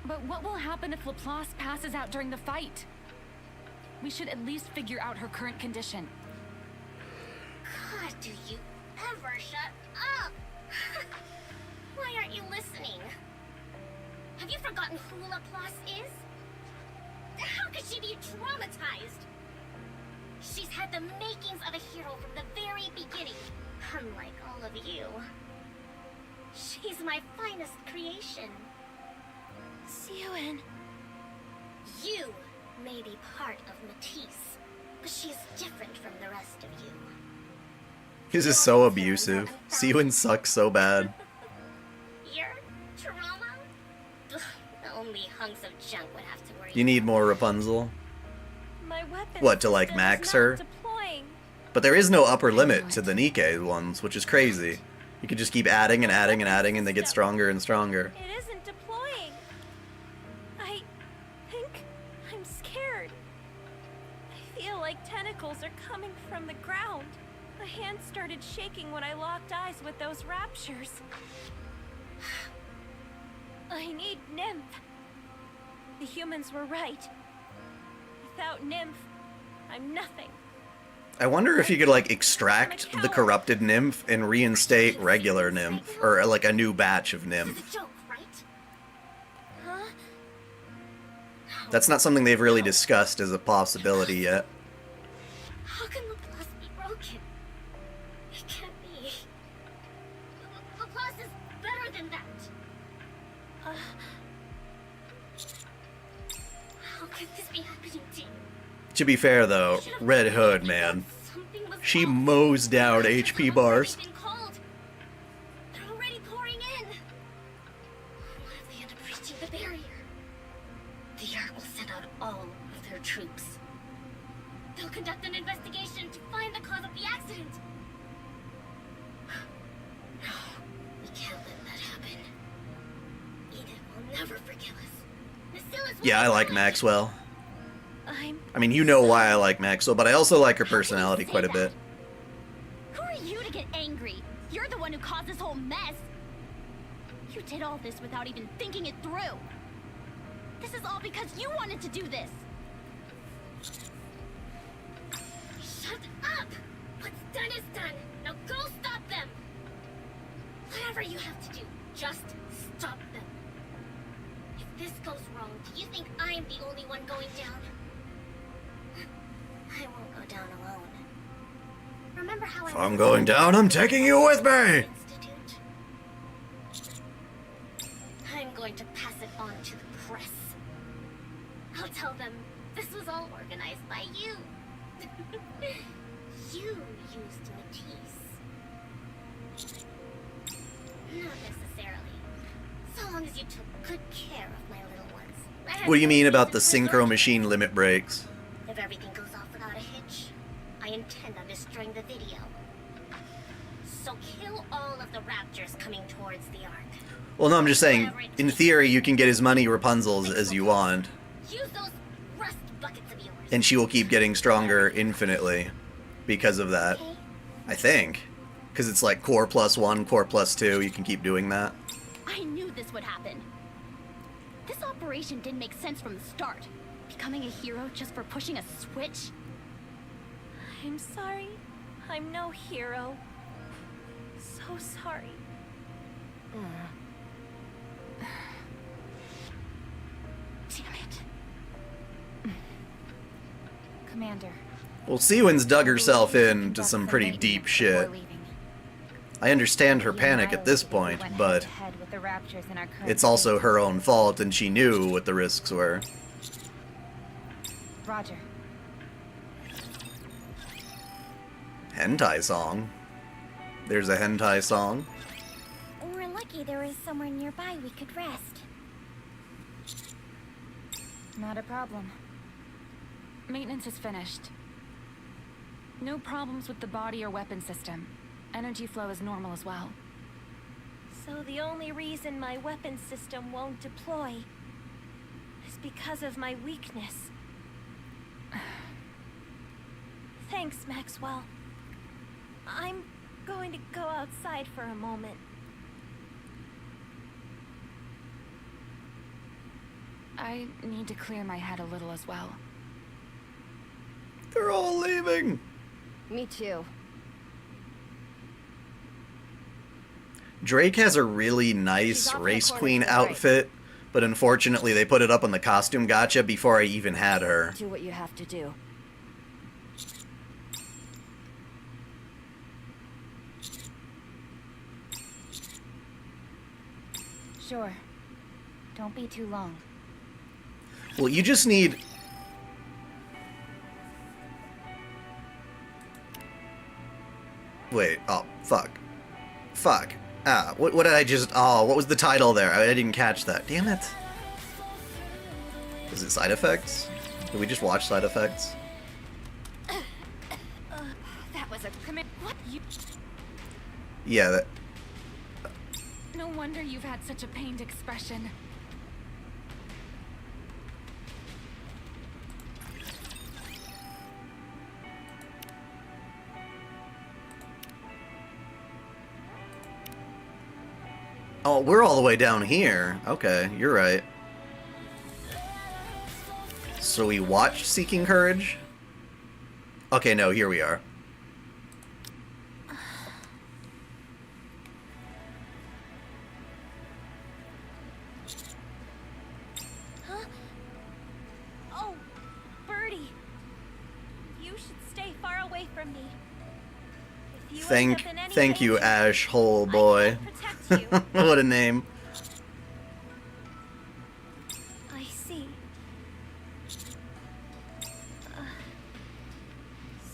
[SPEAKER 9] But what will happen if Laplace passes out during the fight? We should at least figure out her current condition.
[SPEAKER 3] God, do you ever shut up? Why aren't you listening? Have you forgotten who Laplace is? How could she be traumatized? She's had the makings of a hero from the very beginning, unlike all of you. She's my finest creation.
[SPEAKER 1] Siouan.
[SPEAKER 3] You may be part of Matisse, but she's different from the rest of you.
[SPEAKER 2] This is so abusive. Siouan sucks so bad.
[SPEAKER 3] Your trauma? Ugh, only hunks of junk would have to worry.
[SPEAKER 2] You need more Rapunzel.
[SPEAKER 1] My weapon
[SPEAKER 2] What, to, like,
[SPEAKER 1] system
[SPEAKER 2] max
[SPEAKER 1] is not
[SPEAKER 2] her?
[SPEAKER 1] deploying.
[SPEAKER 2] But there is no upper limit to the Nikke ones, which is crazy. You can just keep adding and adding and adding, and they get stronger and stronger.
[SPEAKER 1] It isn't deploying. I think I'm scared. I feel like tentacles are coming from the ground. My hand started shaking when I locked eyes with those raptures. I need Nymph. The humans were right. Without Nymph, I'm nothing.
[SPEAKER 2] I wonder if you could, like, extract the corrupted nymph and reinstate regular nymph, or, like, a new batch of nymph.
[SPEAKER 3] It's a joke, right?
[SPEAKER 1] Huh?
[SPEAKER 2] That's not something they've really discussed as a possibility yet.
[SPEAKER 3] How can Laplace be broken? It can't be. Laplace is better than that. How could this be happening to you?
[SPEAKER 2] To be fair, though, Red Hood, man,
[SPEAKER 3] Something was
[SPEAKER 2] she
[SPEAKER 3] wrong.
[SPEAKER 2] mows down HP bars.
[SPEAKER 3] They've been called. They're already pouring in. What if they end up reaching the barrier? The Ark will send out all of their troops. They'll conduct an investigation to find the cause of the accident. No, we can't let that happen. Edith will never forgive us. Nacillas will
[SPEAKER 2] Yeah, I
[SPEAKER 3] be
[SPEAKER 2] like
[SPEAKER 3] punished.
[SPEAKER 2] Maxwell.
[SPEAKER 1] I'm
[SPEAKER 2] I mean, you know why I like Maxwell, but I also like her personality quite a bit.
[SPEAKER 5] Who are you to get angry? You're the one who caused this whole mess. You did all this without even thinking it through. This is all because you wanted to do this.
[SPEAKER 3] Shut up! What's done is done. Now go stop them! Whatever you have to do, just stop them. If this goes wrong, do you think I'm the only one going down? I won't go down alone. Remember how
[SPEAKER 2] If I'm going down, I'm taking you with me!
[SPEAKER 3] Institute? I'm going to pass it on to the press. I'll tell them this was all organized by you. You used Matisse. Not necessarily. So long as you took good care of my little ones. I had
[SPEAKER 2] What do you
[SPEAKER 3] no
[SPEAKER 2] mean about
[SPEAKER 3] reason
[SPEAKER 2] the
[SPEAKER 3] to
[SPEAKER 2] synchro
[SPEAKER 3] resort.
[SPEAKER 2] machine limit breaks?
[SPEAKER 3] If everything goes off without a hitch, I intend on destroying the video. So kill all of the raptors coming towards the Ark.
[SPEAKER 2] Well, no, I'm just saying, in theory, you can get as many Rapunzels as you want,
[SPEAKER 3] Use those rust buckets of yours.
[SPEAKER 2] and she will keep getting stronger infinitely because of that.
[SPEAKER 3] Okay?
[SPEAKER 2] I think. Because it's like core plus 1, core plus 2, you can keep doing that.
[SPEAKER 5] I knew this would happen. This operation didn't make sense from the start. Becoming a hero just for pushing a switch?
[SPEAKER 1] I'm sorry. I'm no hero. So sorry.
[SPEAKER 9] Damn it. Commander.
[SPEAKER 2] Well, Seawin's dug herself into some pretty deep shit. I understand her panic at this point, but it's also her own fault, and she knew what the risks were.
[SPEAKER 9] Roger.
[SPEAKER 2] Hentai song. There's a hentai song.
[SPEAKER 3] We're lucky there was somewhere nearby we could rest.
[SPEAKER 9] Not a problem. Maintenance is finished. No problems with the body or weapon system. Energy flow is normal as well.
[SPEAKER 1] So the only reason my weapon system won't deploy is because of my weakness. Thanks, Maxwell. I'm going to go outside for a moment.
[SPEAKER 9] I need to clear my head a little as well.
[SPEAKER 2] They're all leaving.
[SPEAKER 5] Me too.
[SPEAKER 2] Drake has a really nice race queen outfit, but unfortunately they put it up on the costume gacha before I even had her.
[SPEAKER 5] Do what you have to do. Sure. Don't be too long.
[SPEAKER 2] Well, you just need... Wait, oh, fuck. Fuck. Ah, what did I just... Oh, what was the title there? I didn't catch that. Damn it. Is it Side Effects? Did we just watch Side Effects?
[SPEAKER 5] That was a command. What? You?
[SPEAKER 2] Yeah, that...
[SPEAKER 9] No wonder you've had such a pained expression.
[SPEAKER 2] Oh, we're all the way down here. Okay, you're right. So we watched Seeking Courage? Okay, no, here we are.
[SPEAKER 1] Huh? Oh, Birdie. You should stay far away from me. If you end up in any
[SPEAKER 2] Thank you,
[SPEAKER 1] danger,
[SPEAKER 2] Ash Hole
[SPEAKER 1] I
[SPEAKER 2] Boy.
[SPEAKER 1] can't protect you.
[SPEAKER 2] What a name.
[SPEAKER 1] I see.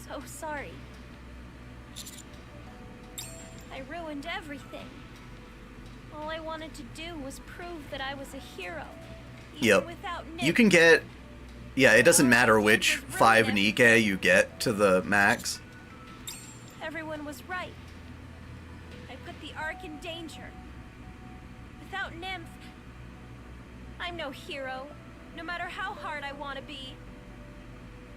[SPEAKER 1] So sorry. I ruined everything. All I wanted to do was prove that I was a hero. Even
[SPEAKER 2] Yep.
[SPEAKER 1] without Nick.
[SPEAKER 2] You can get... Yeah, it doesn't matter which 5 Nikke you get to the max.
[SPEAKER 1] Everyone was right. I put the Ark in danger. Without Nymph, I'm no hero, no matter how hard I want to be.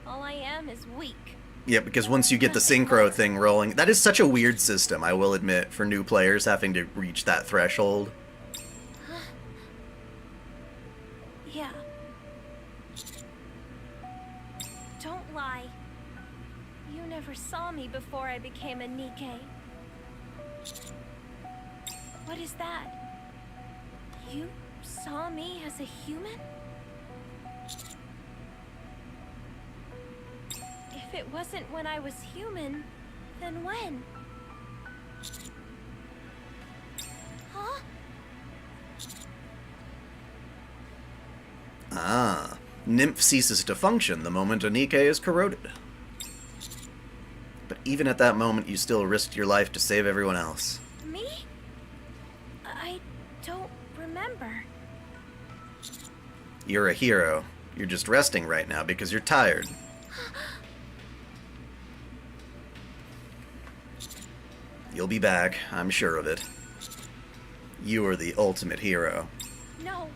[SPEAKER 1] All I am is weak.
[SPEAKER 2] Yeah, because once you get the synchro thing rolling... That is such a weird system, I will admit, for new players having to reach that threshold.
[SPEAKER 1] Yeah. Don't lie. You never saw me before I became a Nikke. What is that? You saw me as a human? If it wasn't when I was human, then when? Huh?
[SPEAKER 2] Ah. Nymph ceases to function the moment a Nikke is corroded. But even at that moment, you still risked your life to save everyone else.
[SPEAKER 1] Me? I don't remember.
[SPEAKER 2] You're a hero. You're just resting right now because you're tired. You'll be back, I'm sure of it. You are the ultimate hero.
[SPEAKER 1] No.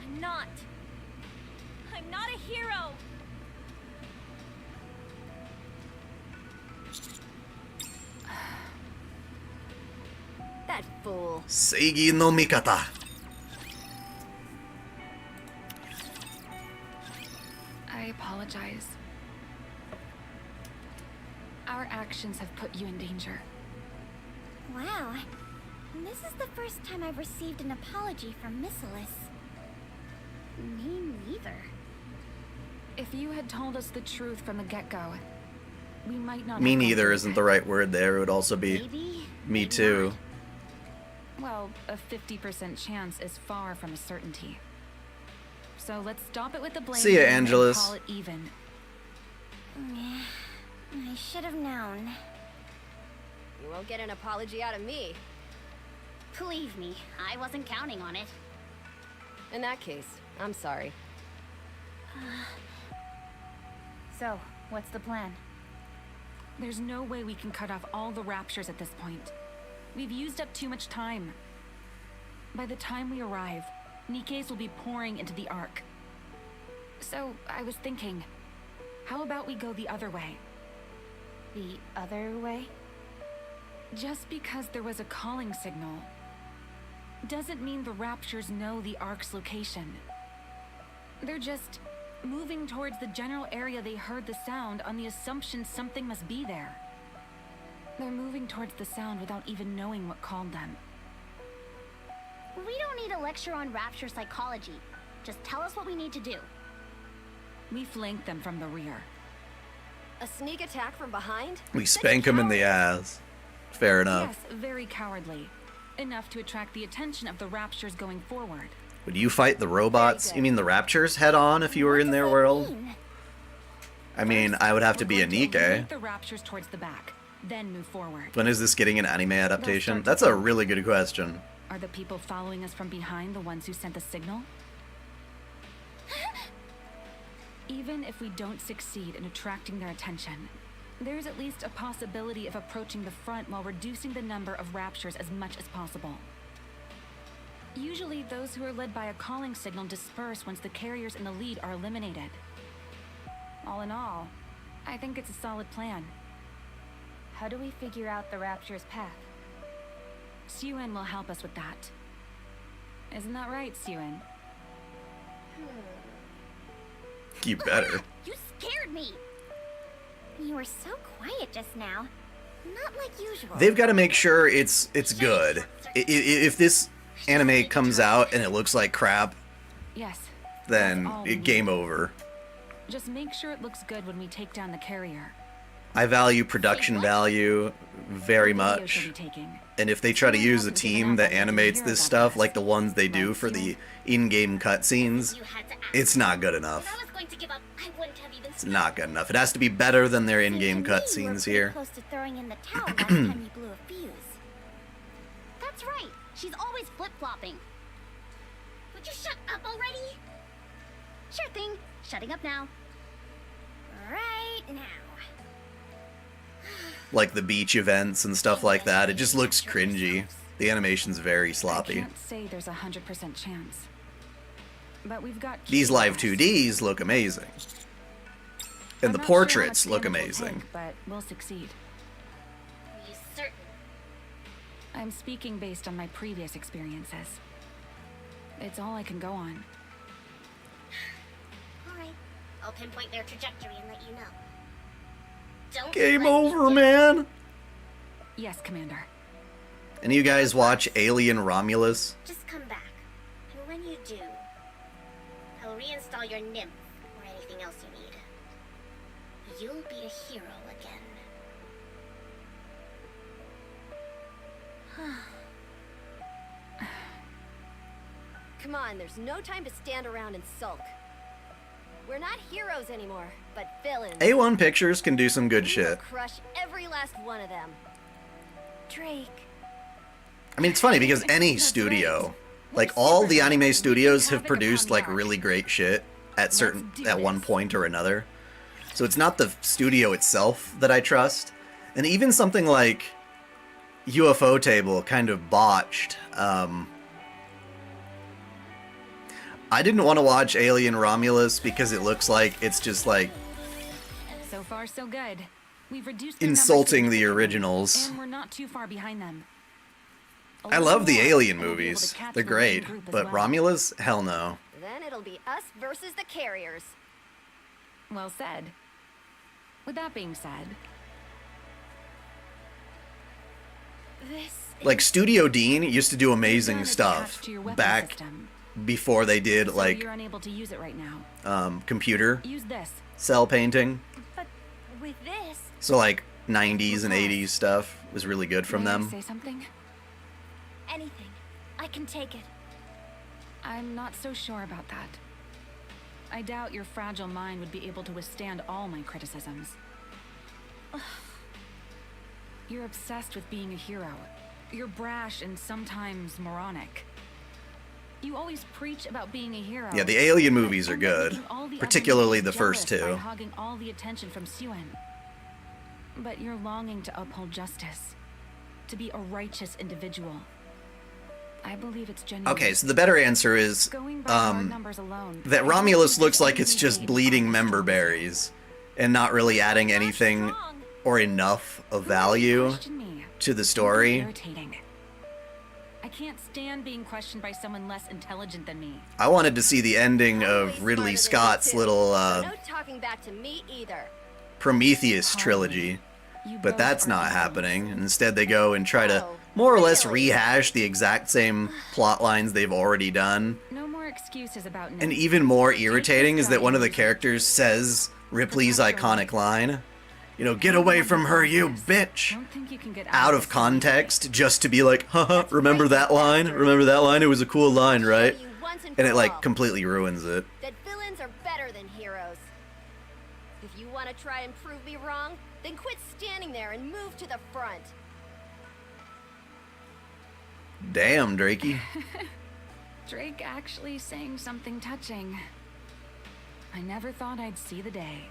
[SPEAKER 1] I'm not. I'm not a hero.
[SPEAKER 5] That fool.
[SPEAKER 2] Seigi no Mikata.
[SPEAKER 9] I apologize. Our actions have put you in danger.
[SPEAKER 3] Wow. This is the first time I've received an apology from Missilus. Me neither.
[SPEAKER 9] If you had told us the truth from the get-go, we might not
[SPEAKER 2] Me
[SPEAKER 9] have gone
[SPEAKER 2] neither
[SPEAKER 9] through
[SPEAKER 2] isn't
[SPEAKER 9] it.
[SPEAKER 2] the right word there. It would also be
[SPEAKER 3] Maybe.
[SPEAKER 2] me
[SPEAKER 3] maybe
[SPEAKER 2] too.
[SPEAKER 9] Well, a 50% chance is far from a certainty. So let's stop it with the blame
[SPEAKER 2] See ya,
[SPEAKER 9] game and
[SPEAKER 2] Angelus.
[SPEAKER 9] call it even.
[SPEAKER 3] not. I should have known.
[SPEAKER 10] You won't get an apology out of me.
[SPEAKER 3] Believe me, I wasn't counting on it.
[SPEAKER 10] In that case, I'm sorry.
[SPEAKER 5] So, what's the plan?
[SPEAKER 9] There's no way we can cut off all the raptures at this point. We've used up too much time. By the time we arrive, Nikkes will be pouring into the Ark. So, I was thinking, how about we go the other way?
[SPEAKER 5] The other way?
[SPEAKER 9] Just because there was a calling signal doesn't mean the raptures know the Ark's location. They're just moving towards the general area they heard the sound on the assumption something must be there. They're moving towards the sound without even knowing what called them.
[SPEAKER 3] We don't need a lecture on rapture psychology. Just tell us what we need to do.
[SPEAKER 9] We flank them from the rear.
[SPEAKER 10] A sneak attack from behind?
[SPEAKER 2] We spank him in the ass. Fair enough.
[SPEAKER 9] Yes, very cowardly. Enough to attract the attention of the raptures going forward.
[SPEAKER 2] Would you fight the robots? You mean the raptures head on if you were in their world?
[SPEAKER 3] Mean?
[SPEAKER 2] I mean, I would have to be a
[SPEAKER 9] We're going to
[SPEAKER 2] Nikke.
[SPEAKER 9] eliminate the raptures towards the back, then move forward.
[SPEAKER 2] When is this getting an anime adaptation? That's a really good question.
[SPEAKER 9] Are the people following us from behind the ones who sent the signal? Even if we don't succeed in attracting their attention, there's at least a possibility of approaching the front while reducing the number of raptures as much as possible. Usually, those who are led by a calling signal disperse once the carriers in the lead are eliminated. All in all, I think it's a solid plan.
[SPEAKER 5] How do we figure out the rapture's path?
[SPEAKER 9] Suen will help us with that. Isn't that right, Suen?
[SPEAKER 2] You better.
[SPEAKER 3] You scared me! You were so quiet just now. Not like usual.
[SPEAKER 2] They've got to make sure it's good. If this anime comes out and it looks like crap,
[SPEAKER 9] Yes.
[SPEAKER 2] then
[SPEAKER 9] That's all we
[SPEAKER 2] game
[SPEAKER 9] need.
[SPEAKER 2] over.
[SPEAKER 9] Just make sure it looks good when we take down the carrier.
[SPEAKER 2] I value production value very
[SPEAKER 9] The video
[SPEAKER 2] much.
[SPEAKER 9] she'll be taking.
[SPEAKER 2] And if they try to use a team that animates this stuff like the ones they do for the in-game cutscenes,
[SPEAKER 3] You had to ask.
[SPEAKER 2] it's not good
[SPEAKER 3] If
[SPEAKER 2] enough.
[SPEAKER 3] I was going to give up, I wouldn't have even
[SPEAKER 2] It's not good enough. It has to be better than their in-game cutscenes
[SPEAKER 3] You were
[SPEAKER 2] here.
[SPEAKER 3] close to throwing in the towel last time you blew a fuse.
[SPEAKER 5] That's right. She's always flip-flopping.
[SPEAKER 3] Would you shut up already?
[SPEAKER 5] Sure thing. Shutting up now.
[SPEAKER 3] Right now.
[SPEAKER 2] Like the beach events and stuff like that. It just looks cringy. The animation's very
[SPEAKER 9] I
[SPEAKER 2] sloppy.
[SPEAKER 9] can't say there's 100% chance. But we've got
[SPEAKER 2] These live
[SPEAKER 9] key
[SPEAKER 2] 2Ds look amazing.
[SPEAKER 9] I'm
[SPEAKER 2] And the
[SPEAKER 9] not sure how
[SPEAKER 2] portraits
[SPEAKER 9] much
[SPEAKER 2] look
[SPEAKER 9] damage we'll
[SPEAKER 2] amazing.
[SPEAKER 9] take, but we'll succeed.
[SPEAKER 3] Are you certain?
[SPEAKER 9] I'm speaking based on my previous experiences. It's all I can go on.
[SPEAKER 3] Alright. I'll pinpoint their trajectory and let you know. Don't
[SPEAKER 2] Game
[SPEAKER 3] let me
[SPEAKER 2] over,
[SPEAKER 3] get-
[SPEAKER 2] man!
[SPEAKER 9] Yes, Commander.
[SPEAKER 2] And you guys watch Alien Romulus?
[SPEAKER 3] Just come back. And when you do, I'll reinstall your nymph or anything else you need. You'll be a hero again.
[SPEAKER 10] Come on, there's no time to stand around and sulk. We're not heroes anymore, but villains.
[SPEAKER 2] A1 Pictures can do some good
[SPEAKER 10] We will
[SPEAKER 2] shit.
[SPEAKER 10] crush every last one of them.
[SPEAKER 3] Drake.
[SPEAKER 2] I mean, it's funny because any studio, like all the anime studios have produced like really great shit at one point or another. So it's not the studio itself that I trust. And even something like UFO Table kind of botched. I didn't want to watch Alien Romulus because it looks like it's just like
[SPEAKER 9] So far, so good. We've reduced their numbers
[SPEAKER 2] insulting the
[SPEAKER 9] significantly,
[SPEAKER 2] originals.
[SPEAKER 9] and we're not too far behind them.
[SPEAKER 2] I love the Alien
[SPEAKER 9] and we'll be able to
[SPEAKER 2] movies.
[SPEAKER 9] catch
[SPEAKER 2] They're
[SPEAKER 9] the main
[SPEAKER 2] great.
[SPEAKER 9] group as
[SPEAKER 2] But
[SPEAKER 9] well.
[SPEAKER 2] Romulus? Hell no.
[SPEAKER 10] Then it'll be us versus the carriers.
[SPEAKER 9] Well said. With that being said,
[SPEAKER 1] This
[SPEAKER 2] Like Studio Dean used to do amazing
[SPEAKER 9] gun is
[SPEAKER 2] stuff
[SPEAKER 9] attached to your weapon
[SPEAKER 2] back
[SPEAKER 9] system,
[SPEAKER 2] before they did
[SPEAKER 9] so
[SPEAKER 2] like
[SPEAKER 9] you're unable to use it right now.
[SPEAKER 2] computer
[SPEAKER 9] Use this.
[SPEAKER 2] cell painting.
[SPEAKER 1] But with this,
[SPEAKER 2] So like 90s and 80s stuff was really good from
[SPEAKER 9] May I
[SPEAKER 2] them.
[SPEAKER 9] say something?
[SPEAKER 1] anything. I can take it.
[SPEAKER 9] I'm not so sure about that. I doubt your fragile mind would be able to withstand all my criticisms. You're obsessed with being a hero. You're brash and sometimes moronic. You always preach about being a hero.
[SPEAKER 2] Yeah, the Alien movies are
[SPEAKER 9] and then
[SPEAKER 2] good,
[SPEAKER 9] making all the other
[SPEAKER 2] particularly
[SPEAKER 9] heroes
[SPEAKER 2] the first
[SPEAKER 9] jealous by
[SPEAKER 2] two.
[SPEAKER 9] hogging all the attention from Suen. But you're longing to uphold justice, to be a righteous individual. I believe it's genuine.
[SPEAKER 2] Okay, so the better answer is
[SPEAKER 9] Going by hard numbers alone, I
[SPEAKER 2] that
[SPEAKER 9] don't
[SPEAKER 2] Romulus
[SPEAKER 9] think
[SPEAKER 2] looks like
[SPEAKER 9] there's
[SPEAKER 2] it's just
[SPEAKER 9] anything
[SPEAKER 2] bleeding
[SPEAKER 9] on the
[SPEAKER 2] member
[SPEAKER 9] strong
[SPEAKER 2] berries and not really adding anything
[SPEAKER 1] Strong.
[SPEAKER 2] or enough of
[SPEAKER 9] side.
[SPEAKER 2] value
[SPEAKER 9] Question me.
[SPEAKER 2] to the
[SPEAKER 9] It's
[SPEAKER 2] story.
[SPEAKER 9] irritating. I can't stand being questioned by someone less intelligent than me.
[SPEAKER 2] I wanted to see the ending
[SPEAKER 10] I'm way
[SPEAKER 2] of Ridley
[SPEAKER 10] smarter than you
[SPEAKER 2] Scott's
[SPEAKER 10] two.
[SPEAKER 2] little
[SPEAKER 10] No talking back to me either.
[SPEAKER 2] Prometheus trilogy,
[SPEAKER 9] You
[SPEAKER 2] but
[SPEAKER 9] both
[SPEAKER 2] that's
[SPEAKER 9] are
[SPEAKER 2] not
[SPEAKER 9] equals.
[SPEAKER 2] happening. Instead, they go and try to
[SPEAKER 10] Oh,
[SPEAKER 2] more or less
[SPEAKER 10] really?
[SPEAKER 2] rehash the exact same plot lines they've already done.
[SPEAKER 9] No more excuses about
[SPEAKER 2] And
[SPEAKER 9] Nick.
[SPEAKER 2] even more irritating is that one of the characters says Ripley's iconic line, you know, get away from her, you bitch!
[SPEAKER 9] Don't think you can get
[SPEAKER 2] Out
[SPEAKER 9] this
[SPEAKER 2] of
[SPEAKER 9] easily.
[SPEAKER 2] context, just to be like, haha, remember that line? Remember that line? It was a cool line, right?
[SPEAKER 10] Show you once
[SPEAKER 2] And
[SPEAKER 10] for
[SPEAKER 2] it like
[SPEAKER 10] all
[SPEAKER 2] completely ruins it.
[SPEAKER 10] that villains are better than heroes. If you want to try and prove me wrong, then quit standing there and move to the front.
[SPEAKER 2] Damn, Drakey.
[SPEAKER 9] Drake actually saying something touching. I never thought I'd see the day.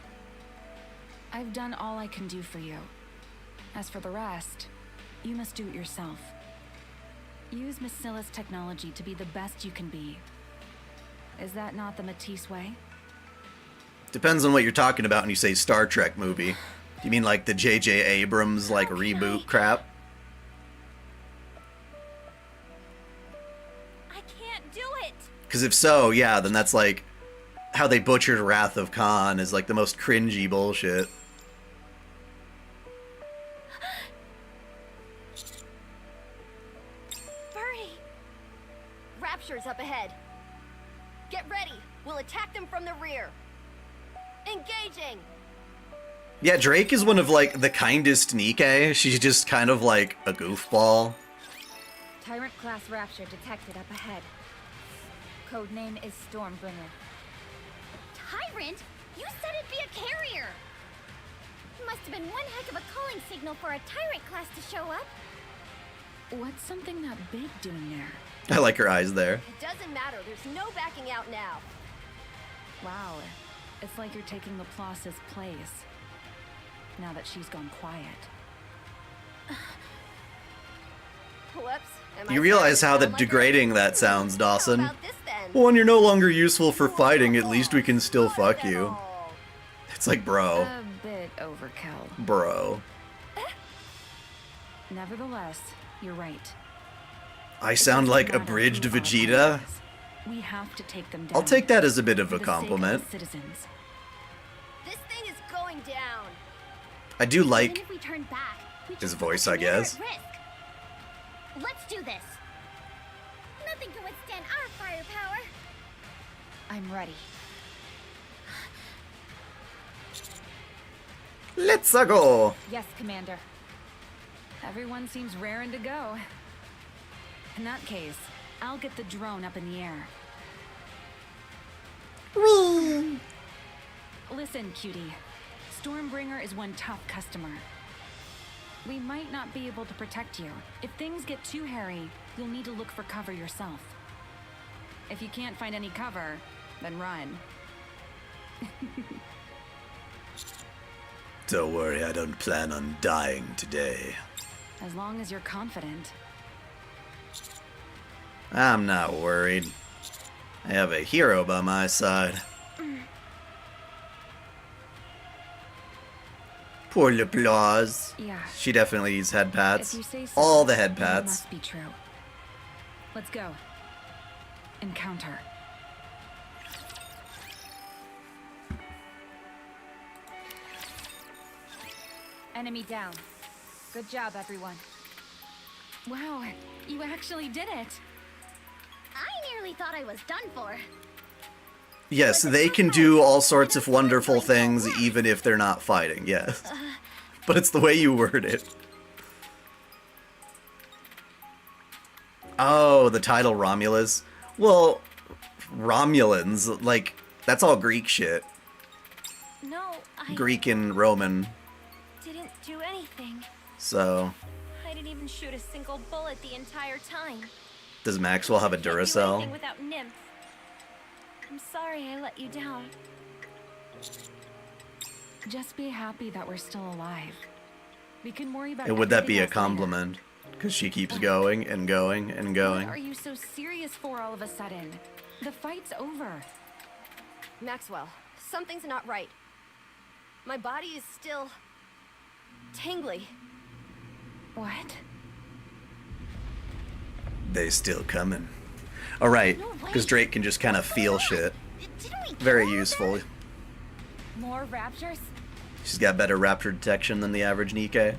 [SPEAKER 9] I've done all I can do for you. As for the rest, you must do it yourself. Use Miss Scylla's technology to be the best you can be. Is that not the Matisse way?
[SPEAKER 2] Depends on what you're talking about when you say Star Trek movie. Do you mean like the J.J. Abrams like reboot crap?
[SPEAKER 1] I can't do it.
[SPEAKER 2] Because if so, yeah, then that's like how they butchered Wrath of Khan is like the most cringy bullshit.
[SPEAKER 10] Raptures up ahead. Get ready. We'll attack them from the rear. Engaging.
[SPEAKER 2] Yeah, Drake is one of, like, the kindest Nikke. She's just kind of like a goofball.
[SPEAKER 9] Tyrant-class Rapture detected up ahead. Codename is Stormbringer.
[SPEAKER 5] Tyrant? You said it'd be a carrier! Must have been one heck of a calling signal for a Tyrant class to show up.
[SPEAKER 9] What's something that big doing there?
[SPEAKER 2] I like her eyes there.
[SPEAKER 10] It doesn't matter. There's no backing out now.
[SPEAKER 9] Wow, it's like you're taking Laplace's place. Now that she's gone quiet.
[SPEAKER 10] Whoops. Am I
[SPEAKER 2] You realize how
[SPEAKER 10] starting to sound like her?
[SPEAKER 2] degrading that sounds, Dawson.
[SPEAKER 10] How about this then?
[SPEAKER 2] Well, when you're no longer useful for fighting, at least we can still fuck you. It's like, bro.
[SPEAKER 9] A bit overkill.
[SPEAKER 2] Bro.
[SPEAKER 9] Nevertheless, you're right.
[SPEAKER 2] I sound like abridged Vegeta?
[SPEAKER 9] We have to take them down.
[SPEAKER 2] I'll take that as a bit of
[SPEAKER 9] For
[SPEAKER 2] a
[SPEAKER 9] the sake of
[SPEAKER 2] compliment.
[SPEAKER 9] the citizens.
[SPEAKER 10] This thing is going down.
[SPEAKER 2] I do
[SPEAKER 5] Even
[SPEAKER 2] like
[SPEAKER 5] if we turn back, we
[SPEAKER 2] his
[SPEAKER 5] just
[SPEAKER 2] voice,
[SPEAKER 5] put
[SPEAKER 2] I
[SPEAKER 5] the commander
[SPEAKER 2] guess.
[SPEAKER 5] at risk. Let's do this. Nothing can withstand our firepower.
[SPEAKER 9] I'm ready.
[SPEAKER 2] Let's go.
[SPEAKER 9] Yes, Commander. Everyone seems raring to go. In that case, I'll get the drone up in the air. Listen, cutie. Stormbringer is one tough customer. We might not be able to protect you. If things get too hairy, you'll need to look for cover yourself. If you can't find any cover, then run.
[SPEAKER 2] Don't worry, I don't plan on dying today.
[SPEAKER 9] As long as you're confident.
[SPEAKER 2] I'm not worried. I have a hero by my side. Poor Laplace.
[SPEAKER 9] Yeah.
[SPEAKER 2] She definitely needs head
[SPEAKER 9] If
[SPEAKER 2] pats.
[SPEAKER 9] you say so,
[SPEAKER 2] All the head
[SPEAKER 9] then it
[SPEAKER 2] pats.
[SPEAKER 9] must be true. Let's go. Encounter. Enemy down. Good job, everyone. Wow, you actually did it.
[SPEAKER 5] I nearly thought I was done for.
[SPEAKER 2] Yes, they can do all sorts of wonderful things even if they're not fighting, yes. But it's the way you word it. Oh, the title Romulus. Well, Romulans, like, that's all Greek shit.
[SPEAKER 1] No, I
[SPEAKER 2] Greek and Roman,
[SPEAKER 1] didn't do anything.
[SPEAKER 2] so...
[SPEAKER 1] I didn't even shoot a single bullet the entire time.
[SPEAKER 2] Does Maxwell have a
[SPEAKER 1] Can't do
[SPEAKER 2] Duracell?
[SPEAKER 1] anything without Nymph. I'm sorry I let you down.
[SPEAKER 9] Just be happy that we're still alive. We can worry about
[SPEAKER 2] And would that be a
[SPEAKER 9] everything else later.
[SPEAKER 2] compliment? Because she keeps going and going and
[SPEAKER 9] What
[SPEAKER 2] going.
[SPEAKER 9] are you so serious for all of a sudden? The fight's over.
[SPEAKER 10] Maxwell, something's not right. My body is still... tingly.
[SPEAKER 9] What?
[SPEAKER 2] They still coming. Alright, because Drake can just kind of feel shit. Very useful.
[SPEAKER 5] More raptures?
[SPEAKER 2] She's got better raptor detection than the average Nikke.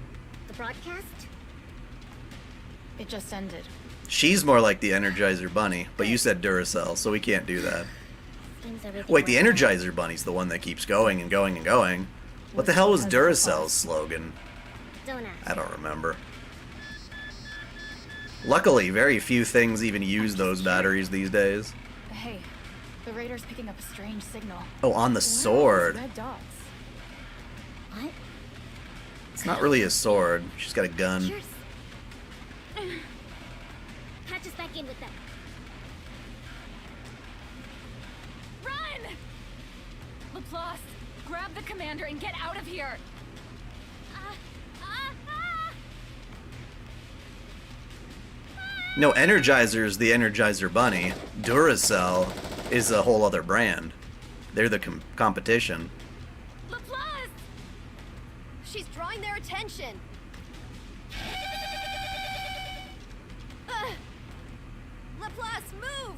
[SPEAKER 3] The broadcast?
[SPEAKER 6] It just ended.
[SPEAKER 2] She's more like the Energizer Bunny, but you said Duracell, so we can't do that.
[SPEAKER 3] Seems everything
[SPEAKER 2] Wait, the
[SPEAKER 3] went well.
[SPEAKER 2] Energizer Bunny's the one that keeps going and going and going. What the hell was Duracell's slogan?
[SPEAKER 3] Don't ask.
[SPEAKER 2] I don't remember. Luckily, very few things even use those batteries these days.
[SPEAKER 6] Hey, the radar's picking up a strange signal.
[SPEAKER 2] Oh, on the
[SPEAKER 6] What are all these
[SPEAKER 2] sword.
[SPEAKER 6] red dots?
[SPEAKER 3] What?
[SPEAKER 2] It's not really a sword. She's got a gun.
[SPEAKER 3] Cheers. Patch us back in with them.
[SPEAKER 9] Run! Laplace, grab the commander and get out of here.
[SPEAKER 2] No, Energizer's the Energizer Bunny. Duracell is a whole other brand. They're the competition.
[SPEAKER 9] Laplace!
[SPEAKER 10] She's drawing their attention. Laplace, move!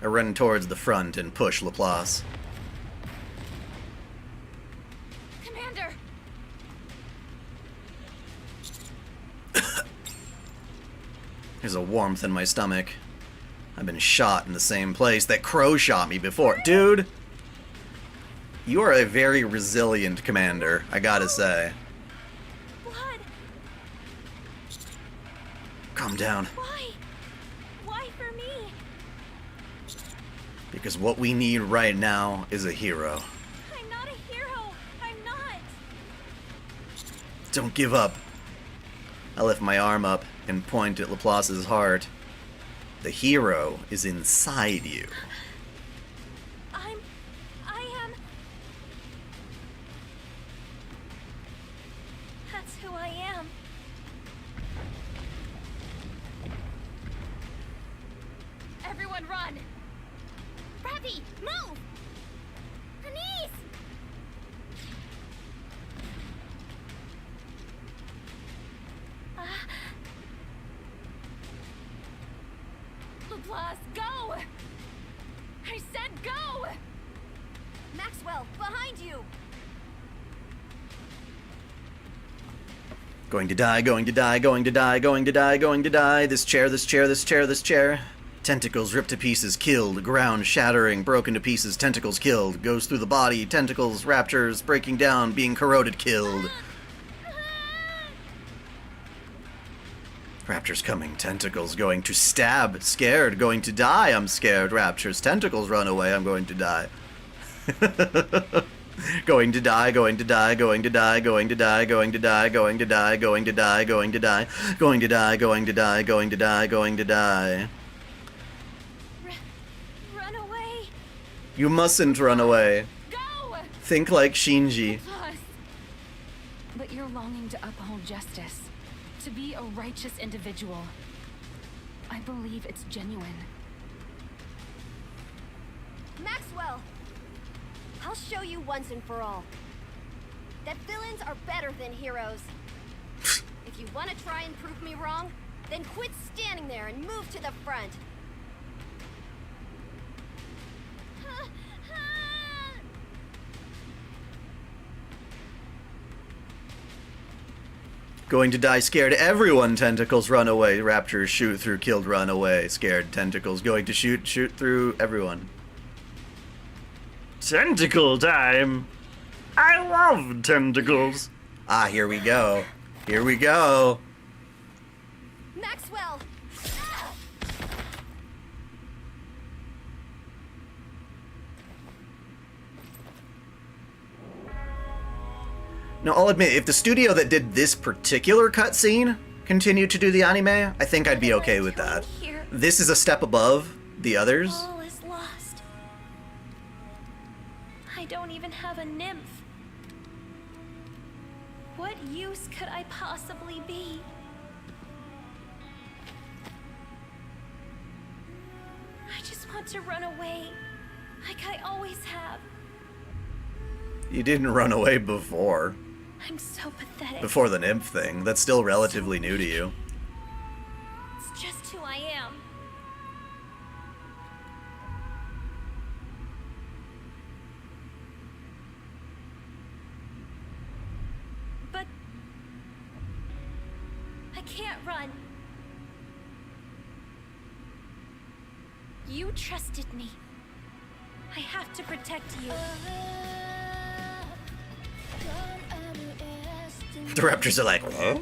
[SPEAKER 2] I run towards the front and push Laplace.
[SPEAKER 9] Commander!
[SPEAKER 2] There's a warmth in my stomach. I've been shot in the same place that Crow shot me before. Dude! You are a very resilient commander, I gotta say.
[SPEAKER 1] Blood.
[SPEAKER 2] Calm down.
[SPEAKER 1] Why? Why for me?
[SPEAKER 2] Because what we need right now is a hero.
[SPEAKER 1] I'm not a hero. I'm not.
[SPEAKER 2] Don't give up. I lift my arm up and point at Laplace's heart. The hero is inside you.
[SPEAKER 1] I am. That's who I am.
[SPEAKER 5] Everyone run! Ravi, move! Anise!
[SPEAKER 9] Laplace, go! I said go!
[SPEAKER 10] Maxwell, behind you!
[SPEAKER 2] Going to die, going to die, going to die, going to die, going to die. This chair, this chair, this chair, this chair. Tentacles ripped to pieces, killed. Ground shattering, broken to pieces, tentacles killed. Goes through the body, tentacles, raptures, breaking down, being corroded, killed. Raptors coming, tentacles going to stab, scared, going to die, I'm scared. Raptors, tentacles run away, I'm going to die. Going to die, going to die, going to die, going to die, going to die, going to die, going to die, going to die, going to die, going to die, going to die, going to die.
[SPEAKER 1] Run away.
[SPEAKER 2] You mustn't run away.
[SPEAKER 9] Go!
[SPEAKER 2] Think like Shinji.
[SPEAKER 9] Laplace. But you're longing to uphold justice. To be a righteous individual. I believe it's genuine.
[SPEAKER 10] Maxwell! I'll show you once and for all that villains are better than heroes. If you want to try and prove me wrong, then quit standing there and move to the front.
[SPEAKER 2] Going to die scared. Everyone, tentacles run away. Raptors shoot through, killed, run away. Scared, tentacles going to shoot through everyone.
[SPEAKER 4] Tentacle time! I love tentacles!
[SPEAKER 2] Ah, here we go. Here we go.
[SPEAKER 10] Maxwell!
[SPEAKER 2] Now, I'll admit, if the studio that did this particular cutscene continued to do the anime, I think I'd be okay with that. This is a step above the others.
[SPEAKER 1] All is lost. I don't even have a nymph. What use could I possibly be? I just want to run away, like I always have.
[SPEAKER 2] You didn't run away before.
[SPEAKER 1] I'm so pathetic.
[SPEAKER 2] Before the nymph thing. That's still relatively new to you.
[SPEAKER 1] It's just who I am. But I can't run. You trusted me. I have to protect you.
[SPEAKER 2] The raptors are like, huh?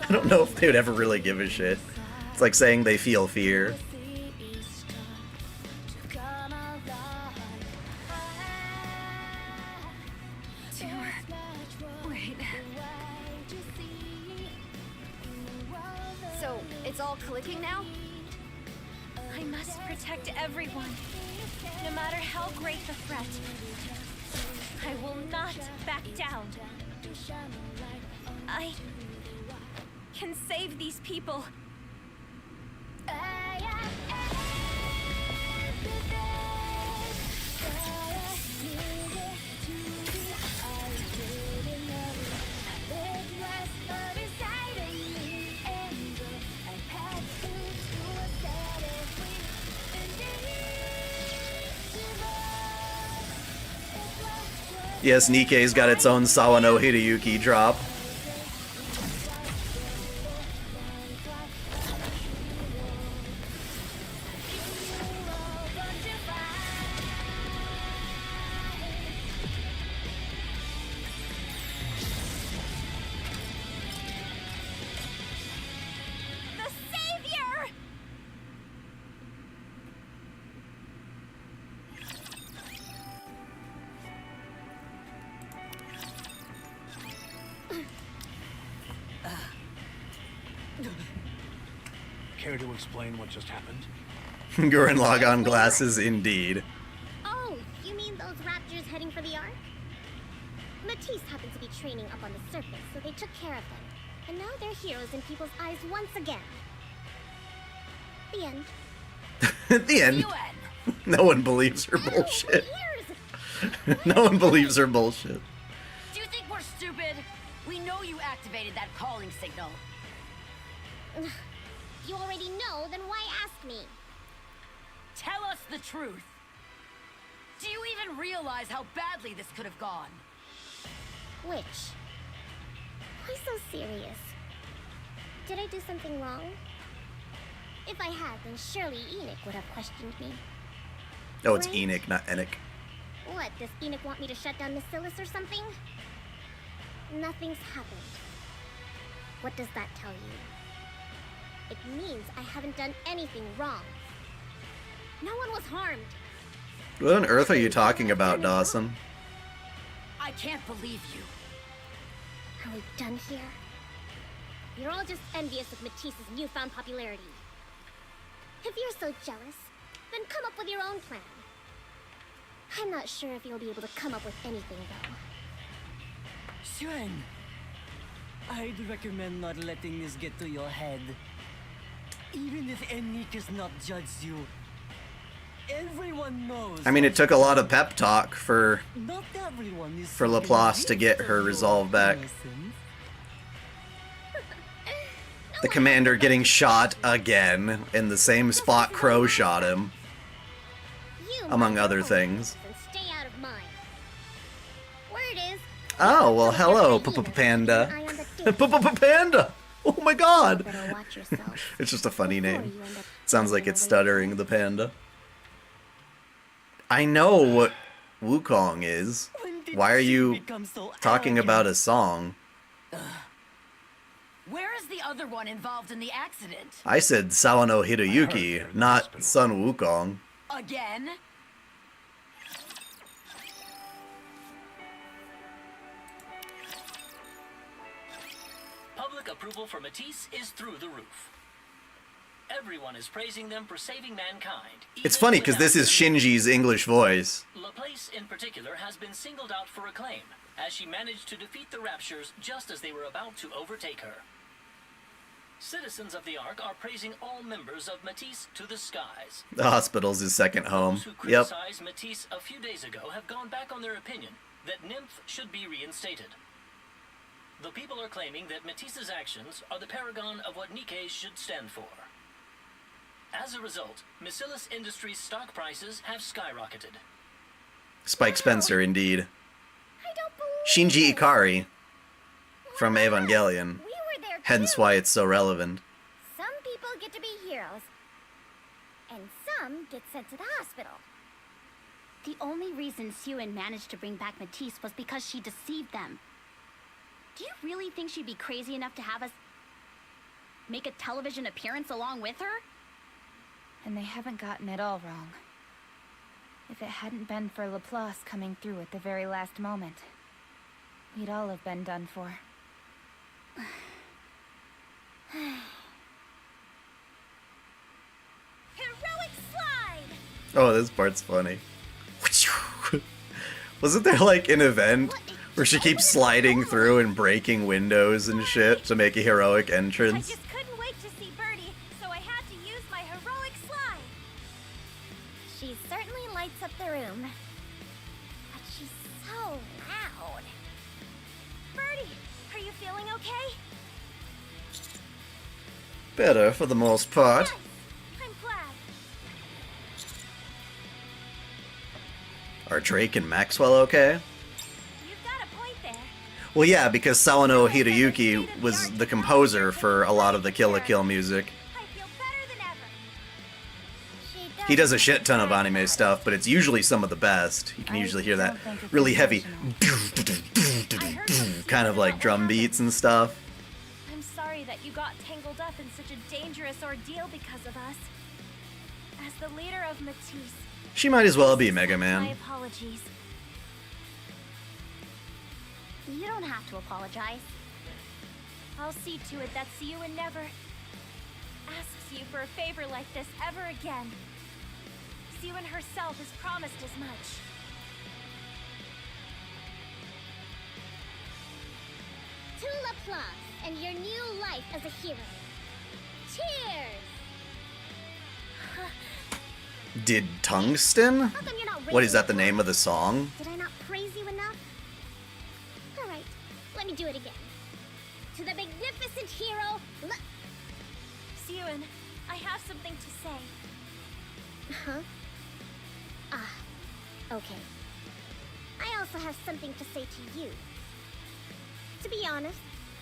[SPEAKER 2] I don't know if they would ever really give a shit. It's like saying they feel fear.
[SPEAKER 9] Wait.
[SPEAKER 10] So, it's all clicking now?
[SPEAKER 1] I must protect everyone, no matter how great the threat. I will not back down. I can save these people.
[SPEAKER 2] Yes, Nikke's got its own Sawano Hideyuki drop.
[SPEAKER 11] Care to explain what just happened?
[SPEAKER 2] Gurren Lagann glasses, indeed.
[SPEAKER 3] Oh, you mean those raptors heading for the Ark? Matisse happened to be training up on the surface, so they took care of them. And now they're heroes in people's eyes once again. The end.
[SPEAKER 2] At the end, no one believes her bullshit. No one believes her bullshit.
[SPEAKER 12] Do you think we're stupid? We know you activated that calling signal.
[SPEAKER 3] You already know, then why ask me?
[SPEAKER 12] Tell us the truth. Do you even realize how badly this could have gone?
[SPEAKER 3] Which? Why so serious? Did I do something wrong? If I had, then surely Enoch would have questioned me.
[SPEAKER 2] Oh, it's
[SPEAKER 3] Right?
[SPEAKER 2] Enoch, not Enoch.
[SPEAKER 3] What, does Enoch want me to shut down Bacillus or something? Nothing's happened. What does that tell you? It means I haven't done anything wrong. No one was harmed.
[SPEAKER 2] What on earth are you talking about, Dawson?
[SPEAKER 12] I can't believe you.
[SPEAKER 3] Are we done here? You're all just envious of Matisse's newfound popularity. If you're so jealous, then come up with your own plan. I'm not sure if you'll be able to come up with anything, though.
[SPEAKER 13] Shuan, I'd recommend not letting this get to your head. Even if Nikke does not judge you, everyone knows.
[SPEAKER 2] I mean, it took a lot of pep talk for
[SPEAKER 13] Not everyone is
[SPEAKER 2] Laplace to get her resolve back. The commander getting shot again in the same spot Crow shot him, among other things.
[SPEAKER 3] And stay out of mine. Word is.
[SPEAKER 2] Oh, well, hello, Panda. Panda! Oh my god!
[SPEAKER 3] Better watch yourself.
[SPEAKER 2] It's just a funny
[SPEAKER 3] before
[SPEAKER 2] name.
[SPEAKER 3] you end up
[SPEAKER 2] Sounds like
[SPEAKER 3] running
[SPEAKER 2] it's
[SPEAKER 3] away
[SPEAKER 2] stuttering, the panda. I know what Wukong is. Why are you talking about a song?
[SPEAKER 12] Where is the other one involved in the accident?
[SPEAKER 2] I said Sawano Hiroyuki, not Sun Wukong.
[SPEAKER 12] Again?
[SPEAKER 8] Public approval for Matisse is through the roof. Everyone is praising them for saving mankind.
[SPEAKER 2] It's funny because this is Shinji's English voice.
[SPEAKER 8] Laplace in particular has been singled out for acclaim, as she managed to defeat the Raptures just as they were about to overtake her. Citizens of the Ark are praising all members of Matisse to the skies.
[SPEAKER 2] The hospital's his second home.
[SPEAKER 8] Those who
[SPEAKER 2] Yep.
[SPEAKER 8] criticized Matisse a few days ago have gone back on their opinion that Nymph should be reinstated. The people are claiming that Matisse's actions are the paragon of what Nikke should stand for. As a result, Bacillus Industries' stock prices have skyrocketed.
[SPEAKER 2] Spike Spencer, indeed.
[SPEAKER 3] I don't believe
[SPEAKER 2] Shinji Ikari from Evangelion.
[SPEAKER 3] we were there
[SPEAKER 2] Hence
[SPEAKER 3] too.
[SPEAKER 2] why it's so relevant.
[SPEAKER 3] Some people get to be heroes, and some get sent to the hospital.
[SPEAKER 5] The only reason Suen managed to bring back Matisse was because she deceived them. Do you really think she'd be crazy enough to have us make a television appearance along with her?
[SPEAKER 9] And they haven't gotten it all wrong. If it hadn't been for Laplace coming through at the very last moment, we'd all have been done for.
[SPEAKER 3] Heroic slide!
[SPEAKER 2] Oh, this part's funny. Wasn't there like an event where she keeps sliding through and breaking windows and shit to make a heroic
[SPEAKER 1] I
[SPEAKER 2] entrance?
[SPEAKER 1] just couldn't wait to see Birdie, so I had to use my heroic slide.
[SPEAKER 3] She certainly lights up the room. But she's so loud.
[SPEAKER 1] Birdie, are you feeling okay?
[SPEAKER 2] Better for the most part.
[SPEAKER 1] Nice. I'm glad.
[SPEAKER 2] Are Drake and Maxwell okay?
[SPEAKER 1] You've got a point there.
[SPEAKER 2] Well, yeah, because Sawano Hiroyuki was the composer for a lot of the Kill la Kill music.
[SPEAKER 1] I feel better than ever.
[SPEAKER 2] He does a shit ton of anime stuff, but it's usually some of the best. You can usually hear that really heavy, kind of like drum beats and stuff.
[SPEAKER 1] I'm sorry that you got tangled up in such a dangerous ordeal because of us. As the leader of Matisse,
[SPEAKER 2] She might as well be Mega
[SPEAKER 1] my
[SPEAKER 2] Man.
[SPEAKER 1] apologies.
[SPEAKER 5] You don't have to apologize.
[SPEAKER 1] I'll see to it that Suen never, asks you for a favor like this ever again. Siyun herself has promised as much.
[SPEAKER 3] To Laplace and your new life as a hero. Cheers!
[SPEAKER 2] Did Tungsten?
[SPEAKER 3] How come you're not
[SPEAKER 2] What is that, the
[SPEAKER 3] raising
[SPEAKER 2] name of the song?
[SPEAKER 3] Did I not praise you enough? Alright, let me do it again. To the magnificent hero,
[SPEAKER 1] Siyun, I have something to say.
[SPEAKER 3] Huh? Ah, okay. I also have something to say to you. To be honest,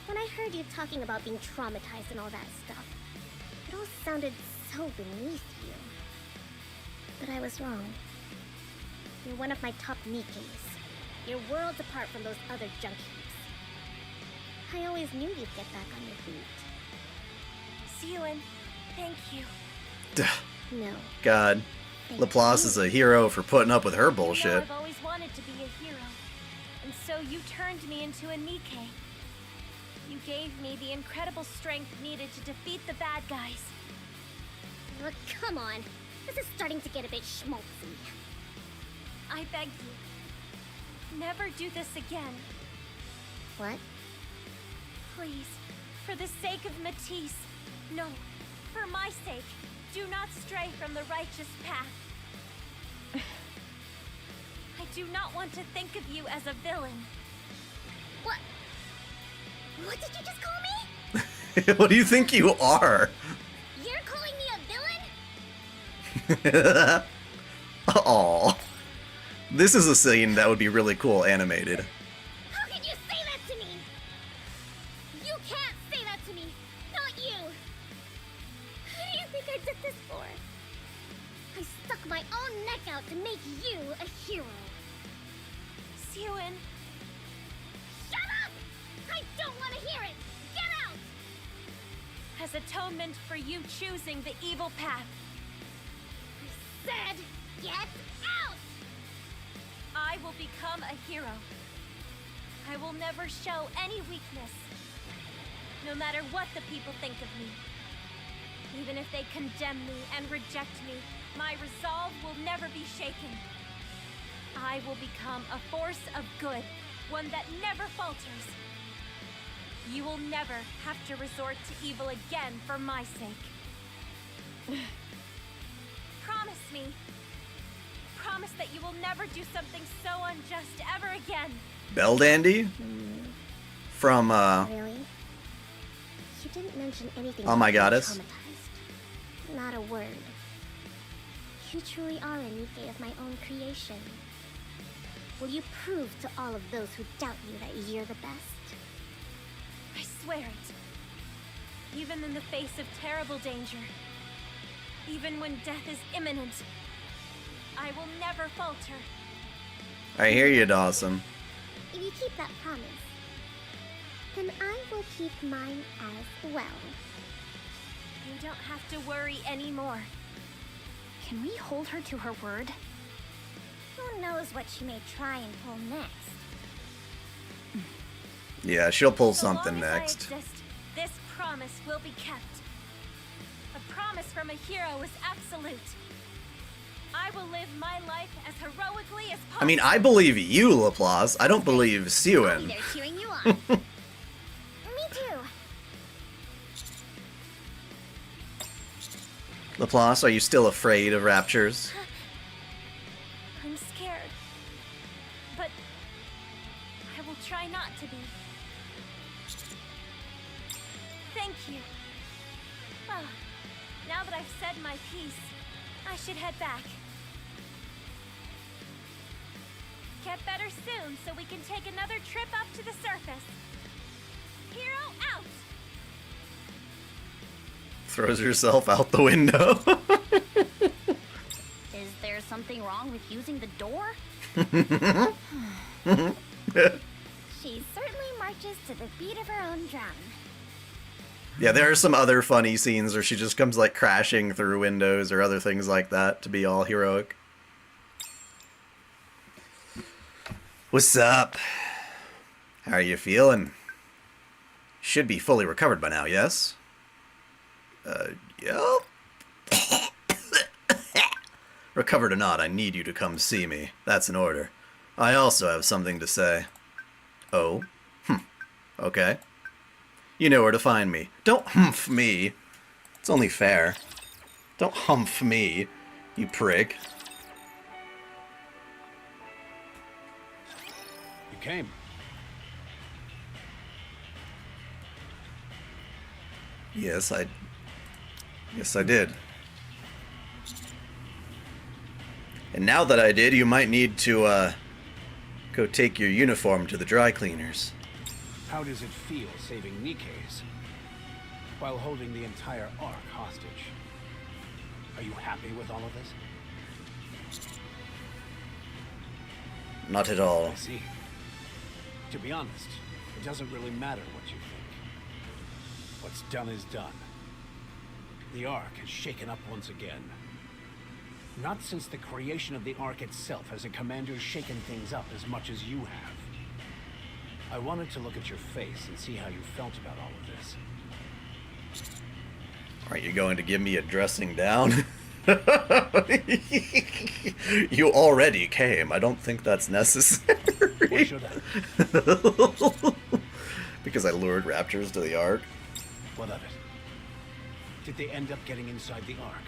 [SPEAKER 3] when I heard you talking about being traumatized and all that stuff, it all sounded so beneath you. But I was wrong. You're one of my top Nikkes. You're worlds apart from those other junk heaps. I always knew you'd get back on your feet.
[SPEAKER 1] Siyun, thank you.
[SPEAKER 3] No.
[SPEAKER 2] God. Laplace is a hero for putting up with her
[SPEAKER 1] You know,
[SPEAKER 2] bullshit.
[SPEAKER 1] I've always wanted to be a hero. And so you turned me into a Nikke. You gave me the incredible strength needed to defeat the bad guys.
[SPEAKER 3] Look, come on. This is starting to get a bit schmaltzy.
[SPEAKER 1] I beg you, never do this again.
[SPEAKER 3] What?
[SPEAKER 1] Please, for the sake of Matisse. No, for my sake, do not stray from the righteous path. I do not want to think of you as a villain.
[SPEAKER 3] What? What did you just call me?
[SPEAKER 2] What do you think you are?
[SPEAKER 3] You're calling me a villain?
[SPEAKER 2] Aw. This is a scene that would be really cool animated.
[SPEAKER 3] How can you say that to me? You can't say that to me. Not you. Who do you think I did this for? I stuck my own neck out to make you a hero.
[SPEAKER 1] Siyun,
[SPEAKER 3] Shut up! I don't want to hear it. Get out!
[SPEAKER 1] as atonement for you choosing the evil path,
[SPEAKER 3] Said, get out!
[SPEAKER 1] I will become a hero. I will never show any weakness, no matter what the people think of me. Even if they condemn me and reject me, my resolve will never be shaken. I will become a force of good, one that never falters. You will never have to resort to evil again for my sake. Promise me. Promise that you will never do something so unjust ever again.
[SPEAKER 2] Bell Dandy? From,
[SPEAKER 3] Really? You didn't mention anything
[SPEAKER 2] Oh My
[SPEAKER 3] about being
[SPEAKER 2] Goddess?
[SPEAKER 3] traumatized. Not a word. You truly are a Nikke of my own creation. Will you prove to all of those who doubt you that you're the best?
[SPEAKER 1] I swear it. Even in the face of terrible danger. Even when death is imminent. I will never falter.
[SPEAKER 2] I hear you, Dawson.
[SPEAKER 3] If you keep that promise, then I will keep mine as well.
[SPEAKER 1] You don't have to worry anymore.
[SPEAKER 5] Can we hold her to her word?
[SPEAKER 3] Who knows what she may try and pull next?
[SPEAKER 2] Yeah, she'll pull
[SPEAKER 1] So long
[SPEAKER 2] something
[SPEAKER 1] as I
[SPEAKER 2] next.
[SPEAKER 1] exist, this promise will be kept. A promise from a hero is absolute. I will live my life as heroically as possible.
[SPEAKER 2] I mean, I believe you, Laplace. I don't believe
[SPEAKER 3] I'll be
[SPEAKER 2] Siyun.
[SPEAKER 3] there cheering you on. Me too.
[SPEAKER 2] Laplace, are you still afraid of raptures?
[SPEAKER 1] I'm scared. But I will try not to be. Thank you. Well, now that I've said my piece, I should head back. Get better soon so we can take another trip up to the surface. Hero out!
[SPEAKER 2] Throws herself out the window.
[SPEAKER 5] Is there something wrong with using the door?
[SPEAKER 3] She certainly marches to the beat of her own drum.
[SPEAKER 2] Yeah, there are some other funny scenes where she just comes like crashing through windows or other things like that to be all heroic. What's up? How are you feeling? Should be fully recovered by now, yes? Yup. Recovered or not, I need you to come see me. That's an order. I also have something to say. Oh? Okay. You know where to find me. Don't humph me. It's only fair. Don't humph me, you prick.
[SPEAKER 11] You came.
[SPEAKER 2] Yes, I did. And now that I did, you might need to, go take your uniform to the dry cleaners.
[SPEAKER 11] How does it feel saving Nikke's while holding the entire Ark hostage? Are you happy with all of this?
[SPEAKER 2] Not at all.
[SPEAKER 11] I see. To be honest, it doesn't really matter what you think. What's done is done. The Ark has shaken up once again. Not since the creation of the Ark itself has a commander shaken things up as much as you have. I wanted to look at your face and see how you felt about all of this.
[SPEAKER 2] Aren't you going to give me a dressing down? You already came. I don't think that's necessary.
[SPEAKER 11] Why should I?
[SPEAKER 2] Because I lured raptors to the Ark.
[SPEAKER 11] What of it? Did they end up getting inside the Ark?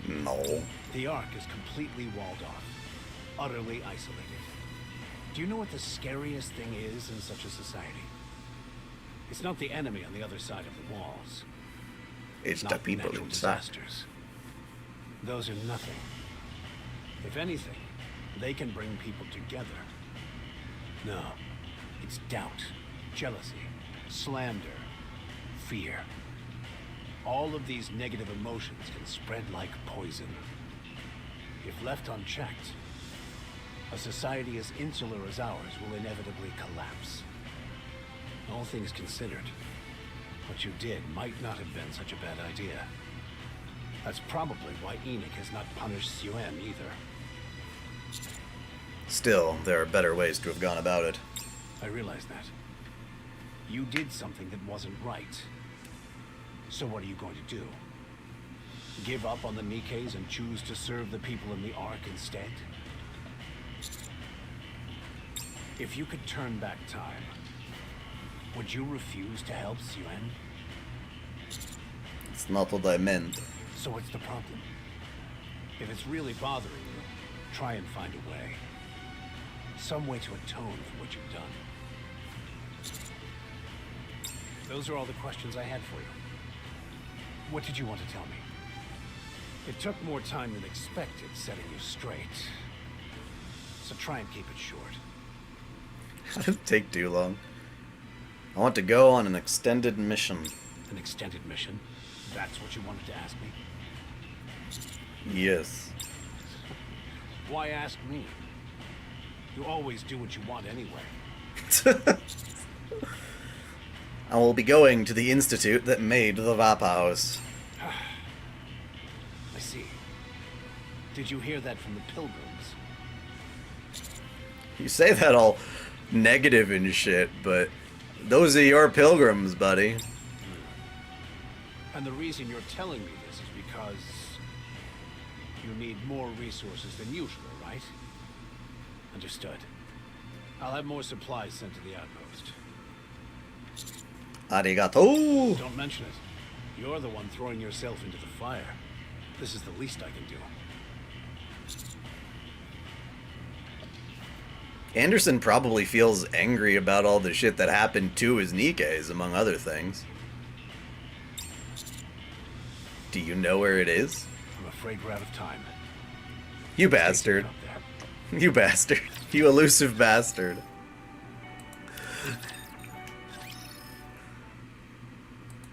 [SPEAKER 2] No.
[SPEAKER 11] The Ark is completely walled off, utterly isolated. Do you know what the scariest thing is in such a society? It's not the enemy on the other side of the walls.
[SPEAKER 2] It's the
[SPEAKER 11] not
[SPEAKER 2] people
[SPEAKER 11] natural
[SPEAKER 2] inside.
[SPEAKER 11] disasters. Those are nothing. If anything, they can bring people together. No, it's doubt, jealousy, slander, fear. All of these negative emotions can spread like poison. If left unchecked, a society as insular as ours will inevitably collapse. All things considered, what you did might not have been such a bad idea. That's probably why Enoch has not punished Suen either.
[SPEAKER 2] Still, there are better ways to have gone about it.
[SPEAKER 11] I realize that. You did something that wasn't right. So what are you going to do? Give up on the Nikkes and choose to serve the people in the Ark instead? If you could turn back time, would you refuse to help Suen?
[SPEAKER 2] It's not what I meant.
[SPEAKER 11] So what's the problem? If it's really bothering you, try and find a way. Some way to atone for what you've done. Those are all the questions I had for you. What did you want to tell me? It took more time than expected setting you straight. So try and keep it short.
[SPEAKER 2] It didn't take too long. I want to go on an extended mission.
[SPEAKER 11] An extended mission? That's what you wanted to ask me?
[SPEAKER 2] Yes.
[SPEAKER 11] Why ask me? You always do what you want anyway.
[SPEAKER 2] I will be going to the institute that made the Vapaus.
[SPEAKER 11] I see. Did you hear that from the pilgrims?
[SPEAKER 2] You say that all negative and shit, but those are your pilgrims, buddy.
[SPEAKER 11] And the reason you're telling me this is because you need more resources than usual, right? Understood. I'll have more supplies sent to the outpost.
[SPEAKER 2] Arigato!
[SPEAKER 11] Don't mention it. You're the one throwing yourself into the fire. This is the least I can do.
[SPEAKER 2] Anderson probably feels angry about all the shit that happened to his Nikkes, among other things. Do you know where it is?
[SPEAKER 11] I'm afraid we're out of time.
[SPEAKER 2] You bastard. You bastard. You elusive bastard.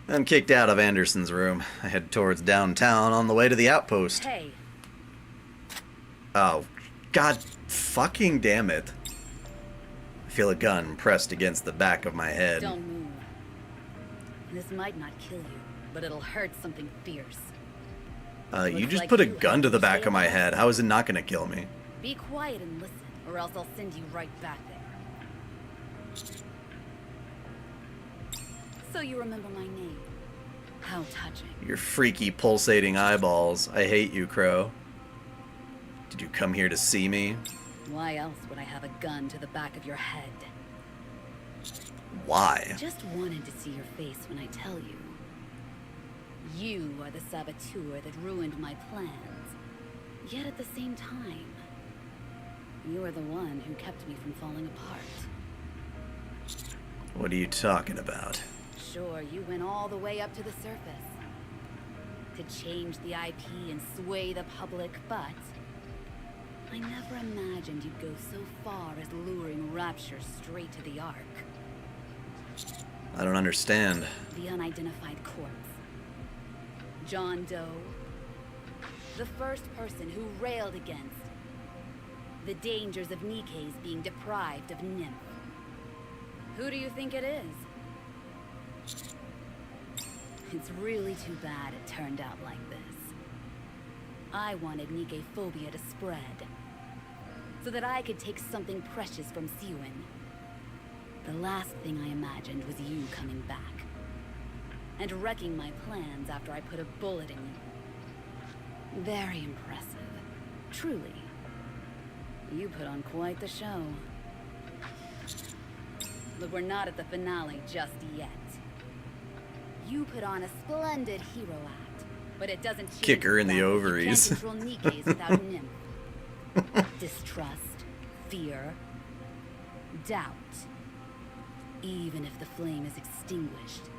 [SPEAKER 2] I'm kicked out of Anderson's room. I head towards downtown on the way to the outpost.
[SPEAKER 12] Hey.
[SPEAKER 2] Oh, god fucking damn it. I feel a gun pressed against the back of my head.
[SPEAKER 12] Don't move. This might not kill you, but it'll hurt something fierce.
[SPEAKER 2] You
[SPEAKER 12] Looks
[SPEAKER 2] just
[SPEAKER 12] like
[SPEAKER 2] put a
[SPEAKER 12] you
[SPEAKER 2] gun
[SPEAKER 12] have
[SPEAKER 2] to the
[SPEAKER 12] to
[SPEAKER 2] back
[SPEAKER 12] stay
[SPEAKER 2] of my
[SPEAKER 12] alive.
[SPEAKER 2] head. How is it not gonna kill me?
[SPEAKER 12] Be quiet and listen, or else I'll send you right back there. So you remember my name? How touching.
[SPEAKER 2] Your freaky pulsating eyeballs. I hate you, Crow. Did you come here to see me?
[SPEAKER 12] Why else would I have a gun to the back of your head?
[SPEAKER 2] Why?
[SPEAKER 12] Just wanted to see your face when I tell you. You are the saboteur that ruined my plans. Yet at the same time, you are the one who kept me from falling apart.
[SPEAKER 2] What are you talking about?
[SPEAKER 12] Sure, you went all the way up to the surface to change the IP and sway the public, but I never imagined you'd go so far as luring Rapture straight to the Ark.
[SPEAKER 2] I don't understand.
[SPEAKER 12] The unidentified corpse. John Doe. The first person who railed against the dangers of Nikke's being deprived of nymph. Who do you think it is? It's really too bad it turned out like this. I wanted Nikke phobia to spread, so that I could take something precious from Siwin. The last thing I imagined was you coming back, and wrecking my plans after I put a bullet in you. Very impressive. Truly. You put on quite the show. But we're not at the finale just yet. You put on a splendid hero act, but it doesn't change
[SPEAKER 2] Kick her in the ovaries.
[SPEAKER 12] You can't control Nikke's without nymph. Distrust, fear, doubt. Even if the flame is extinguished,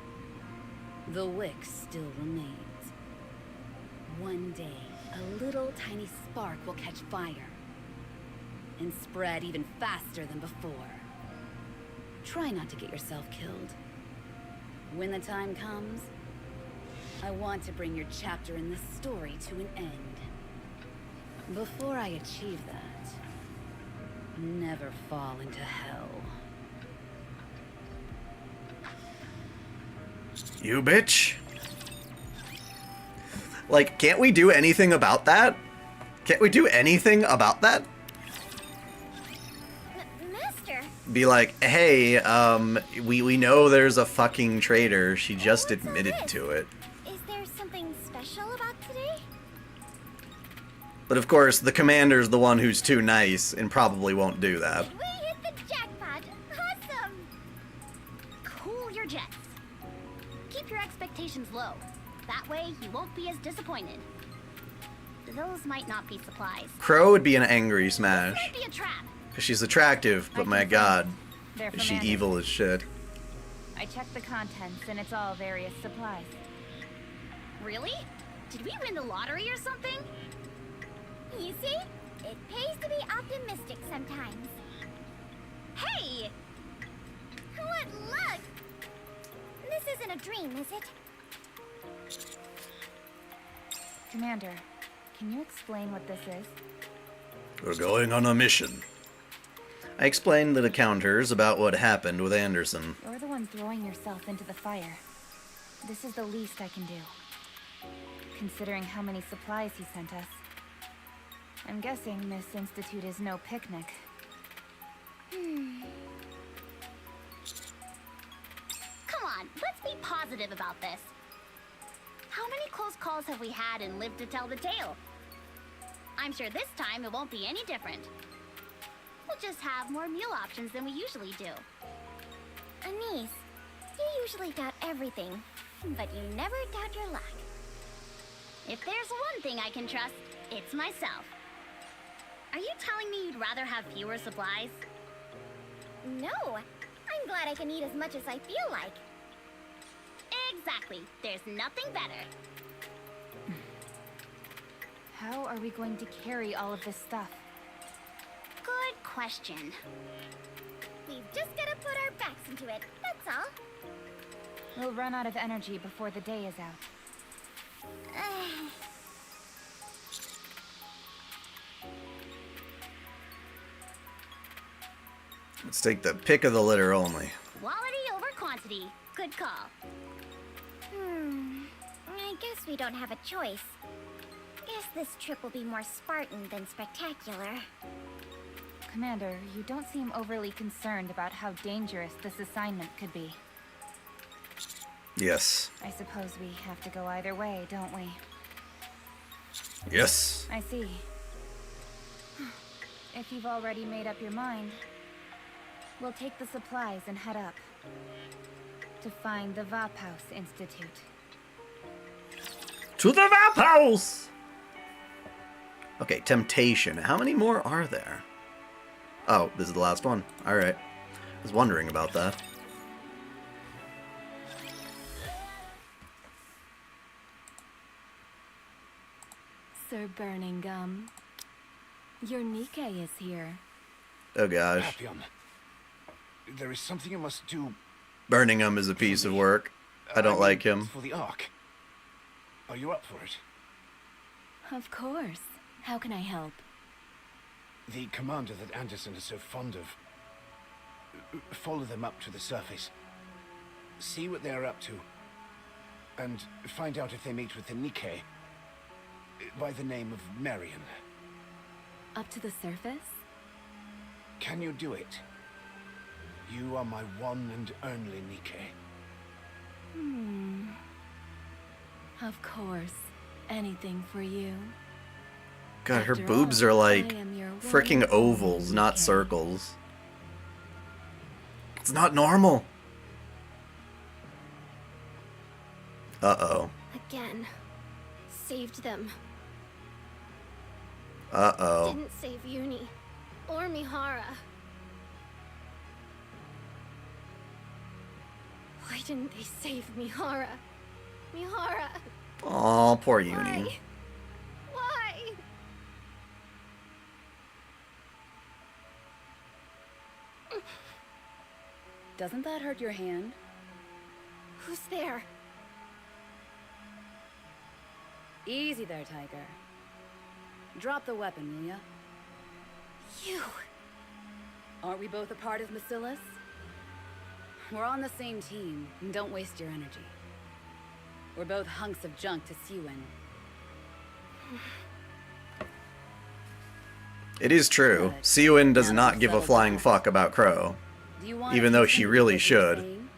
[SPEAKER 12] the wick still remains. One day, a little tiny spark will catch fire and spread even faster than before. Try not to get yourself killed. When the time comes, I want to bring your chapter in this story to an end. Before I achieve that, never fall into hell.
[SPEAKER 2] You bitch. Like, can't we do anything about that? Can't we do anything about that?
[SPEAKER 3] Master.
[SPEAKER 2] Be like, hey, we know there's a fucking traitor. She just admitted to it.
[SPEAKER 3] Is there something special about today?
[SPEAKER 2] But of course, the commander's the one who's too nice and probably won't do that.
[SPEAKER 3] We hit the jackpot! Awesome!
[SPEAKER 5] Cool your jets. Keep your expectations low. That way, you won't be as disappointed. Those might not be supplies.
[SPEAKER 2] Crow would be an angry smash.
[SPEAKER 5] This might be a trap.
[SPEAKER 2] Because she's attractive, but my god,
[SPEAKER 9] They're
[SPEAKER 2] is she
[SPEAKER 9] from
[SPEAKER 2] evil as shit.
[SPEAKER 9] I checked the contents, and it's all various supplies.
[SPEAKER 5] Really? Did we win the lottery or something?
[SPEAKER 3] You see? It pays to be optimistic sometimes.
[SPEAKER 5] Hey!
[SPEAKER 3] What luck! This isn't a dream, is it?
[SPEAKER 9] Commander, can you explain what this is?
[SPEAKER 2] We're going on a mission. I explained to the counters about what happened with Anderson.
[SPEAKER 9] You're the one throwing yourself into the fire. This is the least I can do, considering how many supplies he sent us. I'm guessing this institute is no picnic.
[SPEAKER 5] Come on, let's be positive about this. How many close calls have we had and lived to tell the tale? I'm sure this time it won't be any different. We'll just have more meal options than we usually do.
[SPEAKER 3] Anise, you usually doubt everything, but you never doubt your luck.
[SPEAKER 5] If there's one thing I can trust, it's myself. Are you telling me you'd rather have fewer supplies?
[SPEAKER 3] No, I'm glad I can eat as much as I feel like.
[SPEAKER 5] Exactly. There's nothing better.
[SPEAKER 9] How are we going to carry all of this stuff?
[SPEAKER 5] Good question.
[SPEAKER 3] We've just gotta put our backs into it, that's all.
[SPEAKER 9] We'll run out of energy before the day is out.
[SPEAKER 2] Let's take the pick of the litter only.
[SPEAKER 5] Quality over quantity. Good call.
[SPEAKER 3] I guess we don't have a choice. Guess this trip will be more Spartan than spectacular.
[SPEAKER 9] Commander, you don't seem overly concerned about how dangerous this assignment could be.
[SPEAKER 2] Yes.
[SPEAKER 9] I suppose we have to go either way, don't we?
[SPEAKER 2] Yes.
[SPEAKER 9] I see. If you've already made up your mind, we'll take the supplies and head up to find the Vaphaus Institute.
[SPEAKER 4] To the Vap House!
[SPEAKER 2] Okay, temptation. How many more are there? Oh, this is the last one. Alright. I was wondering about that.
[SPEAKER 9] Sir Burning Gum, your Nikke is here.
[SPEAKER 2] Oh gosh.
[SPEAKER 11] Papillon, there is something you must do.
[SPEAKER 2] Birmingham is a piece of work. I don't like him.
[SPEAKER 11] For the Ark. Are you up for it?
[SPEAKER 9] Of course. How can I help?
[SPEAKER 11] The commander that Anderson is so fond of. Follow them up to the surface. See what they are up to. And find out if they meet with the Nikke. By the name of Marion.
[SPEAKER 9] Up to the surface?
[SPEAKER 11] Can you do it? You are my one and only Nikke.
[SPEAKER 9] Of course. Anything for you.
[SPEAKER 2] God, her
[SPEAKER 9] After
[SPEAKER 2] boobs
[SPEAKER 9] all,
[SPEAKER 2] are like
[SPEAKER 9] I am your
[SPEAKER 2] freaking
[SPEAKER 9] one
[SPEAKER 2] ovals,
[SPEAKER 9] only
[SPEAKER 2] not
[SPEAKER 9] Nikke.
[SPEAKER 2] circles. It's not normal. Uh-oh.
[SPEAKER 10] Again. Saved them.
[SPEAKER 2] Uh-oh.
[SPEAKER 10] Didn't save Uni. Or Mihara. Why didn't they save Mihara? Mihara!
[SPEAKER 2] Aw, poor Uni.
[SPEAKER 10] Why? Why?
[SPEAKER 12] Doesn't that hurt your hand?
[SPEAKER 10] Who's there?
[SPEAKER 12] Easy there, Tiger. Drop the weapon, will ya?
[SPEAKER 10] You.
[SPEAKER 12] Aren't we both a part of Bacillus? We're on the same team, and don't waste your energy. We're both hunks of junk to Siwen.
[SPEAKER 2] It is true. Siwin does not give a flying fuck about Crow.
[SPEAKER 12] Do you want
[SPEAKER 2] Even
[SPEAKER 12] to
[SPEAKER 2] though she
[SPEAKER 12] continue
[SPEAKER 2] really
[SPEAKER 12] what you're
[SPEAKER 2] should.
[SPEAKER 12] saying?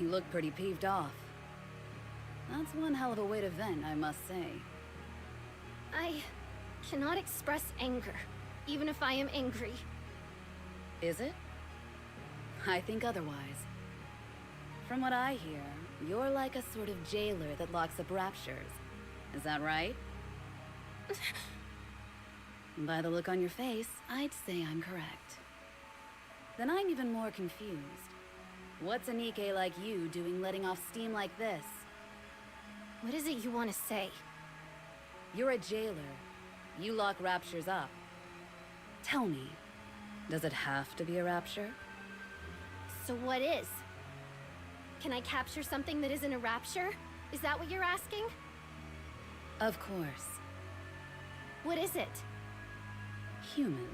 [SPEAKER 12] You look pretty peeved off. That's one hell of a way to vent, I must say.
[SPEAKER 10] I cannot express anger, even if I am angry.
[SPEAKER 12] Is it? I think otherwise. From what I hear, you're like a sort of jailer that locks up raptures. Is that right? By the look on your face, I'd say I'm correct. Then I'm even more confused. What's a Nikke like you doing letting off steam like this?
[SPEAKER 10] What is it you want to say?
[SPEAKER 12] You're a jailer. You lock raptures up. Tell me, does it have to be a rapture?
[SPEAKER 10] So what is? Can I capture something that isn't a rapture? Is that what you're asking?
[SPEAKER 12] Of course.
[SPEAKER 10] What is it?
[SPEAKER 12] Human.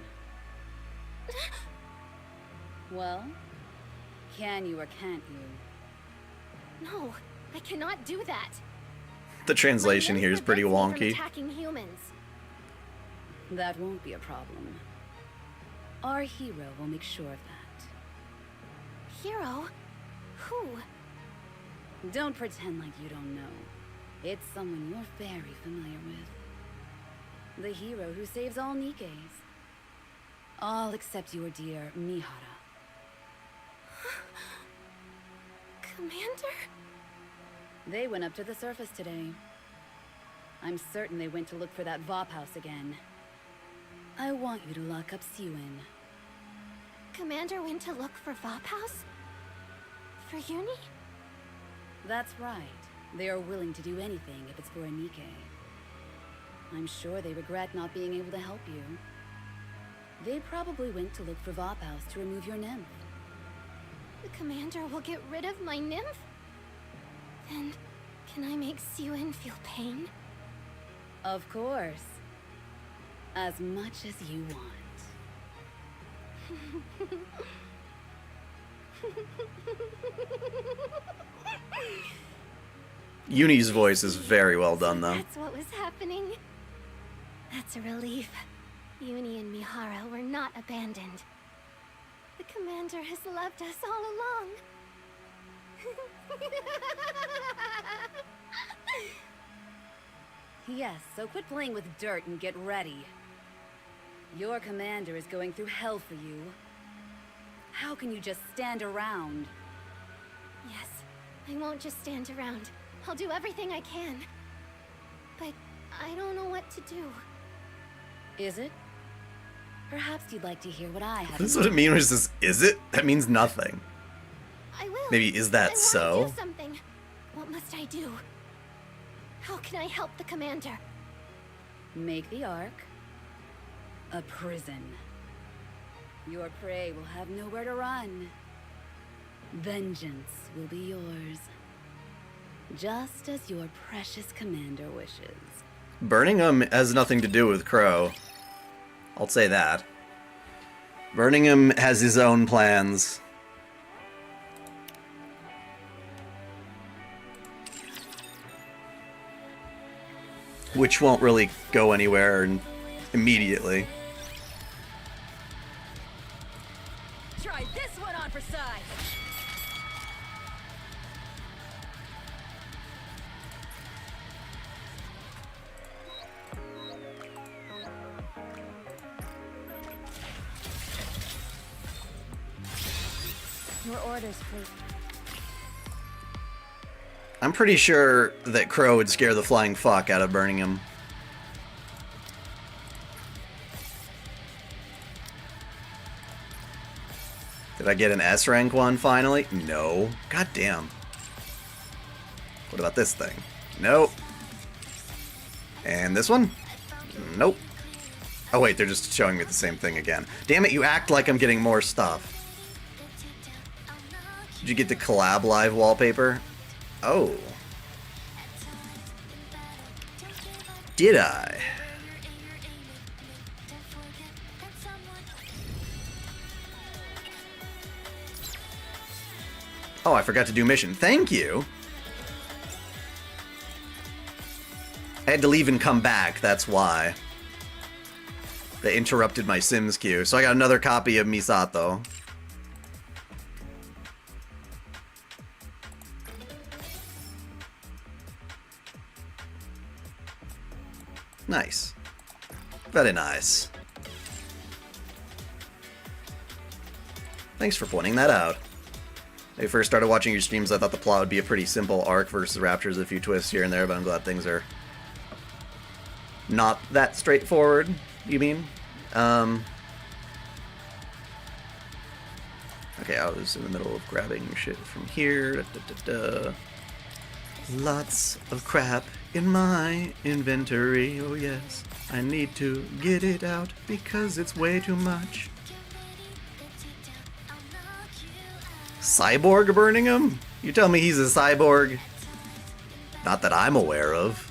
[SPEAKER 12] Well, can you or can't you?
[SPEAKER 10] No, I cannot do that.
[SPEAKER 2] The translation
[SPEAKER 10] My
[SPEAKER 2] here is
[SPEAKER 10] limbs
[SPEAKER 2] pretty
[SPEAKER 10] prevent me
[SPEAKER 2] wonky.
[SPEAKER 10] from attacking humans.
[SPEAKER 12] That won't be a problem. Our hero will make sure of that.
[SPEAKER 10] Hero? Who?
[SPEAKER 12] Don't pretend like you don't know. It's someone you're very familiar with. The hero who saves all Nikkes. All except your dear Mihara.
[SPEAKER 10] Commander?
[SPEAKER 12] They went up to the surface today. I'm certain they went to look for that Vaphaus again. I want you to lock up Siwen.
[SPEAKER 10] Commander went to look for Vaphaus? For Uni?
[SPEAKER 12] That's right. They are willing to do anything if it's for a Nikke. I'm sure they regret not being able to help you. They probably went to look for Vaphaus to remove your nymph.
[SPEAKER 10] The commander will get rid of my nymph? Then, can I make Siwen feel pain?
[SPEAKER 12] Of course. As much as you want.
[SPEAKER 2] Uni's voice is very well done, though.
[SPEAKER 10] That's what was happening. That's a relief. Uni and Mihara were not abandoned. The commander has loved us all along.
[SPEAKER 12] Yes, so quit playing with dirt and get ready. Your commander is going through hell for you. How can you just stand around?
[SPEAKER 10] Yes, I won't just stand around. I'll do everything I can. But I don't know what to do.
[SPEAKER 12] Is it? Perhaps you'd like to hear what I have.
[SPEAKER 2] This is what it means when it says, is it? That means nothing.
[SPEAKER 10] I will.
[SPEAKER 2] Maybe, is that
[SPEAKER 10] I
[SPEAKER 2] so?
[SPEAKER 10] want to do something. What must I do? How can I help the commander?
[SPEAKER 12] Make the Ark a prison. Your prey will have nowhere to run. Vengeance will be yours. Just as your precious commander wishes.
[SPEAKER 2] Burning him has nothing to do with Crow. I'll say that. Burning him has his own plans. Which won't really go anywhere immediately.
[SPEAKER 6] Try this one on for size.
[SPEAKER 10] Your orders, please.
[SPEAKER 2] I'm pretty sure that Crow would scare the flying fuck out of burning him. Did I get an S rank one finally? No. God damn. What about this thing? Nope. And this one? Nope. Oh wait, they're just showing me the same thing again. Damn it, you act like I'm getting more stuff. Did you get the Collab live wallpaper? Oh. Did I? Oh, I forgot to do mission. Thank you. I had to leave and come back, that's why. They interrupted my Sims queue. So I got another copy of Misato. Nice. Very nice. Thanks for pointing that out. When I first started watching your streams, I thought the plot would be a pretty simple arc versus Raptors, a few twists here and there, but I'm glad things are not that straightforward, you mean? Okay, I was in the middle of grabbing shit from here. Lots of crap in my inventory, oh yes. I need to get it out because it's way too much. Cyborg burning him? You tell me he's a cyborg? Not that I'm aware of.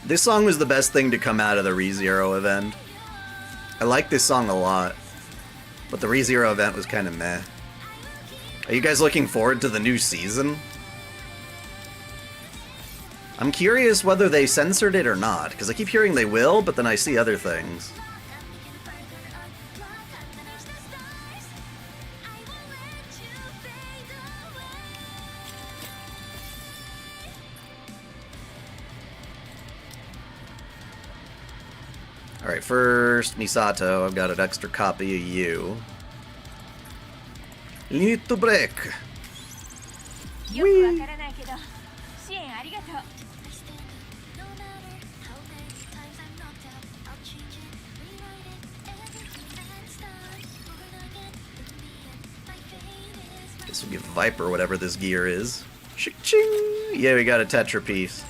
[SPEAKER 2] This song was the best thing to come out of the ReZero event. I like this song a lot, but the ReZero event was kind of meh. Are you guys looking forward to the new season? I'm curious whether they censored it or not, because I keep hearing they will, but then I see other things. Alright, first, Misato, I've got an extra copy of you. Need to break. Whee! Guess we'll give Viper whatever this gear is. Ching! Yeah, we got a Tetra piece.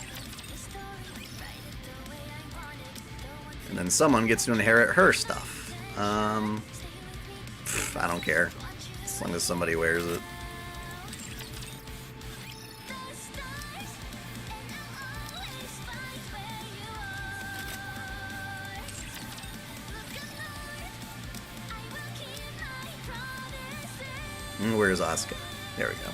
[SPEAKER 2] And then someone gets to inherit her stuff. I don't care. As long as somebody wears it. Where's Asuka? There we go.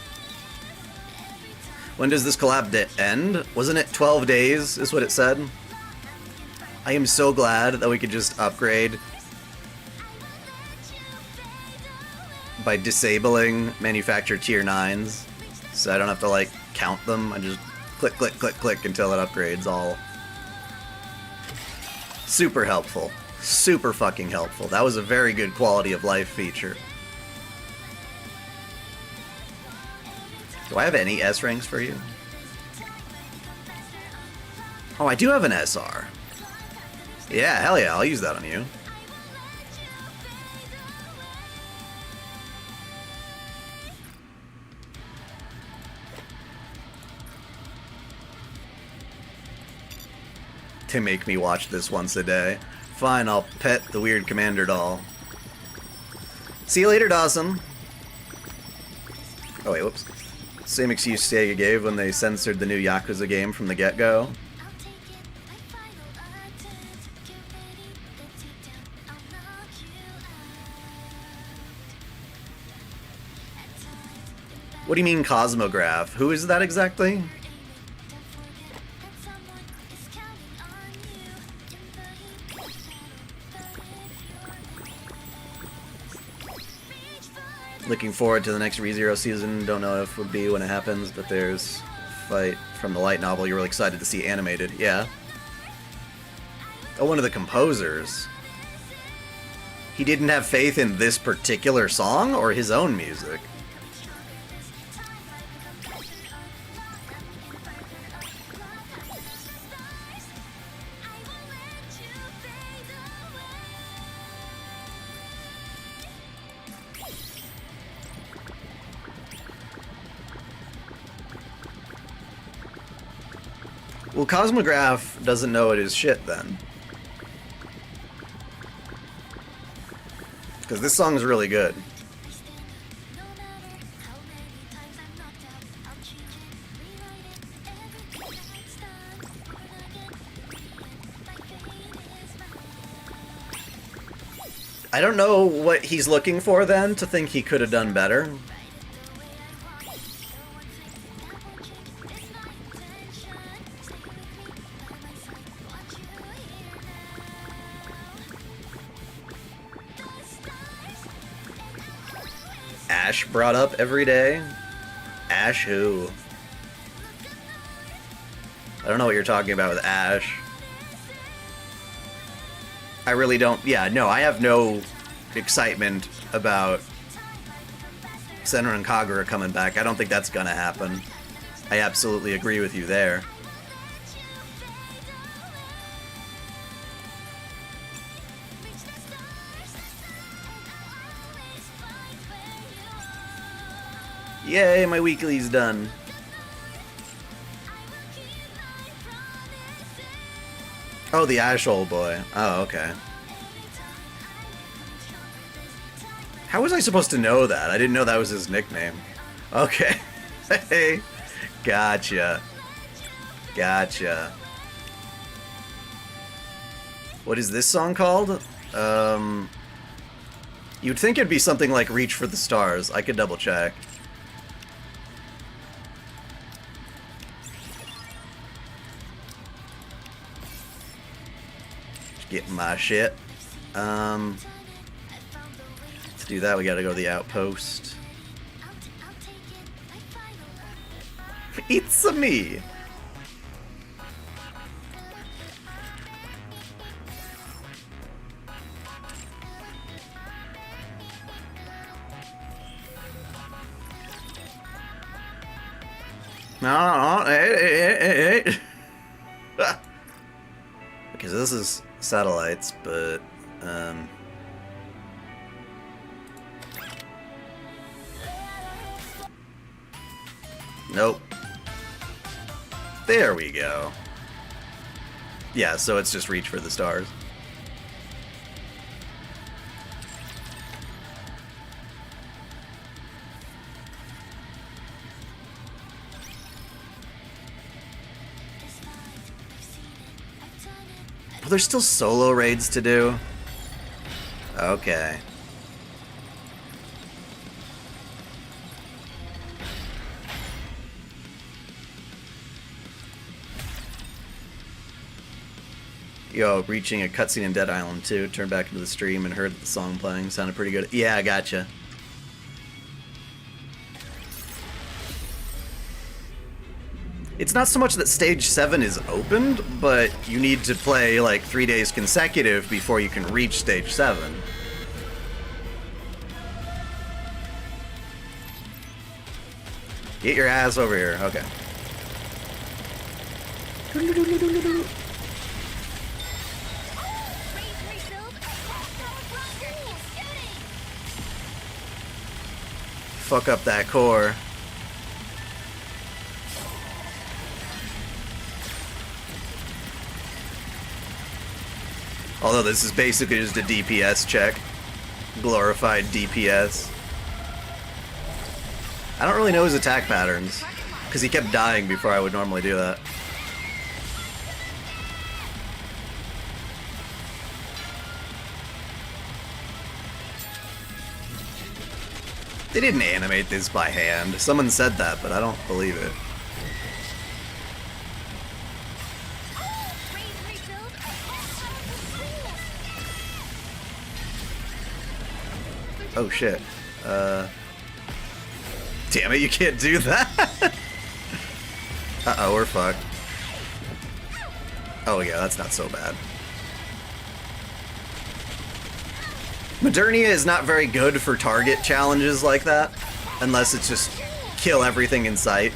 [SPEAKER 2] When does this collab end? Wasn't it 12 days is what it said? I am so glad that we could just upgrade by disabling manufacturer tier 9s, so I don't have to like count them. I just click, click, click, click until it upgrades all. Super helpful. Super fucking helpful. That was a very good quality of life feature. Do I have any S ranks for you? Oh, I do have an SR. Yeah, hell yeah, I'll use that on you. To make me watch this once a day. Fine, I'll pet the weird commander doll. See you later, Dawson. Oh wait, whoops. Same excuse Sega gave when they censored the new Yakuza game from the get-go. What do you mean Cosmograph? Who is that exactly? Looking forward to the next ReZero season. Don't know if it would be when it happens, but there's a fight from the light novel you're really excited to see animated. Yeah. Oh, one of the composers. He didn't have faith in this particular song or his own music? Well, Cosmograph doesn't know it is shit then. Because this song is really good. I don't know what he's looking for then to think he could have done better. Ash brought up every day? Ash who? I don't know what you're talking about with Ash. I really don't... Yeah, no, I have no excitement about Senran and Kagura coming back. I don't think that's gonna happen. I absolutely agree with you there. Yay, my weekly's done. Oh, the Ash old boy. Oh, okay. How was I supposed to know that? I didn't know that was his nickname. Okay. Hey. Gotcha. Gotcha. What is this song called? You'd think it'd be something like Reach for the Stars. I could double check. Getting my shit. To do that, we gotta go to the outpost. It's me. No, hey. Okay, so this is satellites, but nope. There we go. Yeah, so it's just Reach for the Stars. Well, there's still solo raids to do. Okay. Yo, reaching a cutscene in Dead Island 2, turned back into the stream and heard the song playing. Sounded pretty good. Yeah, I gotcha. It's not so much that Stage 7 is opened, but you need to play like 3 days consecutive before you can reach Stage 7. Get your ass over here. Okay. Fuck up that core. Although this is basically just a DPS check. Glorified DPS. I don't really know his attack patterns, because he kept dying before I would normally do that. They didn't animate this by hand. Someone said that, but I don't believe it. Oh shit. Damn it, you can't do that! Uh-oh, we're fucked. Oh yeah, that's not so bad. Modernia is not very good for target challenges like that, unless it's just kill everything in sight.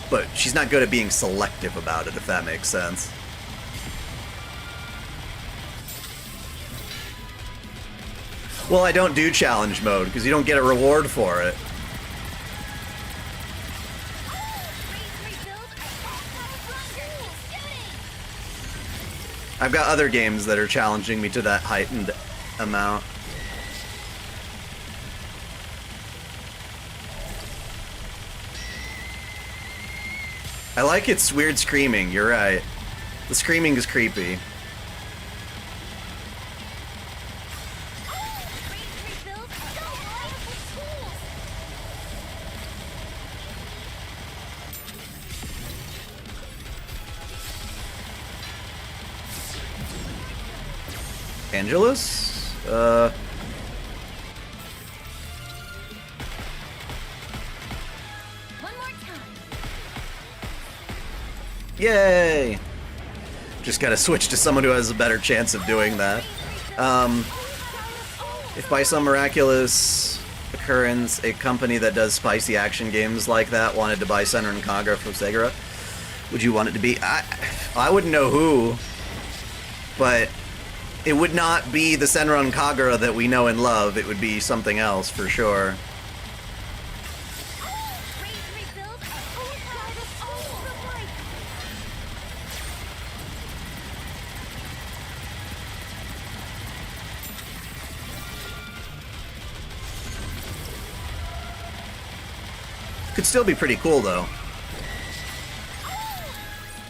[SPEAKER 2] But she's not good at being selective about it, if that makes sense. Well, I don't do challenge mode, because you don't get a reward for it. I've got other games that are challenging me to that heightened amount. I like its weird screaming, you're right. The screaming is creepy. Angelus?
[SPEAKER 5] One more time.
[SPEAKER 2] Yay! Just gotta switch to someone who has a better chance of doing that. If by some miraculous occurrence a company that does spicy action games like that wanted to buy Senran Kagura from Segura, would you want it to be? I wouldn't know who, but it would not be the Senran Kagura that we know and love. It would be something else for sure. Could still be pretty cool though.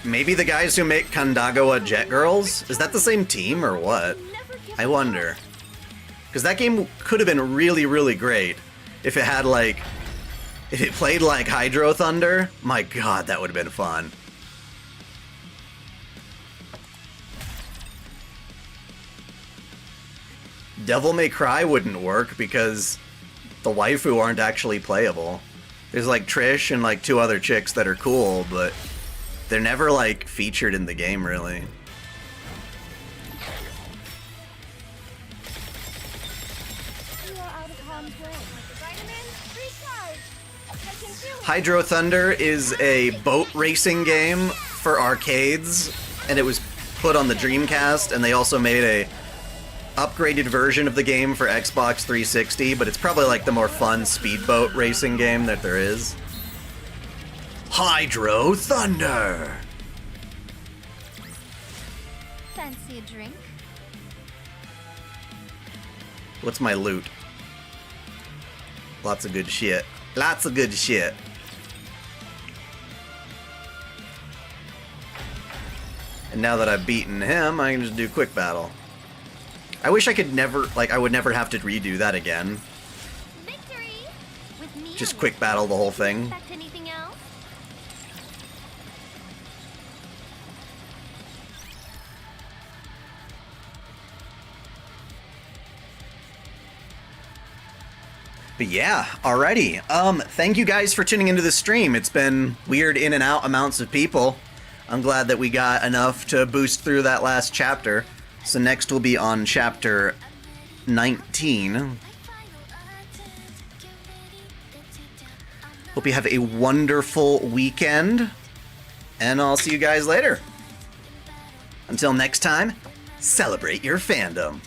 [SPEAKER 2] Maybe the guys who make Kandagawa Jet Girls? Is that the same team or what? I wonder. Because that game could have been really, really great if it had like... if it played like Hydro Thunder. My god, that would have been fun. Devil May Cry wouldn't work because the waifu aren't actually playable. There's like Trish and like 2 other chicks that are cool, but they're never like featured in the game really. Hydro Thunder is a boat racing game for arcades, and it was put on the Dreamcast, and they also made a upgraded version of the game for Xbox 360, but it's probably like the more fun speedboat racing game that there is. Hydro Thunder!
[SPEAKER 10] Fancy a drink?
[SPEAKER 2] What's my loot? Lots of good shit. Lots of good shit. And now that I've beaten him, I can just do quick battle. I wish I could never, like, I would never have to redo that again.
[SPEAKER 10] Victory! With me
[SPEAKER 2] Just quick battle the whole thing.
[SPEAKER 10] expect anything else?
[SPEAKER 2] But yeah, alrighty. Thank you guys for tuning into the stream. It's been weird in and out amounts of people. I'm glad that we got enough to boost through that last chapter. So next we'll be on chapter 19. Hope you have a wonderful weekend, and I'll see you guys later. Until next time, celebrate your fandom.